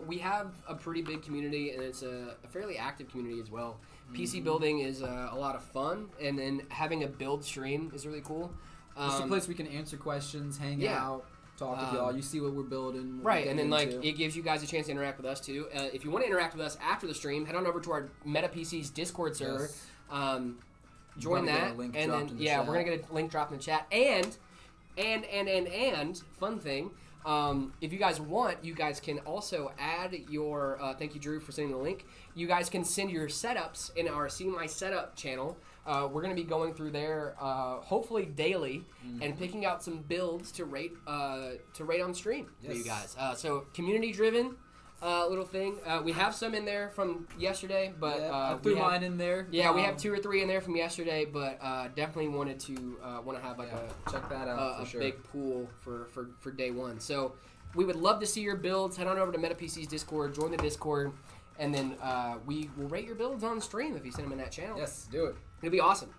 Speaker 1: We have a pretty big community, and it's a fairly active community as well. PC building is a lot of fun, and then having a build stream is really cool.
Speaker 2: It's a place we can answer questions, hang out, talk with y'all. You see what we're building.
Speaker 1: And then it gives you guys a chance to interact with us too. If you want to interact with us after the stream, head on over to our MetaPCs Discord server. Join that, and then we're gonna get a link dropped in the chat. And fun thing, if you guys want, you guys can also add your. Thank you, Drew, for sending the link. You guys can send your setups in our See My Setup channel. We're gonna be going through there, hopefully daily, and picking out some builds to rate on stream for you guys. So community driven. little thing. We have some in there from yesterday, but
Speaker 2: I threw mine in there.
Speaker 1: Yeah, we have 2 or 3 in there from yesterday, but definitely wanted to have like
Speaker 2: check that out for sure.
Speaker 1: Big pool for day one. So we would love to see your builds. Head on over to MetaPC's Discord, join the Discord, and then we will rate your builds on stream if you send them in that channel.
Speaker 2: Yes, do it.
Speaker 1: It'll be awesome.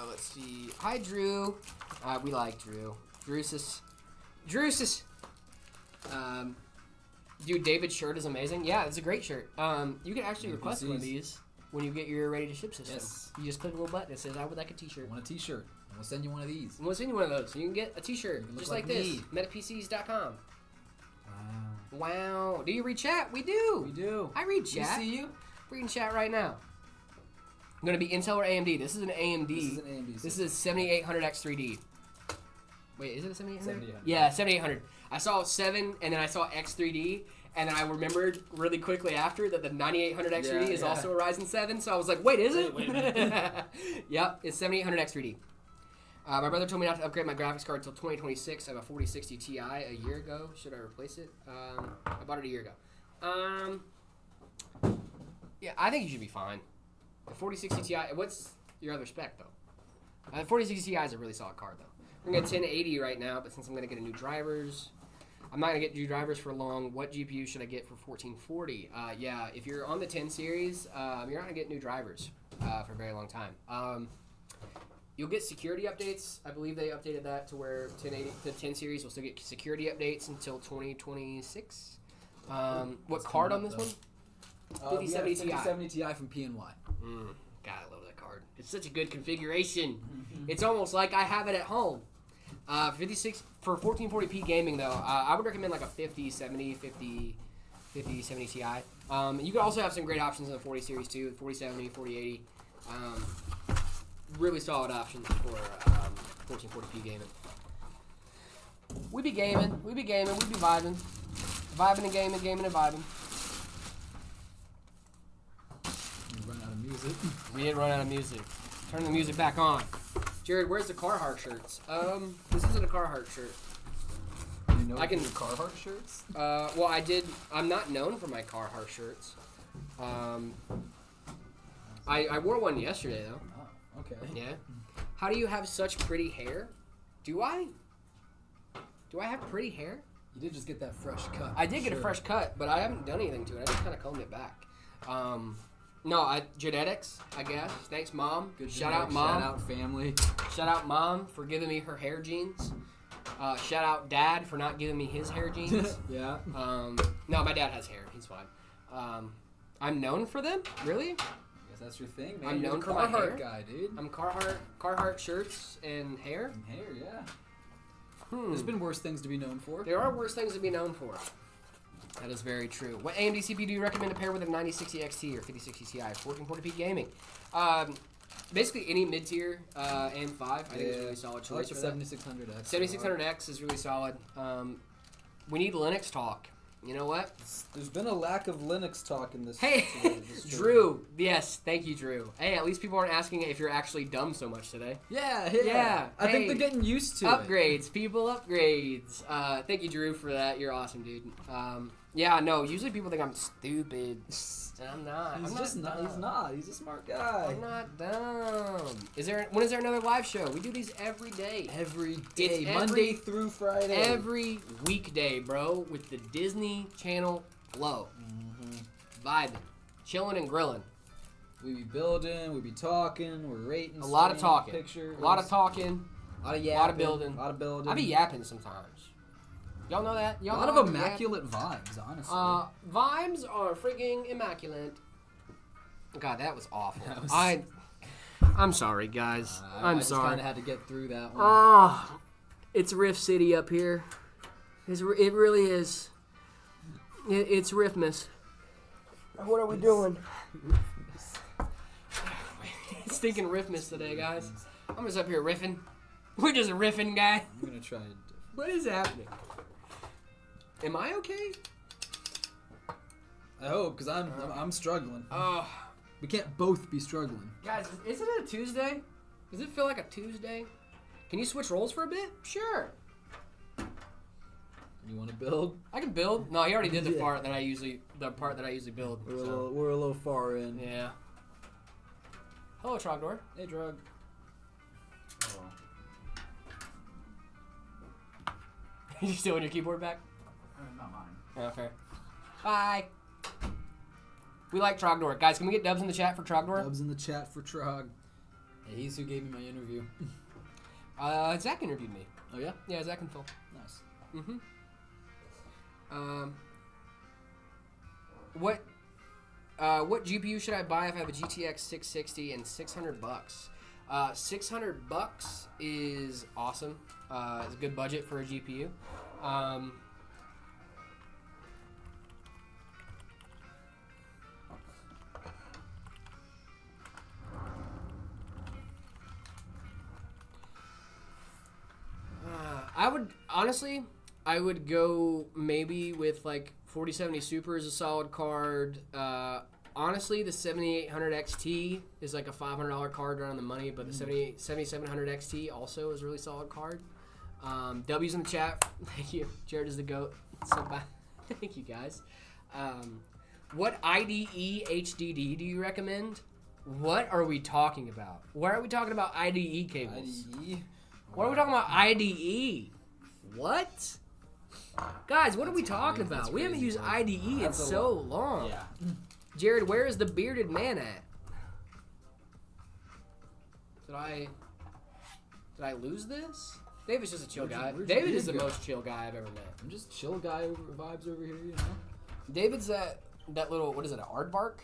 Speaker 1: Let's see. Hi, Drew. We like Drew. Drusus. Dude, David's shirt is amazing. Yeah, it's a great shirt. You can actually request one of these when you get your ready to ship system. Yes. You just click a little button that says, I would like a t-shirt.
Speaker 2: I want a t-shirt. And we'll send you one of these.
Speaker 1: And we'll send you one of those. You can get a t-shirt just like this. MetaPCs.com. Wow. Do you read chat? We do.
Speaker 2: We do.
Speaker 1: I read chat.
Speaker 2: We see you.
Speaker 1: Reading chat right now. I'm going to be Intel or AMD. This is an AMD.
Speaker 2: This is an AMD.
Speaker 1: This is 7800X3D. Wait, is it a 7800?
Speaker 2: 7800.
Speaker 1: Yeah, 7800. I saw 7, and then I saw X3D, and then I remembered really quickly after that the 9800X3D is also a Ryzen 7, so I was like, wait, is it?
Speaker 2: Wait a minute.
Speaker 1: Yep, it's 7800X3D. My brother told me not to upgrade my graphics card until 2026. I have a 4060 Ti a year ago. Should I replace it? I bought it a year ago. Yeah, I think you should be fine. The 4060 Ti, what's your other spec, though? The 4060 Ti is a really solid card, though. We're going to get 1080 right now, but since I'm going to get a new drivers, I'm not going to get new drivers for long. What GPU should I get for 1440? Yeah, if you're on the 10 series, you're not going to get new drivers for a very long time. You'll get security updates. I believe they updated that to where 1080, the 10 series will still get security updates until 2026. What card on this one? 5070 Ti.
Speaker 2: 5070 Ti from PNY.
Speaker 1: God, I love that card. It's such a good configuration. It's almost like I have it at home. 56 for 1440p gaming though. I would recommend like a 5070 Ti. You can also have some great options in the 40 series too. 4070, 4080. Really solid options for 1440p gaming. We be gaming. We be vibing. Vibing and gaming, gaming and vibing.
Speaker 2: We run out of music.
Speaker 1: We did run out of music. Turn the music back on. Jared, where's the Carhartt shirts? This isn't a Carhartt shirt.
Speaker 2: You know Carhartt shirts?
Speaker 1: Well, I did. I'm not known for my Carhartt shirts. I wore one yesterday though.
Speaker 2: Oh, okay.
Speaker 1: Yeah. How do you have such pretty hair? Do I? Do I have pretty hair?
Speaker 2: You did just get that fresh cut.
Speaker 1: I did get a fresh cut, but I haven't done anything to it. I just kind of combed it back. No, genetics, I guess. Thanks, Mom.
Speaker 2: Good
Speaker 1: shout
Speaker 2: genetics,
Speaker 1: out, Mom.
Speaker 2: Shout out, family.
Speaker 1: Shout out, Mom, for giving me her hair genes. Shout out, Dad, for not giving me his hair genes.
Speaker 2: Yeah.
Speaker 1: No, my dad has hair. He's fine. I'm known for them? Really?
Speaker 2: Guess that's your thing, man.
Speaker 1: I'm
Speaker 2: You're
Speaker 1: known
Speaker 2: the
Speaker 1: for my hair.
Speaker 2: Carhartt guy, dude.
Speaker 1: I'm Carhartt shirts and hair.
Speaker 2: And hair, yeah. There's been worse things to be known for.
Speaker 1: There are worse things to be known for. That is very true. What AMD CPU do you recommend to pair with a 9060 XT or 5060 Ti? 1440p gaming. Basically any mid-tier AM5, I think is a really solid choice.
Speaker 2: I like the 7600X.
Speaker 1: 7600X is really solid. We need Linux talk. You know what?
Speaker 2: There's been a lack of Linux talk in this.
Speaker 1: Hey, Drew. Yes, thank you, Drew. Hey, at least people aren't asking if you're actually dumb so much today.
Speaker 2: Yeah. I think they're getting used to
Speaker 1: upgrades, people, upgrades. Thank you, Drew, for that. You're awesome, dude. Yeah, no. Usually people think I'm stupid. And I'm not.
Speaker 2: He's not. He's a smart guy.
Speaker 1: I'm not dumb. When is there another live show? We do these every day.
Speaker 2: Every day. Monday through Friday.
Speaker 1: Every weekday, bro, with the Disney Channel flow. Vibing. Chilling and grilling.
Speaker 2: We be building, we be talking, we're rating.
Speaker 1: A lot of talking.
Speaker 2: Pictures.
Speaker 1: A lot of talking.
Speaker 2: A lot of yapping.
Speaker 1: A lot of building. I be
Speaker 2: be
Speaker 1: yapping sometimes. Y'all know that?
Speaker 2: A lot of immaculate vibes, honestly.
Speaker 1: Vibes are freaking immaculate. God, that was awful. I'm sorry, guys. I'm sorry.
Speaker 2: I just kind of had to get through that one.
Speaker 1: It's Riff City up here. It really is. It's Riffmas. What are we doing? It's stinking Riffmas today, guys. I'm just up here riffing. We're just a riffing guy.
Speaker 2: I'm gonna try and.
Speaker 1: What is happening? Am I okay?
Speaker 2: I hope, because I'm struggling. We can't both be struggling.
Speaker 1: Guys, isn't it a Tuesday? Does it feel like a Tuesday? Can you switch roles for a bit? Sure.
Speaker 2: You want to build?
Speaker 1: I can build. No, he already did the part that I usually build.
Speaker 2: We're a little far in.
Speaker 1: Yeah. Hello, Trogdor.
Speaker 2: Hey, Drug.
Speaker 1: You still want your keyboard back?
Speaker 2: Not mine.
Speaker 1: Oh, fair. Bye. We like Trogdor. Guys, can we get dubs in the chat for Trogdor?
Speaker 2: Dubs in the chat for Trog. Hey, he's who gave me my interview.
Speaker 1: Zach interviewed me.
Speaker 2: Oh, yeah?
Speaker 1: Yeah, Zach and Phil.
Speaker 2: Nice.
Speaker 1: Mm-hmm. What GPU should I buy if I have a GTX 660 and $600? $600 is awesome. It's a good budget for a GPU. I would go maybe with like 4070 Super is a solid card. Honestly, the 7800 XT is like a $500 card right on the money, but the 7700 XT also is a really solid card. W's in the chat. Thank you. Jared is the GOAT. So bye. Thank you, guys. What IDE HDD do you recommend? What are we talking about? Why are we talking about IDE cables?
Speaker 2: IDE?
Speaker 1: What are we talking about IDE? What? Guys, what are we talking about? We haven't used IDE in so long.
Speaker 2: Yeah.
Speaker 1: Jared, where is the bearded man at? Did I lose this? David's just a chill guy. David is the most chill guy I've ever met.
Speaker 2: I'm just chill guy vibes over here, you know?
Speaker 1: David's that little, what is it, an aardvark?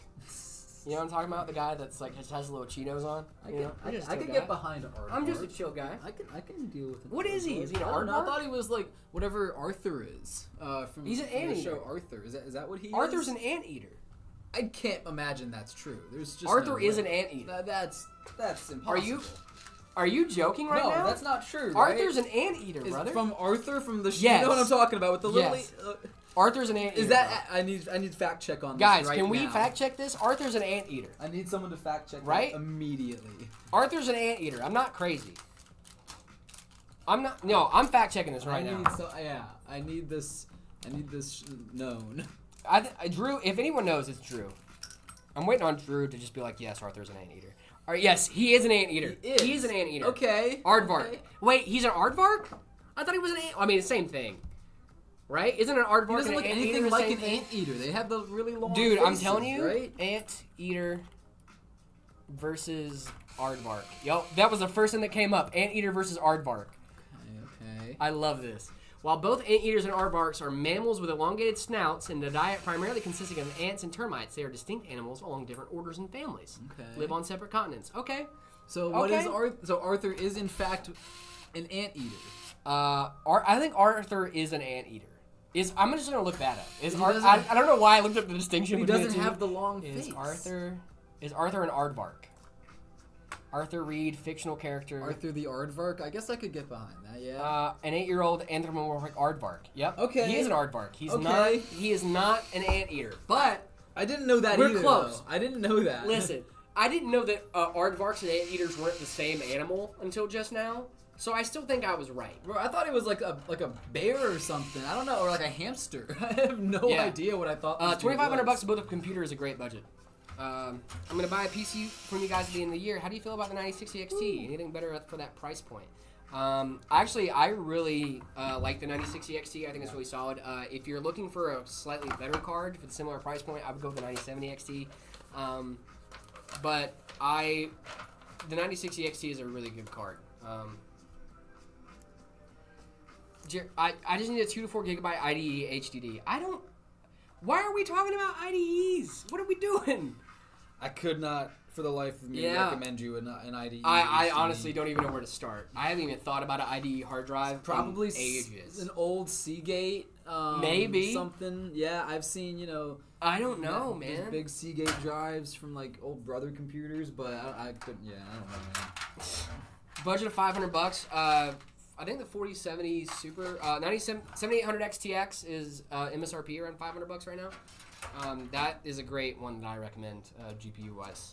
Speaker 1: You know what I'm talking about? The guy that's like has little Cheetos on.
Speaker 2: I can get behind Aardvark.
Speaker 1: I'm just a chill guy.
Speaker 2: I can deal with it.
Speaker 1: What is he? Is he an
Speaker 2: I
Speaker 1: Aardvark?
Speaker 2: thought he was like whatever Arthur is.
Speaker 1: He's an
Speaker 2: from the
Speaker 1: anteater.
Speaker 2: show Arthur. Is that what he
Speaker 1: Arthur's
Speaker 2: is?
Speaker 1: an anteater.
Speaker 2: I can't imagine that's true. There's just
Speaker 1: Arthur
Speaker 2: no
Speaker 1: is
Speaker 2: way.
Speaker 1: an anteater.
Speaker 2: That's impossible.
Speaker 1: Are you joking right now?
Speaker 2: No, that's not true.
Speaker 1: Arthur's
Speaker 2: right?
Speaker 1: an anteater, brother.
Speaker 2: From Arthur from the show.
Speaker 1: Yes.
Speaker 2: You know what I'm talking about with the little.
Speaker 1: Yes. Arthur's an anteater.
Speaker 2: Is that? I need fact check on
Speaker 1: guys?
Speaker 2: this right
Speaker 1: Can we
Speaker 2: now.
Speaker 1: fact check this? Arthur's an anteater.
Speaker 2: I need someone to fact check
Speaker 1: right
Speaker 2: that immediately.
Speaker 1: Arthur's an anteater. I'm not crazy. I'm not. No, I'm fact checking this right now.
Speaker 2: I need this known.
Speaker 1: Drew, if anyone knows, it's Drew. I'm waiting on Drew to just be like, yes, Arthur's an anteater. All right, yes, he is an anteater. He is an anteater.
Speaker 2: Okay.
Speaker 1: Aardvark.
Speaker 2: Okay.
Speaker 1: Wait, he's an aardvark? I thought he was an ant. I mean, the same thing. Right? Isn't an aardvark
Speaker 2: He doesn't
Speaker 1: and
Speaker 2: look
Speaker 1: an
Speaker 2: anything
Speaker 1: anteater
Speaker 2: like
Speaker 1: the
Speaker 2: an
Speaker 1: same thing?
Speaker 2: anteater. They have the really long
Speaker 1: Dude, I'm
Speaker 2: faces,
Speaker 1: telling you,
Speaker 2: right?
Speaker 1: anteater versus aardvark. Yo, that was the first thing that came up. Anteater versus aardvark.
Speaker 2: Okay.
Speaker 1: I love this. While both anteaters and aardvarks are mammals with elongated snouts and a diet primarily consisting of ants and termites, they are distinct animals along different orders and families.
Speaker 2: Okay.
Speaker 1: Live on separate continents. Okay.
Speaker 2: So what is Arthur? So Arthur is in fact an anteater.
Speaker 1: I think Arthur is an anteater. I'm just gonna look that up. I don't know why I looked up the distinction.
Speaker 2: He
Speaker 1: between
Speaker 2: doesn't
Speaker 1: the two.
Speaker 2: have the long face.
Speaker 1: Is Arthur an aardvark? Arthur Reed, fictional character.
Speaker 2: Arthur the Aardvark? I guess I could get behind that, yeah.
Speaker 1: An 8-year-old anthropomorphic aardvark. Yep.
Speaker 2: Okay.
Speaker 1: He is an aardvark. He is not an anteater. But
Speaker 2: I didn't know that
Speaker 1: we're
Speaker 2: either,
Speaker 1: close.
Speaker 2: though. I didn't know that.
Speaker 1: Listen, I didn't know that aardvarks and anteaters weren't the same animal until just now. So I still think I was right.
Speaker 2: Bro, I thut it was like a bear or something. I don't know, or like a hamster. I have no idea what I thought.
Speaker 1: $2,500 to build a computer is a great budget. I'm gonna buy a PC from you guys at the end of the year. How do you feel about the 9060 XT? Anything better for that price point? Actually, I really like the 9060 XT. I think it's really solid. If you're looking for a slightly better card for the similar price point, I would go with the 9070 XT. But the 9060 XT is a really good card. I just need a 2 to 4 gigabyte IDE HDD. Why are we talking about IDEs? What are we doing?
Speaker 2: I could not, for the life of me, recommend you an IDE.
Speaker 1: I honestly don't even know where to start. I haven't even thought about an IDE hard drive
Speaker 2: probably
Speaker 1: in ages.
Speaker 2: An old Seagate.
Speaker 1: Maybe.
Speaker 2: Something. Yeah, I've seen,
Speaker 1: I don't know, man.
Speaker 2: Big Seagate drives from, like, old brother computers, but I couldn't, I don't know, man.
Speaker 1: Budget of $500. I think the 4070 Super 7800 XTX is MSRP around $500 right now. That is a great one that I recommend GPU wise.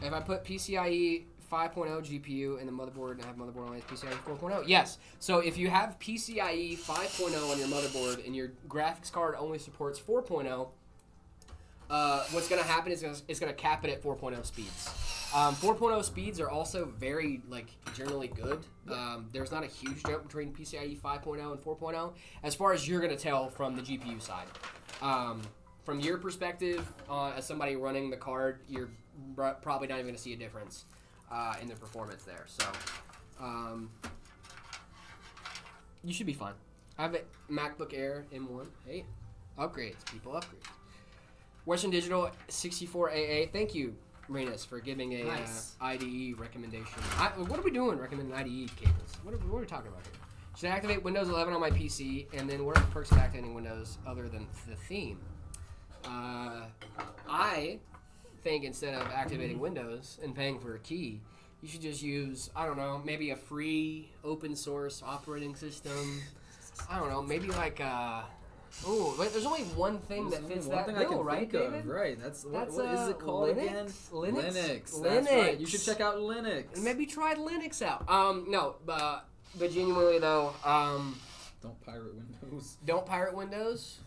Speaker 1: If I put PCIe 5.0 GPU and the motherboard, and I have motherboard only PCIe 4.0. Yes. So if you have PCIe 5.0 on your motherboard and your graphics card only supports 4.0, what's going to happen is it's going to cap it at 4.0 speeds. 4.0 speeds are also very, generally good. There's not a huge jump between PCIe 5.0 and 4.0 as far as you're going to tell from the GPU side. From your perspective, as somebody running the card, you're probably not even going to see a difference in the performance there. So, you should be fine. I have a MacBook Air M1. Hey, upgrades, people, upgrades. Western Digital 64AA. Thank you, Renus, for giving a
Speaker 2: Nice.
Speaker 1: IDE recommendation. What are we doing recommending IDE cables? What are we talking about here? Should I activate Windows 11 on my PC? And then what are the perks of activating Windows other than the theme? I think instead of activating Windows and paying for a key, you should just use, I don't know, maybe a free open source operating system. I don't know, maybe there's only one thing that fits that bill, right, David?
Speaker 2: Right, that's what is it called
Speaker 1: Linux?
Speaker 2: again?
Speaker 1: Linux.
Speaker 2: That's right. You should check out Linux.
Speaker 1: Maybe try Linux out. But genuinely though,
Speaker 2: Don't pirate Windows.
Speaker 1: don't pirate Windows.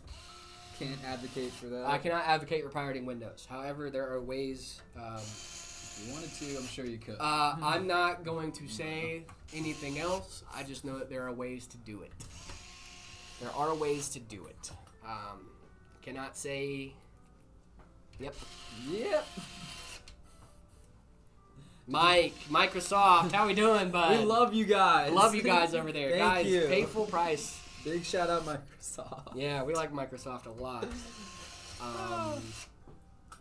Speaker 2: Can't advocate for that.
Speaker 1: I cannot advocate for pirating Windows. However, there are ways.
Speaker 2: If you wanted to, I'm sure you could.
Speaker 1: I'm not going to say anything else. I just know that there are ways to do it. There are ways to do it. Cannot say. Yep.
Speaker 2: Yep.
Speaker 1: Mike, Microsoft, how we doing, bud?
Speaker 2: We love you guys.
Speaker 1: Love you guys over there.
Speaker 2: Thank
Speaker 1: Guys,
Speaker 2: you.
Speaker 1: pay full price.
Speaker 2: Big shout out Microsoft.
Speaker 1: Yeah, we like Microsoft a lot.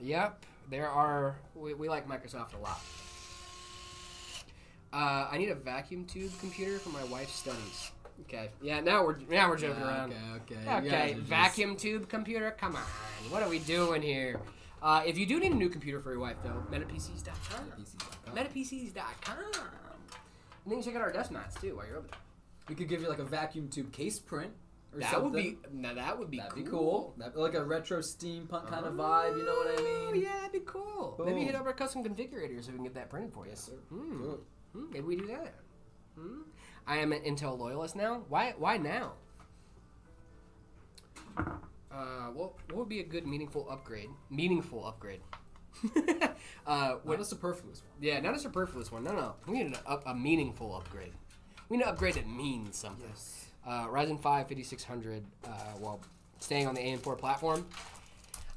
Speaker 1: Yep, there are. We like Microsoft a lot. I need a vacuum tube computer for my wife's studies. Okay. Yeah, now we're joking around.
Speaker 2: Okay.
Speaker 1: Okay, vacuum tube computer. Come on, what are we doing here? If you do need a new computer for your wife, though, MetaPCs.com. MetaPCs.com. And then you check out our desk mats too while you're over there.
Speaker 2: We could give you like a vacuum tube case print or
Speaker 1: That
Speaker 2: something.
Speaker 1: would be
Speaker 2: That'd be cool. That'd be like a retro steampunk kind of vibe. You know what I
Speaker 1: Oh,
Speaker 2: mean?
Speaker 1: yeah, that'd be cool.
Speaker 2: Boom.
Speaker 1: Maybe hit up our custom configurator so we can get that printed for you.
Speaker 2: Yes, sir.
Speaker 1: Hmm. Maybe we do that. I am an Intel loyalist now. Why now? What would be a good meaningful upgrade?
Speaker 2: Not a superfluous one.
Speaker 1: Yeah, not a superfluous one. No. We need a meaningful upgrade. We need an upgrade that means something.
Speaker 2: Yes.
Speaker 1: Ryzen 5 5600 while staying on the AM4 platform.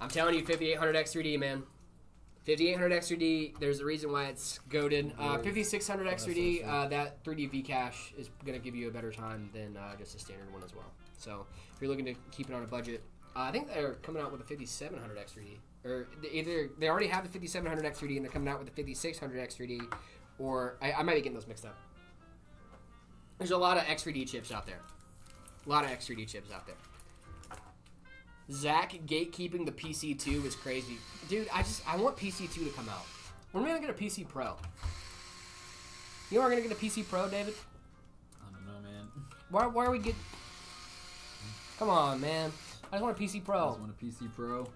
Speaker 1: I'm telling you, 5800X3D, man. 5800X3D, there's a reason why it's goated. 5600X3D, that 3D V cache is going to give you a better time than just a standard one as well. So if you're looking to keep it on a budget, I think they're coming out with a 5700X3D. Or either they already have the 5700X3D and they're coming out with the 5600X3D, or I might be getting those mixed up. There's a lot of X3D chips out there. Zach gatekeeping the PC2 is crazy. Dude, I want PC2 to come out. When are we gonna get a PC Pro? You know we're gonna get a PC Pro, David?
Speaker 2: I don't know, man.
Speaker 1: Why are we get... Come on, man. I just want a PC
Speaker 2: I
Speaker 1: Pro.
Speaker 2: just want a PC Pro.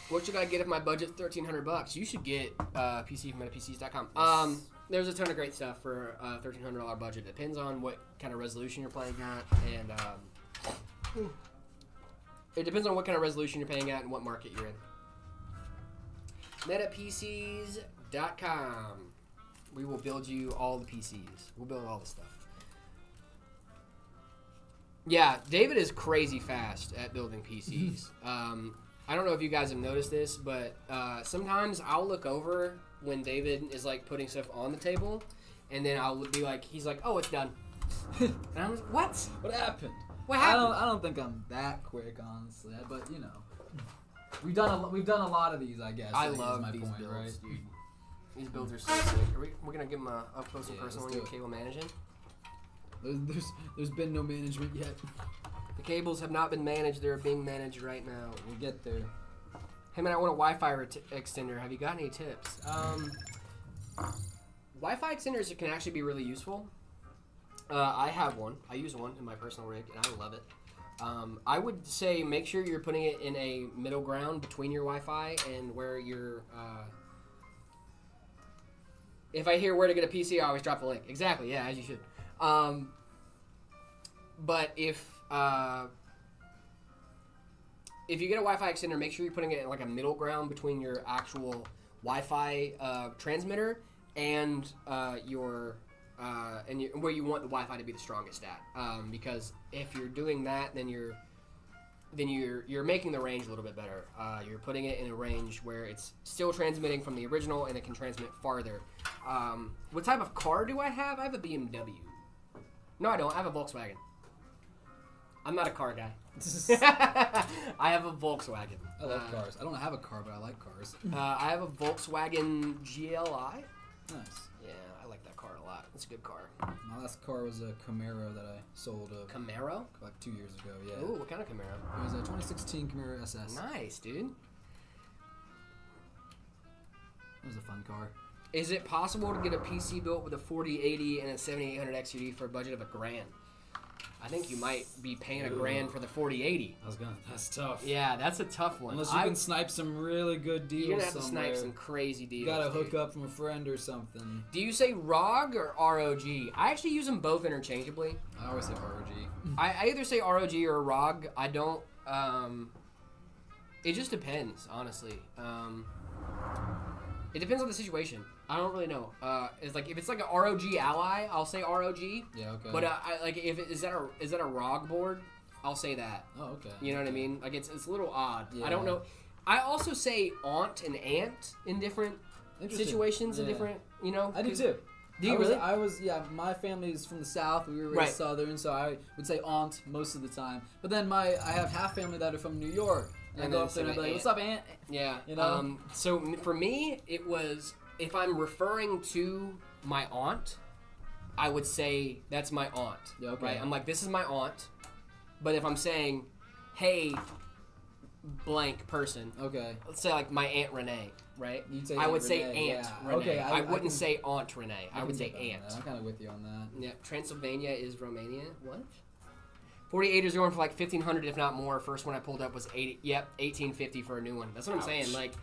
Speaker 1: What should I get if my budget's $1,300? You should get PC from MetaPCs.com.
Speaker 2: Yes.
Speaker 1: There's a ton of great stuff for a $1,300 budget. Depends on what kind of resolution you're playing at, and it depends on what kind of resolution you're playing at and what market you're in. MetaPCs.com. We will build you all the PCs. We'll build all the stuff. Yeah, David is crazy fast at building PCs. I don't know if you guys have noticed this, but sometimes I'll look over when David is like putting stuff on the table, and then I'll be like, he's like, "Oh, it's done." And I'm like, "What?
Speaker 2: What happened?
Speaker 1: What happened?"
Speaker 2: I don't think I'm that quick, honestly. But you know, we've done a lot of these, I guess.
Speaker 1: I
Speaker 2: think
Speaker 1: love
Speaker 2: is my
Speaker 1: these
Speaker 2: point,
Speaker 1: builds,
Speaker 2: right?
Speaker 1: dude. These builds are so sick. We're gonna give them a up close and personal
Speaker 2: let's do it.
Speaker 1: cable managing.
Speaker 2: There's been no management yet.
Speaker 1: The cables have not been managed; they're being managed right now.
Speaker 2: We'll get there.
Speaker 1: Hey man, I want a Wi-Fi extender. Have you got any tips? Wi-Fi extenders can actually be really useful. I have one. I use one in my personal rig, and I love it. I would say make sure you're putting it in a middle ground between your Wi-Fi and where your If I hear where to get a PC, I always drop the link. Exactly, yeah, as you should. But if you get a Wi-Fi extender, make sure you're putting it in like a middle ground between your actual Wi-Fi transmitter and where you want the Wi-Fi to be the strongest at. Because if you're doing that, then you're making the range a little bit better. You're putting it in a range where it's still transmitting from the original and it can transmit farther. What type of car do I have? I have a BMW. No, I don't. I have a Volkswagen. I'm not a car guy. I have a Volkswagen.
Speaker 2: I love cars. I don't have a car, but I like cars.
Speaker 1: I have a Volkswagen GLI.
Speaker 2: Nice.
Speaker 1: Yeah, I like that car a lot. It's a good car.
Speaker 2: My last car was a Camaro that I sold
Speaker 1: Camaro?
Speaker 2: like 2 years ago. Yeah.
Speaker 1: Ooh, what kind of Camaro?
Speaker 2: It was a 2016 Camaro SS.
Speaker 1: Nice, dude.
Speaker 2: It was a fun car.
Speaker 1: Is it possible to get a PC built with a 4080 and a 7800 XUD for a budget of $1,000? I think you might be paying $1,000 for the 4080.
Speaker 2: That's tough.
Speaker 1: Yeah, that's a tough one.
Speaker 2: Unless you can snipe some really good deals.
Speaker 1: You're gonna have to
Speaker 2: somewhere.
Speaker 1: snipe some crazy deals.
Speaker 2: You gotta hook up from a friend or something.
Speaker 1: Do you say ROG or ROG? I actually use them both interchangeably.
Speaker 2: I always say ROG.
Speaker 1: I either say ROG or ROG. I don't. It just depends, honestly. It depends on the situation. I don't really know. It's like if it's like a ROG Ally, I'll say ROG.
Speaker 2: Yeah, okay.
Speaker 1: But I like if is that a ROG board, I'll say that.
Speaker 2: Oh, okay.
Speaker 1: You know what I mean? Like it's a little odd.
Speaker 2: Yeah.
Speaker 1: I don't know. I also say aunt and aunt in different situations and different. You know.
Speaker 2: I do too.
Speaker 1: Do you really?
Speaker 2: I was yeah. My family is from the South. We were raised Southern, so I would say aunt most of the time. But then I have half family that are from New York, and I go up there and I'm like, "What's up, aunt?"
Speaker 1: Yeah.
Speaker 2: You know.
Speaker 1: So for me, it was if I'm referring to my aunt, I would say that's my aunt.
Speaker 2: Yeah, okay.
Speaker 1: Right. I'm like, this is my aunt. But if I'm saying, hey, blank person.
Speaker 2: Okay.
Speaker 1: Let's say like my Aunt Renee. Right?
Speaker 2: You'd say
Speaker 1: I would
Speaker 2: Aunt
Speaker 1: say
Speaker 2: Renee,
Speaker 1: Aunt
Speaker 2: yeah.
Speaker 1: Renee.
Speaker 2: Okay,
Speaker 1: I wouldn't say Aunt Renee. I would say Aunt.
Speaker 2: I'm kind of with you on that.
Speaker 1: Yeah, Transylvania is Romania. What? 48 is going for like 1,500, if not more. First one I pulled up was 1850 for a new one. That's what I'm saying. Like,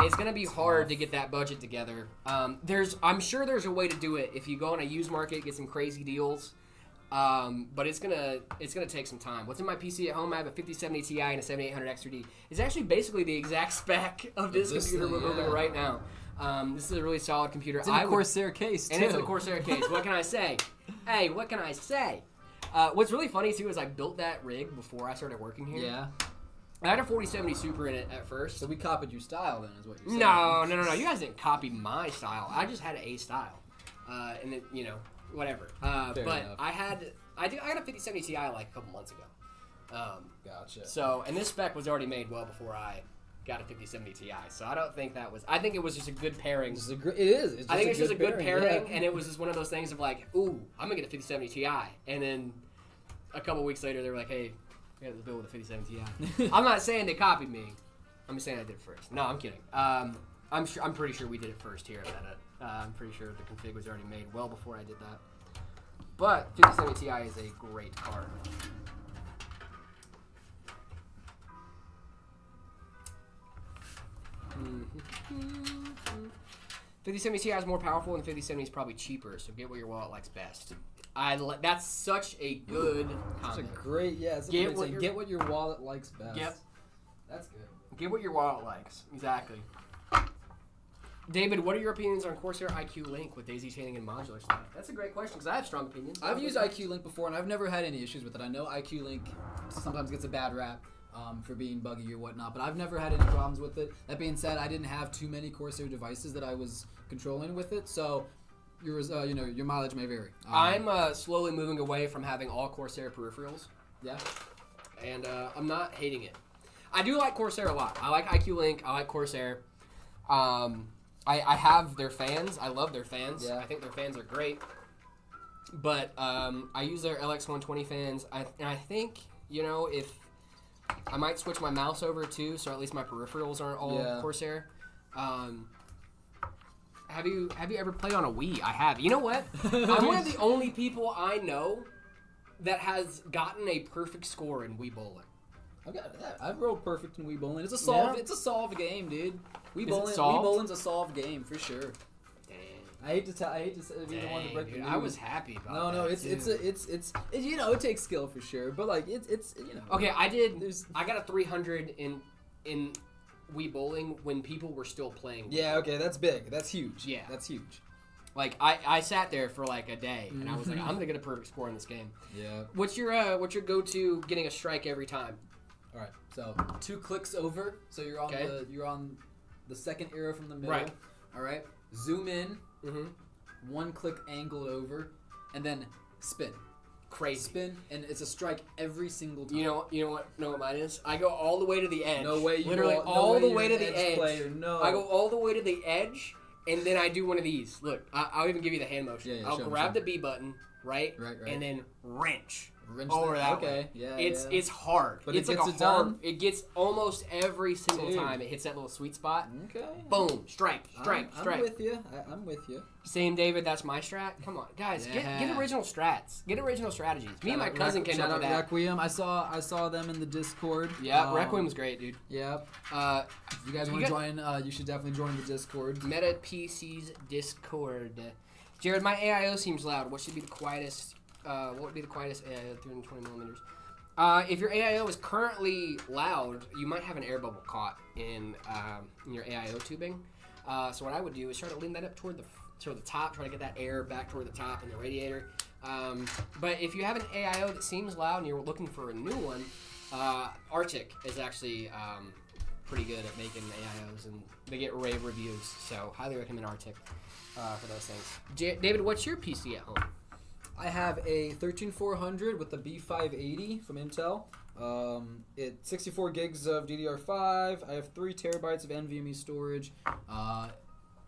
Speaker 1: it's gonna be hard to get that budget together. I'm sure there's a way to do it if you go on a used market, get some crazy deals. But it's gonna take some time. What's in my PC at home? I have a 5070 Ti and a 7800 X3D. It's actually basically the exact spec of this computer we're building right now. This is a really solid computer.
Speaker 2: It's in a Corsair case too.
Speaker 1: And it's in a Corsair case. What can I say? Hey, what can I say? What's really funny too is I built that rig before I started working here.
Speaker 2: Yeah.
Speaker 1: I had a 4070 Super in it at first.
Speaker 2: So we copied your style then, is what you're saying.
Speaker 1: No. You guys didn't copy my style. I just had a style, and then whatever. But
Speaker 2: enough.
Speaker 1: I got a 5070 Ti like a couple months ago.
Speaker 2: Gotcha.
Speaker 1: So and this spec was already made well before I got a 5070 Ti. So I don't think that was. I think it was just a good pairing.
Speaker 2: It is. It's
Speaker 1: I think it's just a good pairing,
Speaker 2: yeah.
Speaker 1: and it was just one of those things of like, ooh, I'm gonna get a 5070 Ti, and then a couple weeks later they were like, hey, we got the bill with a 5070 Ti. I'm not saying they copied me. I'm just saying I did it first. No, I'm kidding. I'm pretty sure we did it first here at Meta. I'm pretty sure the config was already made well before I did that. But 5070 Ti is a great card. Mm-hmm. 5070 Ti is more powerful, and 5070 is probably cheaper. So get what your wallet likes best. That's such a good comment.
Speaker 2: That's a great, get what your wallet likes best.
Speaker 1: Yep.
Speaker 2: That's good.
Speaker 1: Get what your wallet likes. Exactly. David, what are your opinions on Corsair IQ Link with daisy chaining and modular stuff? That's a great question because I have strong opinions.
Speaker 2: I've used IQ Link before, and I've never had any issues with it. I know IQ Link sometimes gets a bad rap for being buggy or whatnot, but I've never had any problems with it. That being said, I didn't have too many Corsair devices that I was controlling with it, so your mileage may vary.
Speaker 1: I'm slowly moving away from having all Corsair peripherals.
Speaker 2: Yeah.
Speaker 1: And I'm not hating it. I do like Corsair a lot. I like IQ Link. I like Corsair. I have their fans. I love their fans.
Speaker 2: Yeah.
Speaker 1: I think their fans are great. But I use their LX120 fans. And I think, if I might switch my mouse over too, so at least my peripherals aren't all Corsair. Have you ever played on a Wii? I have. You know what? I'm one of the only people I know that has gotten a perfect score in Wii Bowling.
Speaker 2: I've rolled perfect in Wii Bowling. It's a solve game, dude. Wii Bowling's a solved game for sure.
Speaker 1: Dang.
Speaker 2: I hate to be the one to break the news.
Speaker 1: I was happy about that.
Speaker 2: No, it's you know, it takes skill for sure, but like it's you know.
Speaker 1: Okay, I got a 300 in Wii Bowling when people were still playing.
Speaker 2: Yeah, okay, that's big. That's huge.
Speaker 1: Yeah.
Speaker 2: That's huge.
Speaker 1: Like I sat there for like a day and I was like, I'm gonna get a perfect score in this game.
Speaker 2: Yeah.
Speaker 1: What's your go-to getting a strike every time?
Speaker 2: All right. So 2 clicks over. So you're on the second arrow from the middle.
Speaker 1: Right.
Speaker 2: All right. Zoom in.
Speaker 1: Mm-hmm.
Speaker 2: 1 click angled over, and then spin.
Speaker 1: Crazy.
Speaker 2: Spin, and it's a strike every single time.
Speaker 1: You know what mine is? I go all the way to the edge.
Speaker 2: No way.
Speaker 1: Literally all the way to the
Speaker 2: edge
Speaker 1: edge.
Speaker 2: Player. No.
Speaker 1: I go all the way to the edge, and then I do one of these. Look, I'll even give you the hand motion.
Speaker 2: Yeah,
Speaker 1: I'll grab the B button, right,
Speaker 2: Right.
Speaker 1: and then wrench.
Speaker 2: Over
Speaker 1: that
Speaker 2: okay.
Speaker 1: way.
Speaker 2: Yeah.
Speaker 1: It's hard.
Speaker 2: But
Speaker 1: it's
Speaker 2: it
Speaker 1: like
Speaker 2: gets
Speaker 1: a
Speaker 2: it
Speaker 1: hard.
Speaker 2: done?
Speaker 1: It gets almost every single
Speaker 2: Dude.
Speaker 1: time. It hits that little sweet spot.
Speaker 2: Okay.
Speaker 1: Boom! Strike!
Speaker 2: I'm
Speaker 1: Strike!
Speaker 2: with you. I'm with you.
Speaker 1: Same, David. That's my strat. Come on, guys.
Speaker 2: Yeah.
Speaker 1: Get original strats. Get original strategies. Me and my cousin came up with that.
Speaker 2: Requiem. I saw them in the Discord.
Speaker 1: Yeah, Requiem was great, dude.
Speaker 2: Yep.
Speaker 1: Uh,
Speaker 2: If you guys want to join, you should definitely join the Discord.
Speaker 1: MetaPC's Discord. Jared, my AIO seems loud. What should be the quietest? What would be the quietest AIO 320 millimeters? If your AIO is currently loud, you might have an air bubble caught in your AIO tubing. So what I would do is try to lean that up toward the top, try to get that air back toward the top in the radiator. But if you have an AIO that seems loud and you're looking for a new one, Arctic is actually pretty good at making AIOs, and they get rave reviews. So highly recommend Arctic for those things. David, what's your PC at home?
Speaker 2: I have a 13400 with the B580 from Intel. It's 64 gigs of DDR5. I have 3 terabytes of NVMe storage.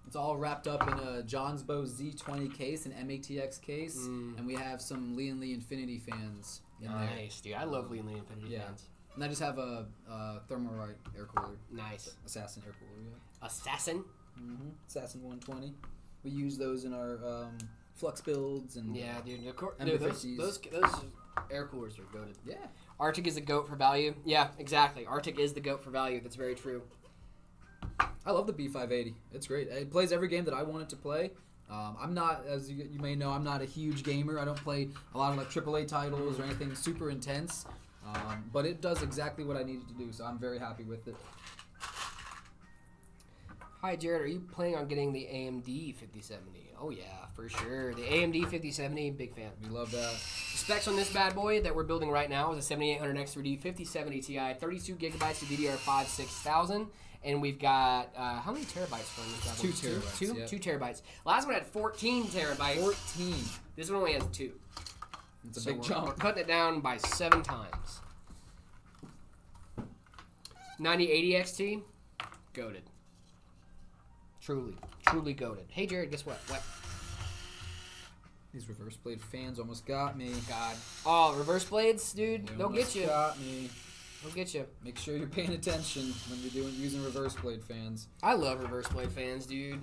Speaker 2: It's all wrapped up in a Johnsbow Z20 case, an M-ATX case, and we have some Lee & Lee Infinity fans in there.
Speaker 1: Nice, dude. I love Lee & Lee Infinity fans.
Speaker 2: And I just have a Thermalright air cooler.
Speaker 1: Nice.
Speaker 2: Assassin air cooler, yeah.
Speaker 1: Assassin?
Speaker 2: Mm-hmm. Assassin 120. We use those in our Flux builds and
Speaker 1: yeah, dude. Those air coolers are goated.
Speaker 2: Yeah.
Speaker 1: Arctic is the goat for value. Yeah, exactly. Arctic is the goat for value. That's very true.
Speaker 2: I love the B580. It's great. It plays every game that I want it to play. I'm not, as you may know, I'm not a huge gamer. I don't play a lot of like AAA titles or anything super intense. But it does exactly what I need it to do, so I'm very happy with it.
Speaker 1: Hi, Jared. Are you planning on getting the AMD 5070? Oh, yeah, for sure. The AMD 5070, big fan.
Speaker 2: We love that.
Speaker 1: The specs on this bad boy that we're building right now is a 7800 X3D 5070 Ti, 32 gigabytes of DDR5 6000. And we've got, how many terabytes from this bad boy?
Speaker 2: 2 terabytes.
Speaker 1: Two?
Speaker 2: Yep.
Speaker 1: 2 terabytes. Last one had 14 terabytes.
Speaker 2: 14.
Speaker 1: This one only has 2.
Speaker 2: It's a
Speaker 1: So
Speaker 2: big
Speaker 1: we're
Speaker 2: jump.
Speaker 1: cutting it down by 7 times. 9080 XT, goated. Truly goated. Hey, Jared, guess what? What?
Speaker 2: These reverse blade fans almost got me.
Speaker 1: God. Oh, reverse blades, dude.
Speaker 2: They
Speaker 1: They'll get you.
Speaker 2: Got me.
Speaker 1: They'll get you.
Speaker 2: Make sure you're paying attention when you're using reverse blade fans.
Speaker 1: I love reverse blade fans, dude.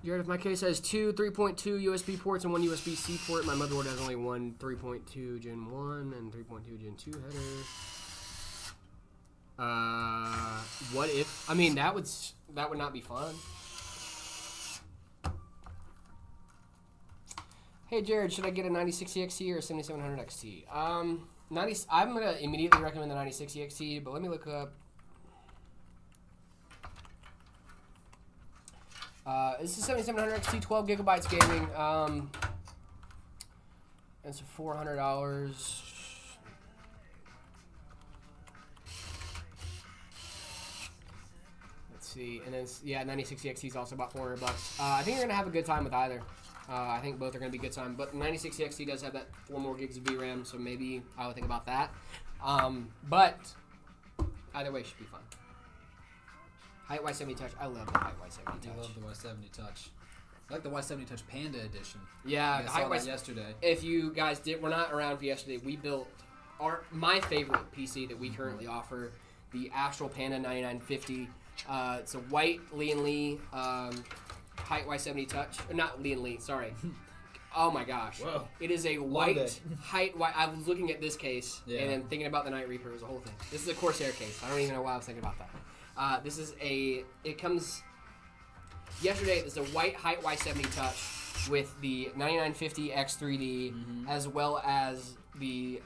Speaker 1: Jared, if my case has 2 3.2 USB ports and 1 USB-C port, my motherboard has only one 3.2 Gen 1 and 3.2 Gen 2 header. What if? I mean, that would not be fun. Hey, Jared, should I get a 9060 XT or a 7700 XT? I'm gonna immediately recommend the 9060 XT, but let me look up. This is 7700 XT, 12 gigabytes gaming. It's $400. Let's see, and then 9060 XT is also about $400. I think you're gonna have a good time with either. I think both are going to be good time, but 9060 XT does have that 4 more gigs of VRAM, so maybe I would think about that. But either way, should be fun. Height Y70 Touch. I love the Height Y70 Touch.
Speaker 2: I love the Y70 Touch. I like the Y70 Touch Panda Edition.
Speaker 1: Yeah,
Speaker 2: I saw that yesterday.
Speaker 1: If you guys were not around for yesterday, we built my favorite PC that we currently offer, the Astral Panda 9950. It's a white Lee & Lee. Height Y70 Touch, or not Lee & Lee, sorry. Oh my gosh.
Speaker 2: Whoa.
Speaker 1: It is a white Height Y. I was looking at this case and then thinking about the Night Reaper. It was a whole thing. This is a Corsair case. I don't even know why I was thinking about that. This is it comes, yesterday, there's a white height Y70 Touch with the 9950 X3D, as well as the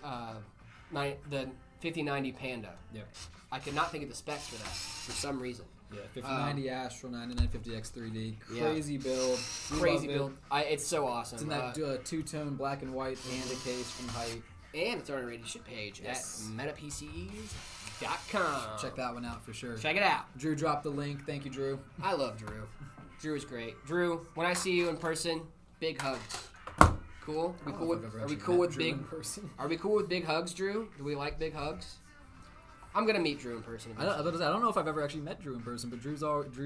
Speaker 1: 5090 Panda.
Speaker 2: Yep.
Speaker 1: I could not think of the specs for that for some reason.
Speaker 2: Yeah, 5090 Astral, 9950 X3D. Crazy build.
Speaker 1: Crazy build. It's so awesome.
Speaker 2: It's in that two-tone black and white and a case from height.
Speaker 1: And it's on our rated ship page at MetaPCs.com.
Speaker 2: Check that one out for sure.
Speaker 1: Check it out.
Speaker 2: Drew dropped the link. Thank you, Drew.
Speaker 1: I love Drew. Drew is great. Drew, when I see you in person, big hugs. Cool? Are we cool with big hugs, Drew? Do we like big hugs? I'm gonna meet Drew in person.
Speaker 2: I don't know if I've ever actually met Drew in person, but Drew's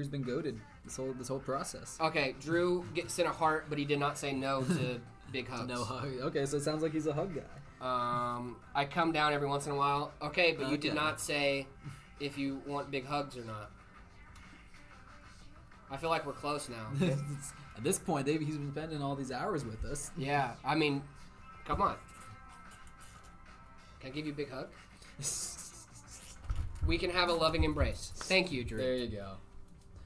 Speaker 2: been goated this whole process.
Speaker 1: Okay, Drew sent a heart, but he did not say no to big hugs.
Speaker 2: No hug. Okay, so it sounds like he's a hug guy.
Speaker 1: I come down every once in a while. Okay, but you did not say if you want big hugs or not. I feel like we're close now.
Speaker 2: At this point, he's been spending all these hours with us.
Speaker 1: Yeah, I mean, come on. Can I give you a big hug? We can have a loving embrace. Thank you, Drew.
Speaker 2: There you go.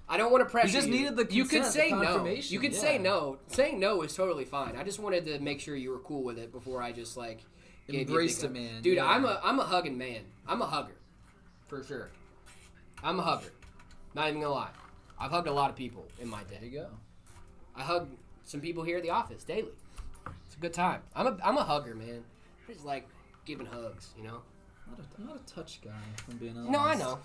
Speaker 1: I don't want to pressure you.
Speaker 2: Just needed the consent,
Speaker 1: you could say no. You could say no. Saying no is totally fine. I just wanted to make sure you were cool with it before I just
Speaker 2: embraced a man.
Speaker 1: Dude, yeah. I'm a hugging man. I'm a hugger, for sure. I'm a hugger. Not even gonna lie. I've hugged a lot of people in my day.
Speaker 2: There you go.
Speaker 1: I hug some people here at the office daily. It's a good time. I'm a hugger, man. I just like giving hugs, you know.
Speaker 2: I'm not a touch guy, if I'm being honest.
Speaker 1: No, I know.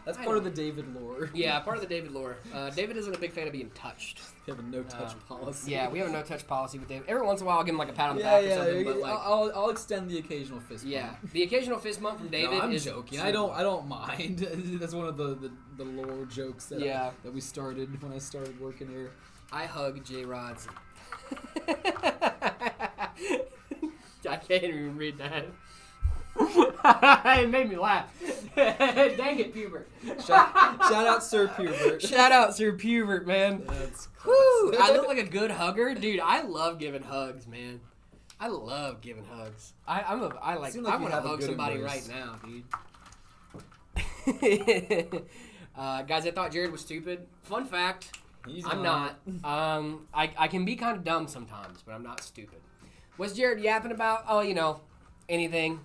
Speaker 2: That's part of the David lore.
Speaker 1: Yeah, part of the David lore. David isn't a big fan of being touched.
Speaker 2: We have a no-touch policy.
Speaker 1: Yeah, we have a no-touch policy with David. Every once in a while, I'll give him like a pat on the back or something. But like,
Speaker 2: I'll extend the occasional fist bump.
Speaker 1: Yeah, the occasional fist bump from David.
Speaker 2: No, I'm
Speaker 1: is
Speaker 2: joking. I don't mind. That's one of the lore jokes that that we started when I started working here.
Speaker 1: I hug J-Rod's. I can't even read that. It made me laugh. Dang it, Pubert.
Speaker 2: Shout out Sir Pubert.
Speaker 1: Shout out Sir Pubert, man.
Speaker 2: That's
Speaker 1: Woo! I look like a good hugger, dude. I love giving hugs, man. I love giving hugs. I want to hug somebody right now, dude. Guys, I thought Jared was stupid. Fun fact, I'm not. I can be kind of dumb sometimes, but I'm not stupid. What's Jared yapping about? Oh, you know, anything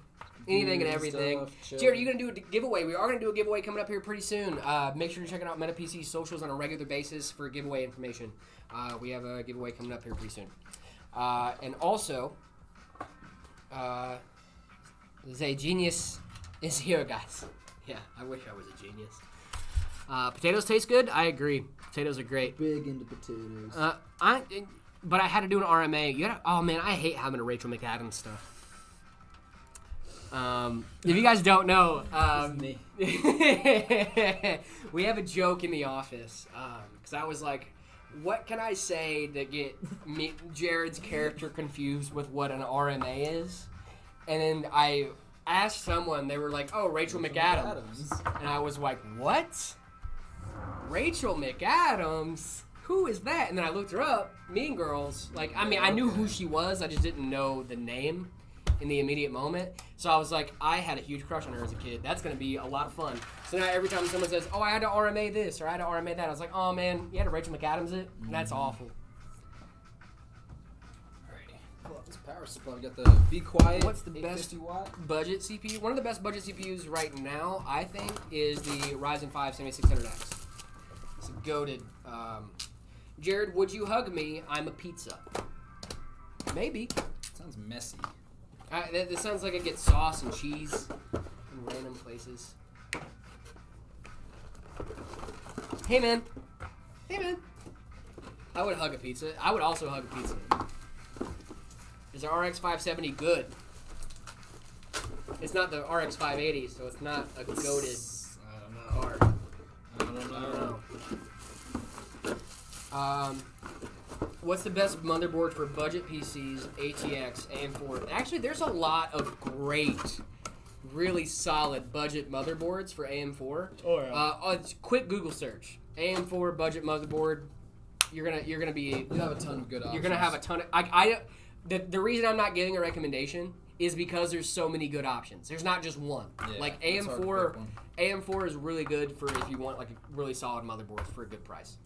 Speaker 1: and everything. Stuff, Jared, are you going to do a giveaway? We are going to do a giveaway coming up here pretty soon. Make sure to check out MetaPC socials on a regular basis for giveaway information. We have a giveaway coming up here pretty soon. And also, the genius is here, guys. Yeah, I wish I was a genius. Potatoes taste good? I agree. Potatoes are great.
Speaker 2: Big into potatoes.
Speaker 1: But I had to do an RMA. Oh, man, I hate having a Rachel McAdams stuff. If you guys don't know, we have a joke in the office. Because I was like, what can I say to get Jared's character confused with what an RMA is? And then I asked someone, they were like, oh, Rachel McAdams. And I was like, what? Rachel McAdams? Who is that? And then I looked her up. Mean Girls. I knew who she was. I just didn't know the name in the immediate moment. So I was like, I had a huge crush on her as a kid. That's going to be a lot of fun. So now every time someone says, oh, I had to RMA this or I had to RMA that, I was like, oh, man, you had to Rachel McAdams it? That's awful.
Speaker 2: Alrighty. Pull up this power supply. We got the Be Quiet.
Speaker 1: What's the best budget CPU? One of the best budget CPUs right now, I think, is the Ryzen 5 7600X. It's a goated. Jared, would you hug me? I'm a pizza. Maybe.
Speaker 2: Sounds messy.
Speaker 1: This sounds like I get sauce and cheese in random places. Hey, man. I would hug a pizza. I would also hug a pizza. Is the RX 570 good? It's not the RX 580, so it's not a goated card.
Speaker 2: I don't know.
Speaker 1: What's the best motherboard for budget PCs, ATX, AM4? Actually, there's a lot of great, really solid budget motherboards for AM4.
Speaker 4: Oh yeah.
Speaker 1: Quick Google search. AM4 budget motherboard. You're gonna be.
Speaker 2: You have a ton of good options.
Speaker 1: You're gonna have a ton of. The reason I'm not giving a recommendation is because there's so many good options. There's not just one.
Speaker 2: Yeah,
Speaker 1: Like
Speaker 2: it's hard to pick one.
Speaker 1: AM4 is really good for if you want like a really solid motherboard for a good price.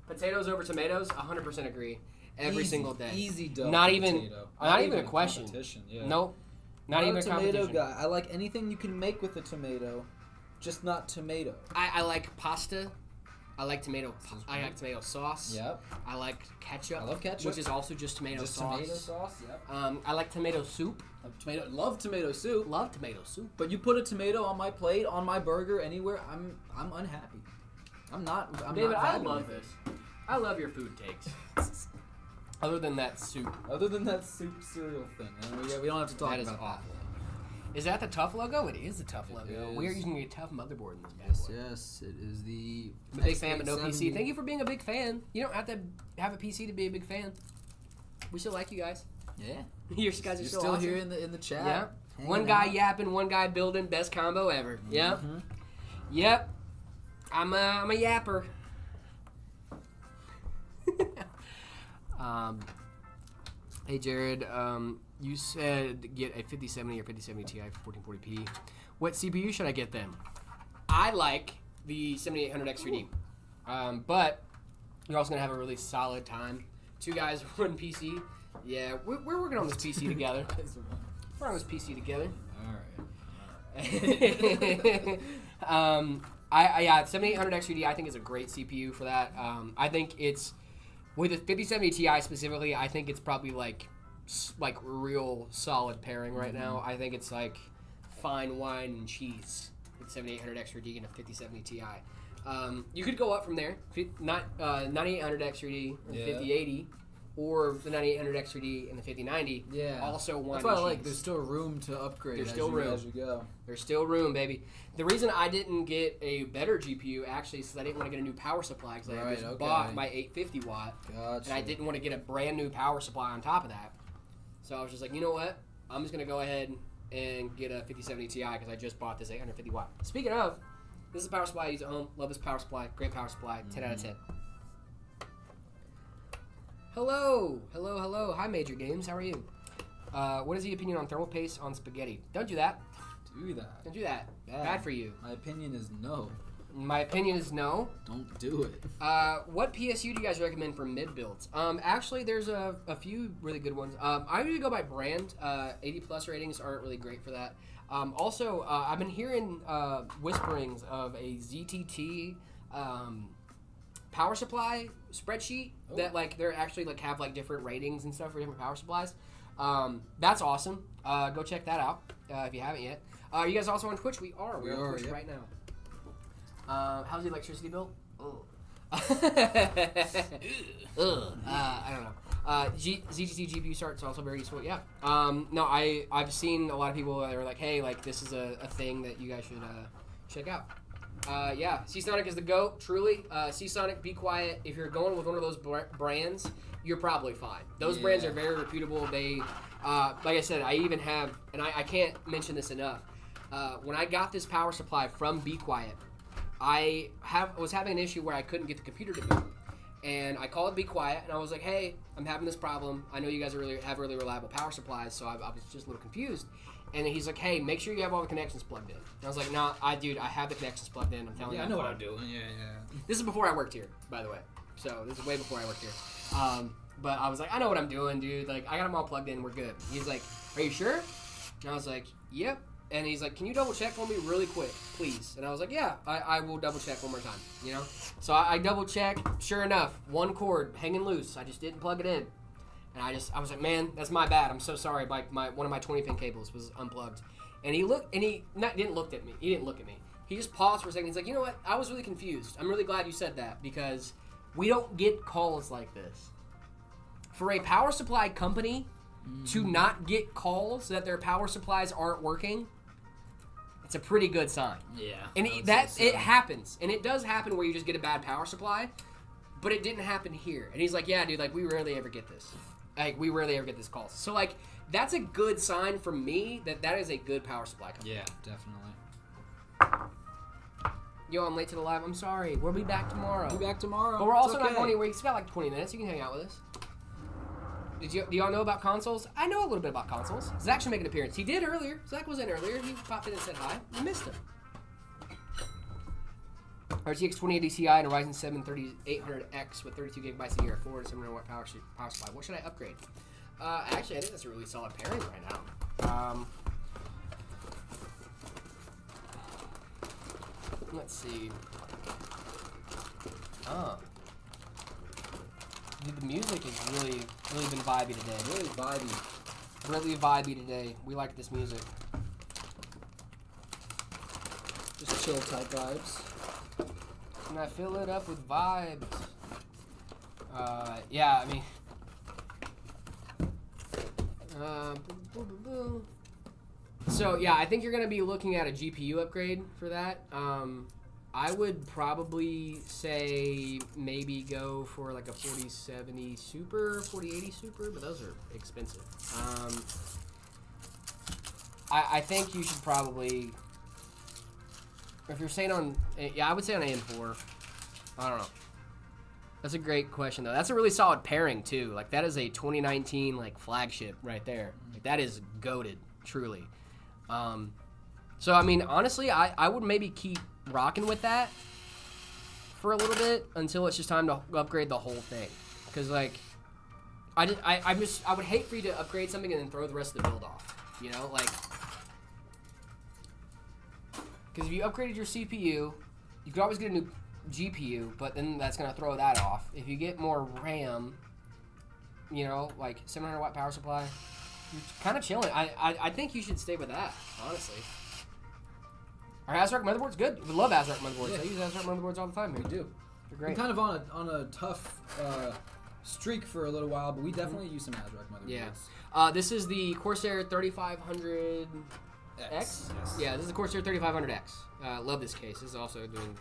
Speaker 1: Potatoes over tomatoes, 100% agree. Every
Speaker 2: Easy,
Speaker 1: single day.
Speaker 2: Easy dough.
Speaker 1: Not even
Speaker 2: potato.
Speaker 1: not even a question.
Speaker 2: Competition, yeah.
Speaker 1: Nope. Not even a
Speaker 2: tomato
Speaker 1: competition.
Speaker 2: guy. I like anything you can make with a tomato, just not tomato.
Speaker 1: I like pasta. I like tomato. I like tomato sauce.
Speaker 2: Yep.
Speaker 1: I like ketchup.
Speaker 2: I love ketchup.
Speaker 1: which is also just tomato
Speaker 2: Just
Speaker 1: sauce.
Speaker 2: tomato sauce. Yep.
Speaker 1: I like tomato soup.
Speaker 2: Love tomato soup.
Speaker 1: Love tomato soup.
Speaker 2: But you put a tomato on my plate, on my burger, anywhere, I'm unhappy. I'm
Speaker 1: David,
Speaker 2: not
Speaker 1: I
Speaker 2: vibing
Speaker 1: love
Speaker 2: with
Speaker 1: this. I love your food takes. Other than that soup.
Speaker 2: it. Other than that soup cereal thing, we don't have to talk
Speaker 1: That is
Speaker 2: about
Speaker 1: awful. Is that the tough logo? It is the tough logo. We are
Speaker 2: is.
Speaker 1: using a tough motherboard in this bad
Speaker 2: Yes,
Speaker 1: boy.
Speaker 2: yes, it is the.
Speaker 1: I'm a big fan, but no
Speaker 2: X870.
Speaker 1: PC. Thank you for being a big fan. You don't have to have a PC to be a big fan. We still like you guys.
Speaker 2: Yeah.
Speaker 1: You guys are
Speaker 2: You're
Speaker 1: still
Speaker 2: still
Speaker 1: awesome.
Speaker 2: here in the chat.
Speaker 1: Yeah.
Speaker 2: hanging
Speaker 1: One guy
Speaker 2: out.
Speaker 1: yapping, one guy building. Best combo ever. Yep.
Speaker 2: Mhm.
Speaker 1: Yep. I'm a yapper. Hey Jared, you said get a 5070 or 5070 Ti for 1440p. What CPU should I get then? I like the 7800 X3D, but you're also gonna have a really solid time. Two guys, one PC. Yeah, we're working on this PC together. We're on this PC together.
Speaker 2: All right.
Speaker 1: Yeah, 7800 X3D I think is a great CPU for that. I think it's with the 5070 Ti specifically. I think it's probably like real solid pairing right now. I think it's like fine wine and cheese with 7800 X3D and a 5070 Ti. You could go up from there, not 9800 X3D or the
Speaker 2: Yeah.
Speaker 1: 5080. Or the 9800 X3D and the 5090.
Speaker 2: Yeah.
Speaker 1: Also wine
Speaker 2: That's why I
Speaker 1: and
Speaker 2: like.
Speaker 1: cheese.
Speaker 2: There's still room to upgrade.
Speaker 1: There's
Speaker 2: as
Speaker 1: still
Speaker 2: you,
Speaker 1: room.
Speaker 2: as you go.
Speaker 1: There's still room, baby. The reason I didn't get a better GPU actually is because I didn't want to get a new power supply because I
Speaker 2: Right,
Speaker 1: just
Speaker 2: okay.
Speaker 1: bought my 850 watt
Speaker 2: Gotcha.
Speaker 1: and I didn't want to get a brand new power supply on top of that. So I was just like, you know what? I'm just gonna go ahead and get a 5070 Ti because I just bought this 850 watt. Speaking of, this is a power supply I use at home. Love this power supply. Great power supply. 10 out of 10. Hello. Hi, Major Games. How are you? What is the opinion on thermal paste on spaghetti? Don't do that.
Speaker 2: Do that.
Speaker 1: Don't do that.
Speaker 2: Bad.
Speaker 1: Bad for you.
Speaker 2: My opinion is no.
Speaker 1: My opinion is no.
Speaker 2: Don't do it.
Speaker 1: What PSU do you guys recommend for mid builds? Actually, there's a few really good ones. I usually go by brand. 80 plus ratings aren't really great for that. Also, I've been hearing whisperings of a ZTT power supply spreadsheet that like they're actually like have like different ratings and stuff for different power supplies. That's awesome. Go check that out if you haven't yet. You guys also on Twitch? We are. We're on Twitch
Speaker 2: yep.
Speaker 1: right now. How's the electricity bill? I don't know. ZTC GPU starts also very useful. Yeah. No, I've seen a lot of people that are like, hey, like this is a thing that you guys should check out. Yeah, Seasonic is the GOAT, truly. Seasonic, be quiet. If you're going with one of those brands, you're probably fine. Those brands are very reputable. They, like I said, I even have, and I can't mention this enough. When I got this power supply from Be Quiet, I was having an issue where I couldn't get the computer to boot. And I called Be Quiet, and I was like, hey, I'm having this problem. I know you guys have really reliable power supplies, so I was just a little confused. And then he's like, hey, make sure you have all the connections plugged in. And I was like, nah, I have the connections plugged in. I'm telling you.
Speaker 2: I know what I'm doing. Yeah.
Speaker 1: This is before I worked here, by the way. So this is way before I worked here. But I was like, I know what I'm doing, dude. Like, I got them all plugged in. We're good. He's like, are you sure? And I was like, yep. And he's like, can you double check for me really quick, please? And I was like, yeah, I will double check one more time, you know? So I double check. Sure enough, one cord hanging loose. I just didn't plug it in. And I was like, man, that's my bad. I'm so sorry. One of my 20-pin cables was unplugged. And he didn't look at me. He didn't look at me. He just paused for a second. He's like, you know what? I was really confused. I'm really glad you said that because we don't get calls like this. For a power supply company to not get calls that their power supplies aren't working, it's a pretty good sign.
Speaker 2: Yeah.
Speaker 1: And it happens. And it does happen where you just get a bad power supply, but it didn't happen here. And he's like, yeah, dude, like we rarely ever get this. Like we rarely ever get this call. So like that's a good sign for me that is a good power supply company.
Speaker 2: Yeah, definitely.
Speaker 1: Yo, I'm late to the live. I'm sorry. We'll be back tomorrow.
Speaker 2: Be back tomorrow.
Speaker 1: But we're also
Speaker 2: It's
Speaker 1: not
Speaker 2: okay.
Speaker 1: going anywhere. You still got like 20 minutes. You can hang out with us. do y'all know about consoles? I know a little bit about consoles. Zach should make an appearance. He did earlier. Zach was in earlier. He popped in and said hi. You missed him. RTX 2080 Ti and a Ryzen 7 3800X with 32 gigabytes a year, 4 to 700 watt power supply. What should I upgrade? Actually, I think that's a really solid pairing right now. Let's see. Dude, the music has really been vibey today.
Speaker 2: Really vibey.
Speaker 1: Really vibey today. We like this music.
Speaker 2: Just chill type vibes.
Speaker 1: And I fill it up with vibes. Yeah, I mean. So yeah, I think you're gonna be looking at a GPU upgrade for that. I would probably say maybe go for like a 4070 Super, 4080 Super, but those are expensive. I think you should probably, if you're saying on, yeah, I would say on AM4. I don't know. That's a great question though. That's a really solid pairing too. Like that is a 2019 like flagship right there. Like that is goated, truly. So I mean, honestly, I would maybe keep rocking with that for a little bit until it's just time to upgrade the whole thing. Because like, I would hate for you to upgrade something and then throw the rest of the build off. You know, like, because if you upgraded your CPU, you could always get a new GPU, but then that's gonna throw that off. If you get more RAM, you know, like 700 watt power supply, you're kind of chilling. I think you should stay with that, honestly. Our ASRock motherboard's good. We love ASRock motherboards.
Speaker 2: Yeah.
Speaker 1: I use ASRock motherboards all the time here.
Speaker 2: We do.
Speaker 1: They're great.
Speaker 2: We're kind of on a tough streak for a little while, but we definitely use some ASRock motherboards.
Speaker 1: Yeah. This is the Corsair 3500X.
Speaker 2: Yes.
Speaker 1: Yeah, this is the Corsair 3500X. Love this case. This is also doing.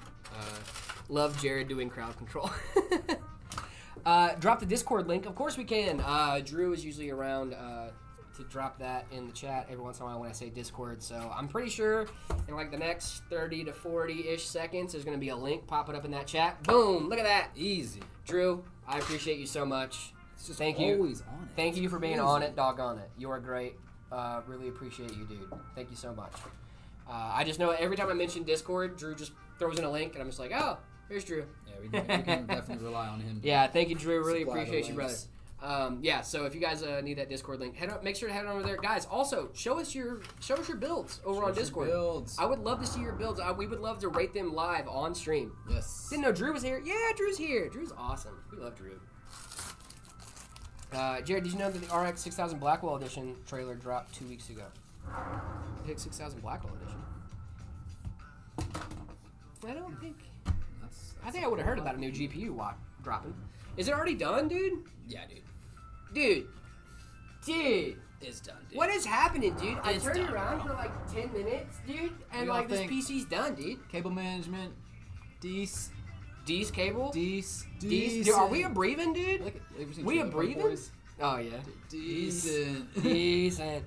Speaker 1: Love Jared doing crowd control. Drop the Discord link. Of course we can. Drew is usually around to drop that in the chat every once in a while when I say Discord. So I'm pretty sure in like the next 30 to 40-ish seconds there's going to be a link popping up in that chat. Boom! Look at that.
Speaker 2: Easy.
Speaker 1: Drew, I appreciate you so much.
Speaker 2: It's just
Speaker 1: Thank
Speaker 2: always
Speaker 1: you.
Speaker 2: on it.
Speaker 1: Thank you for being on it. Doggone it. You are great. Really appreciate you, dude. Thank you so much. I just know every time I mention Discord, Drew just throws in a link, and I'm just like, oh, here's Drew.
Speaker 2: Yeah, we can definitely rely on him.
Speaker 1: Yeah, thank you, Drew. Really
Speaker 2: Supply the
Speaker 1: appreciate you, brother.
Speaker 2: links.
Speaker 1: Yeah, so if you guys need that Discord link, make sure to head on over there, guys. Also, show us your builds over on Discord.
Speaker 2: Builds.
Speaker 1: I would love to see your builds. We would love to rate them live on stream.
Speaker 2: Yes.
Speaker 1: Didn't know Drew was here. Yeah, Drew's here. Drew's awesome. We love Drew. Jared, did you know that the RX 6000 Blackwell Edition trailer dropped 2 weeks ago? Pick 6000 Blackwell Edition. I don't think. I think I would have heard about a new GPU dropping. Is it already done, dude?
Speaker 2: Yeah, dude.
Speaker 1: Dude.
Speaker 2: It's done, dude.
Speaker 1: What is happening, dude? I
Speaker 2: It's
Speaker 1: turned
Speaker 2: done,
Speaker 1: around
Speaker 2: bro.
Speaker 1: for like 10 minutes, dude, and
Speaker 2: We all
Speaker 1: like this
Speaker 2: think-
Speaker 1: PC's done, dude.
Speaker 2: Cable management. D's
Speaker 1: cable?
Speaker 2: D's.
Speaker 1: Dude, are we a breathing, dude?
Speaker 2: Look at, have you seen
Speaker 1: We a
Speaker 2: Trailer Park
Speaker 1: breathing?
Speaker 2: Boys?
Speaker 1: Oh, yeah.
Speaker 2: Decent.
Speaker 1: Decent.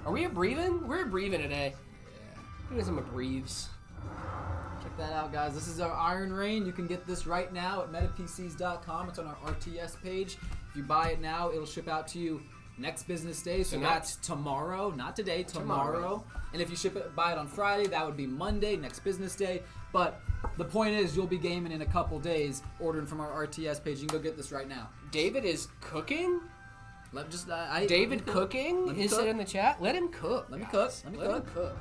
Speaker 1: Are we a breathing? We're a breathing today.
Speaker 2: Yeah.
Speaker 1: Doing some breathes.
Speaker 2: Check that out, guys. This is our Iron Rain. You can get this right now at metapcs.com. It's on our RTS page. If you buy it now, it'll ship out to you next business day. So that's tomorrow, not today, tomorrow. And if you buy it on Friday, that would be Monday, next business day. But the point is, you'll be gaming in a couple days, ordering from our RTS page. You can go get this right now.
Speaker 1: David is cooking? David
Speaker 2: cook.
Speaker 1: cooking?
Speaker 2: Let me
Speaker 1: He
Speaker 2: cook.
Speaker 1: said in the chat. Let him cook.
Speaker 2: Let me
Speaker 1: guys.
Speaker 2: cook. Let me
Speaker 1: Let him
Speaker 2: cook.
Speaker 1: cook.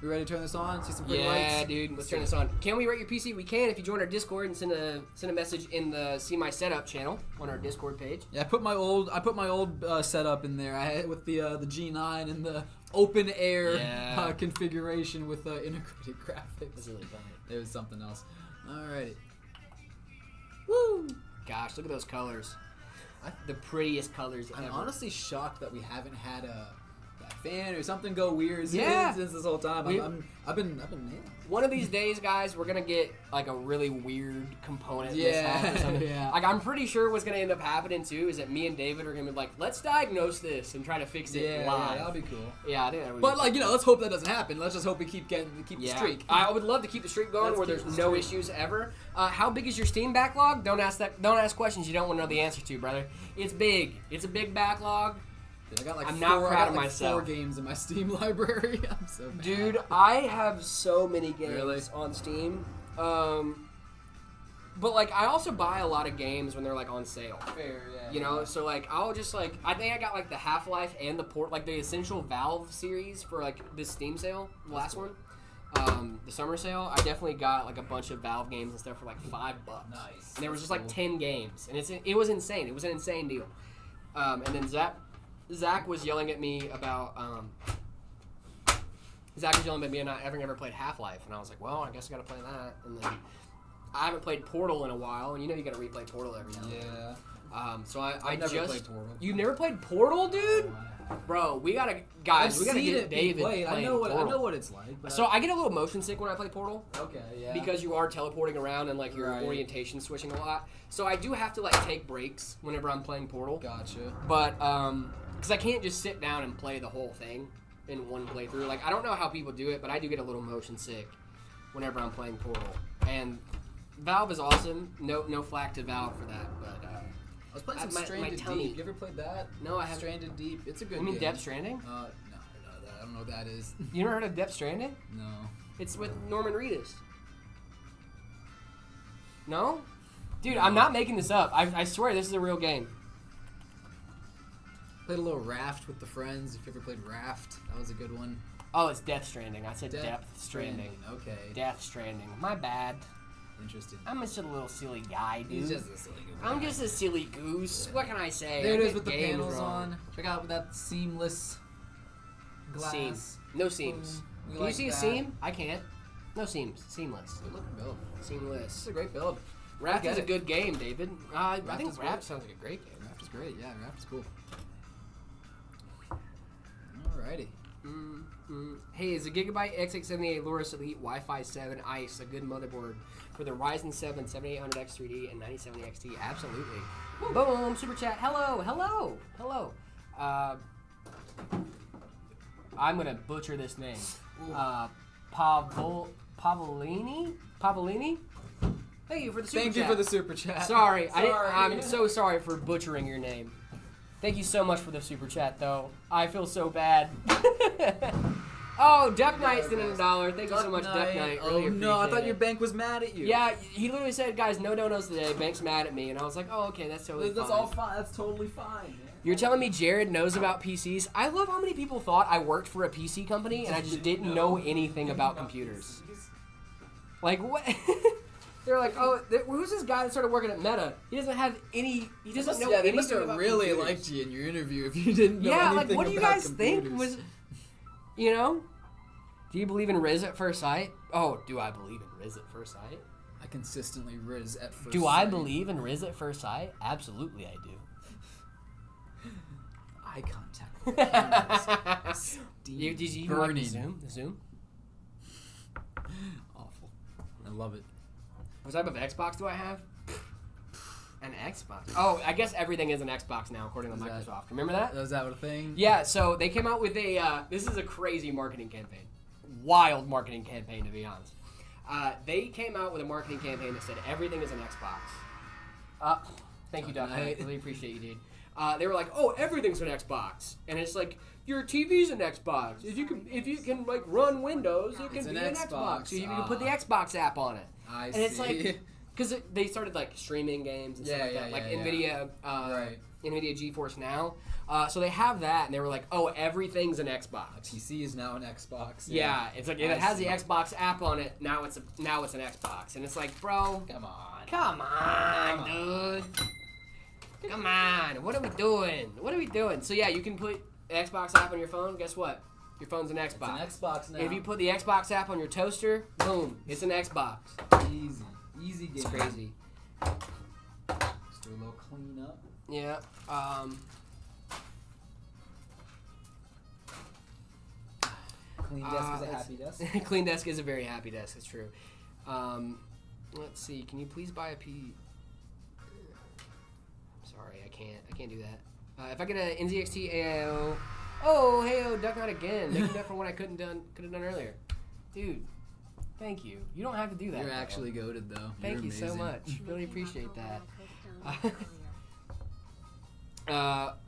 Speaker 2: You ready to turn this on? See some pretty
Speaker 1: Yeah,
Speaker 2: lights?
Speaker 1: dude. Let's turn this on. Can we rate your PC? We can if you join our Discord and send a message in the See My Setup channel on our Discord page.
Speaker 2: Yeah, I put my old setup in there. I had with the G9 and the open air configuration with integrated graphics.
Speaker 1: That's really funny.
Speaker 2: It was something else. Alrighty.
Speaker 1: Woo! Gosh, look at those colors. The prettiest colors
Speaker 2: I'm
Speaker 1: ever.
Speaker 2: honestly shocked that we haven't had that fan or something go weird
Speaker 1: Yeah.
Speaker 2: since this whole time. I've been
Speaker 1: One of these days, guys, we're gonna get like a really weird component
Speaker 2: Yeah,
Speaker 1: mishap or something.
Speaker 2: yeah.
Speaker 1: Like I'm pretty sure what's gonna end up happening too is that me and David are gonna be like, let's diagnose this and try to fix it
Speaker 2: yeah,
Speaker 1: live.
Speaker 2: that'll be cool.
Speaker 1: Yeah, I think that would.
Speaker 2: But like let's hope that doesn't happen. Let's just hope we keep the streak.
Speaker 1: I would love to keep the streak going
Speaker 2: Let's
Speaker 1: where
Speaker 2: keep
Speaker 1: there's
Speaker 2: the
Speaker 1: no
Speaker 2: streak.
Speaker 1: issues ever. How big is your Steam backlog? Don't ask questions you don't want to know the answer to, brother. It's big. It's a big backlog.
Speaker 2: Dude, I got like
Speaker 1: I'm
Speaker 2: four,
Speaker 1: not proud
Speaker 2: I got
Speaker 1: of
Speaker 2: like
Speaker 1: myself.
Speaker 2: 4 games in my Steam library. I'm so bad.
Speaker 1: Dude, I have so many games
Speaker 2: Really?
Speaker 1: on Steam. But like I also buy a lot of games when they're like on sale.
Speaker 2: Fair, yeah.
Speaker 1: You know, so like I'll just like I think I got like the Half-Life and like the Essential Valve series for like this Steam sale, the last one. The summer sale, I definitely got like a bunch of Valve games and stuff for like $5.
Speaker 2: Nice.
Speaker 1: And there was
Speaker 2: That's
Speaker 1: just like 10 games, and it was insane. It was an insane deal. And then Zach was yelling at me about not having ever played Half-Life, and I was like, well, I guess I got to play that. And then I haven't played Portal in a while, and you know you got to replay Portal every now and then.
Speaker 2: Yeah.
Speaker 1: So I
Speaker 2: I've never
Speaker 1: just
Speaker 2: played Portal.
Speaker 1: You've never played Portal, dude? Bro, we gotta
Speaker 2: I've
Speaker 1: get
Speaker 2: seen it
Speaker 1: David
Speaker 2: played.
Speaker 1: playing
Speaker 2: I know
Speaker 1: Portal.
Speaker 2: what it's like. But
Speaker 1: So I get a little motion sick when I play Portal.
Speaker 2: okay, yeah.
Speaker 1: Because you are teleporting around and like your
Speaker 2: Right.
Speaker 1: orientation switching a lot. So I do have to like take breaks whenever I'm playing Portal.
Speaker 2: Gotcha.
Speaker 1: But because I can't just sit down and play the whole thing in one playthrough. Like I don't know how people do it, but I do get a little motion sick whenever I'm playing Portal. And Valve is awesome. No flack to Valve for that. But
Speaker 2: I was playing some
Speaker 1: my
Speaker 2: Stranded
Speaker 1: tummy.
Speaker 2: Deep. You ever played that?
Speaker 1: No, I haven't.
Speaker 2: Stranded Deep. It's a good
Speaker 1: you mean
Speaker 2: game.
Speaker 1: Depth Stranding?
Speaker 2: No, I don't know what that is.
Speaker 1: You never heard of Depth Stranding?
Speaker 2: No.
Speaker 1: It's with Norman Reedus. No? Dude, I'm not making this up. I swear this is a real game.
Speaker 2: Played a little Raft with the friends. If you ever played Raft, that was a good one.
Speaker 1: Oh, it's Death Stranding. I said Depth Stranding.
Speaker 2: Okay.
Speaker 1: Death Stranding. My bad.
Speaker 2: Interesting.
Speaker 1: I'm just a little silly guy, dude.
Speaker 2: He's just a silly guy.
Speaker 1: I'm just a silly goose. What can I say?
Speaker 2: There
Speaker 1: I
Speaker 2: it is
Speaker 1: get
Speaker 2: with the
Speaker 1: games
Speaker 2: panels
Speaker 1: wrong.
Speaker 2: on. Check out that seamless glass.
Speaker 1: Seams. No seams.
Speaker 2: We
Speaker 1: Can
Speaker 2: like
Speaker 1: you see
Speaker 2: that.
Speaker 1: a seam? I can't. No seams. Seamless.
Speaker 2: Good looking build. This
Speaker 1: Seamless.
Speaker 2: is a great build.
Speaker 1: Raft
Speaker 2: get
Speaker 1: is a
Speaker 2: it.
Speaker 1: good game, David. I
Speaker 2: Raft
Speaker 1: think
Speaker 2: is
Speaker 1: Raft
Speaker 2: great.
Speaker 1: sounds like a great game.
Speaker 2: Raft is great. Yeah, Raft is cool. Alrighty.
Speaker 1: Hey, is a Gigabyte X678 Loris Elite Wi-Fi 7 ICE a good motherboard for the Ryzen 7 7800X3D and 9070 XT? Absolutely. Boom! Super chat. Hello. I'm gonna butcher this name. Pavolini. Thank you for the super
Speaker 2: Thank
Speaker 1: chat.
Speaker 2: you for the super chat.
Speaker 1: Sorry. I'm so sorry for butchering your name. Thank you so much for the super chat, though. I feel so bad. Oh, Duck Knight sent in $1. Thank you so much, Duck Knight. Really
Speaker 2: Oh no, I
Speaker 1: appreciate
Speaker 2: thought
Speaker 1: it.
Speaker 2: your bank was mad at you.
Speaker 1: Yeah, he literally said, guys, no donos today. Bank's mad at me. And I was like, oh, okay, that's totally
Speaker 2: That's
Speaker 1: fine.
Speaker 2: all fine. That's totally fine, man.
Speaker 1: You're telling me Jared knows about PCs? I love how many people thought I worked for a PC company and I just didn't know anything about computers. Like, what? They're like, oh, who's this guy that started working at Meta? He doesn't have any, he doesn't know
Speaker 2: Yeah, they
Speaker 1: anything
Speaker 2: must have
Speaker 1: about
Speaker 2: really
Speaker 1: computers.
Speaker 2: liked you in your interview if you didn't know
Speaker 1: Yeah,
Speaker 2: anything
Speaker 1: like, what do you
Speaker 2: about
Speaker 1: guys think
Speaker 2: computers.
Speaker 1: was, you know? Do you believe in Riz at first sight? Oh, do I believe in Riz at first sight?
Speaker 2: I consistently riz at first
Speaker 1: Do I
Speaker 2: sight.
Speaker 1: believe in Riz at first sight? Absolutely, I do.
Speaker 2: Eye contact with cameras.
Speaker 1: Did you even
Speaker 2: burning.
Speaker 1: like the Zoom?
Speaker 2: Awful. I love it.
Speaker 1: What type of Xbox do I have? An Xbox. Oh, I guess everything is an Xbox now, according to
Speaker 2: Is that-
Speaker 1: Microsoft. Remember that?
Speaker 2: Was that a thing?
Speaker 1: Yeah, so they came out with a, this is a crazy marketing campaign. Wild marketing campaign, to be honest. They came out with a marketing campaign that said everything is an Xbox. Thank you, Duck Knight. Really appreciate you, dude. They were like, oh, everything's an Xbox. And it's like, your TV's an Xbox. If you can like run Windows, it can
Speaker 2: It's
Speaker 1: be
Speaker 2: an
Speaker 1: an
Speaker 2: Xbox.
Speaker 1: Xbox. So you can put the Xbox app on it.
Speaker 2: I
Speaker 1: And
Speaker 2: see.
Speaker 1: it's like, because they started like streaming games and stuff like that, like NVIDIA,
Speaker 2: Right.
Speaker 1: NVIDIA GeForce Now. So they have that, and they were like, "Oh, everything's an Xbox."
Speaker 2: PC is now an Xbox.
Speaker 1: Yeah, it's like if
Speaker 2: I
Speaker 1: it has
Speaker 2: see.
Speaker 1: the Xbox app on it, now it's an Xbox, and it's like, bro,
Speaker 2: Come on.
Speaker 1: dude, come on, what are we doing? So yeah, you can put the Xbox app on your phone. Guess what? Your phone's an Xbox.
Speaker 2: It's an Xbox now.
Speaker 1: If you put the Xbox app on your toaster, boom, it's an Xbox.
Speaker 2: Easy game.
Speaker 1: It's crazy.
Speaker 2: Just do a little clean up.
Speaker 1: Yeah.
Speaker 2: Clean desk is a happy desk.
Speaker 1: Clean desk is a very happy desk. It's true. Let's see. Can you please buy a P? Sorry, I can't do that. If I get a NZXT AIO, hey, Duck Knight again. Making up for what I could have done earlier, dude. Thank you. You don't have to do that.
Speaker 2: You're actually goated though.
Speaker 1: Thank you so much. Really appreciate that.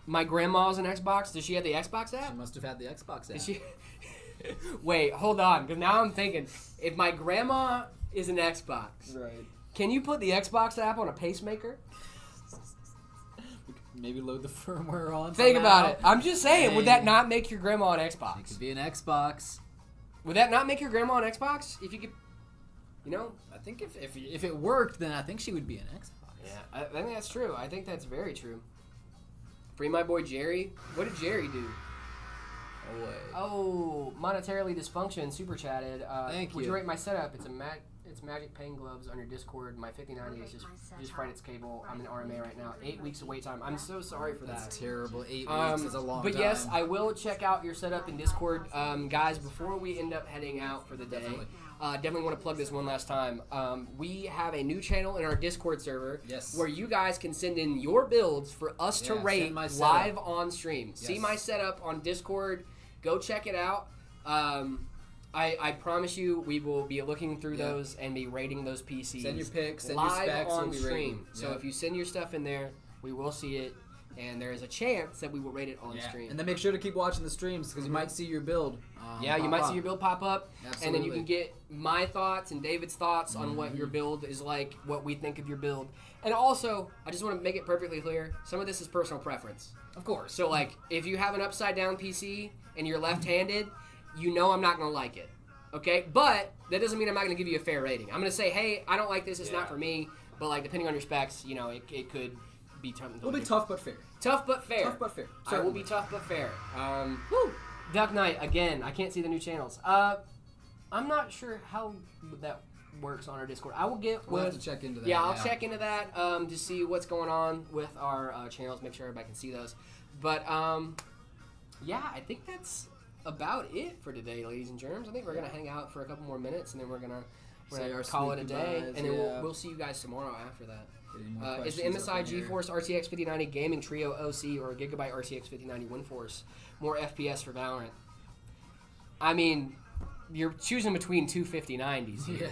Speaker 1: My grandma's an Xbox. Does she have the Xbox app?
Speaker 2: She must have had the Xbox app.
Speaker 1: Is she? Wait, hold on, because now I'm thinking, if my grandma is an Xbox,
Speaker 2: Right.
Speaker 1: can you put the Xbox app on a pacemaker?
Speaker 2: Maybe load the firmware on.
Speaker 1: Think
Speaker 2: somehow.
Speaker 1: about it. I'm just saying, would that not make your grandma an
Speaker 2: It
Speaker 1: Xbox?
Speaker 2: could be an Xbox.
Speaker 1: Would that not make your grandma an Xbox? If you could,
Speaker 2: I think if it worked, then I think she would be an Xbox.
Speaker 1: Yeah, I think that's true. I think that's very true. Free my boy Jerry. What did Jerry do?
Speaker 2: Oh, wait.
Speaker 1: Oh, monetarily dysfunction. Super chatted.
Speaker 2: Thank
Speaker 1: Would
Speaker 2: you.
Speaker 1: you rate my setup? It's Magic Pain Gloves on your Discord. My 5090 is just fried its cable. I'm in RMA right now. 8 weeks of wait time. I'm so sorry for that.
Speaker 2: That's terrible. 8 weeks is a long time.
Speaker 1: But yes, I will check out your setup in Discord, guys. Before we end up heading out for the day, definitely want to plug this one last time. We have a new channel in our Discord server, where you guys can send in your builds for us to rate live on stream.
Speaker 2: Yes.
Speaker 1: See my setup on Discord. Go check it out. I promise you, we will be looking through those and be rating those PCs.
Speaker 2: Send your pics, send
Speaker 1: live
Speaker 2: your specs,
Speaker 1: on
Speaker 2: we'll be
Speaker 1: stream.
Speaker 2: rating.
Speaker 1: So if you send your stuff in there, we will see it, and there is a chance that we will rate it on stream.
Speaker 2: And then make sure to keep watching the streams because you might see your build.
Speaker 1: You might see your build pop up,
Speaker 2: Absolutely.
Speaker 1: and then you can get my thoughts and David's thoughts on what your build is like, what we think of your build. And also, I just want to make it perfectly clear, some of this is personal preference.
Speaker 2: Of course.
Speaker 1: So, like, if you have an upside-down PC and you're left-handed, you know I'm not going to like it. Okay? But that doesn't mean I'm not going to give you a fair rating. I'm going to say, hey, I don't like this. It's not for me. But, like, depending on your specs, it could be tough.
Speaker 2: We'll be tough but fair.
Speaker 1: Tough but fair.
Speaker 2: Tough but fair.
Speaker 1: I will be tough but fair. Woo! Duck Knight, again, I can't see the new channels. I'm not sure how that works on our Discord. I will get
Speaker 2: We'll have to check into that.
Speaker 1: Yeah, I'll check into that to see what's going on with our channels, make sure everybody can see those. But, yeah, I think that's about it for today, ladies and germs. I think we're going to hang out for a couple more minutes, and then we're going to call it a day, and then we'll see you guys tomorrow after that. Is the MSI GeForce RTX 5090 Gaming Trio OC or Gigabyte RTX 5090 WindForce more FPS for Valorant? I mean, you're choosing between two 5090s here.
Speaker 2: Yeah.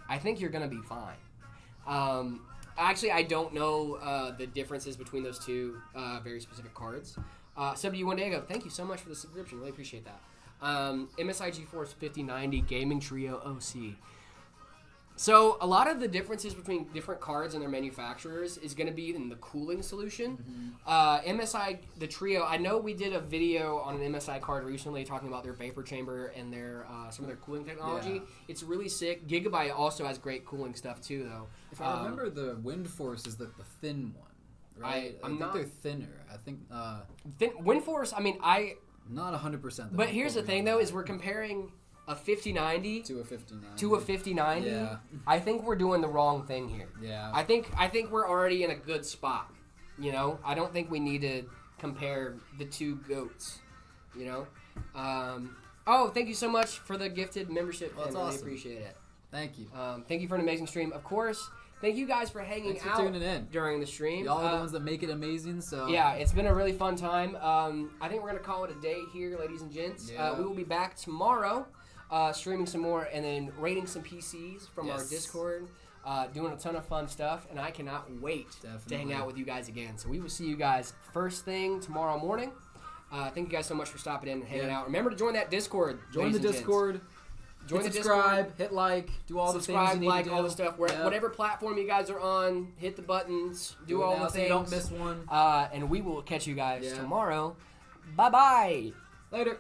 Speaker 1: I think you're going to be fine. Actually, I don't know the differences between those two very specific cards. W1 Diego, thank you so much for the subscription. Really appreciate that. MSI GeForce 5090 Gaming Trio OC. So a lot of the differences between different cards and their manufacturers is going to be in the cooling solution. MSI, the Trio, I know we did a video on an MSI card recently talking about their vapor chamber and their some of their cooling technology. Yeah. It's really sick. Gigabyte also has great cooling stuff too, though.
Speaker 2: If I remember, the WindForce is the thin one, right? I think they're thinner. I think
Speaker 1: WindForce. I mean,
Speaker 2: not 100%.
Speaker 1: But here's the thing, though, is we're comparing a 5090
Speaker 2: to a 5090.
Speaker 1: To a 5090.
Speaker 2: Yeah.
Speaker 1: I think we're doing the wrong thing here.
Speaker 2: Yeah.
Speaker 1: I think we're already in a good spot. You know, I don't think we need to compare the two goats. You know. Oh, thank you so much for the gifted membership.
Speaker 2: Well, that's
Speaker 1: really
Speaker 2: awesome.
Speaker 1: Appreciate it.
Speaker 2: Thank you.
Speaker 1: Thank you for an amazing stream. Of course. Thank you guys for hanging
Speaker 2: Thanks for
Speaker 1: out
Speaker 2: tuning in
Speaker 1: during the stream.
Speaker 2: Y'all are the ones that make it amazing. So
Speaker 1: yeah, it's been a really fun time. I think we're gonna call it a day here, ladies and gents.
Speaker 2: Yeah.
Speaker 1: We will be back tomorrow, streaming some more and then rating some PCs from our Discord, doing a ton of fun stuff, and I cannot wait to hang out with you guys again. So we will see you guys first thing tomorrow morning. Thank you guys so much for stopping in and hanging out. Remember to join that Discord.
Speaker 2: Join the Discord.
Speaker 1: Join the
Speaker 2: subscribe,
Speaker 1: Discord.
Speaker 2: Hit like, do all the things you need
Speaker 1: like
Speaker 2: to do.
Speaker 1: all the stuff. Whatever platform you guys are on, hit the buttons, do all the things.
Speaker 2: So you don't miss one.
Speaker 1: And we will catch you guys tomorrow. Bye-bye.
Speaker 2: Later.